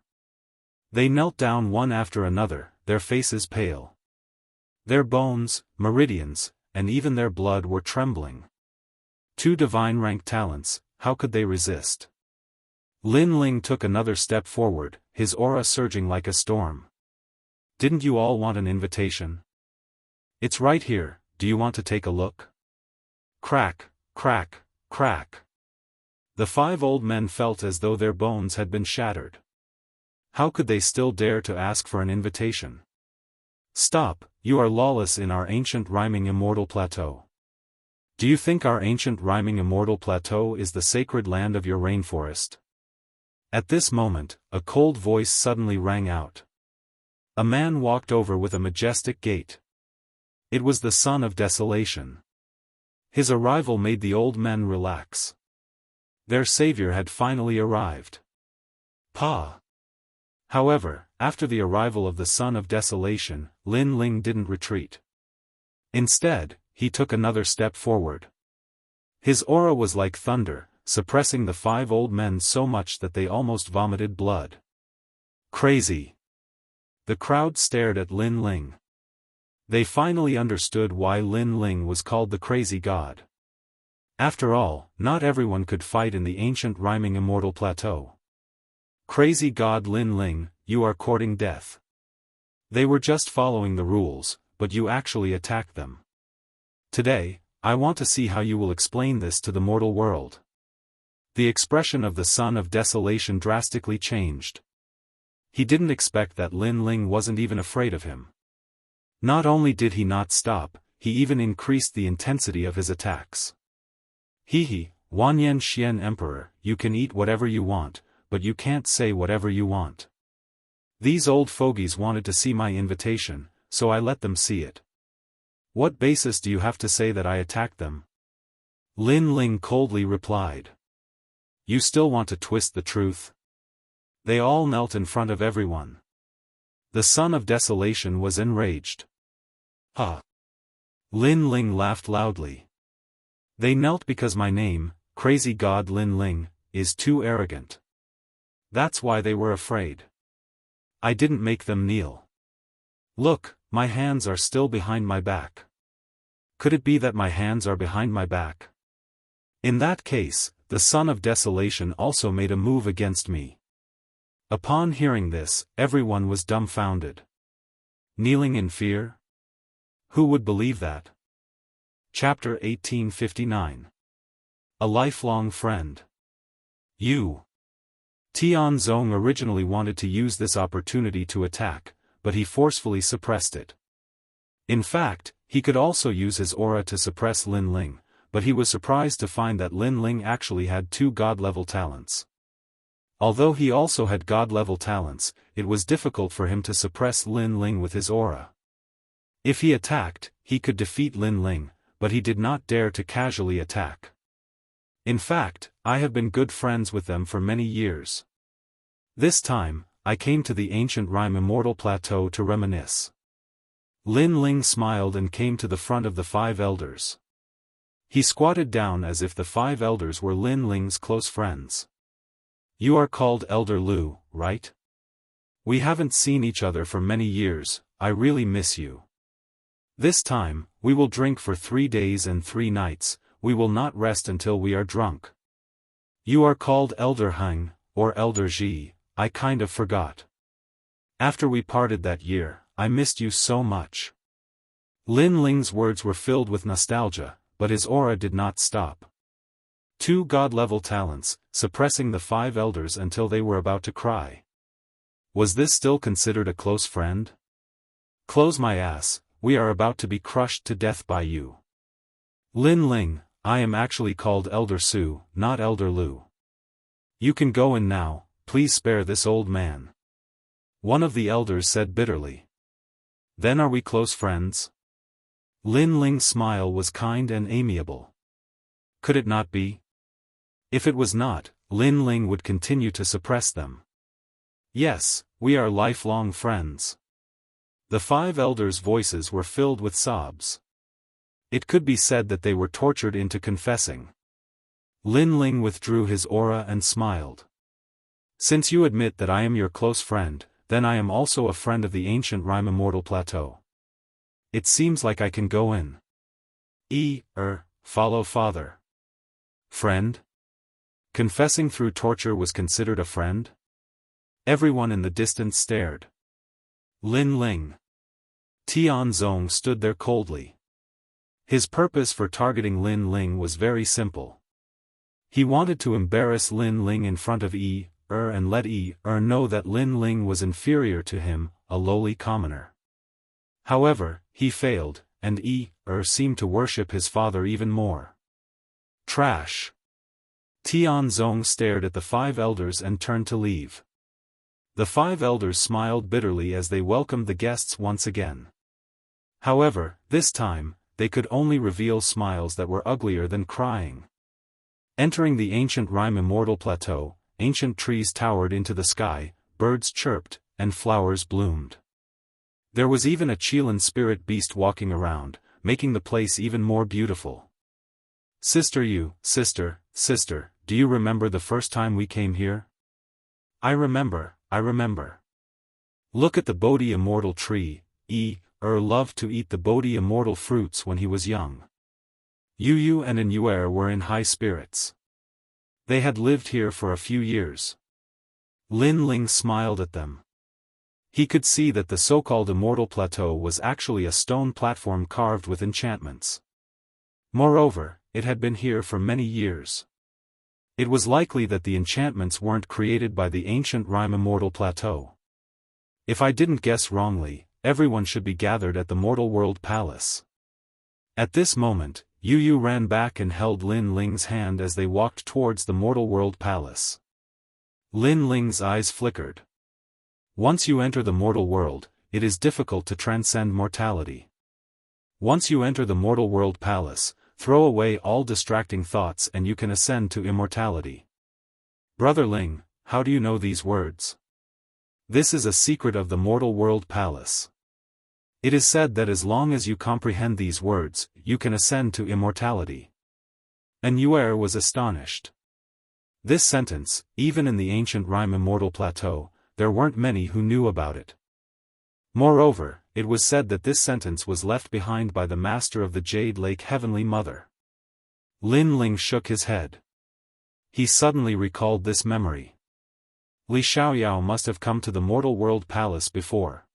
They knelt down one after another, their faces pale. Their bones, meridians, and even their blood were trembling. 2 divine rank talents, how could they resist? Lin Ling took another step forward, his aura surging like a storm. Didn't you all want an invitation? It's right here, do you want to take a look? Crack, crack, crack. The 5 old men felt as though their bones had been shattered. How could they still dare to ask for an invitation? Stop, you are lawless in our ancient rhyming Immortal plateau. Do you think our ancient rhyming Immortal plateau is the sacred land of your rainforest? At this moment, a cold voice suddenly rang out. A man walked over with a majestic gait. It was the Son of Desolation. His arrival made the old men relax. Their savior had finally arrived. Pa! However, after the arrival of the Son of Desolation, Lin Ling didn't retreat. Instead, he took another step forward. His aura was like thunder, suppressing the 5 old men so much that they almost vomited blood. Crazy! The crowd stared at Lin Ling. They finally understood why Lin Ling was called the Crazy God. After all, not everyone could fight in the ancient rhyming Immortal plateau. Crazy God Lin Ling, you are courting death. They were just following the rules, but you actually attacked them. Today, I want to see how you will explain this to the mortal world. The expression of the Son of Desolation drastically changed. He didn't expect that Lin Ling wasn't even afraid of him. Not only did he not stop, he even increased the intensity of his attacks. Wanyan Xian Emperor, you can eat whatever you want, but you can't say whatever you want. These old fogies wanted to see my invitation, so I let them see it. What basis do you have to say that I attacked them? Lin Ling coldly replied. You still want to twist the truth? They all knelt in front of everyone. The son of desolation was enraged. Ha! Lin Ling laughed loudly. They knelt because my name, crazy god Lin Ling, is too arrogant. That's why they were afraid. I didn't make them kneel. Look, my hands are still behind my back. Could it be that my hands are behind my back? In that case, the son of desolation also made a move against me. Upon hearing this, everyone was dumbfounded. Kneeling in fear? Who would believe that? Chapter 1859. A lifelong friend. You. Tianzong originally wanted to use this opportunity to attack, but he forcefully suppressed it. In fact, he could also use his aura to suppress Lin Ling, but he was surprised to find that Lin Ling actually had 2 god-level talents. Although he also had god-level talents, it was difficult for him to suppress Lin Ling with his aura. If he attacked, he could defeat Lin Ling, but he did not dare to casually attack. In fact, I have been good friends with them for many years. This time, I came to the ancient rhyme Immortal plateau to reminisce. Lin Ling smiled and came to the front of the 5 elders. He squatted down as if the 5 elders were Lin Ling's close friends. You are called Elder Lu, right? We haven't seen each other for many years, I really miss you. This time, we will drink for 3 days and 3 nights, we will not rest until we are drunk. You are called Elder Heng, or Elder Ji, I kind of forgot. After we parted that year, I missed you so much. Lin Ling's words were filled with nostalgia, but his aura did not stop. 2 god-level talents, suppressing the 5 elders until they were about to cry. Was this still considered a close friend? Close my ass, we are about to be crushed to death by you. Lin Ling, I am actually called Elder Su, not Elder Lu. You can go in now, please spare this old man. One of the elders said bitterly. Then are we close friends? Lin Ling's smile was kind and amiable. Could it not be? If it was not, Lin Ling would continue to suppress them. Yes, we are lifelong friends. The 5 elders' voices were filled with sobs. It could be said that they were tortured into confessing. Lin Ling withdrew his aura and smiled. Since you admit that I am your close friend, then I am also a friend of the ancient rhyme Immortal plateau. It seems like I can go in. Follow father. Friend? Confessing through torture was considered a friend? Everyone in the distance stared. Lin Ling. Tianzong stood there coldly. His purpose for targeting Lin Ling was very simple. He wanted to embarrass Lin Ling in front of and let know that Lin Ling was inferior to him, a lowly commoner. However, he failed, and seemed to worship his father even more. Trash. Tianzong stared at the 5 elders and turned to leave. The 5 elders smiled bitterly as they welcomed the guests once again. However, this time, they could only reveal smiles that were uglier than crying. Entering the ancient rhyme Immortal plateau, ancient trees towered into the sky, birds chirped, and flowers bloomed. There was even a Qilin spirit beast walking around, making the place even more beautiful. Sister, do you remember the first time we came here? I remember. Look at the Bodhi immortal tree, loved to eat the Bodhi immortal fruits when he was young. Yu and Inuer were in high spirits. They had lived here for a few years. Lin Ling smiled at them. He could see that the so-called Immortal Plateau was actually a stone platform carved with enchantments. Moreover, it had been here for many years. It was likely that the enchantments weren't created by the ancient rhyme Immortal Plateau. If I didn't guess wrongly, everyone should be gathered at the Mortal World Palace. At this moment, Yu ran back and held Lin Ling's hand as they walked towards the Mortal World Palace. Lin Ling's eyes flickered. Once you enter the mortal world, it is difficult to transcend mortality. Once you enter the mortal world palace, throw away all distracting thoughts and you can ascend to immortality. Brother Ling, how do you know these words? This is a secret of the mortal world palace. It is said that as long as you comprehend these words, you can ascend to immortality. And Yuer was astonished. This sentence, even in the ancient rhyme Immortal Plateau, there weren't many who knew about it. Moreover, it was said that this sentence was left behind by the master of the Jade Lake Heavenly Mother. Lin Ling shook his head. He suddenly recalled this memory. Li Xiaoyao must have come to the mortal world palace before.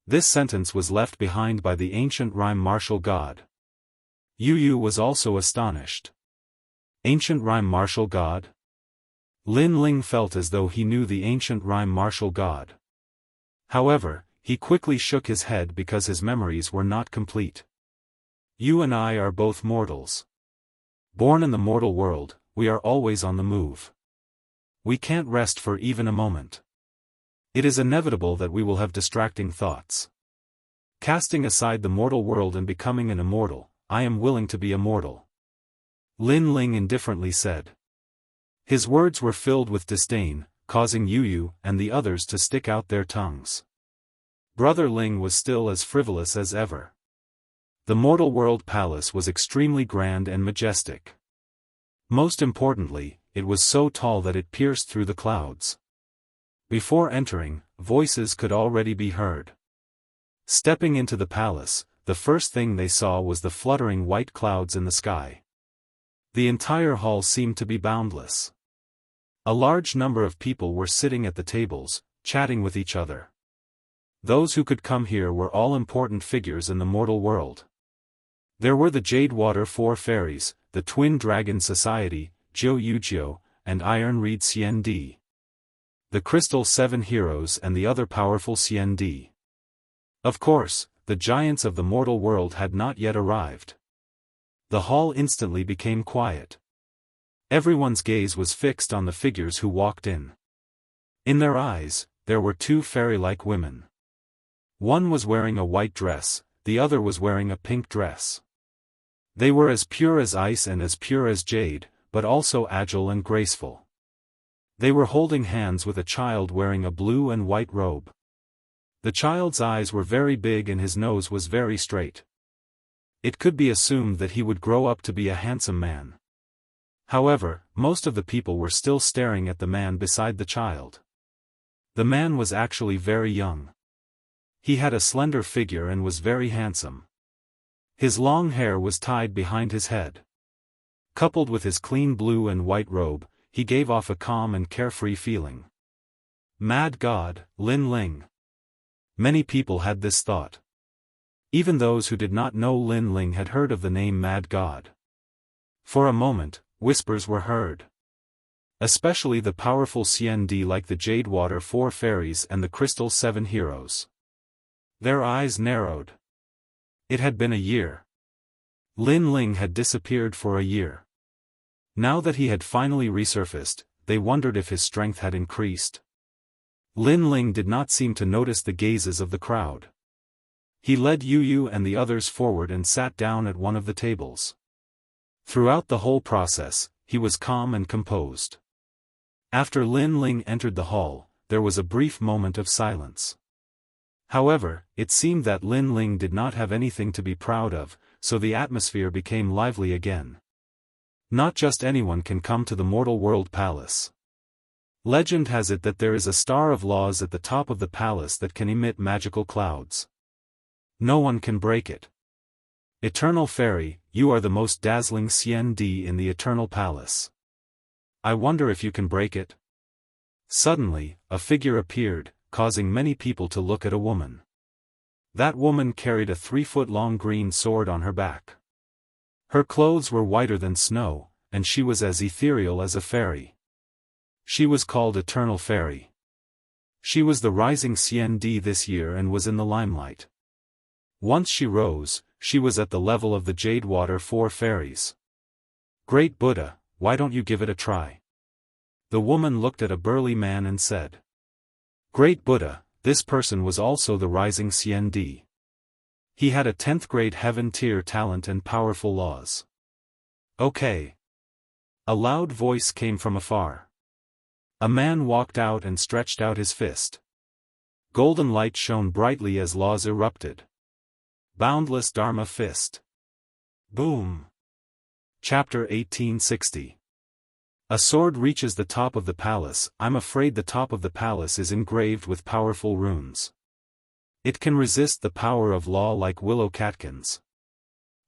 This sentence was left behind by the ancient rhyme martial god. Yu Yu was also astonished. Ancient rhyme martial god? Lin Ling felt as though he knew the ancient rhyme martial god. However, he quickly shook his head because his memories were not complete. You and I are both mortals. Born in the mortal world, we are always on the move. We can't rest for even a moment. It is inevitable that we will have distracting thoughts. Casting aside the mortal world and becoming an immortal, I am willing to be immortal. Lin Ling indifferently said. His words were filled with disdain, causing Yu Yu and the others to stick out their tongues. Brother Ling was still as frivolous as ever. The mortal world palace was extremely grand and majestic. Most importantly, it was so tall that it pierced through the clouds. Before entering, voices could already be heard. Stepping into the palace, the first thing they saw was the fluttering white clouds in the sky. The entire hall seemed to be boundless. A large number of people were sitting at the tables, chatting with each other. Those who could come here were all important figures in the mortal world. There were the Jade Water Four Fairies, the Twin Dragon Society, Jiu Yujiu, and Iron Reed CND. The Crystal Seven Heroes and the other powerful CND. Of course, the giants of the mortal world had not yet arrived. The hall instantly became quiet. Everyone's gaze was fixed on the figures who walked in. In their eyes, there were two fairy-like women. One was wearing a white dress, the other was wearing a pink dress. They were as pure as ice and as pure as jade, but also agile and graceful. They were holding hands with a child wearing a blue and white robe. The child's eyes were very big and his nose was very straight. It could be assumed that he would grow up to be a handsome man. However, most of the people were still staring at the man beside the child. The man was actually very young. He had a slender figure and was very handsome. His long hair was tied behind his head. Coupled with his clean blue and white robe, he gave off a calm and carefree feeling. Mad God, Lin Ling. Many people had this thought. Even those who did not know Lin Ling had heard of the name Mad God. For a moment, whispers were heard. Especially the powerful CND like the Jade Water Four Fairies and the Crystal Seven Heroes. Their eyes narrowed. It had been a year. Lin Ling had disappeared for a year. Now that he had finally resurfaced, they wondered if his strength had increased. Lin Ling did not seem to notice the gazes of the crowd. He led Yu Yu and the others forward and sat down at one of the tables. Throughout the whole process, he was calm and composed. After Lin Ling entered the hall, there was a brief moment of silence. However, it seemed that Lin Ling did not have anything to be proud of, so the atmosphere became lively again. Not just anyone can come to the mortal world palace. Legend has it that there is a star of laws at the top of the palace that can emit magical clouds. No one can break it. Eternal Fairy, you are the most dazzling CND in the Eternal Palace. I wonder if you can break it? Suddenly, a figure appeared, causing many people to look at a woman. That woman carried a 3-foot-long green sword on her back. Her clothes were whiter than snow, and she was as ethereal as a fairy. She was called Eternal Fairy. She was the rising CND this year and was in the limelight. Once she rose, she was at the level of the Jade Water Four Fairies. Great Buddha, why don't you give it a try? The woman looked at a burly man and said. Great Buddha, this person was also the rising CND. He had a 10th grade heaven tier talent and powerful laws. Okay. A loud voice came from afar. A man walked out and stretched out his fist. Golden light shone brightly as laws erupted. Boundless Dharma fist. Boom. Chapter 1860. A sword reaches the top of the palace. I'm afraid the top of the palace is engraved with powerful runes. It can resist the power of law like willow catkins.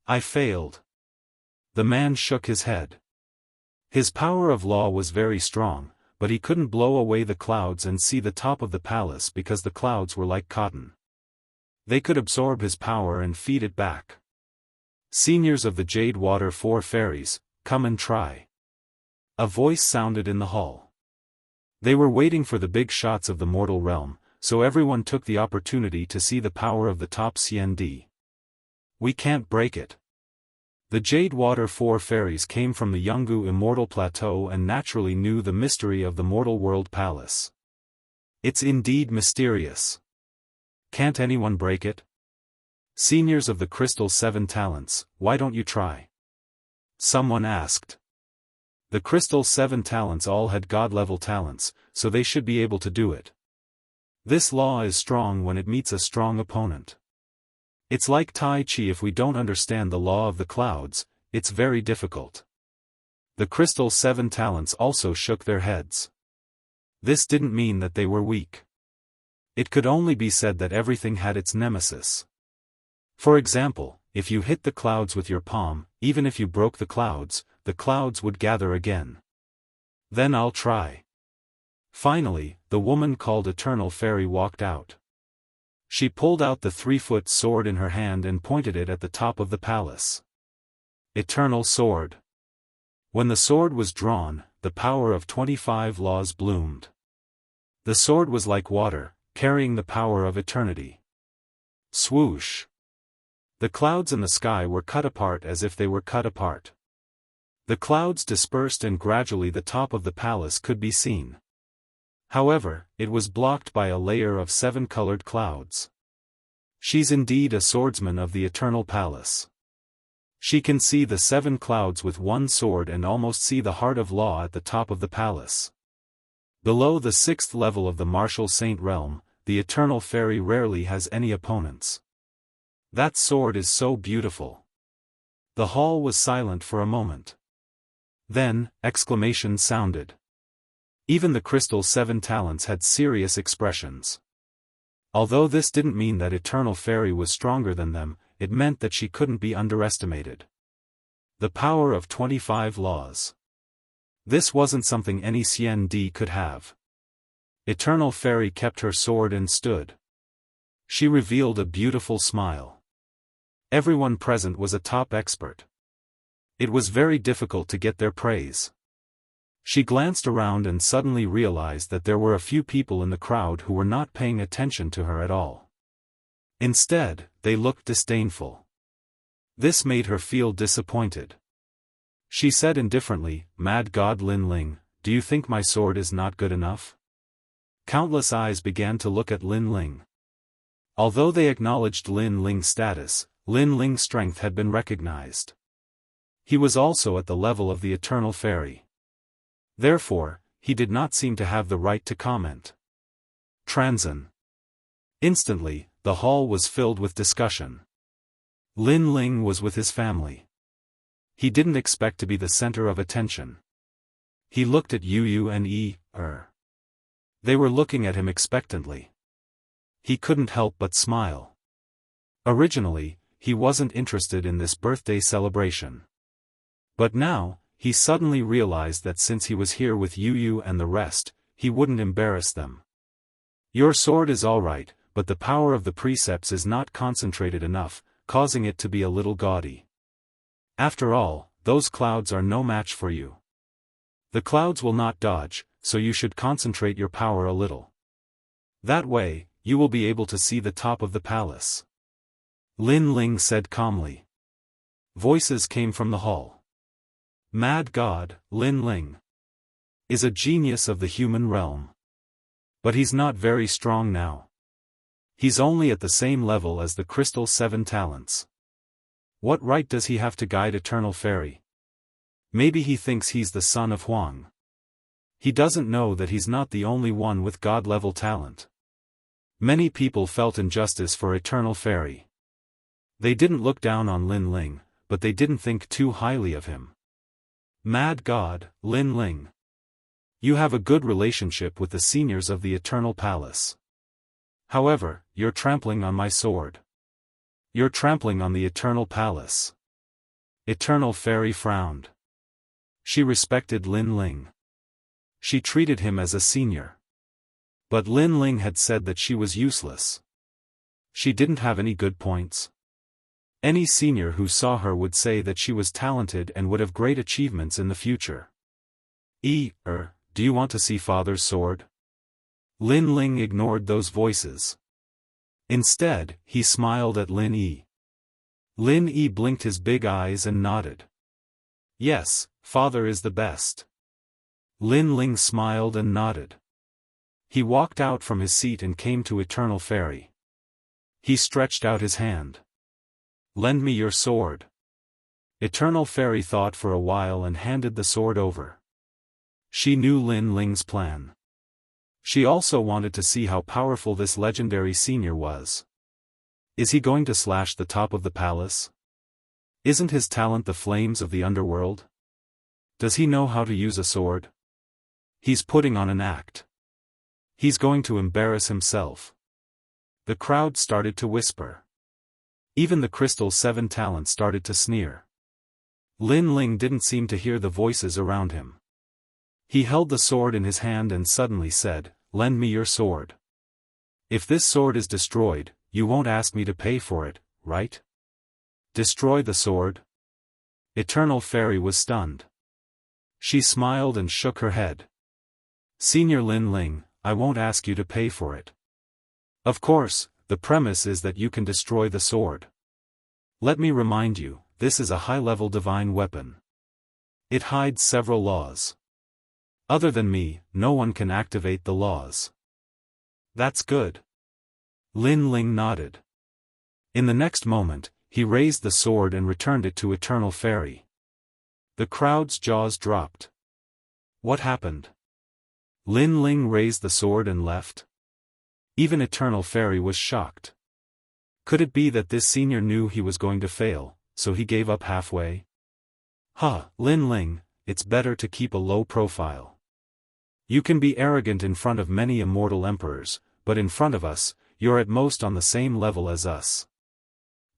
I failed. The man shook his head. His power of law was very strong, but he couldn't blow away the clouds and see the top of the palace because the clouds were like cotton. They could absorb his power and feed it back. Seniors of the Jade Water 4 fairies, come and try. A voice sounded in the hall. They were waiting for the big shots of the mortal realm, so everyone took the opportunity to see the power of the top CND. We can't break it. The Jade Water 4 fairies came from the Jianghu Immortal Plateau and naturally knew the mystery of the Mortal World Palace. It's indeed mysterious. Can't anyone break it? Seniors of the Crystal 7 Talents, why don't you try? Someone asked. The Crystal 7 Talents all had God-level talents, so they should be able to do it. This law is strong when it meets a strong opponent. It's like Tai Chi. If we don't understand the law of the clouds, it's very difficult. The Crystal 7 Talents also shook their heads. This didn't mean that they were weak. It could only be said that everything had its nemesis. For example, if you hit the clouds with your palm, even if you broke the clouds would gather again. Then I'll try. Finally, the woman called Eternal Fairy walked out. She pulled out the 3-foot sword in her hand and pointed it at the top of the palace. Eternal Sword. When the sword was drawn, the power of 25 laws bloomed. The sword was like water, carrying the power of eternity. Swoosh. The clouds in the sky were cut apart as if they were cut apart. The clouds dispersed and gradually the top of the palace could be seen. However, it was blocked by a layer of 7 colored clouds. She's indeed a swordsman of the Eternal Palace. She can see the 7 clouds with one sword and almost see the heart of law at the top of the palace. Below the 6th level of the Martial Saint realm, the Eternal Fairy rarely has any opponents. That sword is so beautiful. The hall was silent for a moment. Then, exclamations sounded. Even the Crystal 7 Talents had serious expressions. Although this didn't mean that Eternal Fairy was stronger than them, it meant that she couldn't be underestimated. The power of 25 laws. This wasn't something any CND could have. Eternal Fairy kept her sword and stood. She revealed a beautiful smile. Everyone present was a top expert. It was very difficult to get their praise. She glanced around and suddenly realized that there were a few people in the crowd who were not paying attention to her at all. Instead, they looked disdainful. This made her feel disappointed. She said indifferently, "Mad God Lin Ling, do you think my sword is not good enough?" Countless eyes began to look at Lin Ling. Although they acknowledged Lin Ling's status, Lin Ling's strength had been recognized. He was also at the level of the Eternal Fairy. Therefore, he did not seem to have the right to comment. Transin. Instantly, the hall was filled with discussion. Lin Ling was with his family. He didn't expect to be the center of attention. He looked at Yu and They were looking at him expectantly. He couldn't help but smile. Originally, he wasn't interested in this birthday celebration. But now, he suddenly realized that since he was here with Yu and the rest, he wouldn't embarrass them. Your sword is alright, but the power of the precepts is not concentrated enough, causing it to be a little gaudy. After all, those clouds are no match for you. The clouds will not dodge, so you should concentrate your power a little. That way, you will be able to see the top of the palace. Lin Ling said calmly. Voices came from the hall. Mad God, Lin Ling, is a genius of the human realm. But he's not very strong now. He's only at the same level as the crystal 7 talents. What right does he have to guide Eternal Fairy? Maybe he thinks he's the son of Huang. He doesn't know that he's not the only one with God-level talent. Many people felt injustice for Eternal Fairy. They didn't look down on Lin Ling, but they didn't think too highly of him. Mad God, Lin Ling. You have a good relationship with the seniors of the Eternal Palace. However, you're trampling on my sword. You're trampling on the Eternal Palace. Eternal Fairy frowned. She respected Lin Ling. She treated him as a senior. But Lin Ling had said that she was useless. She didn't have any good points. Any senior who saw her would say that she was talented and would have great achievements in the future. Do you want to see Father's sword? Lin Ling ignored those voices. Instead, he smiled at Lin Yi. Lin Yi blinked his big eyes and nodded. Yes, Father is the best. Lin Ling smiled and nodded. He walked out from his seat and came to Eternal Fairy. He stretched out his hand. Lend me your sword. Eternal Fairy thought for a while and handed the sword over. She knew Lin Ling's plan. She also wanted to see how powerful this legendary senior was. Is he going to slash the top of the palace? Isn't his talent the flames of the underworld? Does he know how to use a sword? He's putting on an act. He's going to embarrass himself. The crowd started to whisper. Even the Crystal 7 talent started to sneer. Lin Ling didn't seem to hear the voices around him. He held the sword in his hand and suddenly said, "Lend me your sword. If this sword is destroyed, you won't ask me to pay for it, right?" Destroy the sword? Eternal Fairy was stunned. She smiled and shook her head. Senior Lin Ling, I won't ask you to pay for it. Of course, the premise is that you can destroy the sword. Let me remind you, this is a high-level divine weapon. It hides several laws. Other than me, no one can activate the laws. That's good. Lin Ling nodded. In the next moment, he raised the sword and returned it to Eternal Fairy. The crowd's jaws dropped. What happened? Lin Ling raised the sword and left? Even Eternal Fairy was shocked. Could it be that this senior knew he was going to fail, so he gave up halfway? Lin Ling, it's better to keep a low profile. You can be arrogant in front of many immortal emperors, but in front of us, you're at most on the same level as us.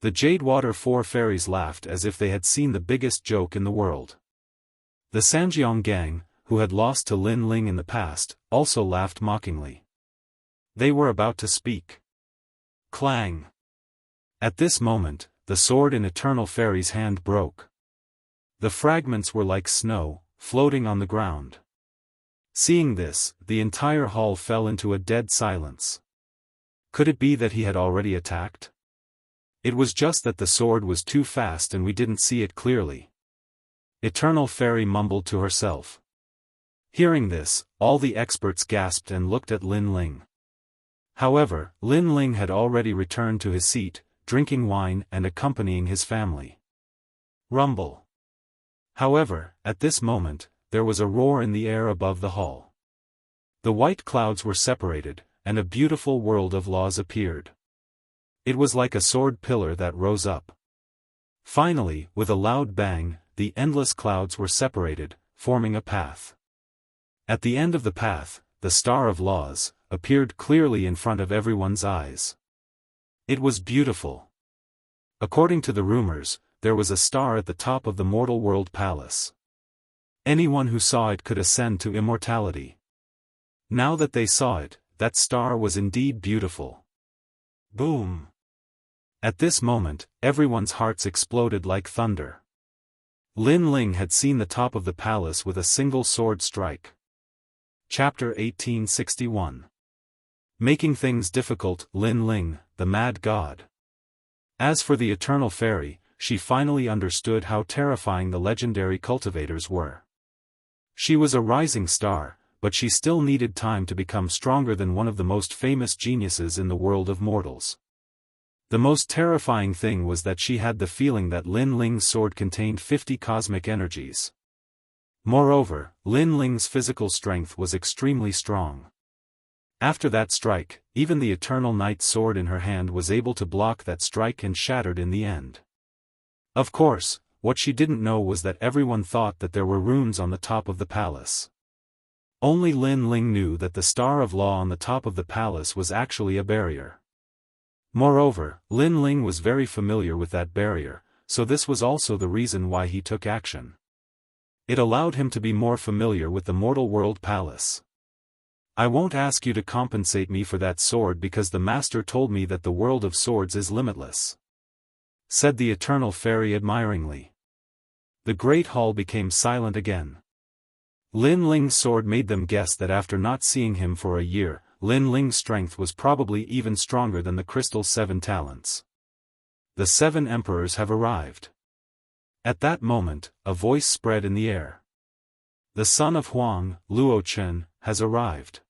The Jadewater 4 fairies laughed as if they had seen the biggest joke in the world. The Sanjiang gang, who had lost to Lin Ling in the past, also laughed mockingly. They were about to speak. Clang! At this moment, the sword in Eternal Fairy's hand broke. The fragments were like snow, floating on the ground. Seeing this, the entire hall fell into a dead silence. Could it be that he had already attacked? It was just that the sword was too fast and we didn't see it clearly. Eternal Fairy mumbled to herself. Hearing this, all the experts gasped and looked at Lin Ling. However, Lin Ling had already returned to his seat, drinking wine and accompanying his family. Rumble. However, at this moment, there was a roar in the air above the hall. The white clouds were separated, and a beautiful world of laws appeared. It was like a sword pillar that rose up. Finally, with a loud bang, the endless clouds were separated, forming a path. At the end of the path, the Star of Laws appeared clearly in front of everyone's eyes. It was beautiful. According to the rumors, there was a star at the top of the mortal world palace. Anyone who saw it could ascend to immortality. Now that they saw it, that star was indeed beautiful. Boom! At this moment, everyone's hearts exploded like thunder. Lin Ling had seen the top of the palace with a single sword strike. Chapter 1861. Making things difficult, Lin Ling, the Mad God. As for the Eternal Fairy, she finally understood how terrifying the legendary cultivators were. She was a rising star, but she still needed time to become stronger than one of the most famous geniuses in the world of mortals. The most terrifying thing was that she had the feeling that Lin Ling's sword contained 50 cosmic energies. Moreover, Lin Ling's physical strength was extremely strong. After that strike, even the Eternal Knight's sword in her hand was able to block that strike and shattered in the end. Of course, what she didn't know was that everyone thought that there were runes on the top of the palace. Only Lin Ling knew that the Star of Law on the top of the palace was actually a barrier. Moreover, Lin Ling was very familiar with that barrier, so this was also the reason why he took action. It allowed him to be more familiar with the mortal world palace. I won't ask you to compensate me for that sword because the master told me that the world of swords is limitless," said the Eternal Fairy admiringly. The great hall became silent again. Lin Ling's sword made them guess that after not seeing him for a year, Lin Ling's strength was probably even stronger than the crystal's 7 talents. "The 7 emperors have arrived." At that moment, a voice spread in the air. "The son of Huang, Luo Chen, has arrived.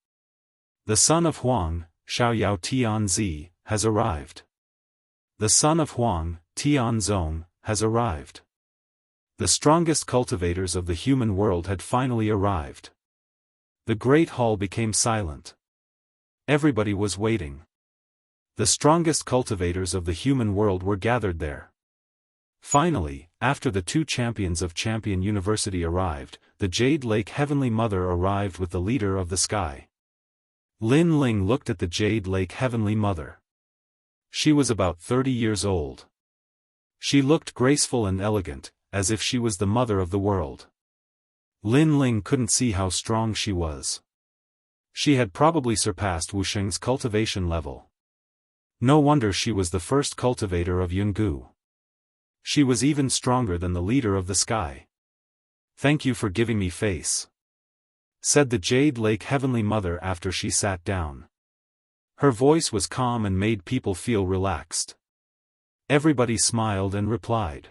The son of Huang, Xiaoyao Tianzi, has arrived. The son of Huang, Tianzong, has arrived." The strongest cultivators of the human world had finally arrived. The great hall became silent. Everybody was waiting. The strongest cultivators of the human world were gathered there. Finally, after the 2 champions of Champion University arrived, the Jade Lake Heavenly Mother arrived with the leader of the sky. Lin Ling looked at the Jade Lake Heavenly Mother. She was about 30 years old. She looked graceful and elegant, as if she was the mother of the world. Lin Ling couldn't see how strong she was. She had probably surpassed Wuxing's cultivation level. No wonder she was the first cultivator of Jianghu. She was even stronger than the leader of the sky. "Thank you for giving me face," said the Jade Lake Heavenly Mother after she sat down. Her voice was calm and made people feel relaxed. Everybody smiled and replied.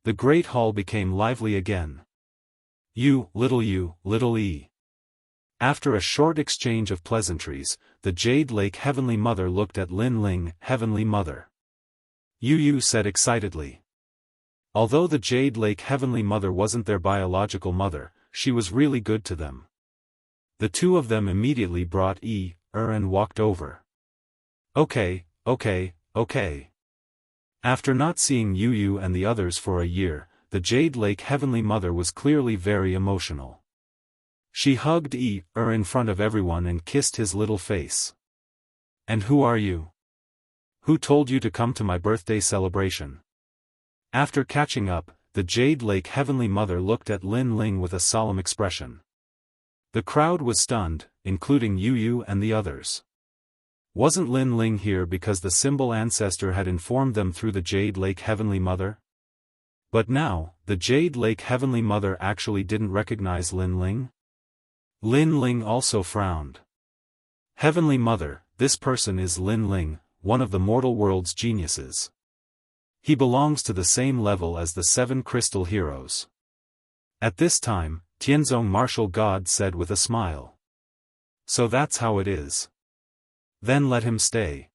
The great hall became lively again. "You, little E." After a short exchange of pleasantries, the Jade Lake Heavenly Mother looked at Lin Ling, Heavenly Mother. You said excitedly. Although the Jade Lake Heavenly Mother wasn't their biological mother, she was really good to them. The 2 of them immediately brought and walked over. Okay. After not seeing Yu and the others for a year, the Jade Lake Heavenly Mother was clearly very emotional. She hugged in front of everyone and kissed his little face. "And who are you? Who told you to come to my birthday celebration?" After catching up, the Jade Lake Heavenly Mother looked at Lin Ling with a solemn expression. The crowd was stunned, including Yu and the others. Wasn't Lin Ling here because the symbol ancestor had informed them through the Jade Lake Heavenly Mother? But now, the Jade Lake Heavenly Mother actually didn't recognize Lin Ling? Lin Ling also frowned. "Heavenly Mother, this person is Lin Ling, one of the mortal world's geniuses. He belongs to the same level as the 7 crystal heroes." At this time, Tianzong Martial God said with a smile. "So that's how it is. Then let him stay.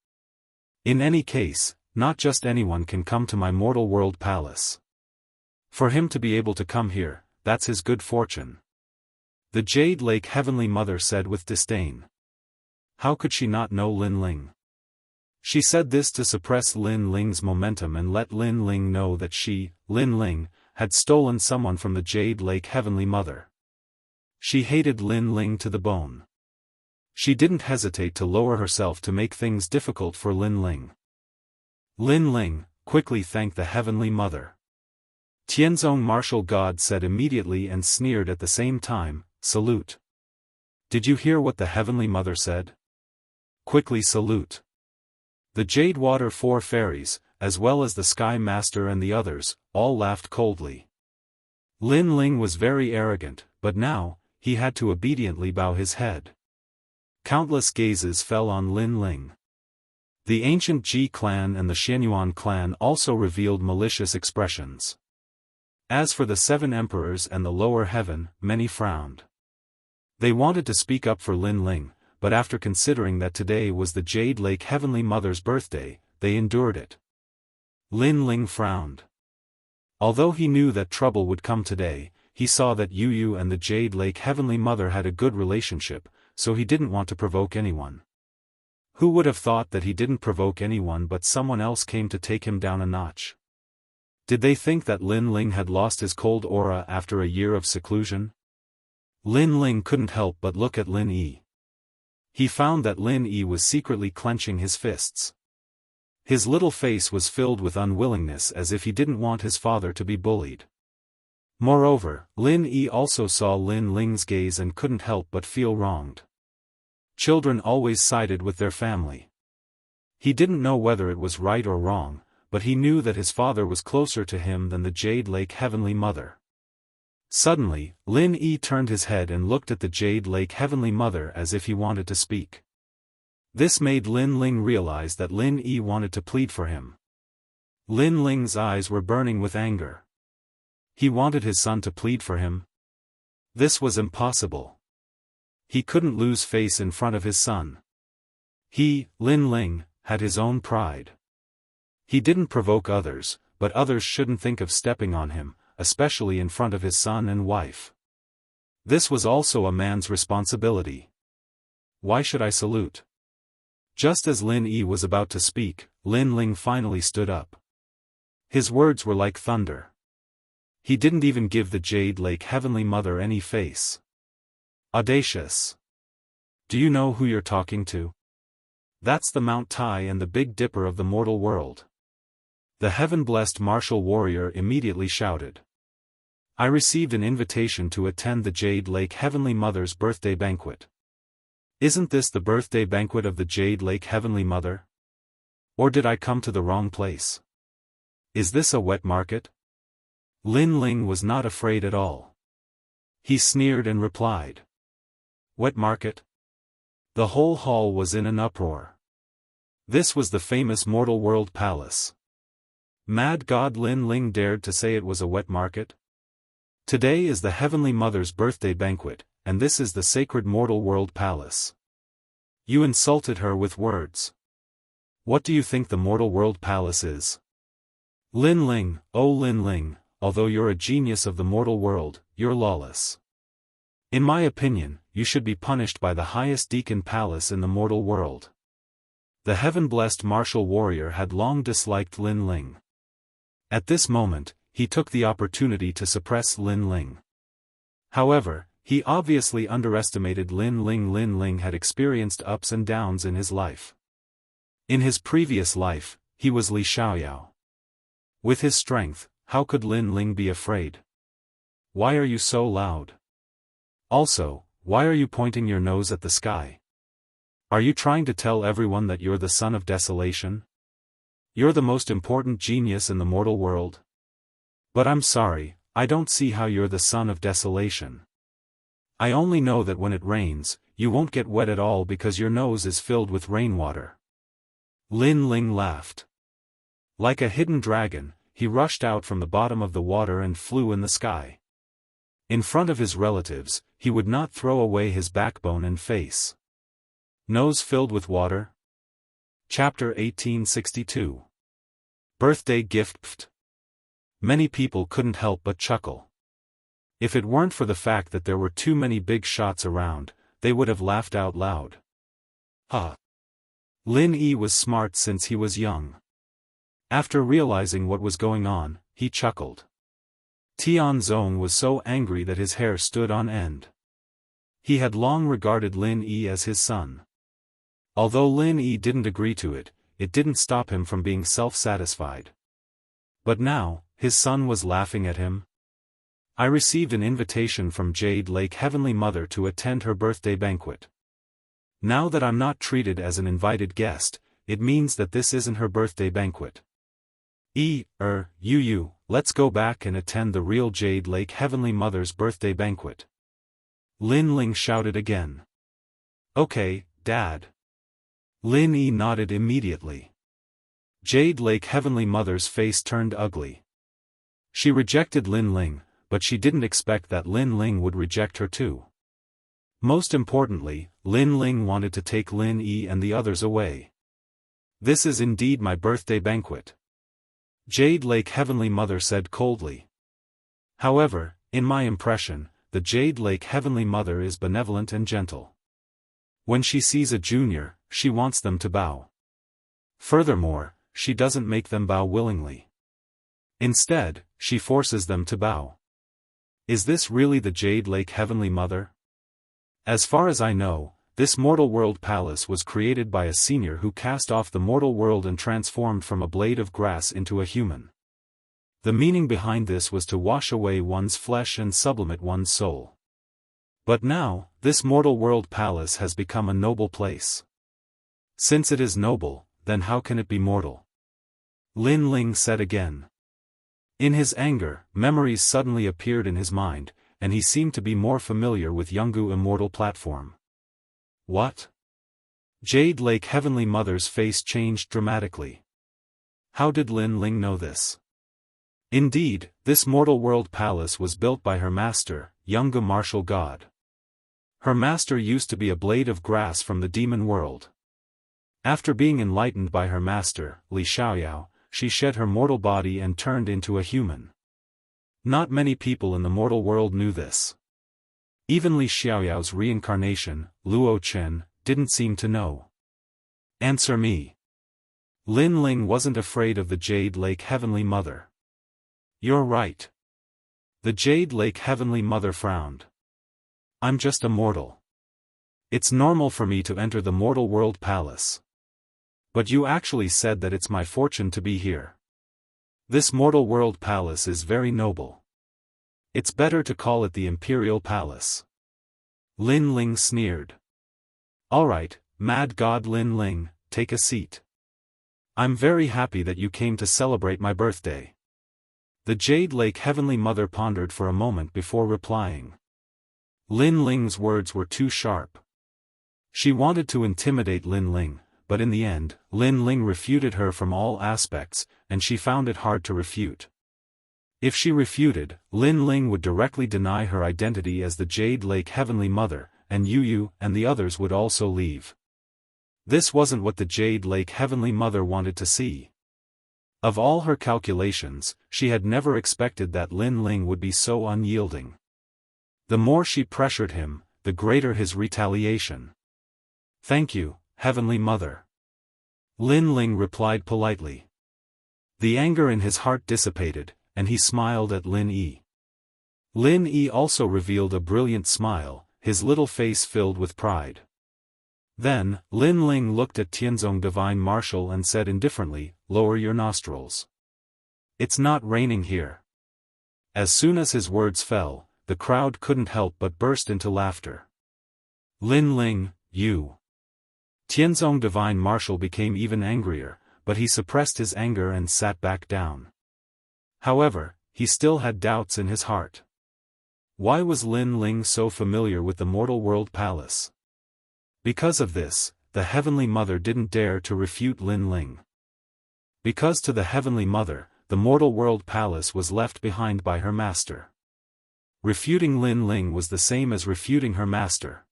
In any case, not just anyone can come to my mortal world palace. For him to be able to come here, that's his good fortune," the Jade Lake Heavenly Mother said with disdain. How could she not know Lin Ling? She said this to suppress Lin Ling's momentum and let Lin Ling know that she, Lin Ling, had stolen someone from the Jade Lake Heavenly Mother. She hated Lin Ling to the bone. She didn't hesitate to lower herself to make things difficult for Lin Ling. Lin Ling, quickly thank the Heavenly Mother. Tianzong Martial God said immediately and sneered at the same time, "Salute. Did you hear what the Heavenly Mother said? Quickly salute." The Jade Water 4 fairies, as well as the Sky Master and the others, all laughed coldly. Lin Ling was very arrogant, but now, he had to obediently bow his head. Countless gazes fell on Lin Ling. The ancient Ji clan and the Xianyuan clan also revealed malicious expressions. As for the 7 emperors and the lower heaven, many frowned. They wanted to speak up for Lin Ling, but after considering that today was the Jade Lake Heavenly Mother's birthday, they endured it. Lin Ling frowned. Although he knew that trouble would come today, he saw that Yu and the Jade Lake Heavenly Mother had a good relationship, so he didn't want to provoke anyone. Who would have thought that he didn't provoke anyone but someone else came to take him down a notch? Did they think that Lin Ling had lost his cold aura after a year of seclusion? Lin Ling couldn't help but look at Lin Yi. He found that Lin Yi was secretly clenching his fists. His little face was filled with unwillingness as if he didn't want his father to be bullied. Moreover, Lin Yi also saw Lin Ling's gaze and couldn't help but feel wronged. Children always sided with their family. He didn't know whether it was right or wrong, but he knew that his father was closer to him than the Jade Lake Heavenly Mother. Suddenly, Lin Yi turned his head and looked at the Jade Lake Heavenly Mother as if he wanted to speak. This made Lin Ling realize that Lin Yi wanted to plead for him. Lin Ling's eyes were burning with anger. He wanted his son to plead for him. This was impossible. He couldn't lose face in front of his son. He, Lin Ling, had his own pride. He didn't provoke others, but others shouldn't think of stepping on him, especially in front of his son and wife. This was also a man's responsibility. Why should I salute? Just as Lin Yi was about to speak, Lin Ling finally stood up. His words were like thunder. He didn't even give the Jade Lake Heavenly Mother any face. Audacious. Do you know who you're talking to? That's the Mount Tai and the Big Dipper of the mortal world. The heaven-blessed martial warrior immediately shouted. I received an invitation to attend the Jade Lake Heavenly Mother's birthday banquet. Isn't this the birthday banquet of the Jade Lake Heavenly Mother? Or did I come to the wrong place? Is this a wet market? Lin Ling was not afraid at all. He sneered and replied. Wet market? The whole hall was in an uproar. This was the famous Mortal World Palace. Mad God Lin Ling dared to say it was a wet market? Today is the Heavenly Mother's birthday banquet, and this is the sacred Mortal World Palace. You insulted her with words. What do you think the Mortal World Palace is? Lin Ling, oh Lin Ling, although you're a genius of the mortal world, you're lawless. In my opinion, you should be punished by the highest deacon palace in the mortal world. The heaven-blessed martial warrior had long disliked Lin Ling. At this moment, he took the opportunity to suppress Lin Ling. However, he obviously underestimated Lin Ling. Lin Ling had experienced ups and downs in his life. In his previous life, he was Li Xiaoyao. With his strength, how could Lin Ling be afraid? Why are you so loud? Also, why are you pointing your nose at the sky? Are you trying to tell everyone that you're the son of desolation? You're the most important genius in the mortal world? But I'm sorry, I don't see how you're the son of desolation. I only know that when it rains, you won't get wet at all because your nose is filled with rainwater. Lin Ling laughed. Like a hidden dragon, he rushed out from the bottom of the water and flew in the sky. In front of his relatives, he would not throw away his backbone and face. Nose filled with water? Chapter 1862. Birthday gift. Many people couldn't help but chuckle. If it weren't for the fact that there were too many big shots around, they would have laughed out loud. Lin Yi was smart since he was young. After realizing what was going on, he chuckled. Tianzong was so angry that his hair stood on end. He had long regarded Lin Yi as his son. Although Lin Yi didn't agree to it, it didn't stop him from being self-satisfied. But now, his son was laughing at him. I received an invitation from Jade Lake Heavenly Mother to attend her birthday banquet. Now that I'm not treated as an invited guest, it means that this isn't her birthday banquet. Let's go back and attend the real Jade Lake Heavenly Mother's birthday banquet. Lin Ling shouted again. Okay, Dad. Lin Yi nodded immediately. Jade Lake Heavenly Mother's face turned ugly. She rejected Lin Ling, but she didn't expect that Lin Ling would reject her too. Most importantly, Lin Ling wanted to take Lin Yi and the others away. This is indeed my birthday banquet, Jade Lake Heavenly Mother said coldly. However, in my impression, the Jade Lake Heavenly Mother is benevolent and gentle. When she sees a junior, she wants them to bow. Furthermore, she doesn't make them bow willingly. Instead, she forces them to bow. Is this really the Jade Lake Heavenly Mother? As far as I know, this mortal world palace was created by a senior who cast off the mortal world and transformed from a blade of grass into a human. The meaning behind this was to wash away one's flesh and sublimate one's soul. But now, this mortal world palace has become a noble place. Since it is noble, then how can it be mortal? Lin Ling said again. In his anger, memories suddenly appeared in his mind, and he seemed to be more familiar with Jianghu Immortal platform. What? Jade Lake Heavenly Mother's face changed dramatically. How did Lin Ling know this? Indeed, this mortal world palace was built by her master, Jianghu martial god. Her master used to be a blade of grass from the demon world. After being enlightened by her master, Li Xiaoyao, she shed her mortal body and turned into a human. Not many people in the mortal world knew this. Even Li Xiaoyao's reincarnation, Luo Chen, didn't seem to know. Answer me. Lin Ling wasn't afraid of the Jade Lake Heavenly Mother. You're right. The Jade Lake Heavenly Mother frowned. I'm just a mortal. It's normal for me to enter the mortal world palace. But you actually said that it's my fortune to be here. This mortal world palace is very noble. It's better to call it the Imperial Palace. Lin Ling sneered. Alright, Mad God Lin Ling, take a seat. I'm very happy that you came to celebrate my birthday. The Jade Lake Heavenly Mother pondered for a moment before replying. Lin Ling's words were too sharp. She wanted to intimidate Lin Ling, but in the end, Lin Ling refuted her from all aspects, and she found it hard to refute. If she refuted, Lin Ling would directly deny her identity as the Jade Lake Heavenly Mother, and Yu and the others would also leave. This wasn't what the Jade Lake Heavenly Mother wanted to see. Of all her calculations, she had never expected that Lin Ling would be so unyielding. The more she pressured him, the greater his retaliation. Thank you, Heavenly Mother. Lin Ling replied politely. The anger in his heart dissipated, and he smiled at Lin Yi. Lin Yi also revealed a brilliant smile, his little face filled with pride. Then, Lin Ling looked at Tianzong Divine Martial and said indifferently, lower your nostrils. It's not raining here. As soon as his words fell, the crowd couldn't help but burst into laughter. Lin Ling, you. Tianzong Divine Martial became even angrier, but he suppressed his anger and sat back down. However, he still had doubts in his heart. Why was Lin Ling so familiar with the mortal world palace? Because of this, the Heavenly Mother didn't dare to refute Lin Ling. Because to the Heavenly Mother, the mortal world palace was left behind by her master. Refuting Lin Ling was the same as refuting her master.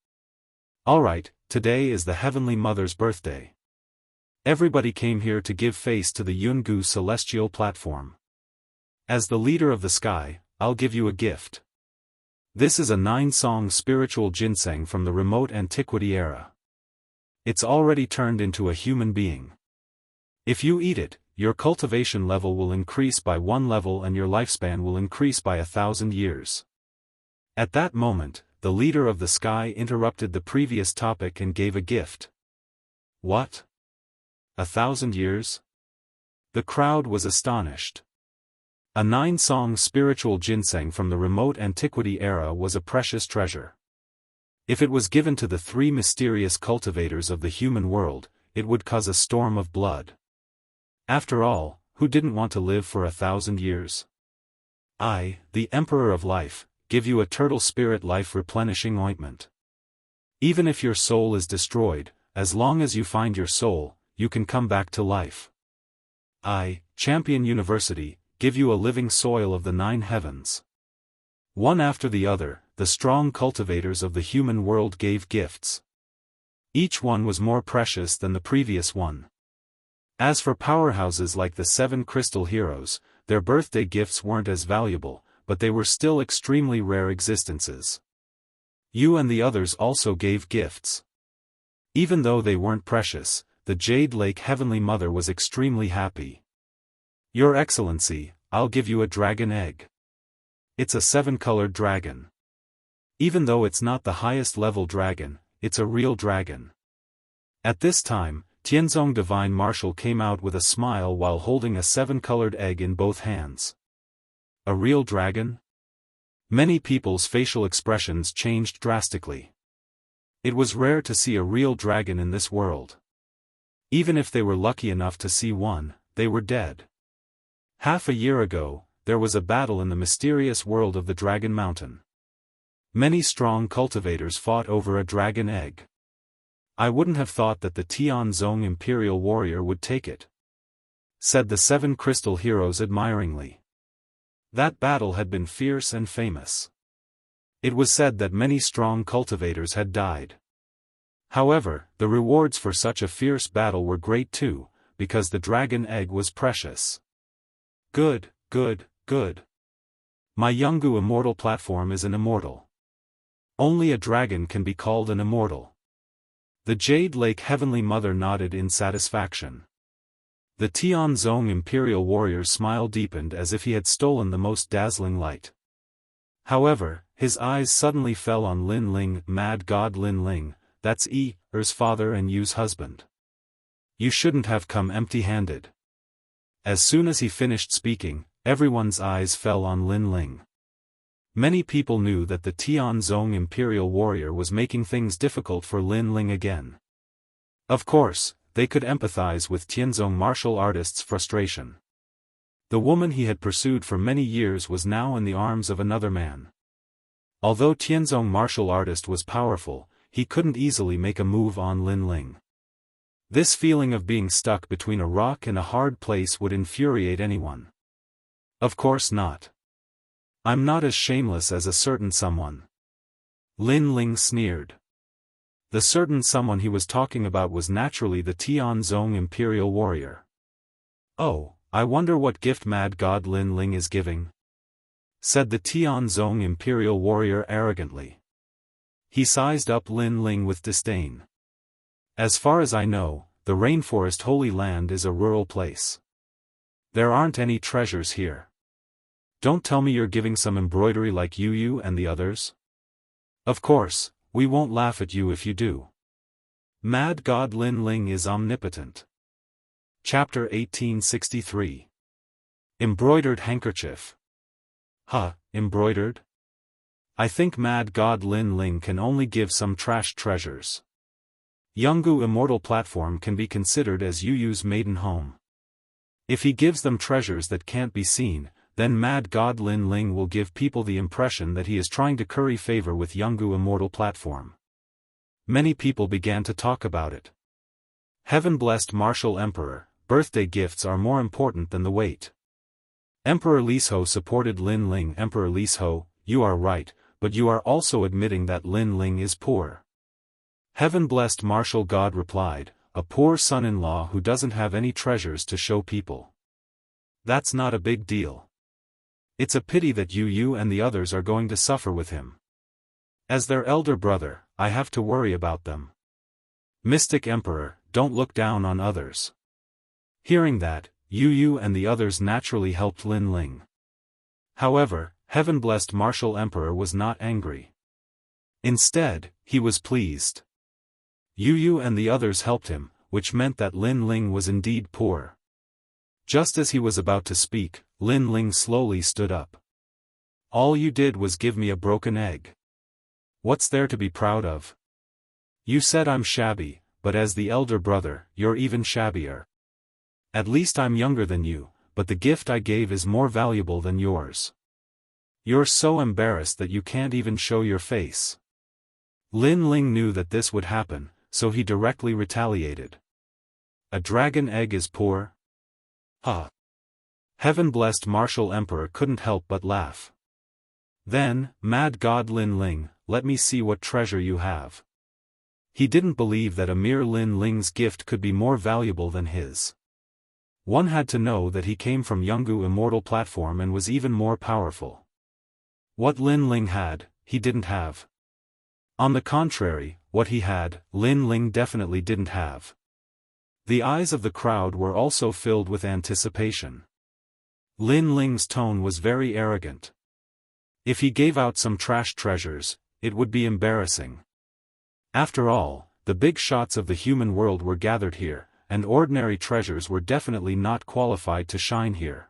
Alright, today is the Heavenly Mother's birthday. Everybody came here to give face to the Yungu celestial platform. As the leader of the sky, I'll give you a gift. This is a 9-song spiritual ginseng from the remote antiquity era. It's already turned into a human being. If you eat it, your cultivation level will increase by 1 level and your lifespan will increase by 1,000 years. At that moment, the leader of the sky interrupted the previous topic and gave a gift. What? 1,000 years? The crowd was astonished. A 9-song spiritual ginseng from the remote antiquity era was a precious treasure. If it was given to the 3 mysterious cultivators of the human world, it would cause a storm of blood. After all, who didn't want to live for 1,000 years? I, the Emperor of Life, give you a turtle spirit life replenishing ointment. Even if your soul is destroyed, as long as you find your soul, you can come back to life. I, Champion University, give you a living soil of the 9 heavens. One after the other, the strong cultivators of the human world gave gifts. Each one was more precious than the previous one. As for powerhouses like the 7 crystal heroes, their birthday gifts weren't as valuable, but they were still extremely rare existences. You and the others also gave gifts. Even though they weren't precious, the Jade Lake Heavenly Mother was extremely happy. Your Excellency, I'll give you a dragon egg. It's a 7-colored dragon. Even though it's not the highest level dragon, it's a real dragon. At this time, Tianzong Divine Marshal came out with a smile while holding a 7-colored egg in both hands. A real dragon? Many people's facial expressions changed drastically. It was rare to see a real dragon in this world. Even if they were lucky enough to see one, they were dead. Half a year ago, there was a battle in the mysterious world of the Dragon Mountain. Many strong cultivators fought over a dragon egg. I wouldn't have thought that the Tianzong Imperial Warrior would take it, said the 7 crystal heroes admiringly. That battle had been fierce and famous. It was said that many strong cultivators had died. However, the rewards for such a fierce battle were great too, because the dragon egg was precious. Good, good, good. My Jianghu Immortal platform is an immortal. Only a dragon can be called an immortal. The Jade Lake Heavenly Mother nodded in satisfaction. The Tianzong Imperial Warrior's smile deepened as if he had stolen the most dazzling light. However, his eyes suddenly fell on Lin Ling, Mad God Lin Ling, that's Er's father and Yu's husband. You shouldn't have come empty-handed. As soon as he finished speaking, everyone's eyes fell on Lin Ling. Many people knew that the Tianzong Imperial Warrior was making things difficult for Lin Ling again. Of course, they could empathize with Tianzong martial artist's frustration. The woman he had pursued for many years was now in the arms of another man. Although Tianzong martial artist was powerful, he couldn't easily make a move on Lin Ling. This feeling of being stuck between a rock and a hard place would infuriate anyone. Of course not. I'm not as shameless as a certain someone. Lin Ling sneered. The certain someone he was talking about was naturally the Tianzong Imperial Warrior. Oh, I wonder what gift Mad God Lin Ling is giving, said the Tianzong Imperial Warrior arrogantly. He sized up Lin Ling with disdain. As far as I know, the Rainforest Holy Land is a rural place. There aren't any treasures here. Don't tell me you're giving some embroidery like Yu and the others? Of course, we won't laugh at you if you do. Mad God Lin Ling is omnipotent. Chapter 1863. Embroidered Handkerchief. Embroidered? I think Mad God Lin Ling can only give some trash treasures. Jianghu Immortal platform can be considered as Yu's maiden home. If he gives them treasures that can't be seen, then Mad God Lin Ling will give people the impression that he is trying to curry favor with Jianghu Immortal platform. Many people began to talk about it. Heaven-blessed Martial Emperor, birthday gifts are more important than the weight. Emperor Lisho supported Lin Ling. Emperor Lisho, you are right, but you are also admitting that Lin Ling is poor. Heaven-blessed Martial God replied, a poor son-in-law who doesn't have any treasures to show people. That's not a big deal. It's a pity that Yu and the others are going to suffer with him. As their elder brother, I have to worry about them. Mystic Emperor, don't look down on others. Hearing that, Yu and the others naturally helped Lin Ling. However, Heaven-blessed Martial Emperor was not angry. Instead, he was pleased. Yu and the others helped him, which meant that Lin Ling was indeed poor. Just as he was about to speak, Lin Ling slowly stood up. All you did was give me a broken egg. What's there to be proud of? You said I'm shabby, but as the elder brother, you're even shabbier. At least I'm younger than you, but the gift I gave is more valuable than yours. You're so embarrassed that you can't even show your face. Lin Ling knew that this would happen, so he directly retaliated. A dragon egg is poor? Heaven-blessed Martial Emperor couldn't help but laugh. Then, mad god Lin Ling, let me see what treasure you have. He didn't believe that a mere Lin Ling's gift could be more valuable than his. One had to know that he came from Jianghu Immortal platform and was even more powerful. What Lin Ling had, he didn't have. On the contrary, what he had, Lin Ling definitely didn't have. The eyes of the crowd were also filled with anticipation. Lin Ling's tone was very arrogant. If he gave out some trash treasures, it would be embarrassing. After all, the big shots of the human world were gathered here, and ordinary treasures were definitely not qualified to shine here.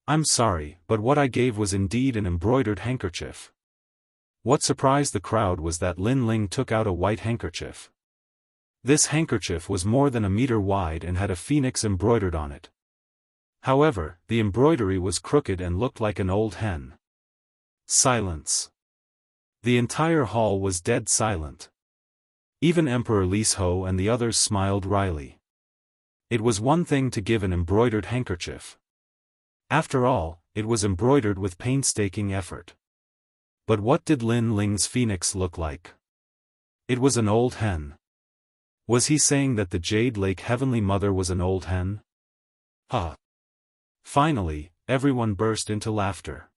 I'm sorry, but what I gave was indeed an embroidered handkerchief. What surprised the crowd was that Lin Ling took out a white handkerchief. This handkerchief was more than a meter wide and had a phoenix embroidered on it. However, the embroidery was crooked and looked like an old hen. Silence. The entire hall was dead silent. Even Emperor Lis Ho and the others smiled wryly. It was one thing to give an embroidered handkerchief. After all, it was embroidered with painstaking effort. But what did Lin Ling's phoenix look like? It was an old hen. Was he saying that the Jade Lake Heavenly Mother was an old hen? Ha! Finally, everyone burst into laughter.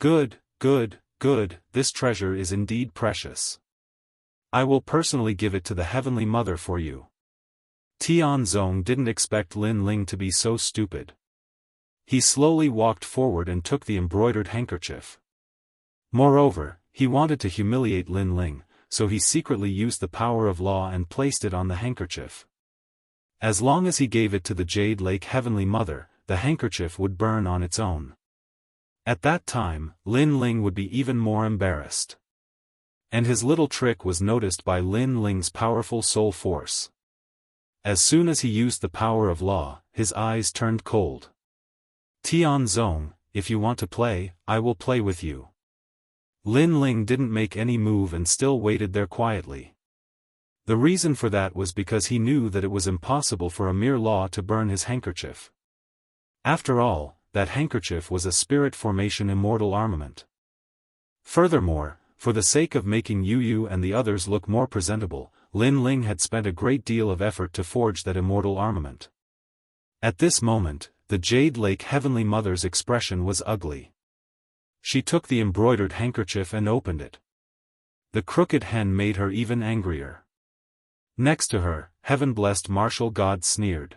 Good, good, good, this treasure is indeed precious. I will personally give it to the Heavenly Mother for you. Tianzong didn't expect Lin Ling to be so stupid. He slowly walked forward and took the embroidered handkerchief. Moreover, he wanted to humiliate Lin Ling, so he secretly used the power of law and placed it on the handkerchief. As long as he gave it to the Jade Lake Heavenly Mother, the handkerchief would burn on its own. At that time, Lin Ling would be even more embarrassed. And his little trick was noticed by Lin Ling's powerful soul force. As soon as he used the power of law, his eyes turned cold. Tianzong, if you want to play, I will play with you. Lin Ling didn't make any move and still waited there quietly. The reason for that was because he knew that it was impossible for a mere law to burn his handkerchief. After all, that handkerchief was a spirit formation immortal armament. Furthermore, for the sake of making Yu and the others look more presentable, Lin Ling had spent a great deal of effort to forge that immortal armament. At this moment, the Jade Lake Heavenly Mother's expression was ugly. She took the embroidered handkerchief and opened it. The crooked hen made her even angrier. Next to her, heaven-blessed martial god sneered.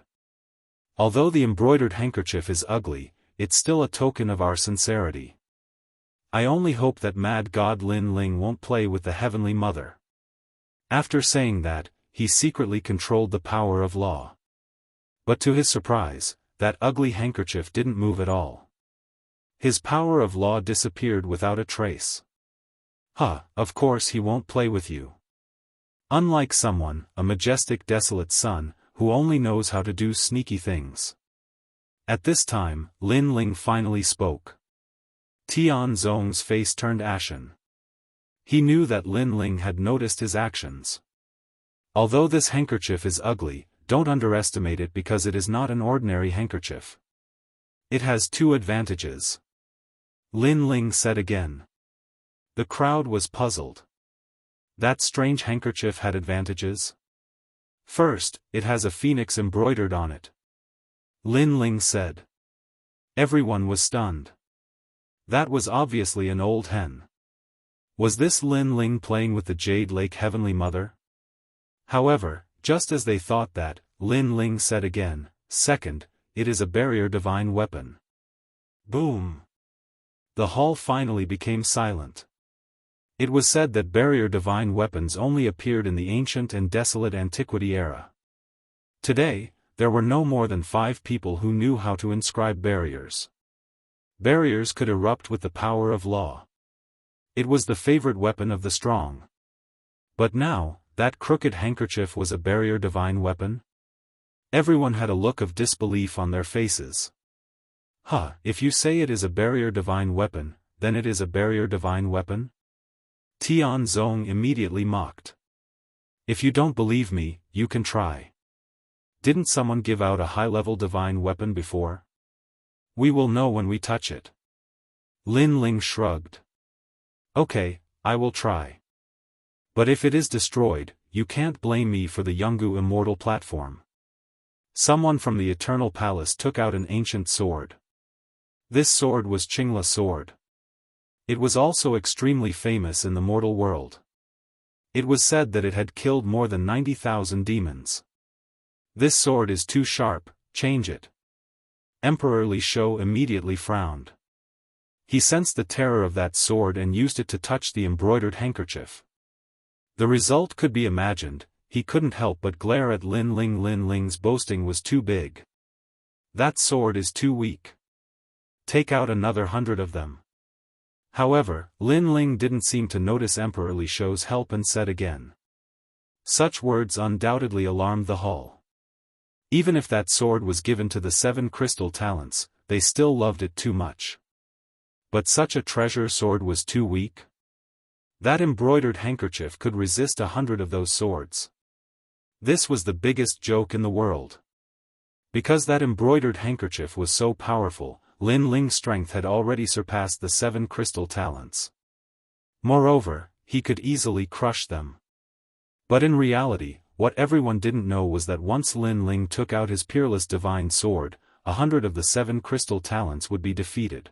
Although the embroidered handkerchief is ugly, it's still a token of our sincerity. I only hope that mad god Lin Ling won't play with the Heavenly Mother. After saying that, he secretly controlled the power of law. But to his surprise, that ugly handkerchief didn't move at all. His power of law disappeared without a trace. Of course he won't play with you. Unlike someone, a majestic desolate son, who only knows how to do sneaky things. At this time, Lin Ling finally spoke. Tianzong's face turned ashen. He knew that Lin Ling had noticed his actions. Although this handkerchief is ugly, don't underestimate it because it is not an ordinary handkerchief. It has two advantages. Lin Ling said again. The crowd was puzzled. That strange handkerchief had advantages? First, it has a phoenix embroidered on it. Lin Ling said. Everyone was stunned. That was obviously an old hen. Was this Lin Ling playing with the Jade Lake Heavenly Mother? However, just as they thought that, Lin Ling said again, second, it is a barrier divine weapon. Boom! The hall finally became silent. It was said that barrier divine weapons only appeared in the ancient and desolate antiquity era. Today, there were no more than 5 people who knew how to inscribe barriers. Barriers could erupt with the power of law. It was the favorite weapon of the strong. But now, that crooked handkerchief was a barrier divine weapon? Everyone had a look of disbelief on their faces. If you say it is a barrier divine weapon, then it is a barrier divine weapon? Tianzong immediately mocked. If you don't believe me, you can try. Didn't someone give out a high-level divine weapon before? We will know when we touch it. Lin Ling shrugged. Okay, I will try. But if it is destroyed, you can't blame me for the Jianghu Immortal platform. Someone from the Eternal Palace took out an ancient sword. This sword was Qingla sword. It was also extremely famous in the mortal world. It was said that it had killed more than 90,000 demons. This sword is too sharp, change it. Emperor Li Shou immediately frowned. He sensed the terror of that sword and used it to touch the embroidered handkerchief. The result could be imagined. He couldn't help but glare at Lin Ling. Lin Ling's boasting was too big. That sword is too weak. Take out another 100 of them. However, Lin Ling didn't seem to notice Emperor Li Shou's help and said again. Such words undoubtedly alarmed the hall. Even if that sword was given to the 7 crystal talents, they still loved it too much. But such a treasure sword was too weak? That embroidered handkerchief could resist 100 of those swords. This was the biggest joke in the world. Because that embroidered handkerchief was so powerful, Lin Ling's strength had already surpassed the 7 crystal talents. Moreover, he could easily crush them. But in reality, what everyone didn't know was that once Lin Ling took out his peerless divine sword, 100 of the 7 crystal talents would be defeated.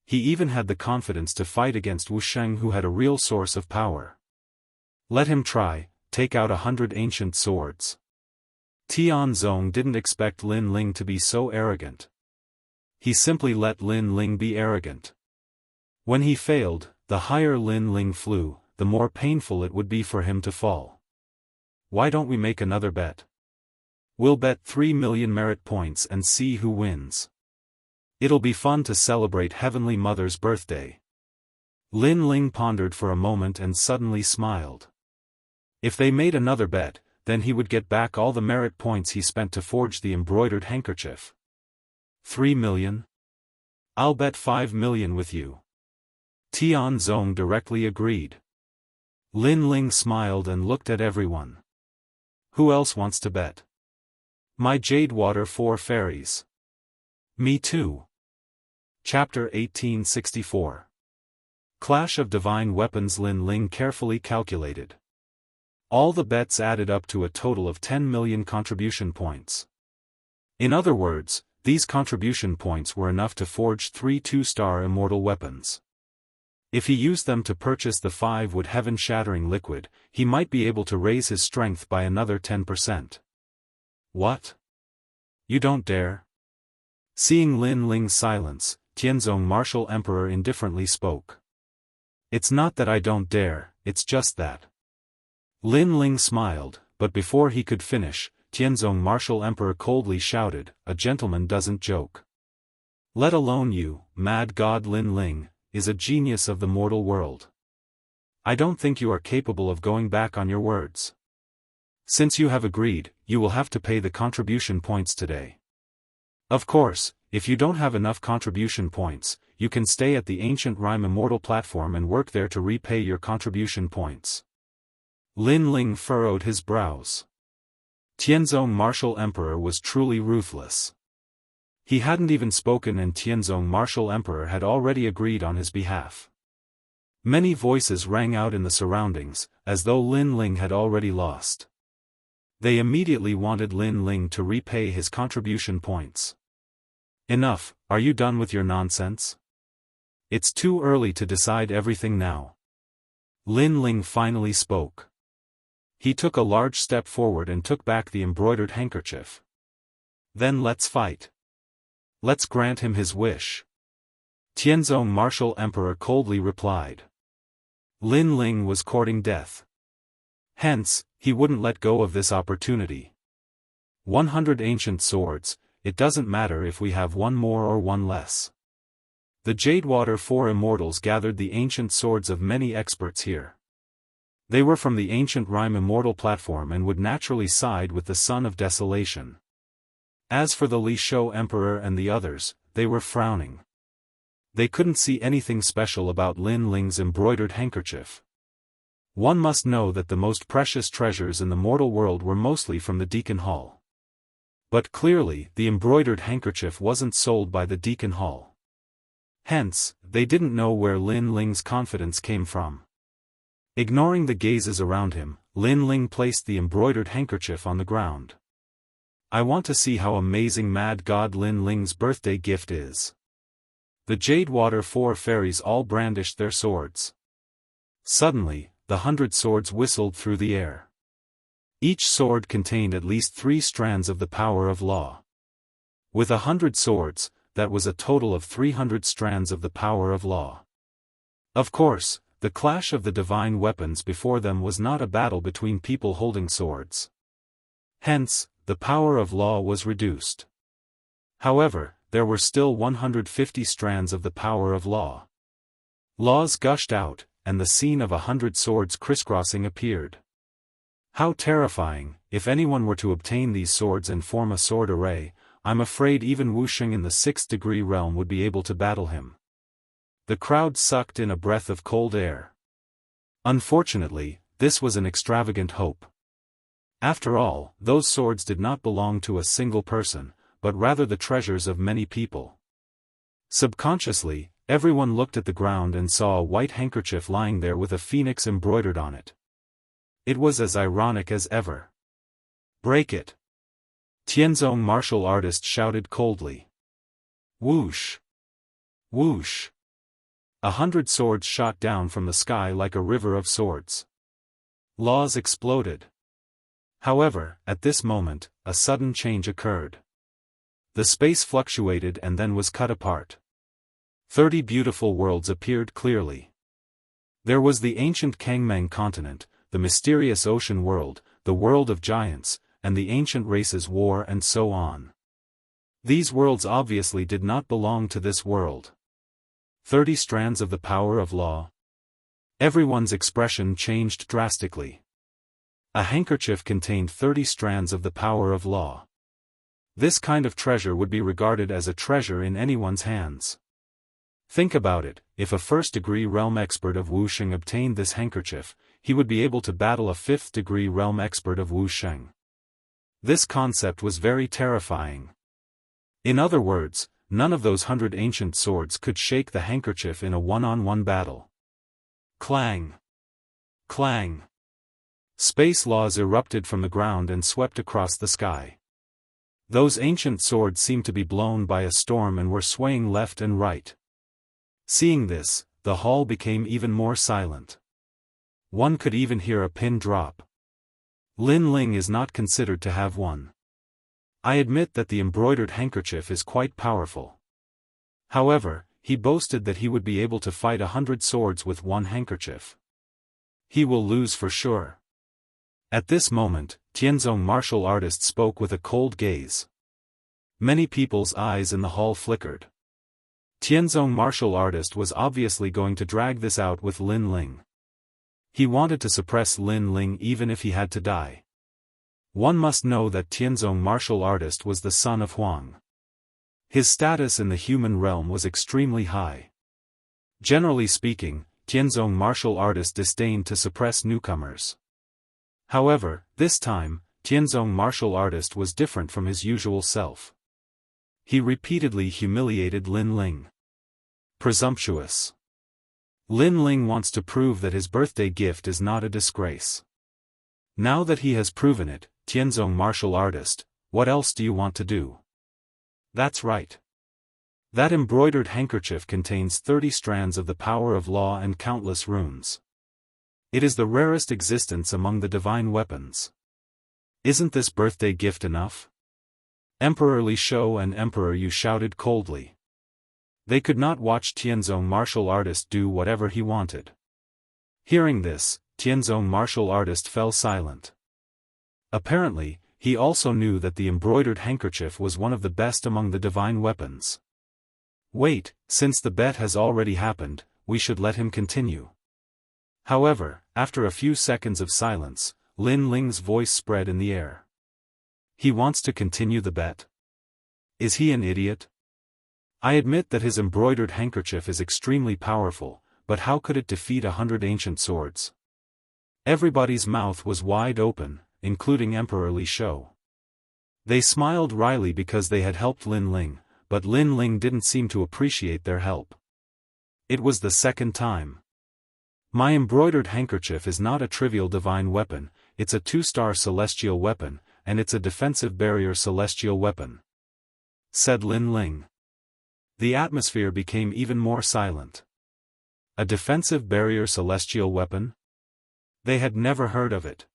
He even had the confidence to fight against Wu Sheng, who had a real source of power. Let him try, take out 100 ancient swords. Tianzong didn't expect Lin Ling to be so arrogant. He simply let Lin Ling be arrogant. When he failed, the higher Lin Ling flew, the more painful it would be for him to fall. Why don't we make another bet? We'll bet 3 million merit points and see who wins. It'll be fun to celebrate Heavenly Mother's birthday. Lin Ling pondered for a moment and suddenly smiled. If they made another bet, then he would get back all the merit points he spent to forge the embroidered handkerchief. 3 million? I'll bet 5 million with you. Tianzong directly agreed. Lin Ling smiled and looked at everyone. Who else wants to bet? My Jade Water 4 fairies. Me too. Chapter 1864. Clash of Divine Weapons. Lin Ling carefully calculated. All the bets added up to a total of 10 million contribution points. In other words, these contribution points were enough to forge 3 2-star immortal weapons. If he used them to purchase the 5-wood heaven-shattering liquid, he might be able to raise his strength by another 10%. What? You don't dare? Seeing Lin Ling's silence, Tianzong Martial Emperor indifferently spoke. It's not that I don't dare, it's just that. Lin Ling smiled, but before he could finish, Tianzong Martial Emperor coldly shouted, "A gentleman doesn't joke. Let alone you, mad god." Lin Ling is a genius of the mortal world. I don't think you are capable of going back on your words. Since you have agreed, you will have to pay the contribution points today. Of course, if you don't have enough contribution points, you can stay at the Ancient Rhyme Immortal platform and work there to repay your contribution points. Lin Ling furrowed his brows. Tianzong Martial Emperor was truly ruthless. He hadn't even spoken and Tianzong Martial Emperor had already agreed on his behalf. Many voices rang out in the surroundings, as though Lin Ling had already lost. They immediately wanted Lin Ling to repay his contribution points. Enough, are you done with your nonsense? It's too early to decide everything now. Lin Ling finally spoke. He took a large step forward and took back the embroidered handkerchief. Then let's fight. Let's grant him his wish. Tianzong Martial Emperor coldly replied. Lin Ling was courting death. Hence, he wouldn't let go of this opportunity. 100 ancient swords, it doesn't matter if we have one more or one less. The Jadewater 4 immortals gathered the ancient swords of many experts here. They were from the Ancient Rhyme Immortal platform and would naturally side with the Son of Desolation. As for the Li Shou Emperor and the others, they were frowning. They couldn't see anything special about Lin Ling's embroidered handkerchief. One must know that the most precious treasures in the mortal world were mostly from the Deacon Hall. But clearly, the embroidered handkerchief wasn't sold by the Deacon Hall. Hence, they didn't know where Lin Ling's confidence came from. Ignoring the gazes around him, Lin Ling placed the embroidered handkerchief on the ground. I want to see how amazing Mad God Lin Ling's birthday gift is. The Jade Water four fairies all brandished their swords. Suddenly, the 100 swords whistled through the air. Each sword contained at least 3 strands of the power of law. With 100 swords, that was a total of 300 strands of the power of law. Of course, the clash of the divine weapons before them was not a battle between people holding swords. Hence, the power of law was reduced. However, there were still 150 strands of the power of law. Laws gushed out, and the scene of 100 swords crisscrossing appeared. How terrifying! If anyone were to obtain these swords and form a sword array, I'm afraid even Wuxia in the 6th degree realm would be able to battle him. The crowd sucked in a breath of cold air. Unfortunately, this was an extravagant hope. After all, those swords did not belong to a single person, but rather the treasures of many people. Subconsciously, everyone looked at the ground and saw a white handkerchief lying there with a phoenix embroidered on it. It was as ironic as ever. Break it! Tianzong martial artist shouted coldly. Whoosh! Whoosh! 100 swords shot down from the sky like a river of swords. Laws exploded. However, at this moment, a sudden change occurred. The space fluctuated and then was cut apart. 30 beautiful worlds appeared clearly. There was the ancient Kangmeng continent, the mysterious ocean world, the world of giants, and the ancient races war and so on. These worlds obviously did not belong to this world. 30 strands of the power of law. Everyone's expression changed drastically. A handkerchief contained 30 strands of the power of law. This kind of treasure would be regarded as a treasure in anyone's hands. Think about it, if a 1st-degree realm expert of Wuxia obtained this handkerchief, he would be able to battle a 5th-degree realm expert of Wuxia. This concept was very terrifying. In other words, none of those 100 ancient swords could shake the handkerchief in a one-on-one battle. Clang! Clang! Space laws erupted from the ground and swept across the sky. Those ancient swords seemed to be blown by a storm and were swaying left and right. Seeing this, the hall became even more silent. One could even hear a pin drop. Lin Ling is not considered to have won. I admit that the embroidered handkerchief is quite powerful. However, he boasted that he would be able to fight 100 swords with one handkerchief. He will lose for sure. At this moment, Tianzong martial artist spoke with a cold gaze. Many people's eyes in the hall flickered. Tianzong martial artist was obviously going to drag this out with Lin Ling. He wanted to suppress Lin Ling even if he had to die. One must know that Tianzong martial artist was the son of Huang. His status in the human realm was extremely high. Generally speaking, Tianzong martial artist disdained to suppress newcomers. However, this time, Tianzong martial artist was different from his usual self. He repeatedly humiliated Lin Ling. Presumptuous. Lin Ling wants to prove that his birthday gift is not a disgrace. Now that he has proven it, Tianzong martial artist, what else do you want to do? That's right. That embroidered handkerchief contains 30 strands of the power of law and countless runes. It is the rarest existence among the divine weapons. Isn't this birthday gift enough? Emperor Li Shou and Emperor Yu shouted coldly. They could not watch Tianzong martial artist do whatever he wanted. Hearing this, Tianzong martial artist fell silent. Apparently, he also knew that the embroidered handkerchief was one of the best among the divine weapons. Wait, since the bet has already happened, we should let him continue. However, after a few seconds of silence, Lin Ling's voice spread in the air. He wants to continue the bet. Is he an idiot? I admit that his embroidered handkerchief is extremely powerful, but how could it defeat 100 ancient swords? Everybody's mouth was wide open, including Emperor Li Shou. They smiled wryly because they had helped Lin Ling, but Lin Ling didn't seem to appreciate their help. It was the second time. My embroidered handkerchief is not a trivial divine weapon, it's a 2-star celestial weapon, and it's a defensive barrier celestial weapon," said Lin Ling. The atmosphere became even more silent. A defensive barrier celestial weapon? They had never heard of it.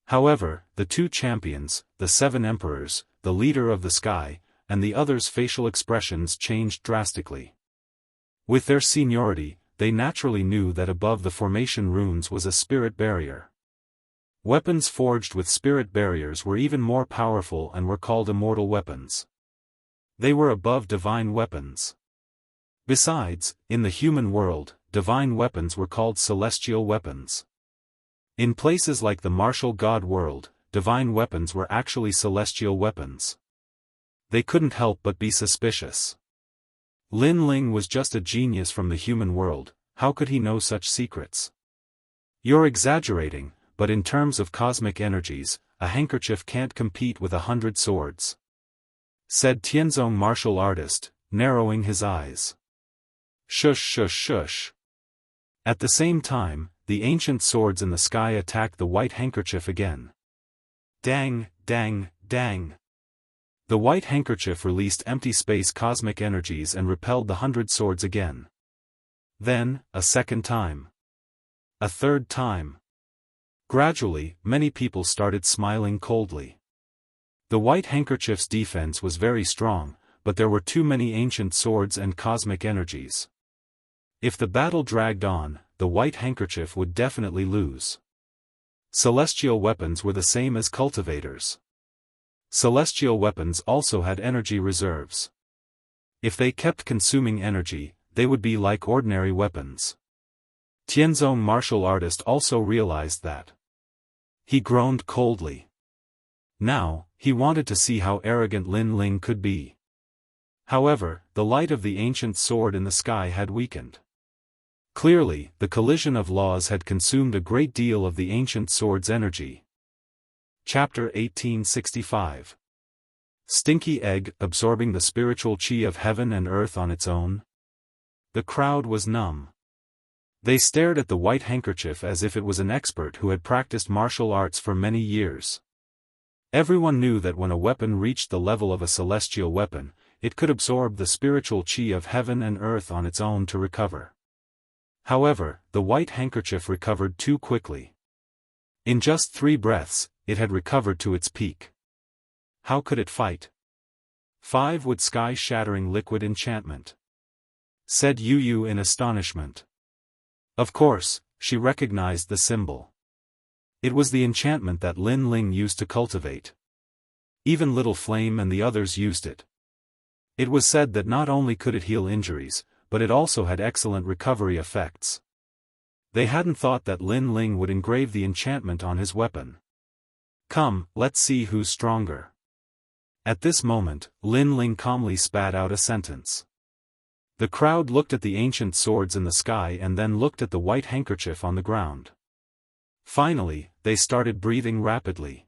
However, the two champions, the 7 emperors, the leader of the sky, and the others' facial expressions changed drastically. With their seniority, they naturally knew that above the formation runes was a spirit barrier. Weapons forged with spirit barriers were even more powerful and were called immortal weapons. They were above divine weapons. Besides, in the human world, divine weapons were called celestial weapons. In places like the martial god world, divine weapons were actually celestial weapons. They couldn't help but be suspicious. Lin Ling was just a genius from the human world, how could he know such secrets? "You're exaggerating, but in terms of cosmic energies, a handkerchief can't compete with 100 swords," said Tianzong martial artist, narrowing his eyes. "Shush shush shush." At the same time, the ancient swords in the sky attacked the white handkerchief again. Dang, dang, dang. The white handkerchief released empty space cosmic energies and repelled the 100 swords again. Then, a second time. A third time. Gradually, many people started smiling coldly. The white handkerchief's defense was very strong, but there were too many ancient swords and cosmic energies. If the battle dragged on, the white handkerchief would definitely lose. Celestial weapons were the same as cultivators. Celestial weapons also had energy reserves. If they kept consuming energy, they would be like ordinary weapons. Tianzong martial artist also realized that. He groaned coldly. Now, he wanted to see how arrogant Lin Ling could be. However, the light of the ancient sword in the sky had weakened. Clearly, the collision of laws had consumed a great deal of the ancient sword's energy. Chapter 1865. Stinky egg absorbing the spiritual chi of heaven and earth on its own? The crowd was numb. They stared at the white handkerchief as if it was an expert who had practiced martial arts for many years. Everyone knew that when a weapon reached the level of a celestial weapon, it could absorb the spiritual chi of heaven and earth on its own to recover. However, the white handkerchief recovered too quickly. In just 3 breaths, it had recovered to its peak. How could it fight? 5 with sky-shattering liquid enchantment, said Yu Yu in astonishment. Of course, she recognized the symbol. It was the enchantment that Lin Ling used to cultivate. Even Little Flame and the others used it. It was said that not only could it heal injuries, but it also had excellent recovery effects. They hadn't thought that Lin Ling would engrave the enchantment on his weapon. Come, let's see who's stronger. At this moment, Lin Ling calmly spat out a sentence. The crowd looked at the ancient swords in the sky and then looked at the white handkerchief on the ground. Finally, they started breathing rapidly.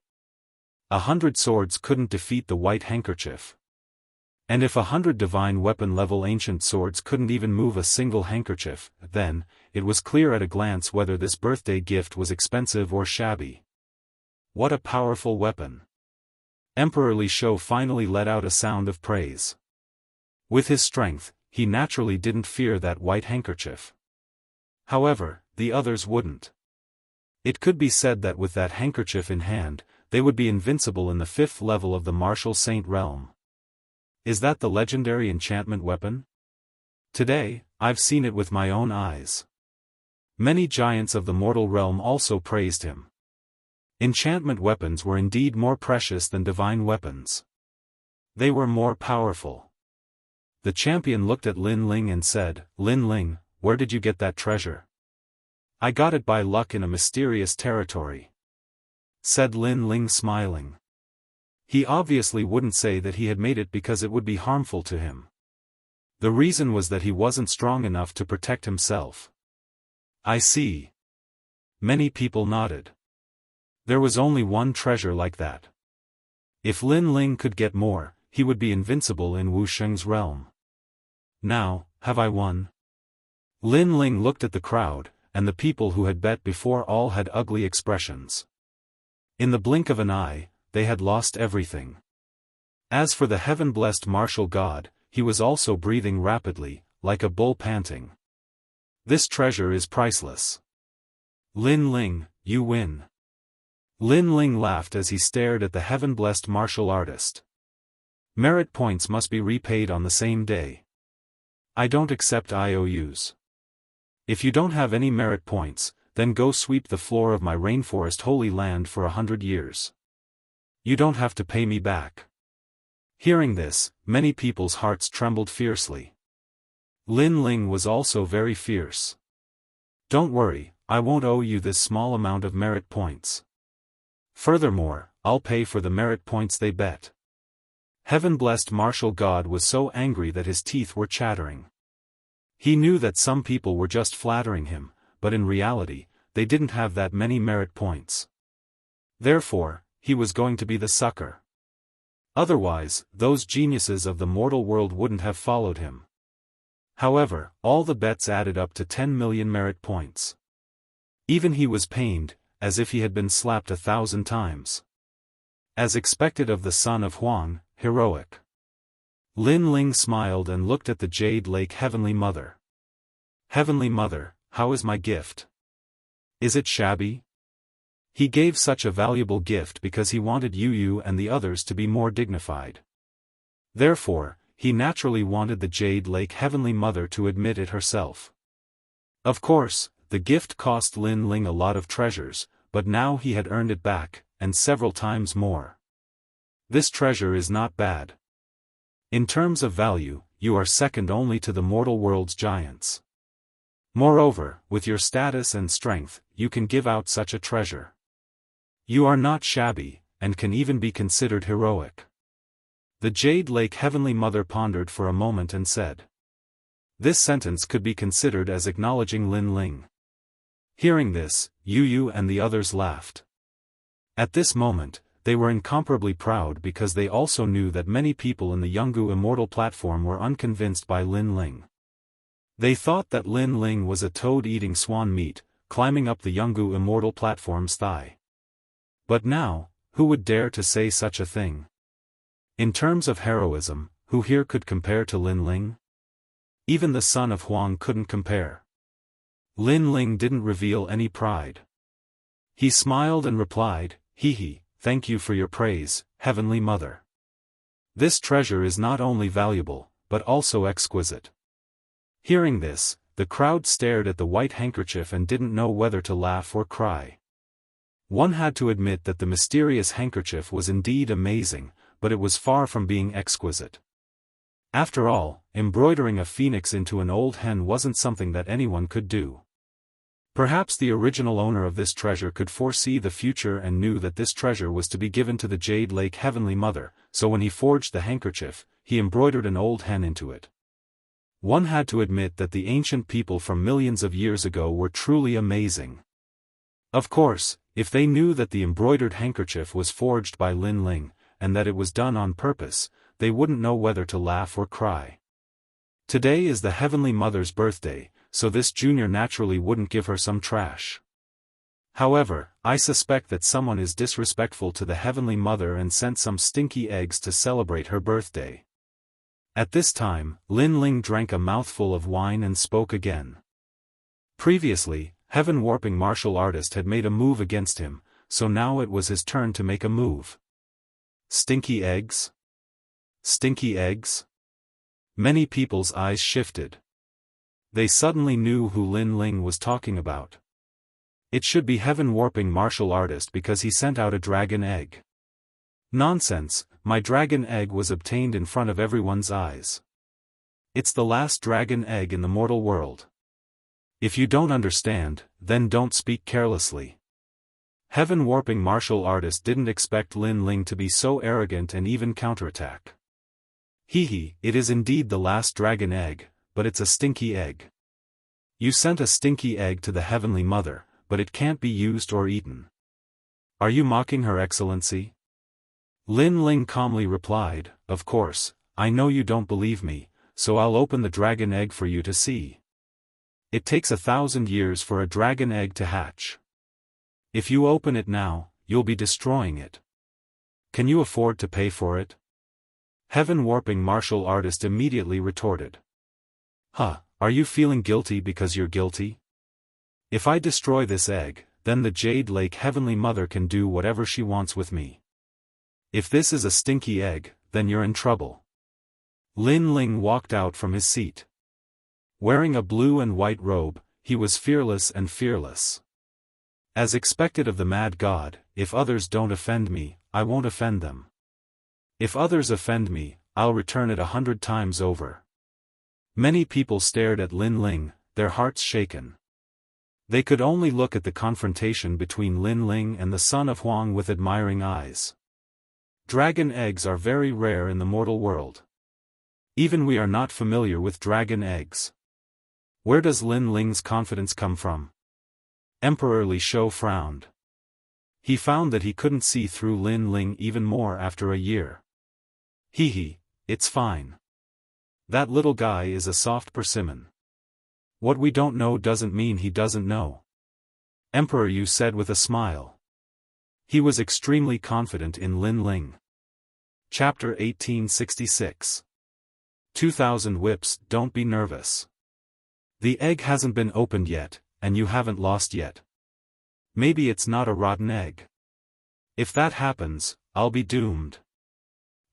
100 swords couldn't defeat the white handkerchief. And if 100 divine weapon-level ancient swords couldn't even move a single handkerchief, then, it was clear at a glance whether this birthday gift was expensive or shabby. What a powerful weapon! Emperor Li Shou finally let out a sound of praise. With his strength, he naturally didn't fear that white handkerchief. However, the others wouldn't. It could be said that with that handkerchief in hand, they would be invincible in the 5th level of the martial saint realm. Is that the legendary enchantment weapon? Today, I've seen it with my own eyes. Many giants of the mortal realm also praised him. Enchantment weapons were indeed more precious than divine weapons. They were more powerful. The champion looked at Lin Ling and said, "Lin Ling, where did you get that treasure?" "I got it by luck in a mysterious territory," said Lin Ling smiling. He obviously wouldn't say that he had made it because it would be harmful to him. The reason was that he wasn't strong enough to protect himself. I see. Many people nodded. There was only one treasure like that. If Lin Ling could get more, he would be invincible in Wu Sheng's realm. Now, have I won? Lin Ling looked at the crowd, and the people who had bet before all had ugly expressions. In the blink of an eye, they had lost everything. As for the heaven-blessed martial god, he was also breathing rapidly, like a bull panting. This treasure is priceless. Lin Ling, you win. Lin Ling laughed as he stared at the heaven-blessed martial artist. Merit points must be repaid on the same day. I don't accept IOUs. If you don't have any merit points, then go sweep the floor of my rainforest holy land for 100 years. You don't have to pay me back. Hearing this, many people's hearts trembled fiercely. Lin Ling was also very fierce. Don't worry, I won't owe you this small amount of merit points. Furthermore, I'll pay for the merit points they bet. Heaven-blessed martial god was so angry that his teeth were chattering. He knew that some people were just flattering him, but in reality, they didn't have that many merit points. Therefore, he was going to be the sucker. Otherwise, those geniuses of the mortal world wouldn't have followed him. However, all the bets added up to 10 million merit points. Even he was pained, as if he had been slapped 1,000 times. As expected of the son of Huang, heroic. Lin Ling smiled and looked at the Jade Lake Heavenly Mother. Heavenly Mother, how is my gift? Is it shabby? He gave such a valuable gift because he wanted Yu and the others to be more dignified. Therefore, he naturally wanted the Jade Lake Heavenly Mother to admit it herself. Of course, the gift cost Lin Ling a lot of treasures, but now he had earned it back, and several times more. This treasure is not bad. In terms of value, you are second only to the mortal world's giants. Moreover, with your status and strength, you can give out such a treasure. You are not shabby, and can even be considered heroic. The Jade Lake Heavenly Mother pondered for a moment and said. This sentence could be considered as acknowledging Lin Ling. Hearing this, Yu and the others laughed. At this moment, they were incomparably proud because they also knew that many people in the Jianghu Immortal platform were unconvinced by Lin Ling. They thought that Lin Ling was a toad eating swan meat, climbing up the Jianghu Immortal platform's thigh. But now, who would dare to say such a thing? In terms of heroism, who here could compare to Lin Ling? Even the son of Huang couldn't compare. Lin Ling didn't reveal any pride. He smiled and replied, "Hee, thank you for your praise, Heavenly Mother. This treasure is not only valuable, but also exquisite." Hearing this, the crowd stared at the white handkerchief and didn't know whether to laugh or cry. One had to admit that the mysterious handkerchief was indeed amazing, but it was far from being exquisite. After all, embroidering a phoenix into an old hen wasn't something that anyone could do. Perhaps the original owner of this treasure could foresee the future and knew that this treasure was to be given to the Jade Lake Heavenly Mother, so when he forged the handkerchief, he embroidered an old hen into it. One had to admit that the ancient people from millions of years ago were truly amazing. Of course, if they knew that the embroidered handkerchief was forged by Lin Ling, and that it was done on purpose, they wouldn't know whether to laugh or cry. Today is the Heavenly Mother's birthday, so this junior naturally wouldn't give her some trash. However, I suspect that someone is disrespectful to the Heavenly Mother and sent some stinky eggs to celebrate her birthday. At this time, Lin Ling drank a mouthful of wine and spoke again. Previously, heaven-warping martial artist had made a move against him, so now it was his turn to make a move. Stinky eggs? Stinky eggs? Many people's eyes shifted. They suddenly knew who Lin Ling was talking about. It should be heaven-warping martial artist because he sent out a dragon egg. Nonsense, my dragon egg was obtained in front of everyone's eyes. It's the last dragon egg in the mortal world. If you don't understand, then don't speak carelessly. Heaven-warping martial artist didn't expect Lin Ling to be so arrogant and even counterattack. Hee, it is indeed the last dragon egg, but it's a stinky egg. You sent a stinky egg to the Heavenly Mother, but it can't be used or eaten. Are you mocking Her Excellency? Lin Ling calmly replied, "Of course, I know you don't believe me, so I'll open the dragon egg for you to see." It takes 1,000 years for a dragon egg to hatch. If you open it now, you'll be destroying it. Can you afford to pay for it? Heaven-warping martial artist immediately retorted. Huh, are you feeling guilty because you're guilty? If I destroy this egg, then the Jade Lake Heavenly Mother can do whatever she wants with me. If this is a stinky egg, then you're in trouble. Lin Ling walked out from his seat. Wearing a blue and white robe, he was fearless and fearless. As expected of the mad god, if others don't offend me, I won't offend them. If others offend me, I'll return it 100 times over. Many people stared at Lin Ling, their hearts shaken. They could only look at the confrontation between Lin Ling and the son of Huang with admiring eyes. Dragon eggs are very rare in the mortal world. Even we are not familiar with dragon eggs. Where does Lin Ling's confidence come from? Emperor Li Shou frowned. He found that he couldn't see through Lin Ling even more after a year. Hee, it's fine. That little guy is a soft persimmon. What we don't know doesn't mean he doesn't know. Emperor Yu said with a smile. He was extremely confident in Lin Ling. Chapter 1866. 2,000 whips. Don't be nervous. The egg hasn't been opened yet, and you haven't lost yet. Maybe it's not a rotten egg. If that happens, I'll be doomed.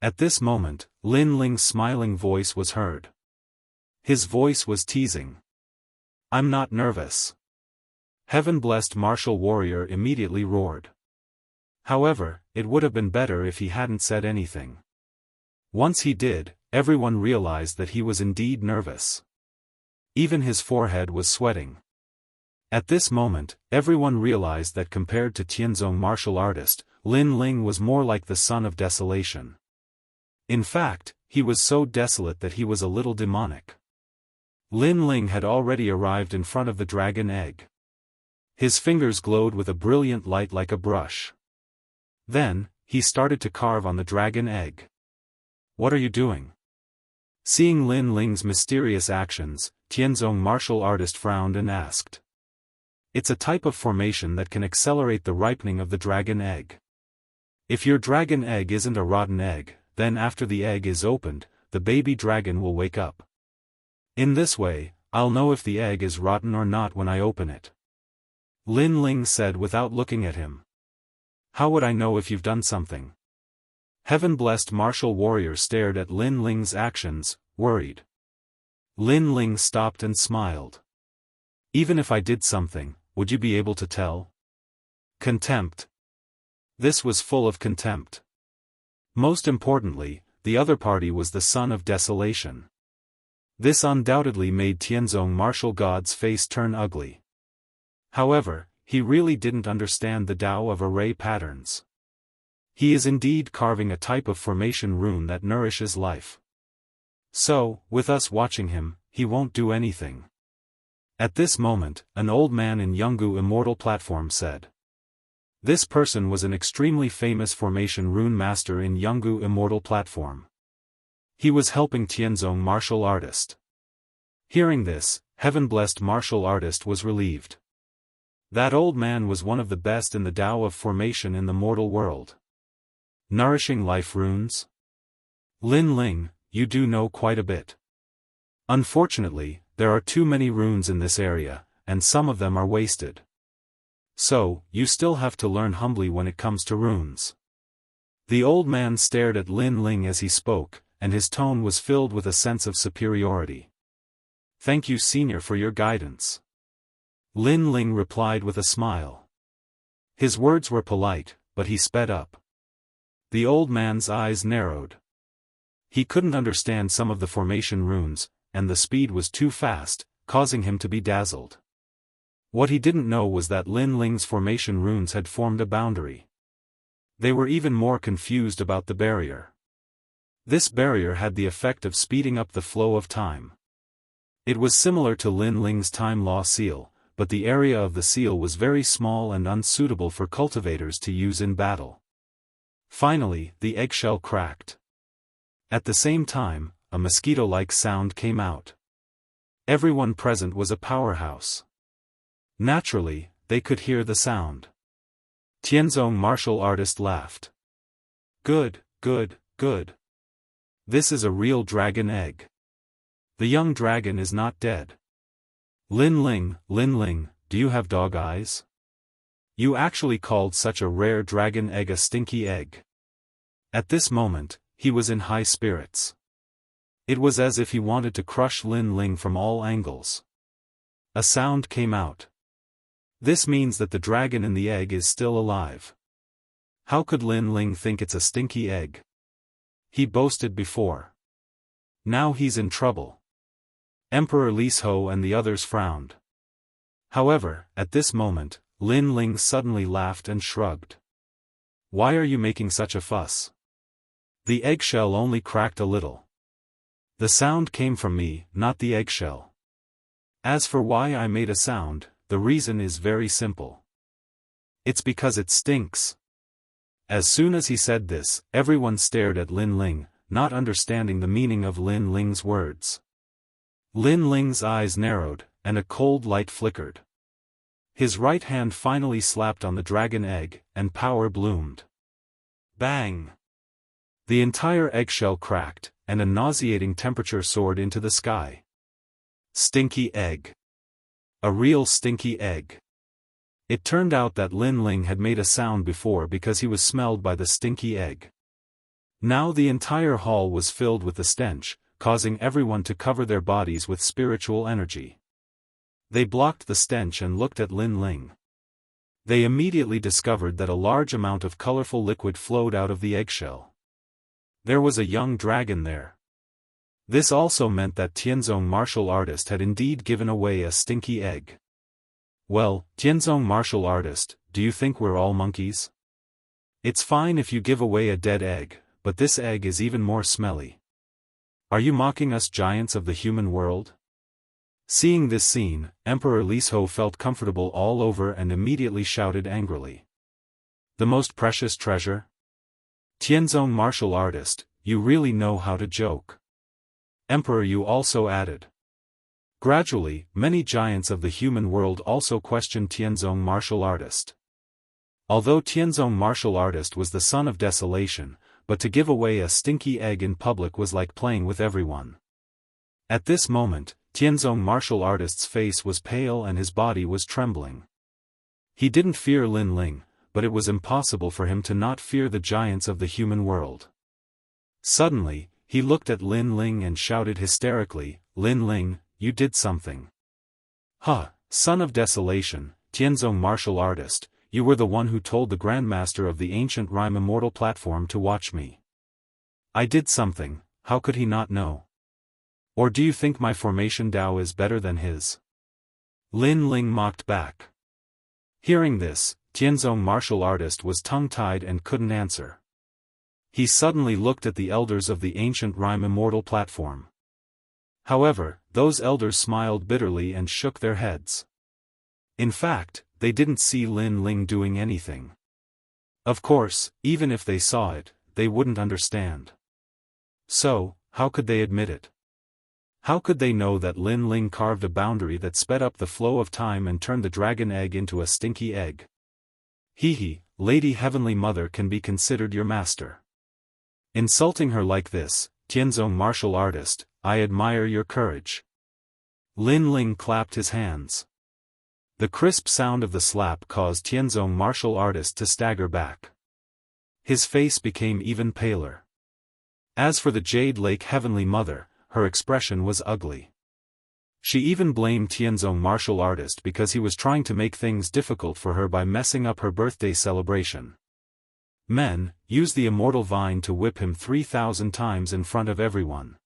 At this moment, Lin Ling's smiling voice was heard. His voice was teasing. I'm not nervous. Heaven-blessed martial warrior immediately roared. However, it would have been better if he hadn't said anything. Once he did, everyone realized that he was indeed nervous. Even his forehead was sweating. At this moment, everyone realized that compared to Tianzong martial artist, Lin Ling was more like the son of desolation. In fact, he was so desolate that he was a little demonic. Lin Ling had already arrived in front of the dragon egg. His fingers glowed with a brilliant light like a brush. Then, he started to carve on the dragon egg. What are you doing? Seeing Lin Ling's mysterious actions, Tianzong martial artist frowned and asked. It's a type of formation that can accelerate the ripening of the dragon egg. If your dragon egg isn't a rotten egg, then after the egg is opened, the baby dragon will wake up. In this way, I'll know if the egg is rotten or not when I open it. Lin Ling said without looking at him. How would I know if you've done something? Heaven-blessed martial warrior stared at Lin Ling's actions, worried. Lin Ling stopped and smiled. Even if I did something, would you be able to tell? Contempt. This was full of contempt. Most importantly, the other party was the son of desolation. This undoubtedly made Tianzong martial god's face turn ugly. However, he really didn't understand the Tao of array patterns. He is indeed carving a type of formation rune that nourishes life. So, with us watching him, he won't do anything. At this moment, an old man in Jianghu Immortal platform said. This person was an extremely famous formation rune master in Jianghu Immortal platform. He was helping Tianzong martial artist. Hearing this, heaven-blessed martial artist was relieved. That old man was one of the best in the Tao of formation in the mortal world. Nourishing life runes? Lin Ling, you do know quite a bit. Unfortunately, there are too many runes in this area, and some of them are wasted. So, you still have to learn humbly when it comes to runes. The old man stared at Lin Ling as he spoke, and his tone was filled with a sense of superiority. Thank you, senior, for your guidance. Lin Ling replied with a smile. His words were polite, but he sped up. The old man's eyes narrowed. He couldn't understand some of the formation runes, and the speed was too fast, causing him to be dazzled. What he didn't know was that Lin Ling's formation runes had formed a boundary. They were even more confused about the barrier. This barrier had the effect of speeding up the flow of time. It was similar to Lin Ling's time law seal, but the area of the seal was very small and unsuitable for cultivators to use in battle. Finally, the eggshell cracked. At the same time, a mosquito-like sound came out. Everyone present was a powerhouse. Naturally, they could hear the sound. Tianzong martial artist laughed. Good, good, good. This is a real dragon egg. The young dragon is not dead. Lin Ling, do you have dog eyes? You actually called such a rare dragon egg a stinky egg. At this moment, he was in high spirits. It was as if he wanted to crush Lin Ling from all angles. A sound came out. This means that the dragon in the egg is still alive. How could Lin Ling think it's a stinky egg? He boasted before. Now he's in trouble. Emperor Li Ho and the others frowned. However, at this moment, Lin Ling suddenly laughed and shrugged. Why are you making such a fuss? The eggshell only cracked a little. The sound came from me, not the eggshell. As for why I made a sound, the reason is very simple. It's because it stinks. As soon as he said this, everyone stared at Lin Ling, not understanding the meaning of Lin Ling's words. Lin Ling's eyes narrowed, and a cold light flickered. His right hand finally slapped on the dragon egg, and power bloomed. Bang! The entire eggshell cracked, and a nauseating temperature soared into the sky. Stinky egg. A real stinky egg. It turned out that Lin Ling had made a sound before because he was smelled by the stinky egg. Now the entire hall was filled with the stench, causing everyone to cover their bodies with spiritual energy. They blocked the stench and looked at Lin Ling. They immediately discovered that a large amount of colorful liquid flowed out of the eggshell. There was a young dragon there. This also meant that Tianzong martial artist had indeed given away a stinky egg. Well, Tianzong martial artist, do you think we're all monkeys? It's fine if you give away a dead egg, but this egg is even more smelly. Are you mocking us giants of the human world? Seeing this scene, Emperor Li Ho felt comfortable all over and immediately shouted angrily. The most precious treasure? Tianzong martial artist, you really know how to joke. Emperor Yu also added. Gradually, many giants of the human world also questioned Tianzong martial artist. Although Tianzong martial artist was the son of desolation, but to give away a stinky egg in public was like playing with everyone. At this moment, Tianzong martial artist's face was pale and his body was trembling. He didn't fear Lin Ling, but it was impossible for him to not fear the giants of the human world. Suddenly, he looked at Lin Ling and shouted hysterically, Lin Ling, you did something. Huh, son of desolation, Tianzong martial artist, you were the one who told the Grandmaster of the ancient rhyme Immortal platform to watch me. I did something, how could he not know? Or do you think my formation Dao is better than his? Lin Ling mocked back. Hearing this, Tianzong martial artist was tongue-tied and couldn't answer. He suddenly looked at the elders of the ancient rhyme Immortal platform. However, those elders smiled bitterly and shook their heads. In fact, they didn't see Lin Ling doing anything. Of course, even if they saw it, they wouldn't understand. So, how could they admit it? How could they know that Lin Ling carved a boundary that sped up the flow of time and turned the dragon egg into a stinky egg? Hee, Lady Heavenly Mother can be considered your master. Insulting her like this, Tianzong martial artist, I admire your courage. Lin Ling clapped his hands. The crisp sound of the slap caused Tianzong martial artist to stagger back. His face became even paler. As for the Jade Lake Heavenly Mother, her expression was ugly. She even blamed Tianzong martial artist because he was trying to make things difficult for her by messing up her birthday celebration. Men, use the immortal vine to whip him 3,000 times in front of everyone.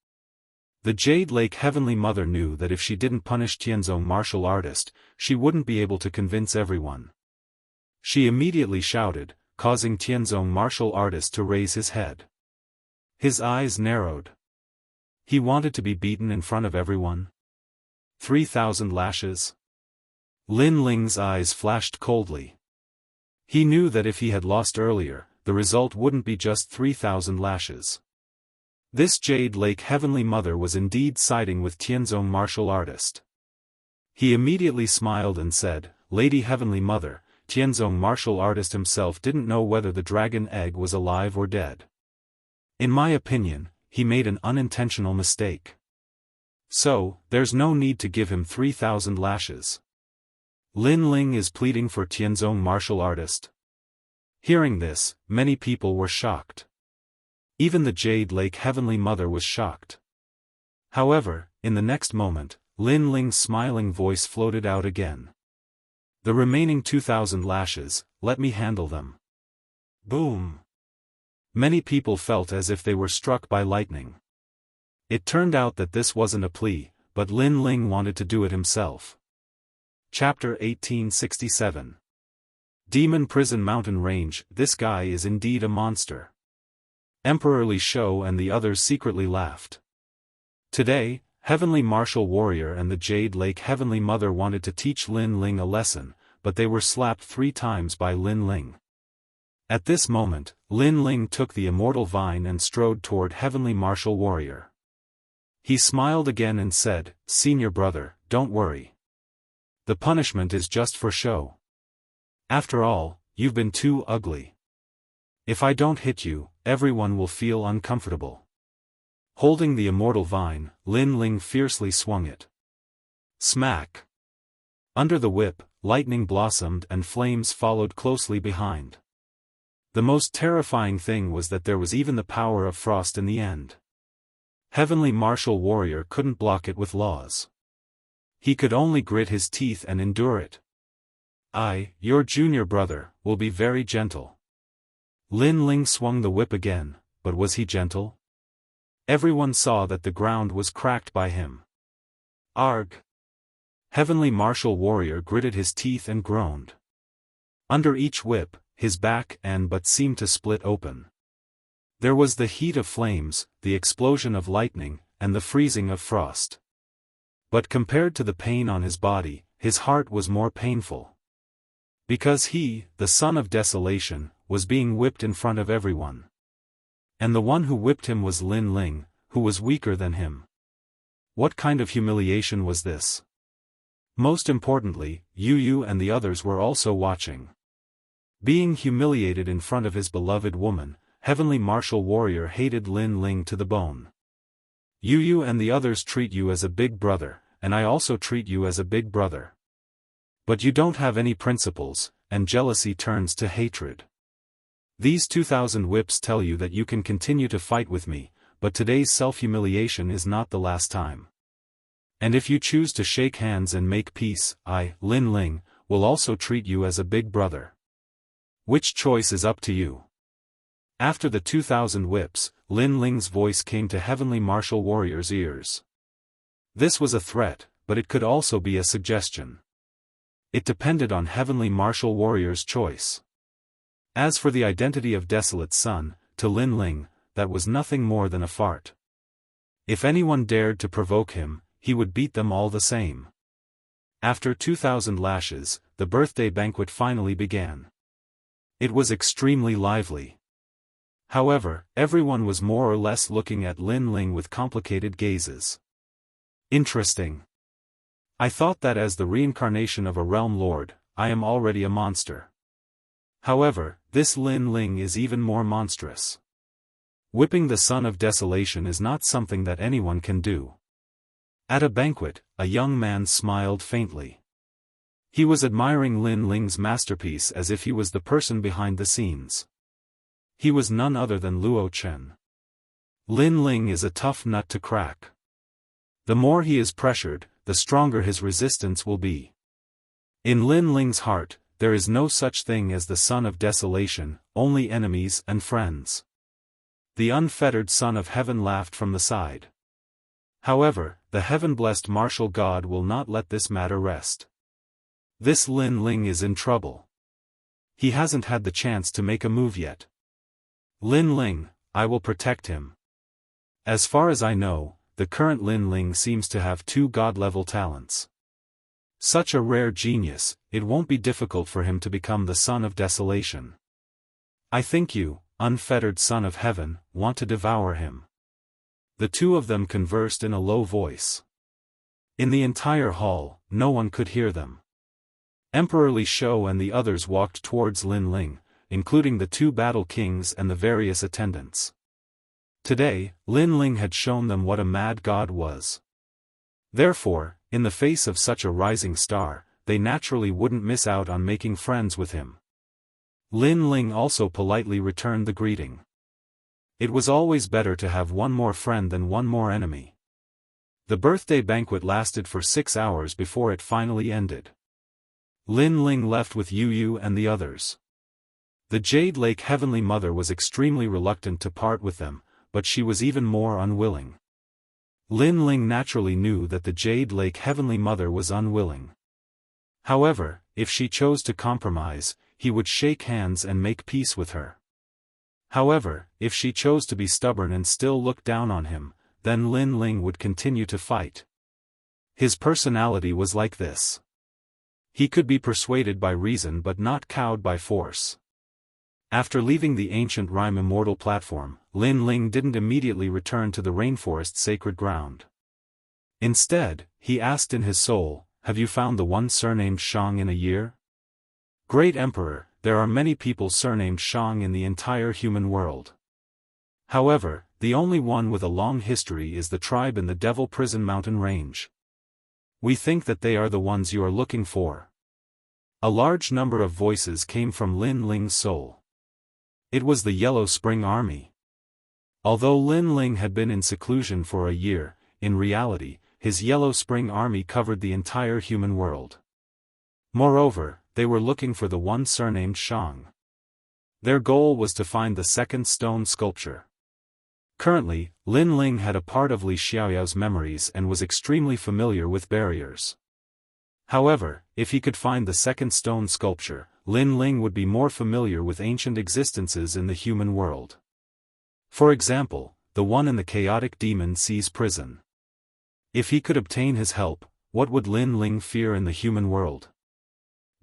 The Jade Lake Heavenly Mother knew that if she didn't punish Tianzong martial artist, she wouldn't be able to convince everyone. She immediately shouted, causing Tianzong martial artist to raise his head. His eyes narrowed. He wanted to be beaten in front of everyone. 3,000 lashes. Lin Ling's eyes flashed coldly. He knew that if he had lost earlier, the result wouldn't be just 3,000 lashes. This Jade Lake Heavenly Mother was indeed siding with Tianzong martial artist. He immediately smiled and said, "Lady Heavenly Mother, Tianzong martial artist himself didn't know whether the dragon egg was alive or dead. In my opinion, he made an unintentional mistake. So, there's no need to give him 3,000 lashes. Lin Ling is pleading for Tianzong martial artist." Hearing this, many people were shocked. Even the Jade Lake Heavenly Mother was shocked. However, in the next moment, Lin Ling's smiling voice floated out again. "The remaining 2,000 lashes, let me handle them." Boom! Many people felt as if they were struck by lightning. It turned out that this wasn't a plea, but Lin Ling wanted to do it himself. Chapter 1867. Demon Prison Mountain Range. This guy is indeed a monster. Emperor Li Shou and the others secretly laughed. Today, Heavenly Martial Warrior and the Jade Lake Heavenly Mother wanted to teach Lin Ling a lesson, but they were slapped 3 times by Lin Ling. At this moment, Lin Ling took the immortal vine and strode toward Heavenly Martial Warrior. He smiled again and said, "Senior brother, don't worry. The punishment is just for show. After all, you've been too ugly. If I don't hit you, everyone will feel uncomfortable." Holding the immortal vine, Lin Ling fiercely swung it. Smack! Under the whip, lightning blossomed and flames followed closely behind. The most terrifying thing was that there was even the power of frost in the end. Heavenly Martial Warrior couldn't block it with laws. He could only grit his teeth and endure it. "I, your junior brother, will be very gentle." Lin Ling swung the whip again, but was he gentle? Everyone saw that the ground was cracked by him. Arg! Heavenly Martial Warrior gritted his teeth and groaned. Under each whip, his back and butt seemed to split open. There was the heat of flames, the explosion of lightning, and the freezing of frost. But compared to the pain on his body, his heart was more painful. Because he, the son of desolation, was being whipped in front of everyone. And the one who whipped him was Lin Ling, who was weaker than him. What kind of humiliation was this? Most importantly, Yu and the others were also watching. Being humiliated in front of his beloved woman, Heavenly Martial Warrior hated Lin Ling to the bone. "Yu and the others treat you as a big brother, and I also treat you as a big brother. But you don't have any principles, and jealousy turns to hatred. These 2,000 whips tell you that you can continue to fight with me, but today's self-humiliation is not the last time. And if you choose to shake hands and make peace, I, Lin Ling, will also treat you as a big brother. Which choice is up to you?" After the 2,000 whips, Lin Ling's voice came to Heavenly Martial Warrior's ears. This was a threat, but it could also be a suggestion. It depended on Heavenly Martial Warrior's choice. As for the identity of Desolate Sun, to Lin Ling, that was nothing more than a fart. If anyone dared to provoke him, he would beat them all the same. After 2,000 lashes, the birthday banquet finally began. It was extremely lively. However, everyone was more or less looking at Lin Ling with complicated gazes. Interesting. I thought that as the reincarnation of a realm lord, I am already a monster. However, this Lin Ling is even more monstrous. Whipping the son of desolation is not something that anyone can do. At a banquet, a young man smiled faintly. He was admiring Lin Ling's masterpiece as if he was the person behind the scenes. He was none other than Luo Chen. Lin Ling is a tough nut to crack. The more he is pressured, the stronger his resistance will be. In Lin Ling's heart, there is no such thing as the son of desolation, only enemies and friends. The unfettered son of heaven laughed from the side. However, the heaven-blessed martial god will not let this matter rest. This Lin Ling is in trouble. He hasn't had the chance to make a move yet. Lin Ling, I will protect him. As far as I know, the current Lin Ling seems to have 2 god-level talents. Such a rare genius, it won't be difficult for him to become the son of desolation. I think you, unfettered son of heaven, want to devour him. The two of them conversed in a low voice. In the entire hall, no one could hear them. Emperor Li Shou and the others walked towards Lin Ling, including the two battle kings and the various attendants. Today, Lin Ling had shown them what a mad god was. Therefore, in the face of such a rising star, they naturally wouldn't miss out on making friends with him. Lin Ling also politely returned the greeting. It was always better to have one more friend than one more enemy. The birthday banquet lasted for 6 hours before it finally ended. Lin Ling left with Yu Yu and the others. The Jade Lake Heavenly Mother was extremely reluctant to part with them, but she was even more unwilling. Lin Ling naturally knew that the Jade Lake Heavenly Mother was unwilling. However, if she chose to compromise, he would shake hands and make peace with her. However, if she chose to be stubborn and still look down on him, then Lin Ling would continue to fight. His personality was like this. He could be persuaded by reason but not cowed by force. After leaving the ancient Rime Immortal platform, Lin Ling didn't immediately return to the rainforest sacred ground. Instead, he asked in his soul, "Have you found the one surnamed Shang in a year?" Great Emperor, there are many people surnamed Shang in the entire human world. However, the only one with a long history is the tribe in the Devil Prison Mountain Range. We think that they are the ones you are looking for. A large number of voices came from Lin Ling's soul. It was the Yellow Spring Army. Although Lin Ling had been in seclusion for a year, in reality, his Yellow Spring Army covered the entire human world. Moreover, they were looking for the one surnamed Shang. Their goal was to find the second stone sculpture. Currently, Lin Ling had a part of Li Xiaoyao's memories and was extremely familiar with barriers. However, if he could find the second stone sculpture, Lin Ling would be more familiar with ancient existences in the human world. For example, the one in the chaotic demon sea's prison. If he could obtain his help, what would Lin Ling fear in the human world?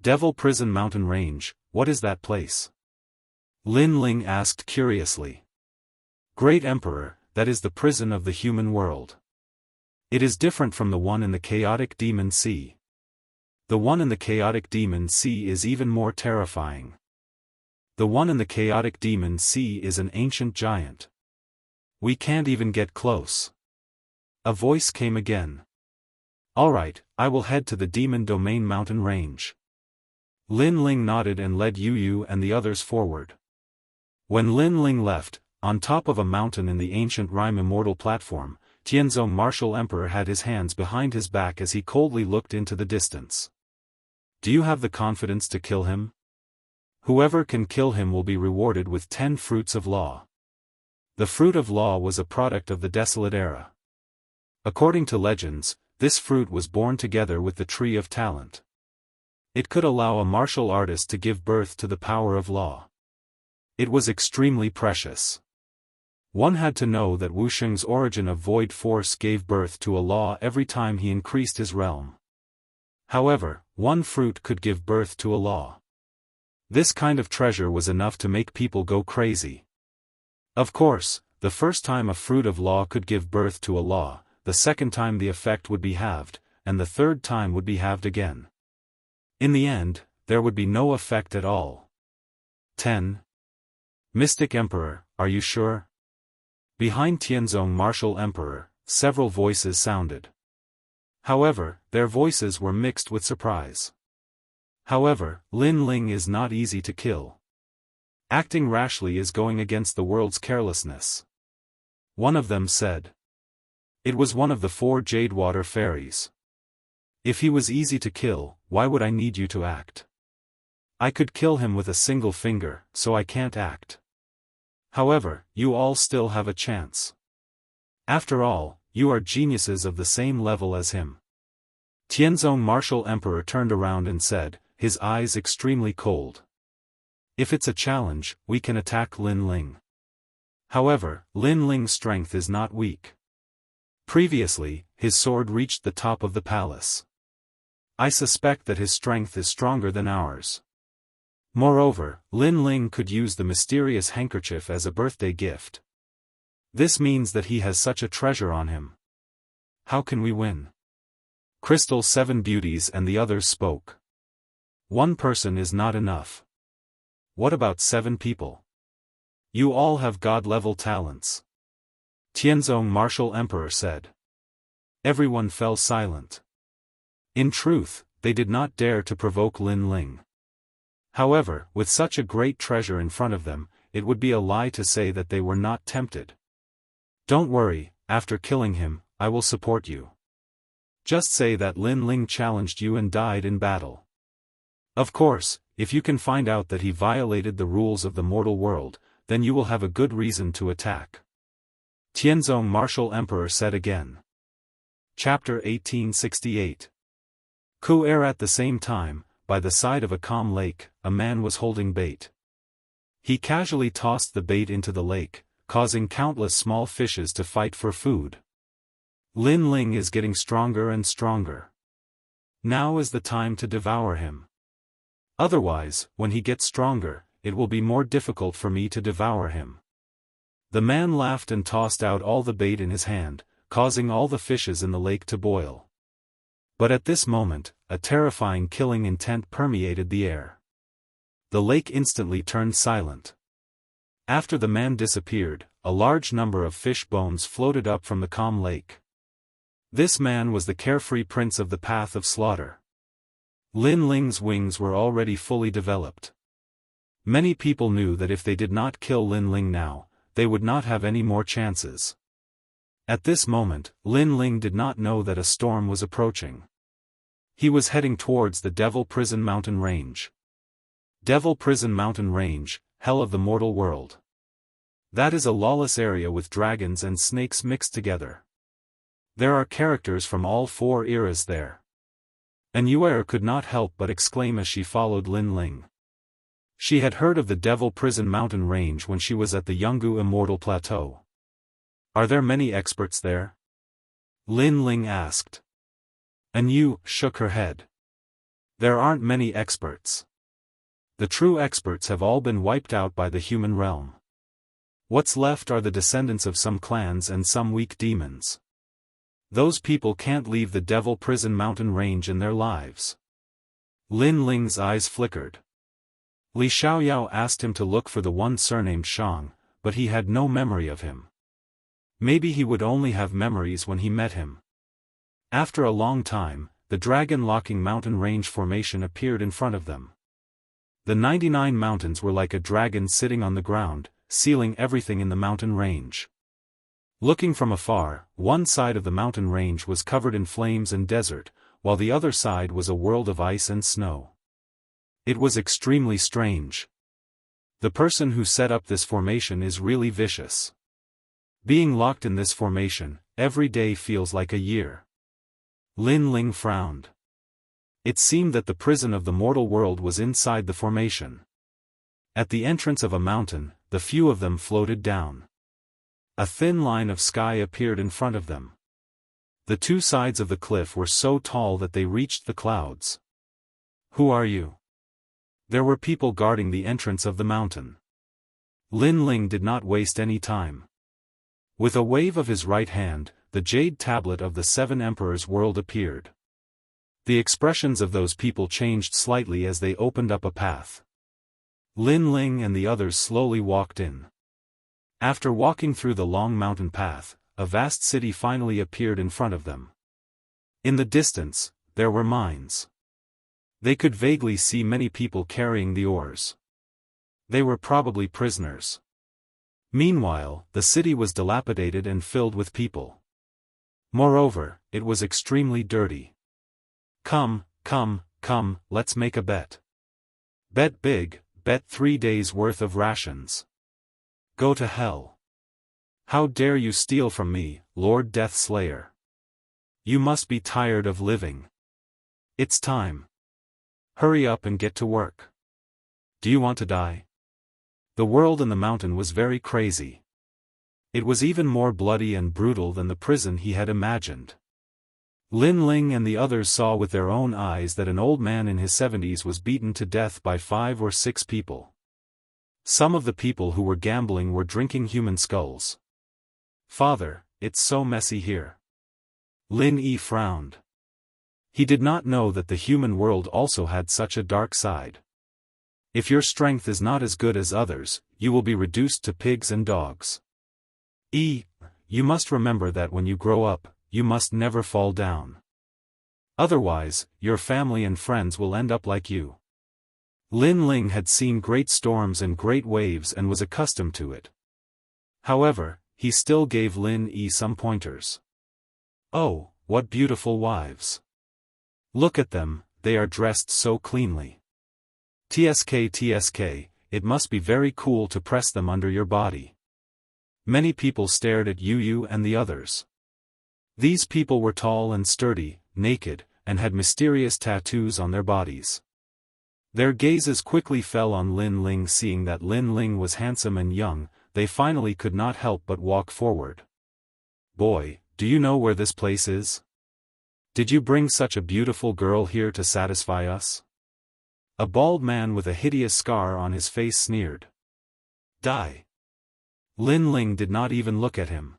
Devil Prison Mountain Range, what is that place? Lin Ling asked curiously. Great Emperor, that is the prison of the human world. It is different from the one in the chaotic demon sea. The one in the chaotic demon sea is even more terrifying. The one in the chaotic demon sea is an ancient giant. We can't even get close. A voice came again. Alright, I will head to the Demon Domain Mountain Range. Lin Ling nodded and led Yu Yu and the others forward. When Lin Ling left, on top of a mountain in the ancient Rime Immortal platform, Tianzong Martial Emperor had his hands behind his back as he coldly looked into the distance. Do you have the confidence to kill him? Whoever can kill him will be rewarded with 10 fruits of law. The fruit of law was a product of the desolate era. According to legends, this fruit was born together with the tree of talent. It could allow a martial artist to give birth to the power of law. It was extremely precious. One had to know that Wusheng's origin of void force gave birth to a law every time he increased his realm. However, one fruit could give birth to a law. This kind of treasure was enough to make people go crazy. Of course, the first time a fruit of law could give birth to a law, the second time the effect would be halved, and the third time would be halved again. In the end, there would be no effect at all. 10. Mystic Emperor, are you sure? Behind Tianzong Martial Emperor, several voices sounded. However, their voices were mixed with surprise. However, Lin Ling is not easy to kill. Acting rashly is going against the world's carelessness. One of them said. It was one of the 4 Jadewater fairies. If he was easy to kill, why would I need you to act? I could kill him with a single finger, so I can't act. However, you all still have a chance. After all, you are geniuses of the same level as him. Tianzong Martial Emperor turned around and said, his eyes extremely cold. If it's a challenge, we can attack Lin Ling. However, Lin Ling's strength is not weak. Previously, his sword reached the top of the palace. I suspect that his strength is stronger than ours. Moreover, Lin Ling could use the mysterious handkerchief as a birthday gift. This means that he has such a treasure on him. How can we win? Crystal's 7 beauties and the others spoke. One person is not enough. What about 7 people? You all have god-level talents. Tianzong Martial Emperor said. Everyone fell silent. In truth, they did not dare to provoke Lin Ling. However, with such a great treasure in front of them, it would be a lie to say that they were not tempted. Don't worry, after killing him, I will support you. Just say that Lin Ling challenged you and died in battle. Of course, if you can find out that he violated the rules of the mortal world, then you will have a good reason to attack. Tianzong Martial Emperor said again. Chapter 1868. Ku-er at the same time, by the side of a calm lake, a man was holding bait. He casually tossed the bait into the lake, causing countless small fishes to fight for food. Lin Ling is getting stronger and stronger. Now is the time to devour him. Otherwise, when he gets stronger, it will be more difficult for me to devour him. The man laughed and tossed out all the bait in his hand, causing all the fishes in the lake to boil. But at this moment, a terrifying killing intent permeated the air. The lake instantly turned silent. After the man disappeared, a large number of fish bones floated up from the calm lake. This man was the carefree prince of the path of slaughter. Lin Ling's wings were already fully developed. Many people knew that if they did not kill Lin Ling now, they would not have any more chances. At this moment, Lin Ling did not know that a storm was approaching. He was heading towards the Devil Prison Mountain Range. Devil Prison Mountain Range, hell of the mortal world. That is a lawless area with dragons and snakes mixed together. There are characters from all 4 eras there. And Yuer could not help but exclaim as she followed Lin Ling. She had heard of the Devil Prison Mountain Range when she was at the Jianghu Immortal Plateau. Are there many experts there? Lin Ling asked. And Yu shook her head. There aren't many experts. The true experts have all been wiped out by the human realm. What's left are the descendants of some clans and some weak demons. Those people can't leave the Devil Prison Mountain Range in their lives. Lin Ling's eyes flickered. Li Xiaoyao asked him to look for the one surnamed Shang, but he had no memory of him. Maybe he would only have memories when he met him. After a long time, the dragon-locking mountain range formation appeared in front of them. The 99 mountains were like a dragon sitting on the ground, sealing everything in the mountain range. Looking from afar, one side of the mountain range was covered in flames and desert, while the other side was a world of ice and snow. It was extremely strange. The person who set up this formation is really vicious. Being locked in this formation, every day feels like a year. Lin Ling frowned. It seemed that the prison of the mortal world was inside the formation. At the entrance of a mountain, the few of them floated down. A thin line of sky appeared in front of them. The 2 sides of the cliff were so tall that they reached the clouds. Who are you? There were people guarding the entrance of the mountain. Lin Ling did not waste any time. With a wave of his right hand, the jade tablet of the 7 Emperors' world appeared. The expressions of those people changed slightly as they opened up a path. Lin Ling and the others slowly walked in. After walking through the long mountain path, a vast city finally appeared in front of them. In the distance, there were mines. They could vaguely see many people carrying the ores. They were probably prisoners. Meanwhile, the city was dilapidated and filled with people. Moreover, it was extremely dirty. Come, let's make a bet. Bet big, bet 3 days' worth of rations. Go to hell. How dare you steal from me, Lord Death Slayer? You must be tired of living. It's time. Hurry up and get to work. Do you want to die? The world in the mountain was very crazy. It was even more bloody and brutal than the prison he had imagined. Lin Ling and the others saw with their own eyes that an old man in his 70s was beaten to death by 5 or 6 people. Some of the people who were gambling were drinking human skulls. Father, it's so messy here. Lin Yi frowned. He did not know that the human world also had such a dark side. If your strength is not as good as others, you will be reduced to pigs and dogs. You must remember that when you grow up, you must never fall down. Otherwise, your family and friends will end up like you. Lin Ling had seen great storms and great waves and was accustomed to it. However, he still gave Lin Yi some pointers. Oh, what beautiful wives. Look at them, they are dressed so cleanly. TSK, it must be very cool to press them under your body. Many people stared at Yu and the others. These people were tall and sturdy, naked, and had mysterious tattoos on their bodies. Their gazes quickly fell on Lin Ling. Seeing that Lin Ling was handsome and young, they finally could not help but walk forward. Boy, do you know where this place is? Did you bring such a beautiful girl here to satisfy us? A bald man with a hideous scar on his face sneered. Die. Lin Ling did not even look at him.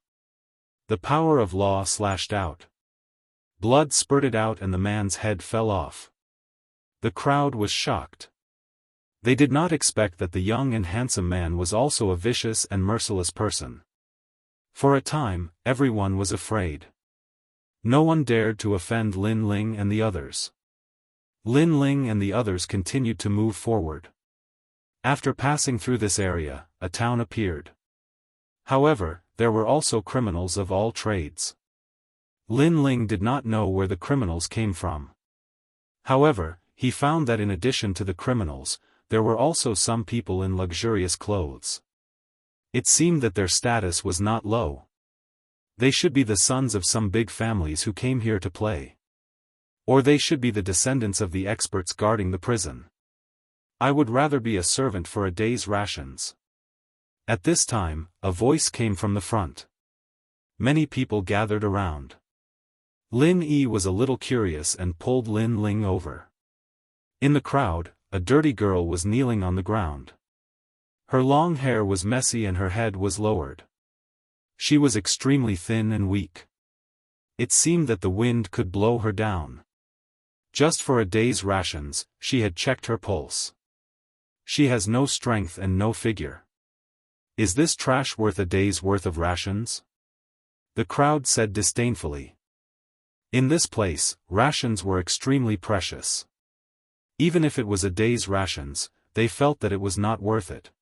The power of law slashed out. Blood spurted out and the man's head fell off. The crowd was shocked. They did not expect that the young and handsome man was also a vicious and merciless person. For a time, everyone was afraid. No one dared to offend Lin Ling and the others. Lin Ling and the others continued to move forward. After passing through this area, a town appeared. However, there were also criminals of all trades. Lin Ling did not know where the criminals came from. However, he found that in addition to the criminals, there were also some people in luxurious clothes. It seemed that their status was not low. They should be the sons of some big families who came here to play. Or they should be the descendants of the experts guarding the prison. I would rather be a servant for a day's rations. At this time, a voice came from the front. Many people gathered around. Lin Yi was a little curious and pulled Lin Ling over. In the crowd, a dirty girl was kneeling on the ground. Her long hair was messy and her head was lowered. She was extremely thin and weak. It seemed that the wind could blow her down. Just for a day's rations, she had checked her pulse. She has no strength and no figure. Is this trash worth a day's worth of rations? The crowd said disdainfully. In this place, rations were extremely precious. Even if it was a day's rations, they felt that it was not worth it.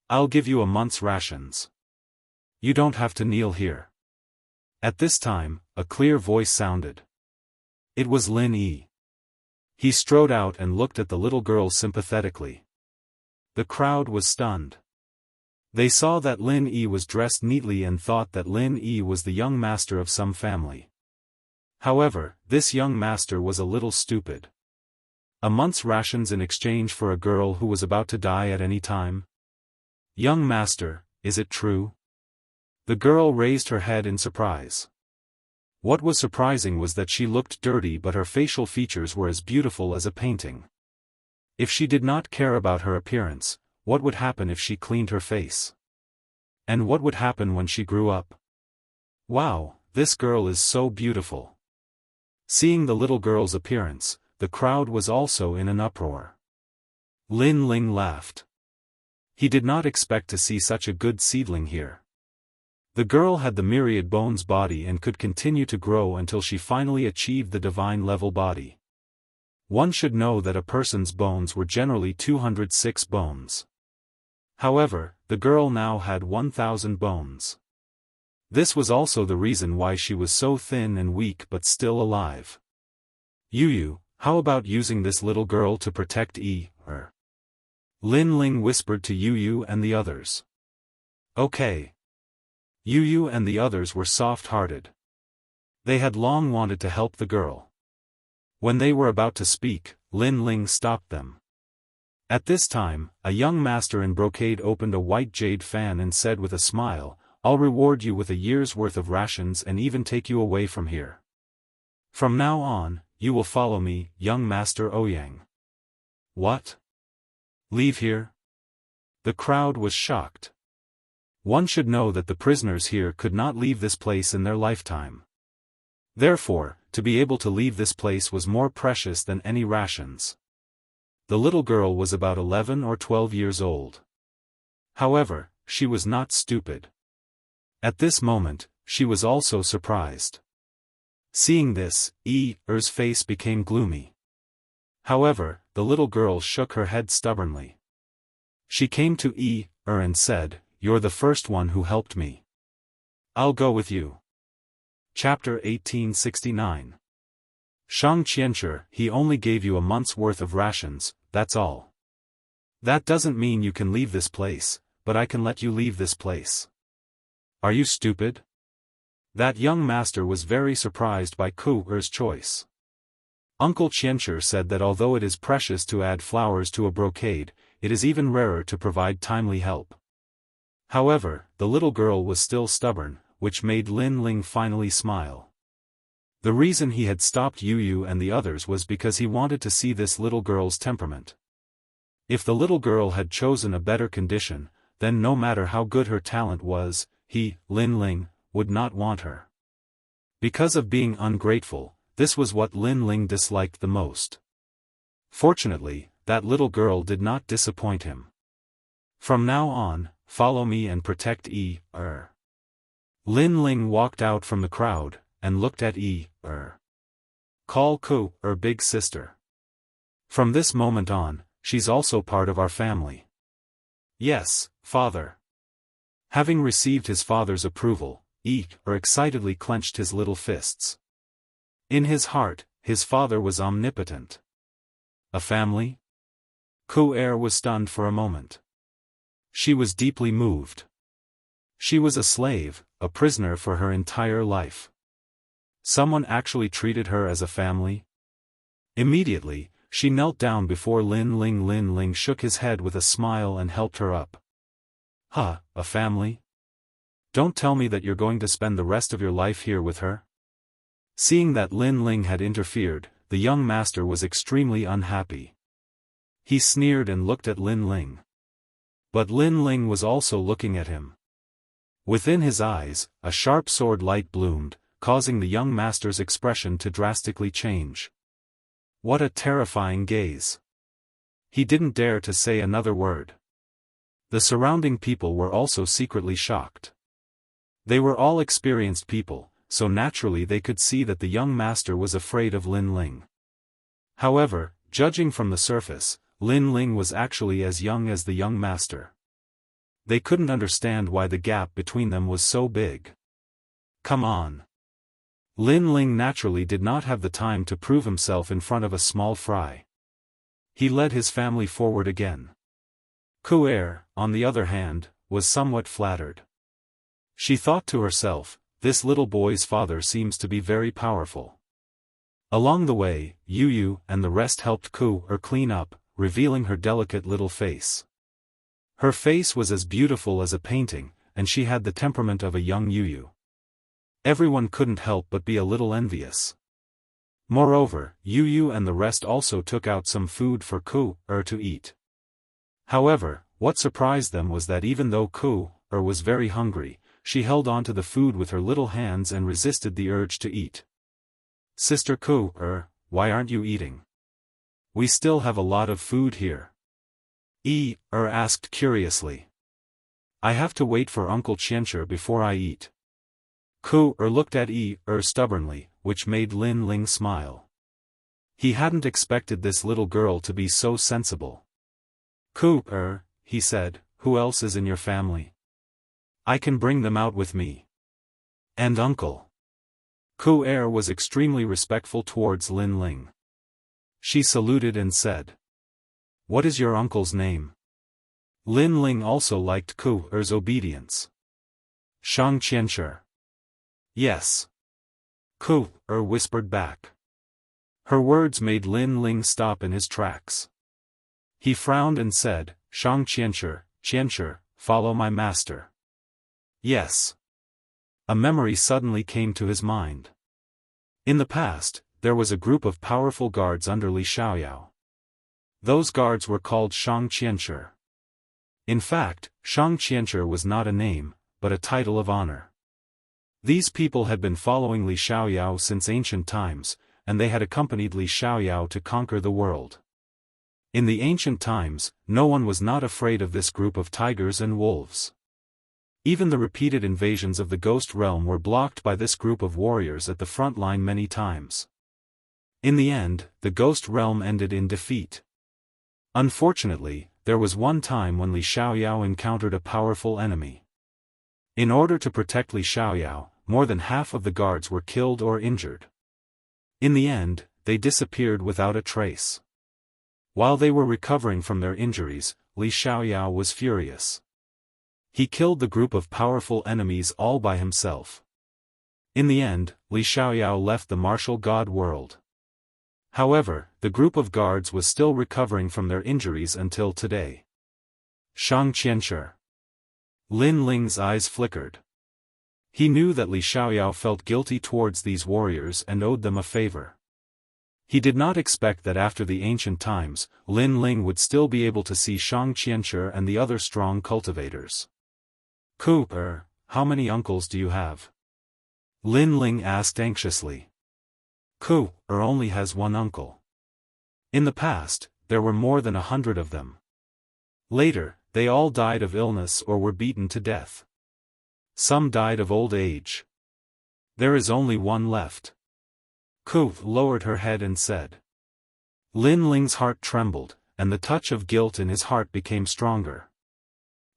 I'll give you a month's rations. You don't have to kneel here. At this time, a clear voice sounded. It was Lin Yi. He strode out and looked at the little girl sympathetically. The crowd was stunned. They saw that Lin Yi was dressed neatly and thought that Lin Yi was the young master of some family. However, this young master was a little stupid. A month's rations in exchange for a girl who was about to die at any time? Young master, is it true? The girl raised her head in surprise. What was surprising was that she looked dirty, but her facial features were as beautiful as a painting. If she did not care about her appearance, what would happen if she cleaned her face? And what would happen when she grew up? Wow, this girl is so beautiful. Seeing the little girl's appearance, the crowd was also in an uproar. Lin Ling laughed. He did not expect to see such a good seedling here. The girl had the myriad bones body and could continue to grow until she finally achieved the divine level body. One should know that a person's bones were generally 206 bones. However, the girl now had 1,000 bones. This was also the reason why she was so thin and weak but still alive. Yu, how about using this little girl to protect her? Lin Ling whispered to Yu and the others. Okay. Yu and the others were soft-hearted. They had long wanted to help the girl. When they were about to speak, Lin Ling stopped them. At this time, a young master in brocade opened a white jade fan and said with a smile, I'll reward you with a year's worth of rations and even take you away from here. From now on, you will follow me, young master Ouyang. What? Leave here? The crowd was shocked. One should know that the prisoners here could not leave this place in their lifetime. Therefore, to be able to leave this place was more precious than any rations. The little girl was about 11 or 12 years old. However, she was not stupid. At this moment, she was also surprised. Seeing this, Er's face became gloomy. However, the little girl shook her head stubbornly. She came to Er and said, "You're the first one who helped me. I'll go with you." Chapter 1869. Xianxia, he only gave you a month's worth of rations, that's all. That doesn't mean you can leave this place, but I can let you leave this place. Are you stupid? That young master was very surprised by Er's choice. Uncle Xianxia said that although it is precious to add flowers to a brocade, it is even rarer to provide timely help. However, the little girl was still stubborn, which made Lin Ling finally smile. The reason he had stopped Yu and the others was because he wanted to see this little girl's temperament. If the little girl had chosen a better condition, then no matter how good her talent was, Lin Ling, would not want her. Because of being ungrateful, this was what Lin Ling disliked the most. Fortunately, that little girl did not disappoint him. From now on, follow me and protect Er. Lin Ling walked out from the crowd, and looked at Er. Call Er big sister. From this moment on, she's also part of our family. Yes, father. Having received his father's approval, Er excitedly clenched his little fists. In his heart, his father was omnipotent. A family? Er was stunned for a moment. She was deeply moved. She was a slave, a prisoner for her entire life. Someone actually treated her as a family? Immediately, she knelt down before Lin Ling. Lin Ling shook his head with a smile and helped her up. A family? Don't tell me that you're going to spend the rest of your life here with her? Seeing that Lin Ling had interfered, the young master was extremely unhappy. He sneered and looked at Lin Ling. But Lin Ling was also looking at him. Within his eyes, a sharp sword light bloomed, causing the young master's expression to drastically change. What a terrifying gaze! He didn't dare to say another word. The surrounding people were also secretly shocked. They were all experienced people, so naturally they could see that the young master was afraid of Lin Ling. However, judging from the surface, Lin Ling was actually as young as the young master. They couldn't understand why the gap between them was so big. Come on. Lin Ling naturally did not have the time to prove himself in front of a small fry. He led his family forward again. Er, on the other hand, was somewhat flattered. She thought to herself, this little boy's father seems to be very powerful. Along the way, Yu and the rest helped Er clean up, revealing her delicate little face. Her face was as beautiful as a painting, and she had the temperament of a young Yu. Everyone couldn't help but be a little envious. Moreover, Yu and the rest also took out some food for Er to eat. However, what surprised them was that even though Er was very hungry, she held on to the food with her little hands and resisted the urge to eat. Sister Er, why aren't you eating? We still have a lot of food here. Er asked curiously. I have to wait for Uncle Xianxia before I eat. Er looked at Er stubbornly, which made Lin Ling smile. He hadn't expected this little girl to be so sensible. Er, he said, who else is in your family? I can bring them out with me. And uncle. Er was extremely respectful towards Lin Ling. She saluted and said. What is your uncle's name? Lin Ling also liked Er's obedience. Xianxia. Yes. Er whispered back. Her words made Lin Ling stop in his tracks. He frowned and said, Xianxia, follow my master. Yes. A memory suddenly came to his mind. In the past, there was a group of powerful guards under Li Xiaoyao. Those guards were called Xianxia. In fact, Xianxia was not a name, but a title of honor. These people had been following Li Xiaoyao since ancient times, and they had accompanied Li Xiaoyao to conquer the world. In the ancient times, no one was not afraid of this group of tigers and wolves. Even the repeated invasions of the ghost realm were blocked by this group of warriors at the front line many times. In the end, the ghost realm ended in defeat. Unfortunately, there was one time when Li Xiaoyao encountered a powerful enemy. In order to protect Li Xiaoyao, more than half of the guards were killed or injured. In the end, they disappeared without a trace. While they were recovering from their injuries, Li Xiaoyao was furious. He killed the group of powerful enemies all by himself. In the end, Li Xiaoyao left the martial god world. However, the group of guards was still recovering from their injuries until today. Xianxia. Lin Ling's eyes flickered. He knew that Li Xiaoyao felt guilty towards these warriors and owed them a favor. He did not expect that after the ancient times, Lin Ling would still be able to see Xianxia and the other strong cultivators. How many uncles do you have? Lin Ling asked anxiously. Only has one uncle. In the past, there were more than 100 of them. Later, they all died of illness or were beaten to death. Some died of old age. There is only one left. Lowered her head and said. Lin Ling's heart trembled, and the touch of guilt in his heart became stronger.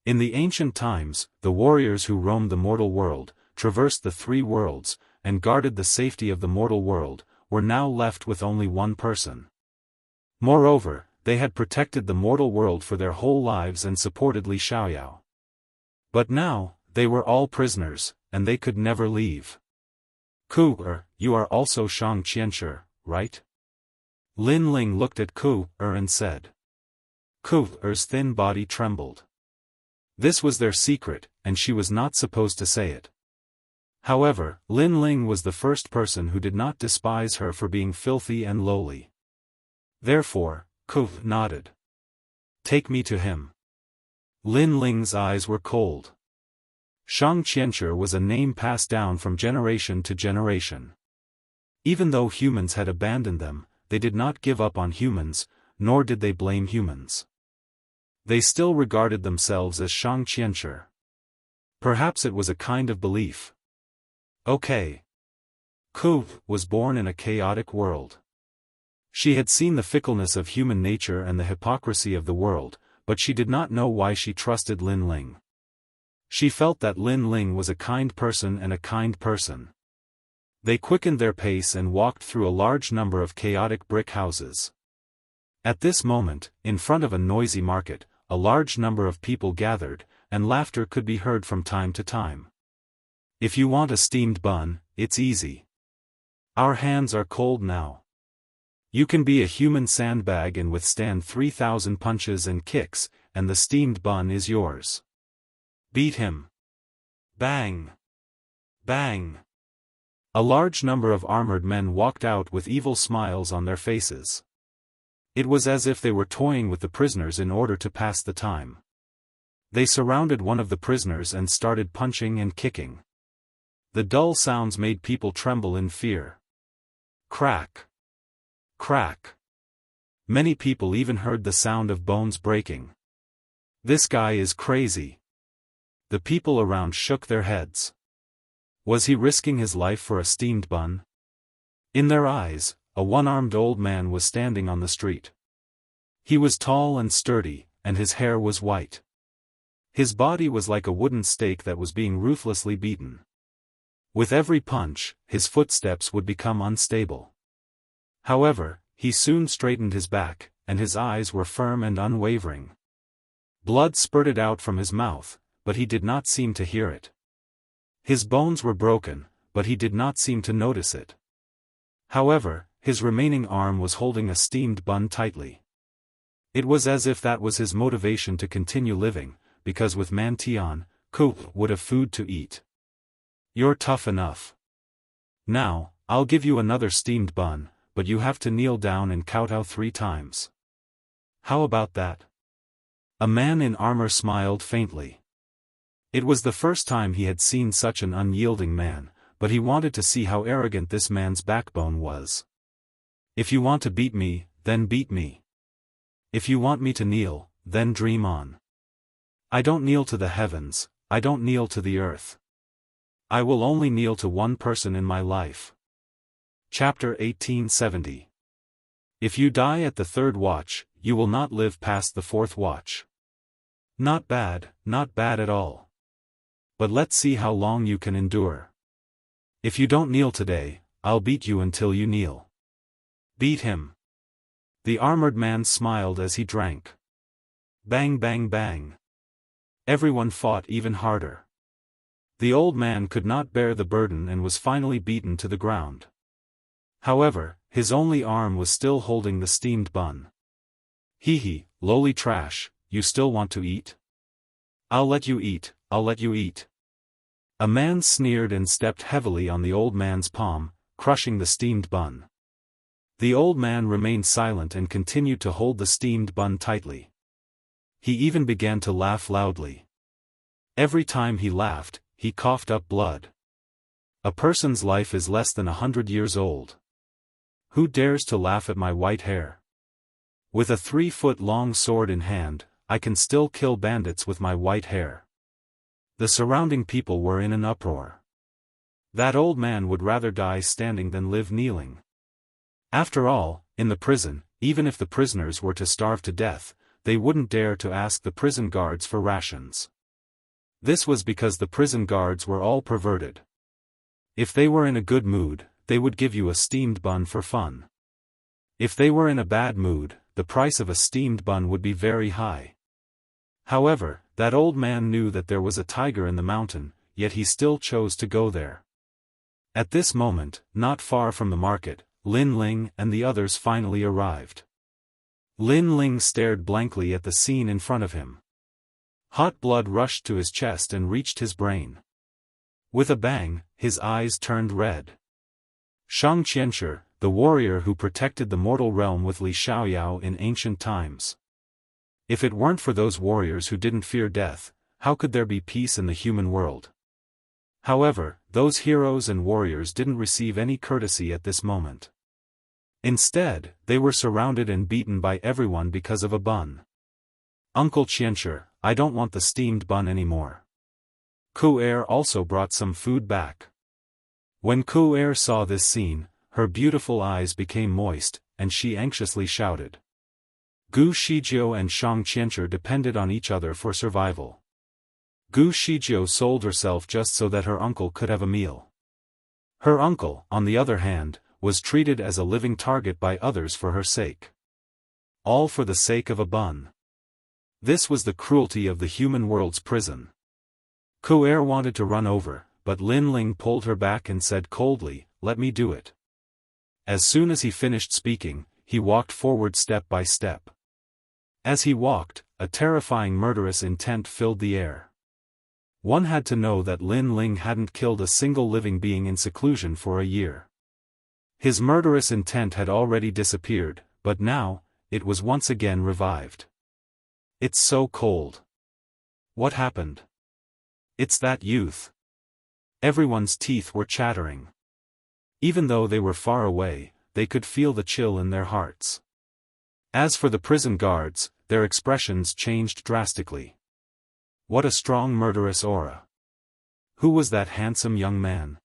In the ancient times, the warriors who roamed the mortal world, traversed the 3 worlds, and guarded the safety of the mortal world, were now left with only one person. Moreover, they had protected the mortal world for their whole lives and supported Li Xiaoyao. But now, they were all prisoners, and they could never leave. You are also Xianxia, right? Lin Ling looked at and said. Ku's thin body trembled. This was their secret, and she was not supposed to say it. However, Lin Ling was the first person who did not despise her for being filthy and lowly. Therefore, nodded. Take me to him. Lin Ling's eyes were cold. Xianxia was a name passed down from generation to generation. Even though humans had abandoned them, they did not give up on humans, nor did they blame humans. They still regarded themselves as Xianxia. Perhaps it was a kind of belief. Okay. Was born in a chaotic world. She had seen the fickleness of human nature and the hypocrisy of the world, but she did not know why she trusted Lin Ling. She felt that Lin Ling was a kind person and a kind person. They quickened their pace and walked through a large number of chaotic brick houses. At this moment, in front of a noisy market, a large number of people gathered, and laughter could be heard from time to time. If you want a steamed bun, it's easy. Our hands are cold now. You can be a human sandbag and withstand 3,000 punches and kicks, and the steamed bun is yours. Beat him. Bang. Bang. A large number of armored men walked out with evil smiles on their faces. It was as if they were toying with the prisoners in order to pass the time. They surrounded one of the prisoners and started punching and kicking. The dull sounds made people tremble in fear. Crack. Crack. Many people even heard the sound of bones breaking. This guy is crazy. The people around shook their heads. Was he risking his life for a steamed bun? In their eyes, a one-armed old man was standing on the street. He was tall and sturdy, and his hair was white. His body was like a wooden stake that was being ruthlessly beaten. With every punch, his footsteps would become unstable. However, he soon straightened his back, and his eyes were firm and unwavering. Blood spurted out from his mouth, but he did not seem to hear it. His bones were broken, but he did not seem to notice it. However, his remaining arm was holding a steamed bun tightly. It was as if that was his motivation to continue living, because with Mantian, would have food to eat. You're tough enough. Now, I'll give you another steamed bun, but you have to kneel down and kowtow 3 times. How about that? A man in armor smiled faintly. It was the first time he had seen such an unyielding man, but he wanted to see how arrogant this man's backbone was. If you want to beat me, then beat me. If you want me to kneel, then dream on. I don't kneel to the heavens, I don't kneel to the earth. I will only kneel to one person in my life. Chapter 1870. If you die at the third watch, you will not live past the fourth watch. Not bad at all. But let's see how long you can endure. If you don't kneel today, I'll beat you until you kneel. Beat him. The armored man smiled as he drank. Bang bang bang. Everyone fought even harder. The old man could not bear the burden and was finally beaten to the ground. However, his only arm was still holding the steamed bun. Hee, lowly trash, you still want to eat? I'll let you eat, I'll let you eat. A man sneered and stepped heavily on the old man's palm, crushing the steamed bun. The old man remained silent and continued to hold the steamed bun tightly. He even began to laugh loudly. Every time he laughed, he coughed up blood. A person's life is less than 100 years old. Who dares to laugh at my white hair? With a 3-foot-long sword in hand, I can still kill bandits with my white hair. The surrounding people were in an uproar. That old man would rather die standing than live kneeling. After all, in the prison, even if the prisoners were to starve to death, they wouldn't dare to ask the prison guards for rations. This was because the prison guards were all perverted. If they were in a good mood, they would give you a steamed bun for fun. If they were in a bad mood, the price of a steamed bun would be very high. However, that old man knew that there was a tiger in the mountain, yet he still chose to go there. At this moment, not far from the market, Lin Ling and the others finally arrived. Lin Ling stared blankly at the scene in front of him. Hot blood rushed to his chest and reached his brain. With a bang, his eyes turned red. Wuxia Xianxia, the warrior who protected the mortal realm with Li Xiaoyao in ancient times. If it weren't for those warriors who didn't fear death, how could there be peace in the human world? However, those heroes and warriors didn't receive any courtesy at this moment. Instead, they were surrounded and beaten by everyone because of a bun. Uncle Xianxia, I don't want the steamed bun anymore. Ku-er also brought some food back. When Ku-er saw this scene, her beautiful eyes became moist, and she anxiously shouted. Gu Shijiao and Shang Qianxia depended on each other for survival. Gu Shijiao sold herself just so that her uncle could have a meal. Her uncle, on the other hand, was treated as a living target by others for her sake. All for the sake of a bun. This was the cruelty of the human world's prison. Ku-er wanted to run over, but Lin Ling pulled her back and said coldly, "Let me do it." As soon as he finished speaking, he walked forward step by step. As he walked, a terrifying murderous intent filled the air. One had to know that Lin Ling hadn't killed a single living being in seclusion for a year. His murderous intent had already disappeared, but now, it was once again revived. It's so cold. What happened? It's that youth. Everyone's teeth were chattering. Even though they were far away, they could feel the chill in their hearts. As for the prison guards, their expressions changed drastically. What a strong murderous aura. Who was that handsome young man?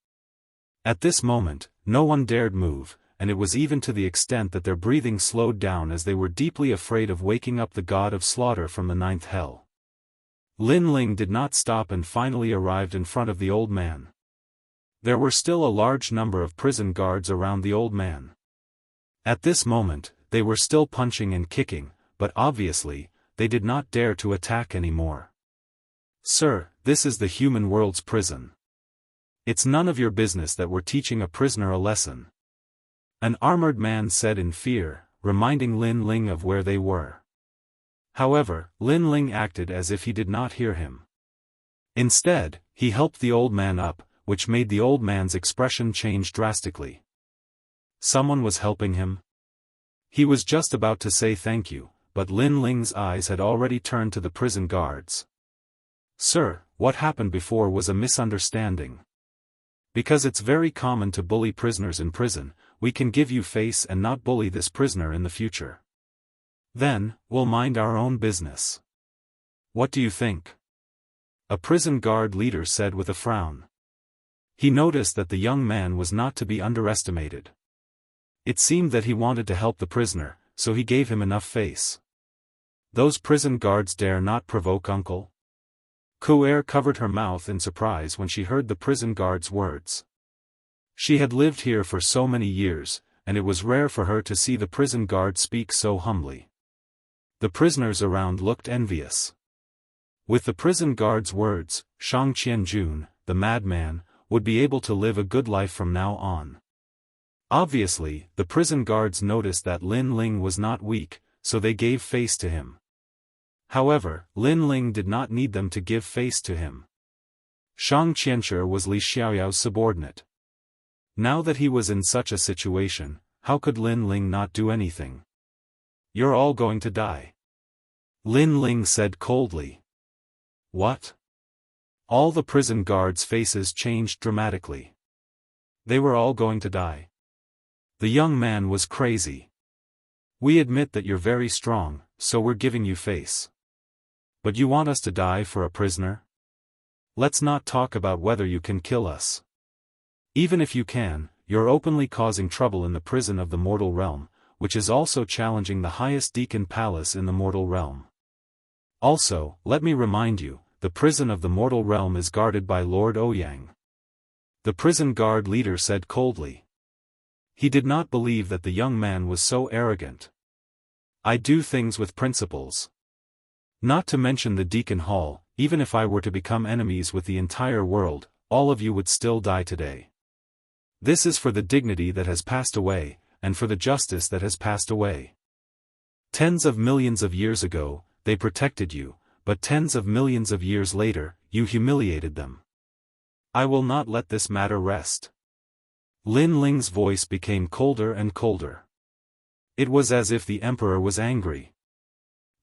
At this moment, no one dared move, and it was even to the extent that their breathing slowed down as they were deeply afraid of waking up the god of slaughter from the ninth hell. Lin Ling did not stop and finally arrived in front of the old man. There were still a large number of prison guards around the old man. At this moment, they were still punching and kicking, but obviously, they did not dare to attack anymore. Sir, this is the human world's prison. It's none of your business that we're teaching a prisoner a lesson. An armored man said in fear, reminding Lin Ling of where they were. However, Lin Ling acted as if he did not hear him. Instead, he helped the old man up, which made the old man's expression change drastically. Someone was helping him? He was just about to say thank you, but Lin Ling's eyes had already turned to the prison guards. Sir, what happened before was a misunderstanding. Because it's very common to bully prisoners in prison, we can give you face and not bully this prisoner in the future. Then, we'll mind our own business. What do you think? A prison guard leader said with a frown. He noticed that the young man was not to be underestimated. It seemed that he wanted to help the prisoner, so he gave him enough face. Those prison guards dare not provoke uncle? Ku'er covered her mouth in surprise when she heard the prison guard's words. She had lived here for so many years, and it was rare for her to see the prison guard speak so humbly. The prisoners around looked envious. With the prison guard's words, Shang Qianjun, the madman, would be able to live a good life from now on. Obviously, the prison guards noticed that Lin Ling was not weak, so they gave face to him. However, Lin Ling did not need them to give face to him. Shang Qianxia was Li Xiaoyao's subordinate. Now that he was in such a situation, how could Lin Ling not do anything? You're all going to die. Lin Ling said coldly. What? All the prison guards' faces changed dramatically. They were all going to die. The young man was crazy. We admit that you're very strong, so we're giving you face. But you want us to die for a prisoner? Let's not talk about whether you can kill us. Even if you can, you're openly causing trouble in the prison of the mortal realm, which is also challenging the highest deacon palace in the mortal realm. Also, let me remind you, the prison of the mortal realm is guarded by Lord Ouyang. The prison guard leader said coldly. He did not believe that the young man was so arrogant. I do things with principles. Not to mention the Deacon Hall, even if I were to become enemies with the entire world, all of you would still die today. This is for the dignity that has passed away, and for the justice that has passed away. Tens of millions of years ago, they protected you, but tens of millions of years later, you humiliated them. I will not let this matter rest. Lin Ling's voice became colder and colder. It was as if the emperor was angry.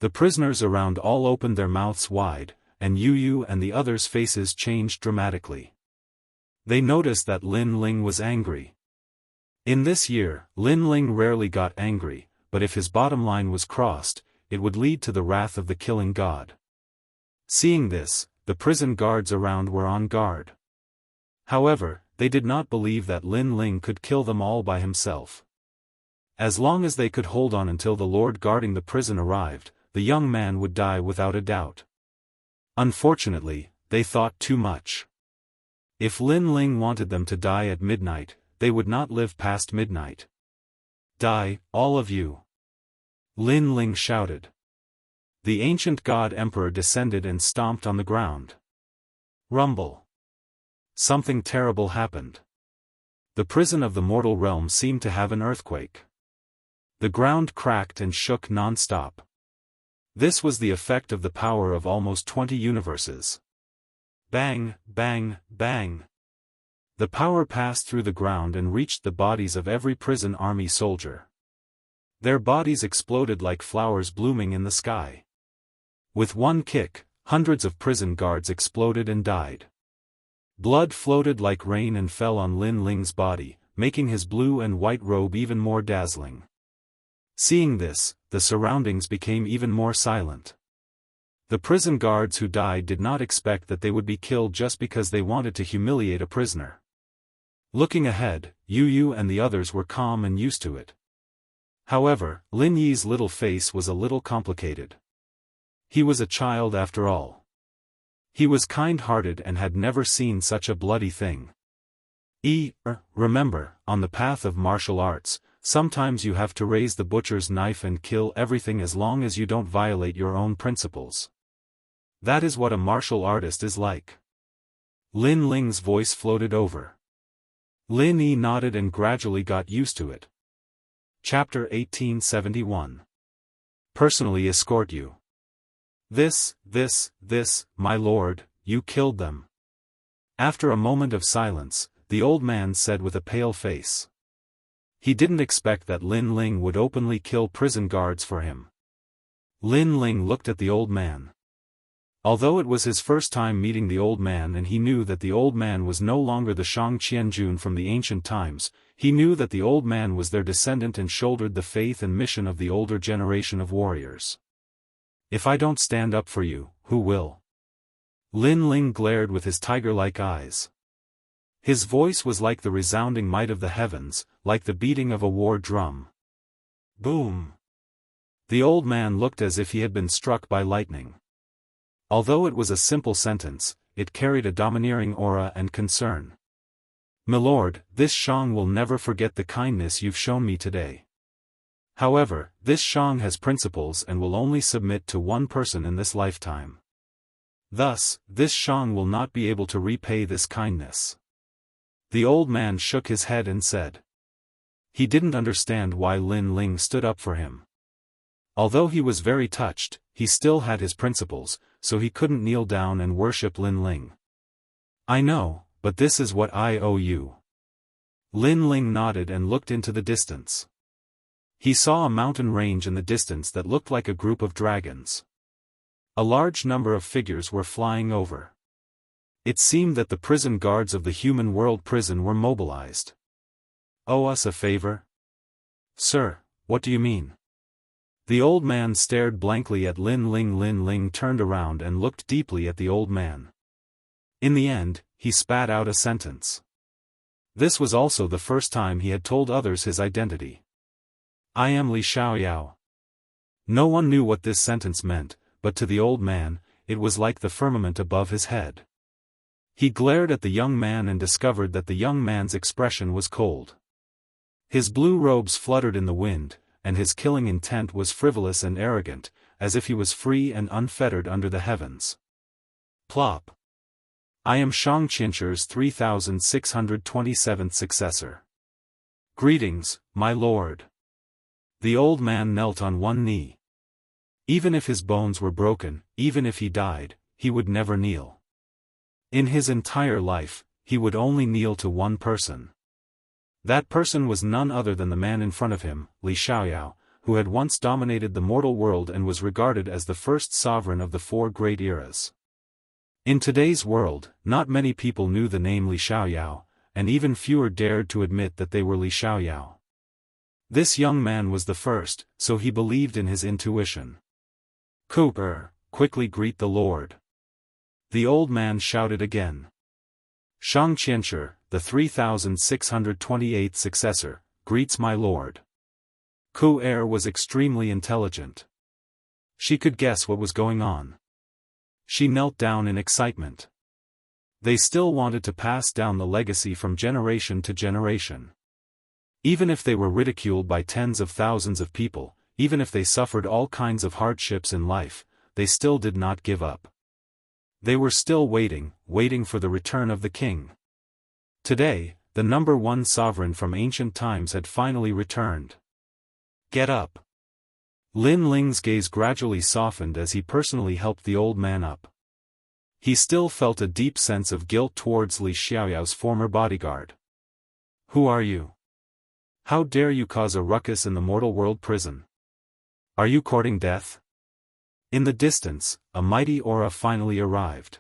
The prisoners around all opened their mouths wide, and Yu and the others' faces changed dramatically. They noticed that Lin Ling was angry. In this year, Lin Ling rarely got angry, but if his bottom line was crossed, it would lead to the wrath of the killing god. Seeing this, the prison guards around were on guard. However, they did not believe that Lin Ling could kill them all by himself. As long as they could hold on until the lord guarding the prison arrived, the young man would die without a doubt. Unfortunately, they thought too much. If Lin Ling wanted them to die at midnight, they would not live past midnight. Die, all of you! Lin Ling shouted. The ancient god emperor descended and stomped on the ground. Rumble. Something terrible happened. The prison of the mortal realm seemed to have an earthquake. The ground cracked and shook non-stop. This was the effect of the power of almost 20 universes. Bang, bang, bang. The power passed through the ground and reached the bodies of every prison army soldier. Their bodies exploded like flowers blooming in the sky. With one kick, hundreds of prison guards exploded and died. Blood floated like rain and fell on Lin Ling's body, making his blue and white robe even more dazzling. Seeing this, the surroundings became even more silent. The prison guards who died did not expect that they would be killed just because they wanted to humiliate a prisoner. Looking ahead, Yu and the others were calm and used to it. However, Lin Yi's little face was a little complicated. He was a child after all. He was kind-hearted and had never seen such a bloody thing. Remember, on the path of martial arts, sometimes you have to raise the butcher's knife and kill everything as long as you don't violate your own principles. That is what a martial artist is like. Lin Ling's voice floated over. Lin Yi nodded and gradually got used to it. Chapter 1871. Personally escort you. This, my lord, you killed them. After a moment of silence, the old man said with a pale face. He didn't expect that Lin Ling would openly kill prison guards for him. Lin Ling looked at the old man. Although it was his first time meeting the old man and he knew that the old man was no longer the Shang Qianjun from the ancient times, he knew that the old man was their descendant and shouldered the faith and mission of the older generation of warriors. If I don't stand up for you, who will? Lin Ling glared with his tiger-like eyes. His voice was like the resounding might of the heavens, like the beating of a war drum. Boom! The old man looked as if he had been struck by lightning. Although it was a simple sentence, it carried a domineering aura and concern. "Milord, this Shang will never forget the kindness you've shown me today. However, this Shang has principles and will only submit to one person in this lifetime. Thus, this Shang will not be able to repay this kindness." The old man shook his head and said. He didn't understand why Lin Ling stood up for him. Although he was very touched, he still had his principles, so he couldn't kneel down and worship Lin Ling. "I know, but this is what I owe you." Lin Ling nodded and looked into the distance. He saw a mountain range in the distance that looked like a group of dragons. A large number of figures were flying over. It seemed that the prison guards of the human world prison were mobilized. "Owe us a favor?" "Sir, what do you mean?" The old man stared blankly at Lin Ling. Lin Ling turned around and looked deeply at the old man. In the end, he spat out a sentence. This was also the first time he had told others his identity. "I am Li Xiaoyao." No one knew what this sentence meant, but to the old man, it was like the firmament above his head. He glared at the young man and discovered that the young man's expression was cold. His blue robes fluttered in the wind, and his killing intent was frivolous and arrogant, as if he was free and unfettered under the heavens. Plop. "I am Shang Qianxia's 3627th successor. Greetings, my lord." The old man knelt on one knee. Even if his bones were broken, even if he died, he would never kneel. In his entire life, he would only kneel to one person. That person was none other than the man in front of him, Li Xiaoyao, who had once dominated the mortal world and was regarded as the first sovereign of the four great eras. In today's world, not many people knew the name Li Xiaoyao, and even fewer dared to admit that they were Li Xiaoyao. This young man was the first, so he believed in his intuition. "Cooper, quickly greet the Lord." The old man shouted again. "Shang Qianxia, the 3628th successor, greets my lord." Ku Er was extremely intelligent. She could guess what was going on. She knelt down in excitement. They still wanted to pass down the legacy from generation to generation. Even if they were ridiculed by tens of thousands of people, even if they suffered all kinds of hardships in life, they still did not give up. They were still waiting for the return of the king. Today, the number one sovereign from ancient times had finally returned. "Get up." Lin Ling's gaze gradually softened as he personally helped the old man up. He still felt a deep sense of guilt towards Li Xiaoyao's former bodyguard. "Who are you? How dare you cause a ruckus in the mortal world prison? Are you courting death?" In the distance, a mighty aura finally arrived.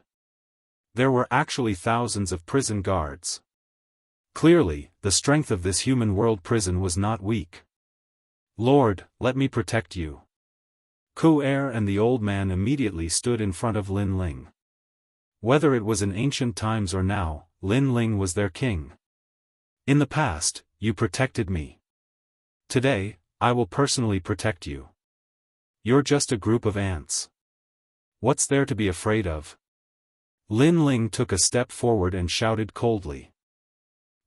There were actually thousands of prison guards. Clearly, the strength of this human world prison was not weak. "Lord, let me protect you." Ku Er and the old man immediately stood in front of Lin Ling. Whether it was in ancient times or now, Lin Ling was their king. "In the past, you protected me. Today, I will personally protect you. You're just a group of ants. What's there to be afraid of?" Lin Ling took a step forward and shouted coldly.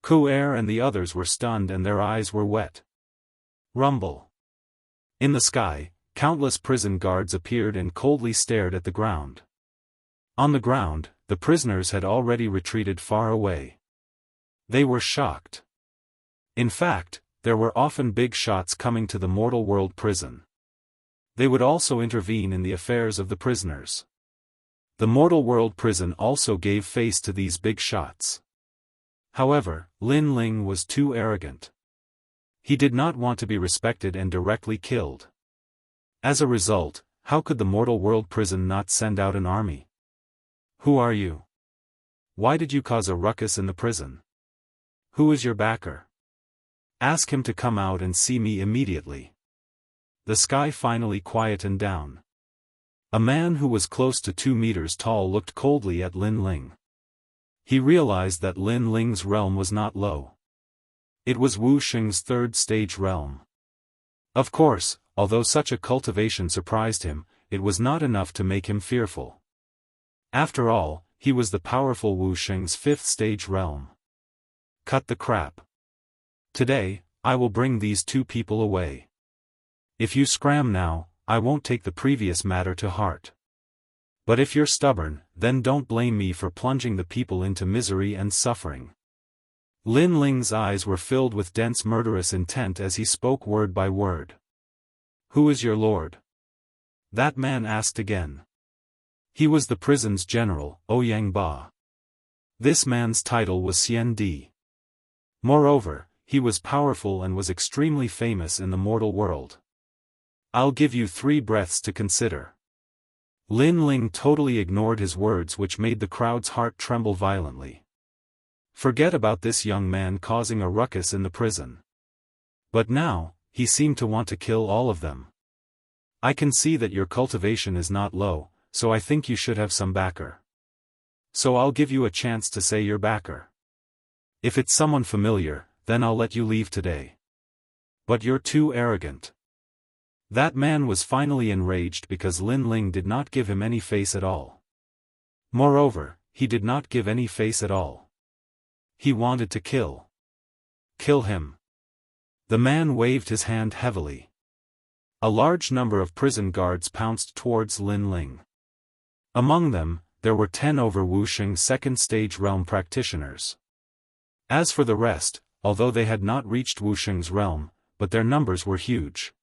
Ku Er and the others were stunned and their eyes were wet. Rumble. In the sky, countless prison guards appeared and coldly stared at the ground. On the ground, the prisoners had already retreated far away. They were shocked. In fact, there were often big shots coming to the mortal world prison. They would also intervene in the affairs of the prisoners. The mortal world prison also gave face to these big shots. However, Lin Ling was too arrogant. He did not want to be respected and directly killed. As a result, how could the mortal world prison not send out an army? Who are you? Why did you cause a ruckus in the prison? Who is your backer? Ask him to come out and see me immediately. The sky finally quietened down. A man who was close to 2 meters tall looked coldly at Lin Ling. He realized that Lin Ling's realm was not low. It was Wu Xing's 3rd stage realm. Of course, although such a cultivation surprised him, it was not enough to make him fearful. After all, he was the powerful Wu Xing's 5th stage realm. Cut the crap. Today, I will bring these 2 people away. If you scram now, I won't take the previous matter to heart. But if you're stubborn, then don't blame me for plunging the people into misery and suffering. Lin Ling's eyes were filled with dense murderous intent as he spoke word by word. Who is your lord? That man asked again. He was the prison's general, Ouyang Ba. This man's title was Xian Di. Moreover, he was powerful and was extremely famous in the mortal world. I'll give you 3 breaths to consider. Lin Ling totally ignored his words, which made the crowd's heart tremble violently. Forget about this young man causing a ruckus in the prison. But now, he seemed to want to kill all of them. I can see that your cultivation is not low, so I think you should have some backer. So I'll give you a chance to say your backer. If it's someone familiar, then I'll let you leave today. But you're too arrogant. That man was finally enraged because Lin Ling did not give him any face at all. Moreover, he did not give any face at all. He wanted to kill. Kill him. The man waved his hand heavily. A large number of prison guards pounced towards Lin Ling. Among them, there were 10 over Wu Xing's 2nd stage realm practitioners. As for the rest, although they had not reached Wu Xing's realm, but their numbers were huge.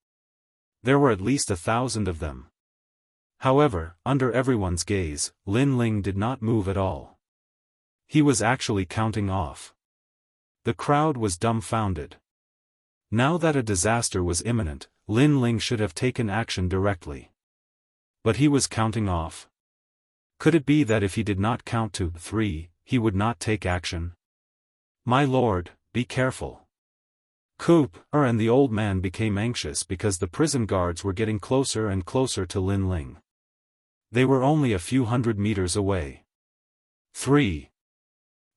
There were at least 1,000 of them. However, under everyone's gaze, Lin Ling did not move at all. He was actually counting off. The crowd was dumbfounded. Now that a disaster was imminent, Lin Ling should have taken action directly. But he was counting off. Could it be that if he did not count to 3, he would not take action? My lord, be careful. Cooper and the old man became anxious because the prison guards were getting closer and closer to Lin Ling. They were only a few hundred meters away. 3.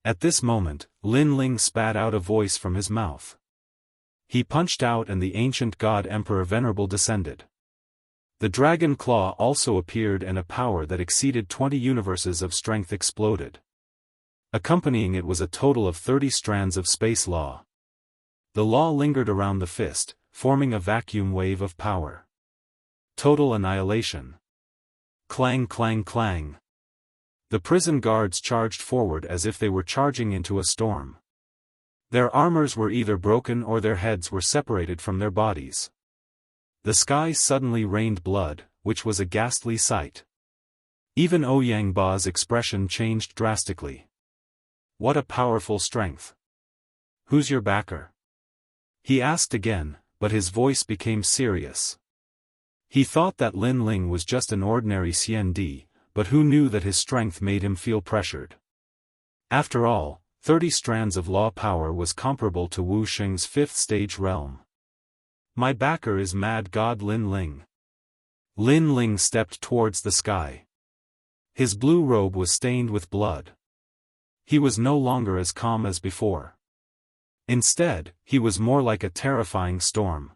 At this moment, Lin Ling spat out a voice from his mouth. He punched out and the ancient god Emperor Venerable descended. The dragon claw also appeared and a power that exceeded 20 universes of strength exploded. Accompanying it was a total of 30 strands of space law. The law lingered around the fist, forming a vacuum wave of power. Total annihilation. Clang clang clang. The prison guards charged forward as if they were charging into a storm. Their armors were either broken or their heads were separated from their bodies. The sky suddenly rained blood, which was a ghastly sight. Even Ouyang Ba's expression changed drastically. What a powerful strength. Who's your backer? He asked again, but his voice became serious. He thought that Lin Ling was just an ordinary Xian Di, but who knew that his strength made him feel pressured. After all, 30 strands of law power was comparable to Wu Xing's 5th stage realm. My backer is Mad God Lin Ling. Lin Ling stepped towards the sky. His blue robe was stained with blood. He was no longer as calm as before. Instead, he was more like a terrifying storm.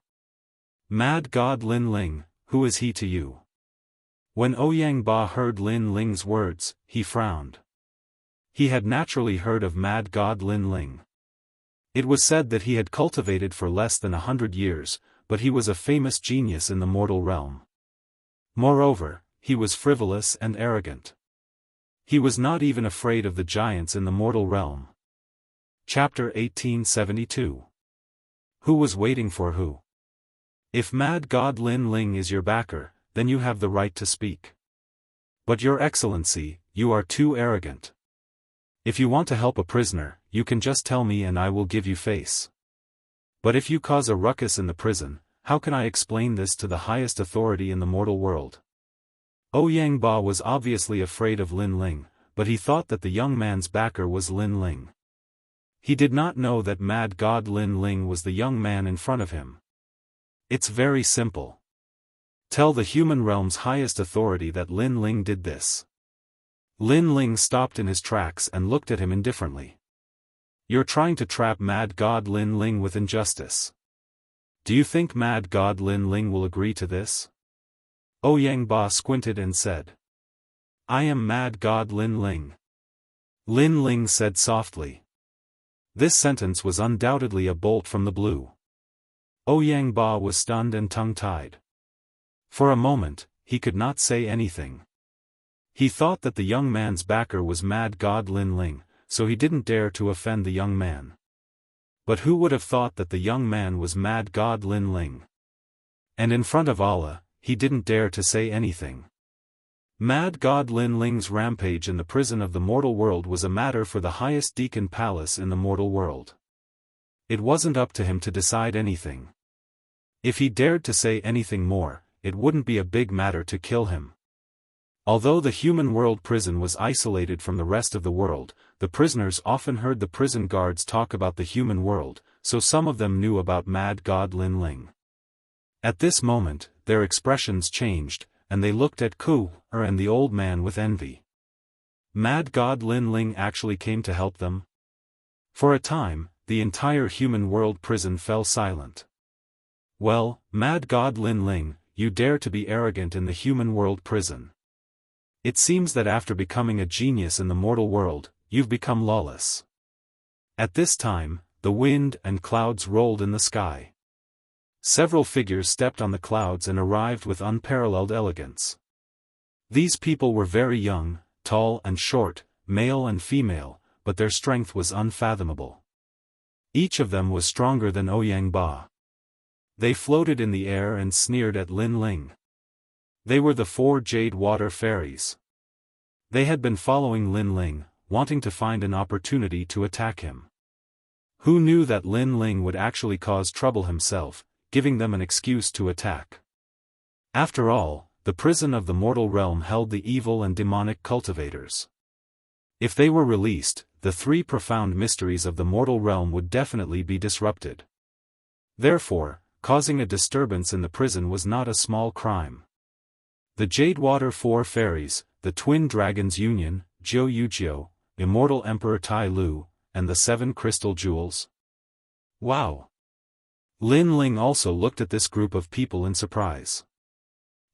Mad God Lin Ling, who is he to you? When Ouyang Ba heard Lin Ling's words, he frowned. He had naturally heard of Mad God Lin Ling. It was said that he had cultivated for less than 100 years, but he was a famous genius in the mortal realm. Moreover, he was frivolous and arrogant. He was not even afraid of the giants in the mortal realm. Chapter 1872. Who was waiting for who? If Mad God Lin Ling is your backer, then you have the right to speak. But your excellency, you are too arrogant. If you want to help a prisoner, you can just tell me and I will give you face. But if you cause a ruckus in the prison, how can I explain this to the highest authority in the mortal world? Ouyang Ba was obviously afraid of Lin Ling, but he thought that the young man's backer was Lin Ling. He did not know that mad god Lin Ling was the young man in front of him. It's very simple. Tell the human realm's highest authority that Lin Ling did this. Lin Ling stopped in his tracks and looked at him indifferently. You're trying to trap mad god Lin Ling with injustice. Do you think mad god Lin Ling will agree to this? Ouyang Ba squinted and said. I am mad god Lin Ling. Lin Ling said softly. This sentence was undoubtedly a bolt from the blue. Ouyang Ba was stunned and tongue-tied. For a moment, he could not say anything. He thought that the young man's backer was mad god Lin Ling, so he didn't dare to offend the young man. But who would have thought that the young man was mad god Lin Ling? And in front of Allah, he didn't dare to say anything. Mad god Lin Ling's rampage in the prison of the mortal world was a matter for the highest deacon palace in the mortal world. It wasn't up to him to decide anything. If he dared to say anything more, it wouldn't be a big matter to kill him. Although the human world prison was isolated from the rest of the world, the prisoners often heard the prison guards talk about the human world, so some of them knew about mad god Lin Ling. At this moment, their expressions changed, and they looked at Ku Er and the old man with envy. Mad god Lin Ling actually came to help them? For a time, the entire human world prison fell silent. Well, mad god Lin Ling, you dare to be arrogant in the human world prison. It seems that after becoming a genius in the mortal world, you've become lawless. At this time, the wind and clouds rolled in the sky. Several figures stepped on the clouds and arrived with unparalleled elegance. These people were very young, tall and short, male and female, but their strength was unfathomable. Each of them was stronger than Ouyang Ba. They floated in the air and sneered at Lin Ling. They were the 4 jade water fairies. They had been following Lin Ling, wanting to find an opportunity to attack him. Who knew that Lin Ling would actually cause trouble himself, giving them an excuse to attack? After all, the prison of the mortal realm held the evil and demonic cultivators. If they were released, the 3 profound mysteries of the mortal realm would definitely be disrupted. Therefore, causing a disturbance in the prison was not a small crime. The Jadewater 4 fairies, the Twin Dragons Union, Jiu Yujio, Immortal Emperor Tai Lu, and the 7 crystal jewels. Wow! Lin Ling also looked at this group of people in surprise.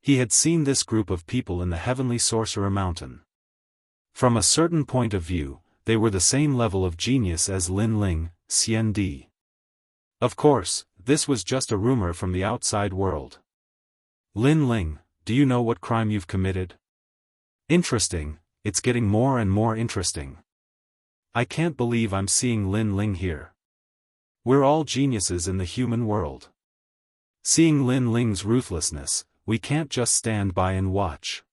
He had seen this group of people in the Heavenly Sorcerer Mountain. From a certain point of view, they were the same level of genius as Lin Ling, Xian Di. Of course, this was just a rumor from the outside world. Lin Ling, do you know what crime you've committed? Interesting, it's getting more and more interesting. I can't believe I'm seeing Lin Ling here. We're all geniuses in the human world. Seeing Lin Ling's ruthlessness, we can't just stand by and watch.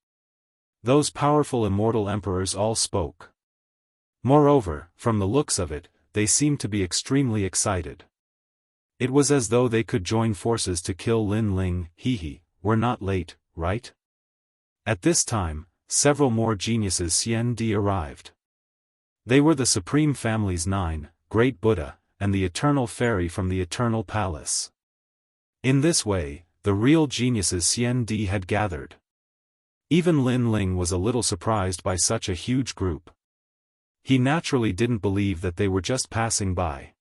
Those powerful immortal emperors all spoke. Moreover, from the looks of it, they seemed to be extremely excited. It was as though they could join forces to kill Lin Ling. We're not late, right? At this time, several more geniuses Xian Di arrived. They were the Supreme Family's 9, Great Buddha, and the Eternal Fairy from the Eternal Palace. In this way, the real geniuses Xian Di had gathered. Even Lin Ling was a little surprised by such a huge group. He naturally didn't believe that they were just passing by.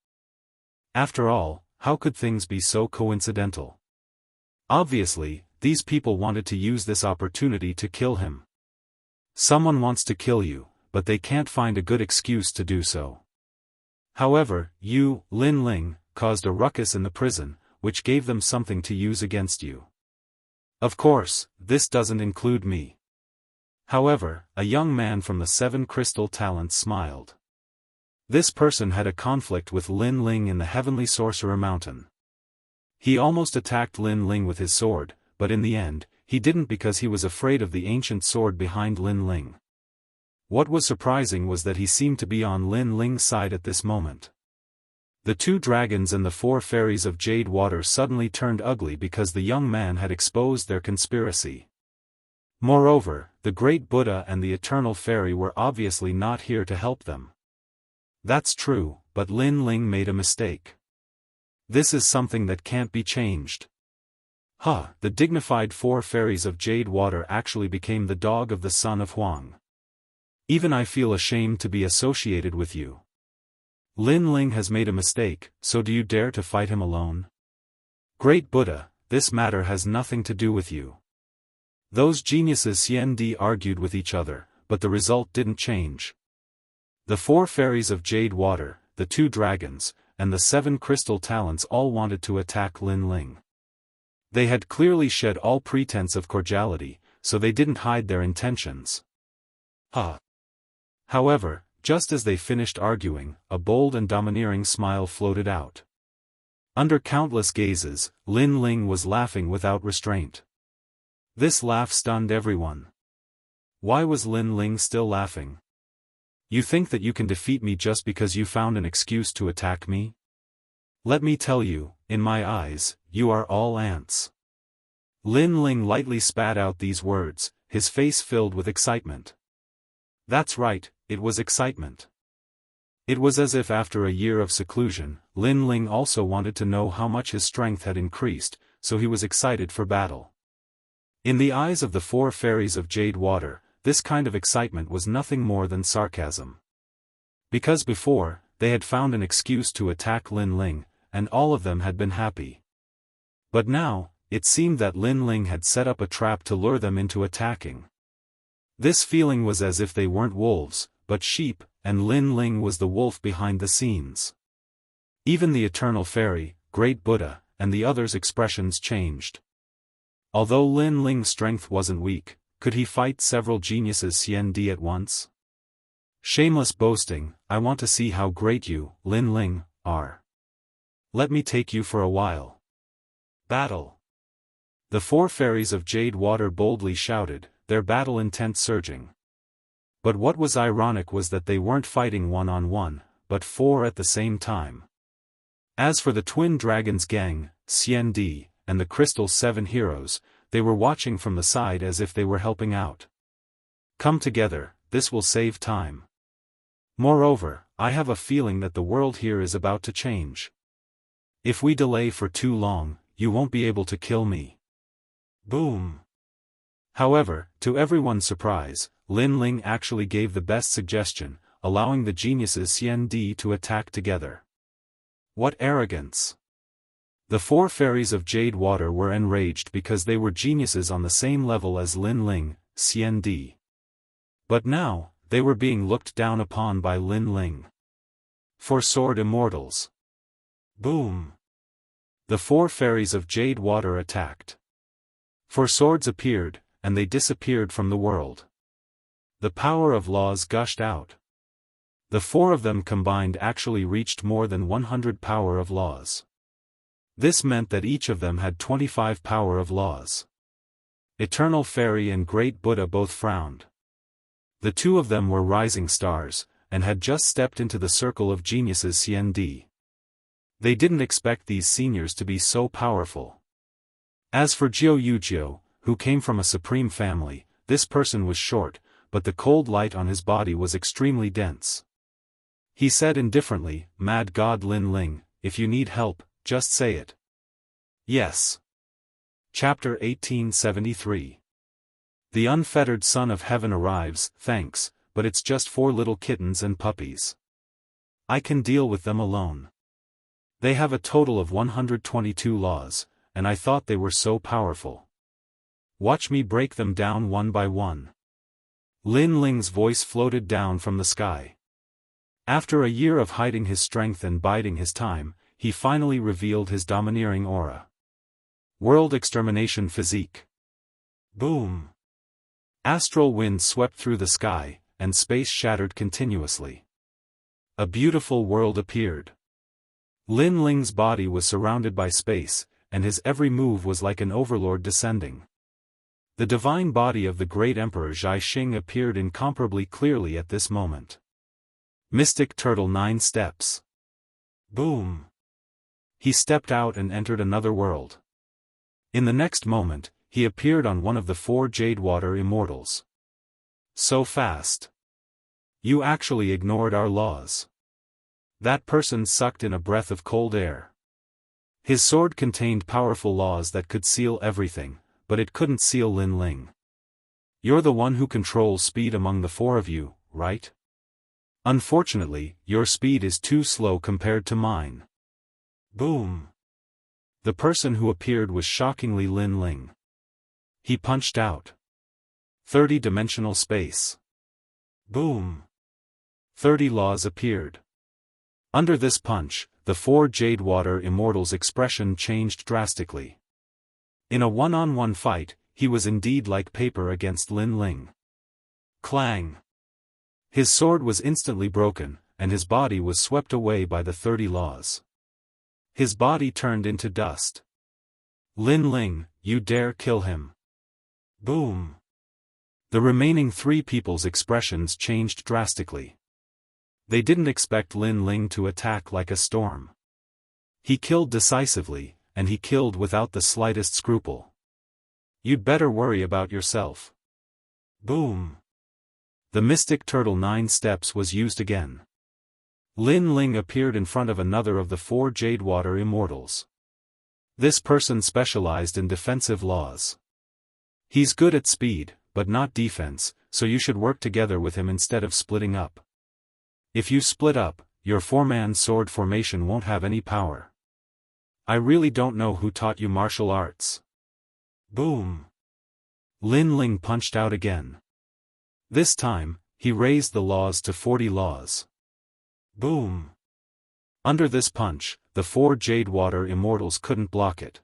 After all, how could things be so coincidental? Obviously, these people wanted to use this opportunity to kill him. Someone wants to kill you, but they can't find a good excuse to do so. However, you, Lin Ling, caused a ruckus in the prison, which gave them something to use against you. Of course, this doesn't include me. However, a young man from the 7 crystal talents smiled. This person had a conflict with Lin Ling in the Heavenly Sorcerer Mountain. He almost attacked Lin Ling with his sword, but in the end, he didn't because he was afraid of the ancient sword behind Lin Ling. What was surprising was that he seemed to be on Lin Ling's side at this moment. The 2 dragons and the 4 fairies of Jade Water suddenly turned ugly because the young man had exposed their conspiracy. Moreover, the great Buddha and the eternal fairy were obviously not here to help them. That's true, but Lin Ling made a mistake. This is something that can't be changed. The dignified 4 fairies of Jade Water actually became the dog of the son of Huang. Even I feel ashamed to be associated with you. Lin Ling has made a mistake, so do you dare to fight him alone? Great Buddha, this matter has nothing to do with you. Those geniuses Xian argued with each other, but the result didn't change. The 4 fairies of Jade Water, the 2 dragons, and the 7 crystal talents all wanted to attack Lin Ling. They had clearly shed all pretense of cordiality, so they didn't hide their intentions. However, just as they finished arguing, a bold and domineering smile floated out. Under countless gazes, Lin Ling was laughing without restraint. This laugh stunned everyone. Why was Lin Ling still laughing? You think that you can defeat me just because you found an excuse to attack me? Let me tell you, in my eyes, you are all ants. Lin Ling lightly spat out these words, his face filled with excitement. That's right, it was excitement. It was as if after a year of seclusion, Lin Ling also wanted to know how much his strength had increased, so he was excited for battle. In the eyes of the 4 fairies of Jade Water, this kind of excitement was nothing more than sarcasm. Because before, they had found an excuse to attack Lin Ling, and all of them had been happy. But now, it seemed that Lin Ling had set up a trap to lure them into attacking. This feeling was as if they weren't wolves, but sheep, and Lin Ling was the wolf behind the scenes. Even the Eternal Fairy, Great Buddha, and the others' expressions changed. Although Lin Ling's strength wasn't weak, could he fight several geniuses Xian at once? Shameless boasting, I want to see how great you, Lin Ling, are. Let me take you for a while. Battle! The 4 fairies of Jade Water boldly shouted, their battle intent surging. But what was ironic was that they weren't fighting one-on-one, but 4 at the same time. As for the twin dragons gang, Xian and the Crystal 7 heroes, they were watching from the side as if they were helping out. Come together, this will save time. Moreover, I have a feeling that the world here is about to change. If we delay for too long, you won't be able to kill me. Boom! However, to everyone's surprise, Lin Ling actually gave the best suggestion, allowing the geniuses Xian to attack together. What arrogance! The 4 fairies of Jade Water were enraged because they were geniuses on the same level as Lin Ling, Xian. But now, they were being looked down upon by Lin Ling. 4 sword immortals. Boom! The 4 fairies of Jade Water attacked. 4 swords appeared, and they disappeared from the world. The power of laws gushed out. The 4 of them combined actually reached more than 100 power of laws. This meant that each of them had 25 power of laws. Eternal Fairy and Great Buddha both frowned. The 2 of them were rising stars, and had just stepped into the circle of geniuses Xian. They didn't expect these seniors to be so powerful. As for Jiu Yujio, who came from a supreme family, this person was short, but the cold light on his body was extremely dense. He said indifferently, Mad God Lin Ling, if you need help, just say it. Yes. Chapter 1873. The unfettered Son of Heaven arrives, thanks, but it's just 4 little kittens and puppies. I can deal with them alone. They have a total of 122 laws, and I thought they were so powerful. Watch me break them down one by one. Lin Ling's voice floated down from the sky. After a year of hiding his strength and biding his time, he finally revealed his domineering aura. World extermination physique. Boom! Astral winds swept through the sky, and space shattered continuously. A beautiful world appeared. Lin Ling's body was surrounded by space, and his every move was like an overlord descending. The divine body of the great Emperor Zhaixing appeared incomparably clearly at this moment. Mystic Turtle 9 steps. Boom! He stepped out and entered another world. In the next moment, he appeared on one of the 4 Jade Water immortals. So fast. You actually ignored our laws. That person sucked in a breath of cold air. His sword contained powerful laws that could seal everything, but it couldn't seal Lin Ling. You're the one who controls speed among the four of you, right? Unfortunately, your speed is too slow compared to mine. Boom. The person who appeared was shockingly Lin Ling. He punched out. 30-dimensional space. Boom. 30 laws appeared. Under this punch, the four Jade Water Immortals' expression changed drastically. In a one-on-one fight, he was indeed like paper against Lin Ling. Clang. His sword was instantly broken, and his body was swept away by the 30 laws. His body turned into dust. Lin Ling, you dare kill him. Boom. The remaining three people's expressions changed drastically. They didn't expect Lin Ling to attack like a storm. He killed decisively, and he killed without the slightest scruple. You'd better worry about yourself. Boom. The Mystic Turtle 9 steps was used again. Lin Ling appeared in front of another of the four Jade Water Immortals. This person specialized in defensive laws. He's good at speed, but not defense, so you should work together with him instead of splitting up. If you split up, your four-man sword formation won't have any power. I really don't know who taught you martial arts. Boom. Lin Ling punched out again. This time, he raised the laws to 40 laws. Boom. Under this punch, the four Jade Water Immortals couldn't block it.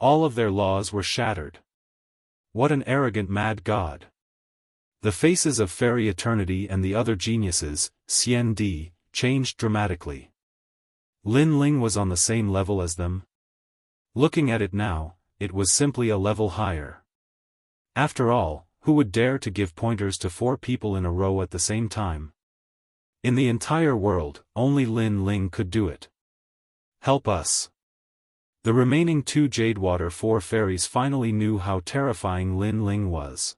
All of their laws were shattered. What an arrogant mad god. The faces of Fairy Eternity and the other geniuses, Xian Di, changed dramatically. Lin Ling was on the same level as them. Looking at it now, it was simply a level higher. After all, who would dare to give pointers to four people in a row at the same time? In the entire world, only Lin Ling could do it. Help us. The remaining two Jadewater four fairies finally knew how terrifying Lin Ling was.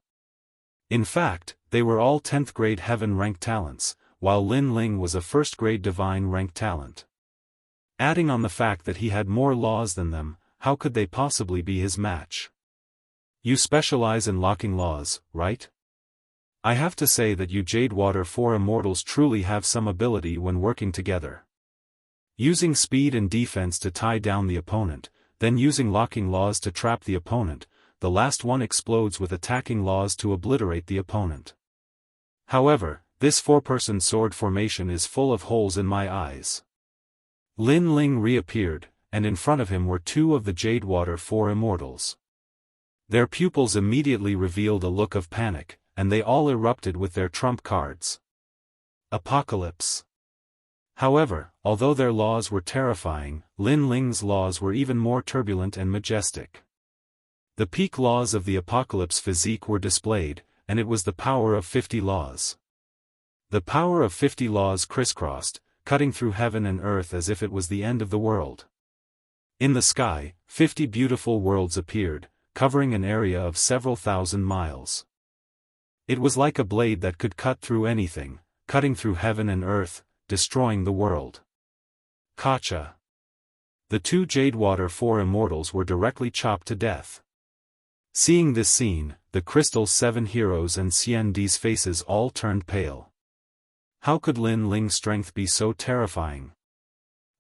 In fact, they were all 10th grade heaven rank talents, while Lin Ling was a 1st grade divine rank talent. Adding on the fact that he had more laws than them, how could they possibly be his match? You specialize in locking laws, right? I have to say that you Jadewater 4 Immortals truly have some ability when working together. Using speed and defense to tie down the opponent, then using locking laws to trap the opponent, the last one explodes with attacking laws to obliterate the opponent. However, this four-person sword formation is full of holes in my eyes. Lin Ling reappeared, and in front of him were two of the Jadewater 4 Immortals. Their pupils immediately revealed a look of panic, and they all erupted with their trump cards. Apocalypse. However, although their laws were terrifying, Lin Ling's laws were even more turbulent and majestic. The peak laws of the Apocalypse physique were displayed, and it was the power of 50 laws. The power of 50 laws crisscrossed, cutting through heaven and earth as if it was the end of the world. In the sky, 50 beautiful worlds appeared, covering an area of several thousand miles. It was like a blade that could cut through anything, cutting through heaven and earth, destroying the world. Gotcha. The two Jadewater 4 Immortals were directly chopped to death. Seeing this scene, the Crystal 7 heroes and Xian Di's faces all turned pale. How could Lin Ling's strength be so terrifying?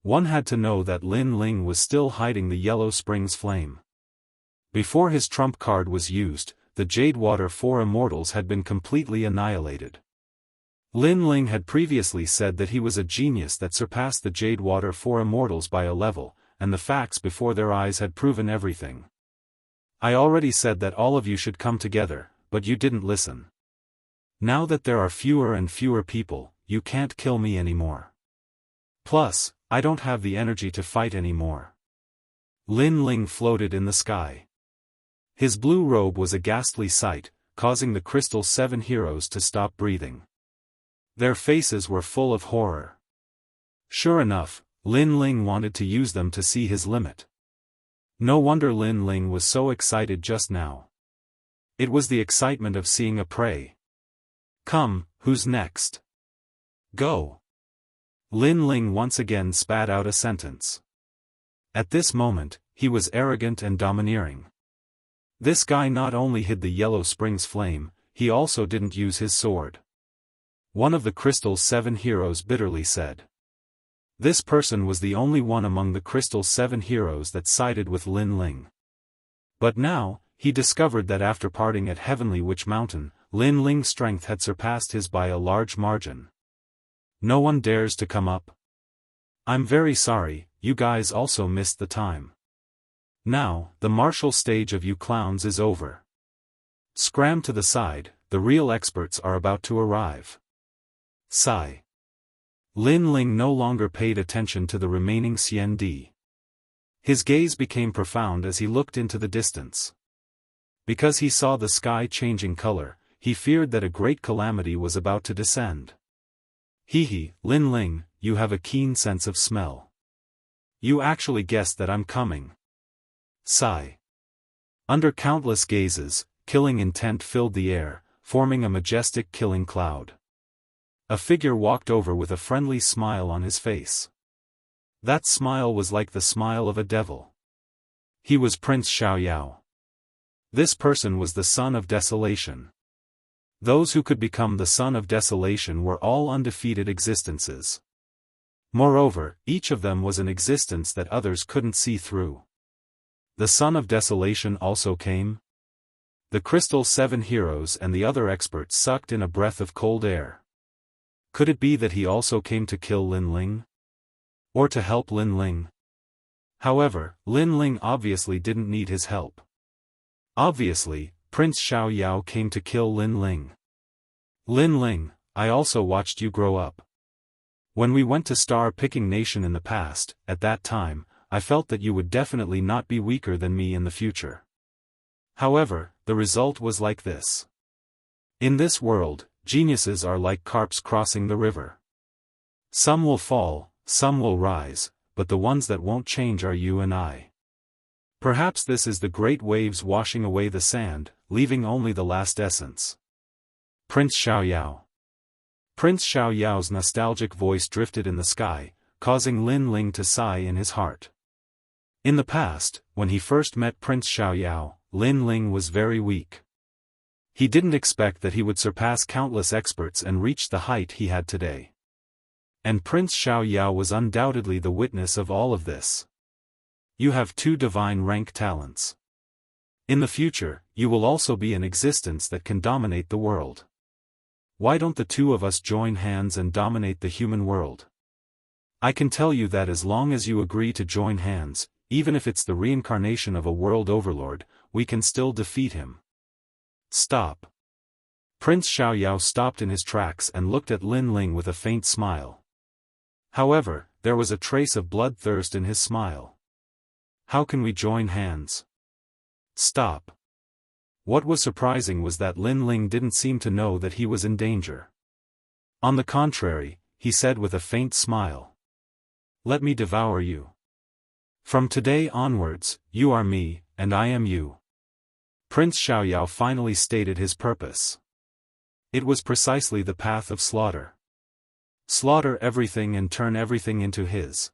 One had to know that Lin Ling was still hiding the Yellow Springs flame. Before his trump card was used, the Jadewater 4 Immortals had been completely annihilated. Lin Ling had previously said that he was a genius that surpassed the Jadewater 4 Immortals by a level, and the facts before their eyes had proven everything. I already said that all of you should come together, but you didn't listen. Now that there are fewer and fewer people, you can't kill me anymore. Plus, I don't have the energy to fight anymore. Lin Ling floated in the sky. His blue robe was a ghastly sight, causing the Crystal 7 heroes to stop breathing. Their faces were full of horror. Sure enough, Lin Ling wanted to use them to see his limit. No wonder Lin Ling was so excited just now. It was the excitement of seeing a prey. Come, who's next? Go. Lin Ling once again spat out a sentence. At this moment, he was arrogant and domineering. This guy not only hid the Yellow Springs flame, he also didn't use his sword. One of the Crystal's 7 heroes bitterly said. This person was the only one among the Crystal's 7 heroes that sided with Lin Ling. But now, he discovered that after parting at Heavenly Witch Mountain, Lin Ling's strength had surpassed his by a large margin. No one dares to come up. I'm very sorry, you guys also missed the time. Now, the martial stage of you clowns is over. Scram to the side, the real experts are about to arrive. Sigh. Lin Ling no longer paid attention to the remaining CND. His gaze became profound as he looked into the distance. Because he saw the sky changing color, he feared that a great calamity was about to descend. Hee, Lin Ling, you have a keen sense of smell. You actually guessed that I'm coming. Sigh. Under countless gazes, killing intent filled the air, forming a majestic killing cloud. A figure walked over with a friendly smile on his face. That smile was like the smile of a devil. He was Prince Xiaoyao. This person was the Son of Desolation. Those who could become the Son of Desolation were all undefeated existences. Moreover, each of them was an existence that others couldn't see through. The Son of Desolation also came. The Crystal 7 heroes and the other experts sucked in a breath of cold air. Could it be that he also came to kill Lin Ling? Or to help Lin Ling? However, Lin Ling obviously didn't need his help. Obviously, Prince Xiaoyao came to kill Lin Ling. Lin Ling, I also watched you grow up. When we went to Star Picking Nation in the past, at that time, I felt that you would definitely not be weaker than me in the future. However, the result was like this. In this world, geniuses are like carps crossing the river. Some will fall, some will rise, but the ones that won't change are you and I. Perhaps this is the great waves washing away the sand, leaving only the last essence. Prince Xiaoyao. Prince Xiaoyao's nostalgic voice drifted in the sky, causing Lin Ling to sigh in his heart. In the past, when he first met Prince Xiaoyao, Lin Ling was very weak. He didn't expect that he would surpass countless experts and reach the height he had today. And Prince Xiaoyao was undoubtedly the witness of all of this. You have 2 divine rank talents. In the future, you will also be an existence that can dominate the world. Why don't the 2 of us join hands and dominate the human world? I can tell you that as long as you agree to join hands, even if it's the reincarnation of a world overlord, we can still defeat him. Stop. Prince Xiaoyao stopped in his tracks and looked at Lin Ling with a faint smile. However, there was a trace of bloodthirst in his smile. How can we join hands? Stop. What was surprising was that Lin Ling didn't seem to know that he was in danger. On the contrary, he said with a faint smile. Let me devour you. From today onwards, you are me, and I am you. Prince Xiaoyao finally stated his purpose. It was precisely the path of slaughter. Slaughter everything and turn everything into his.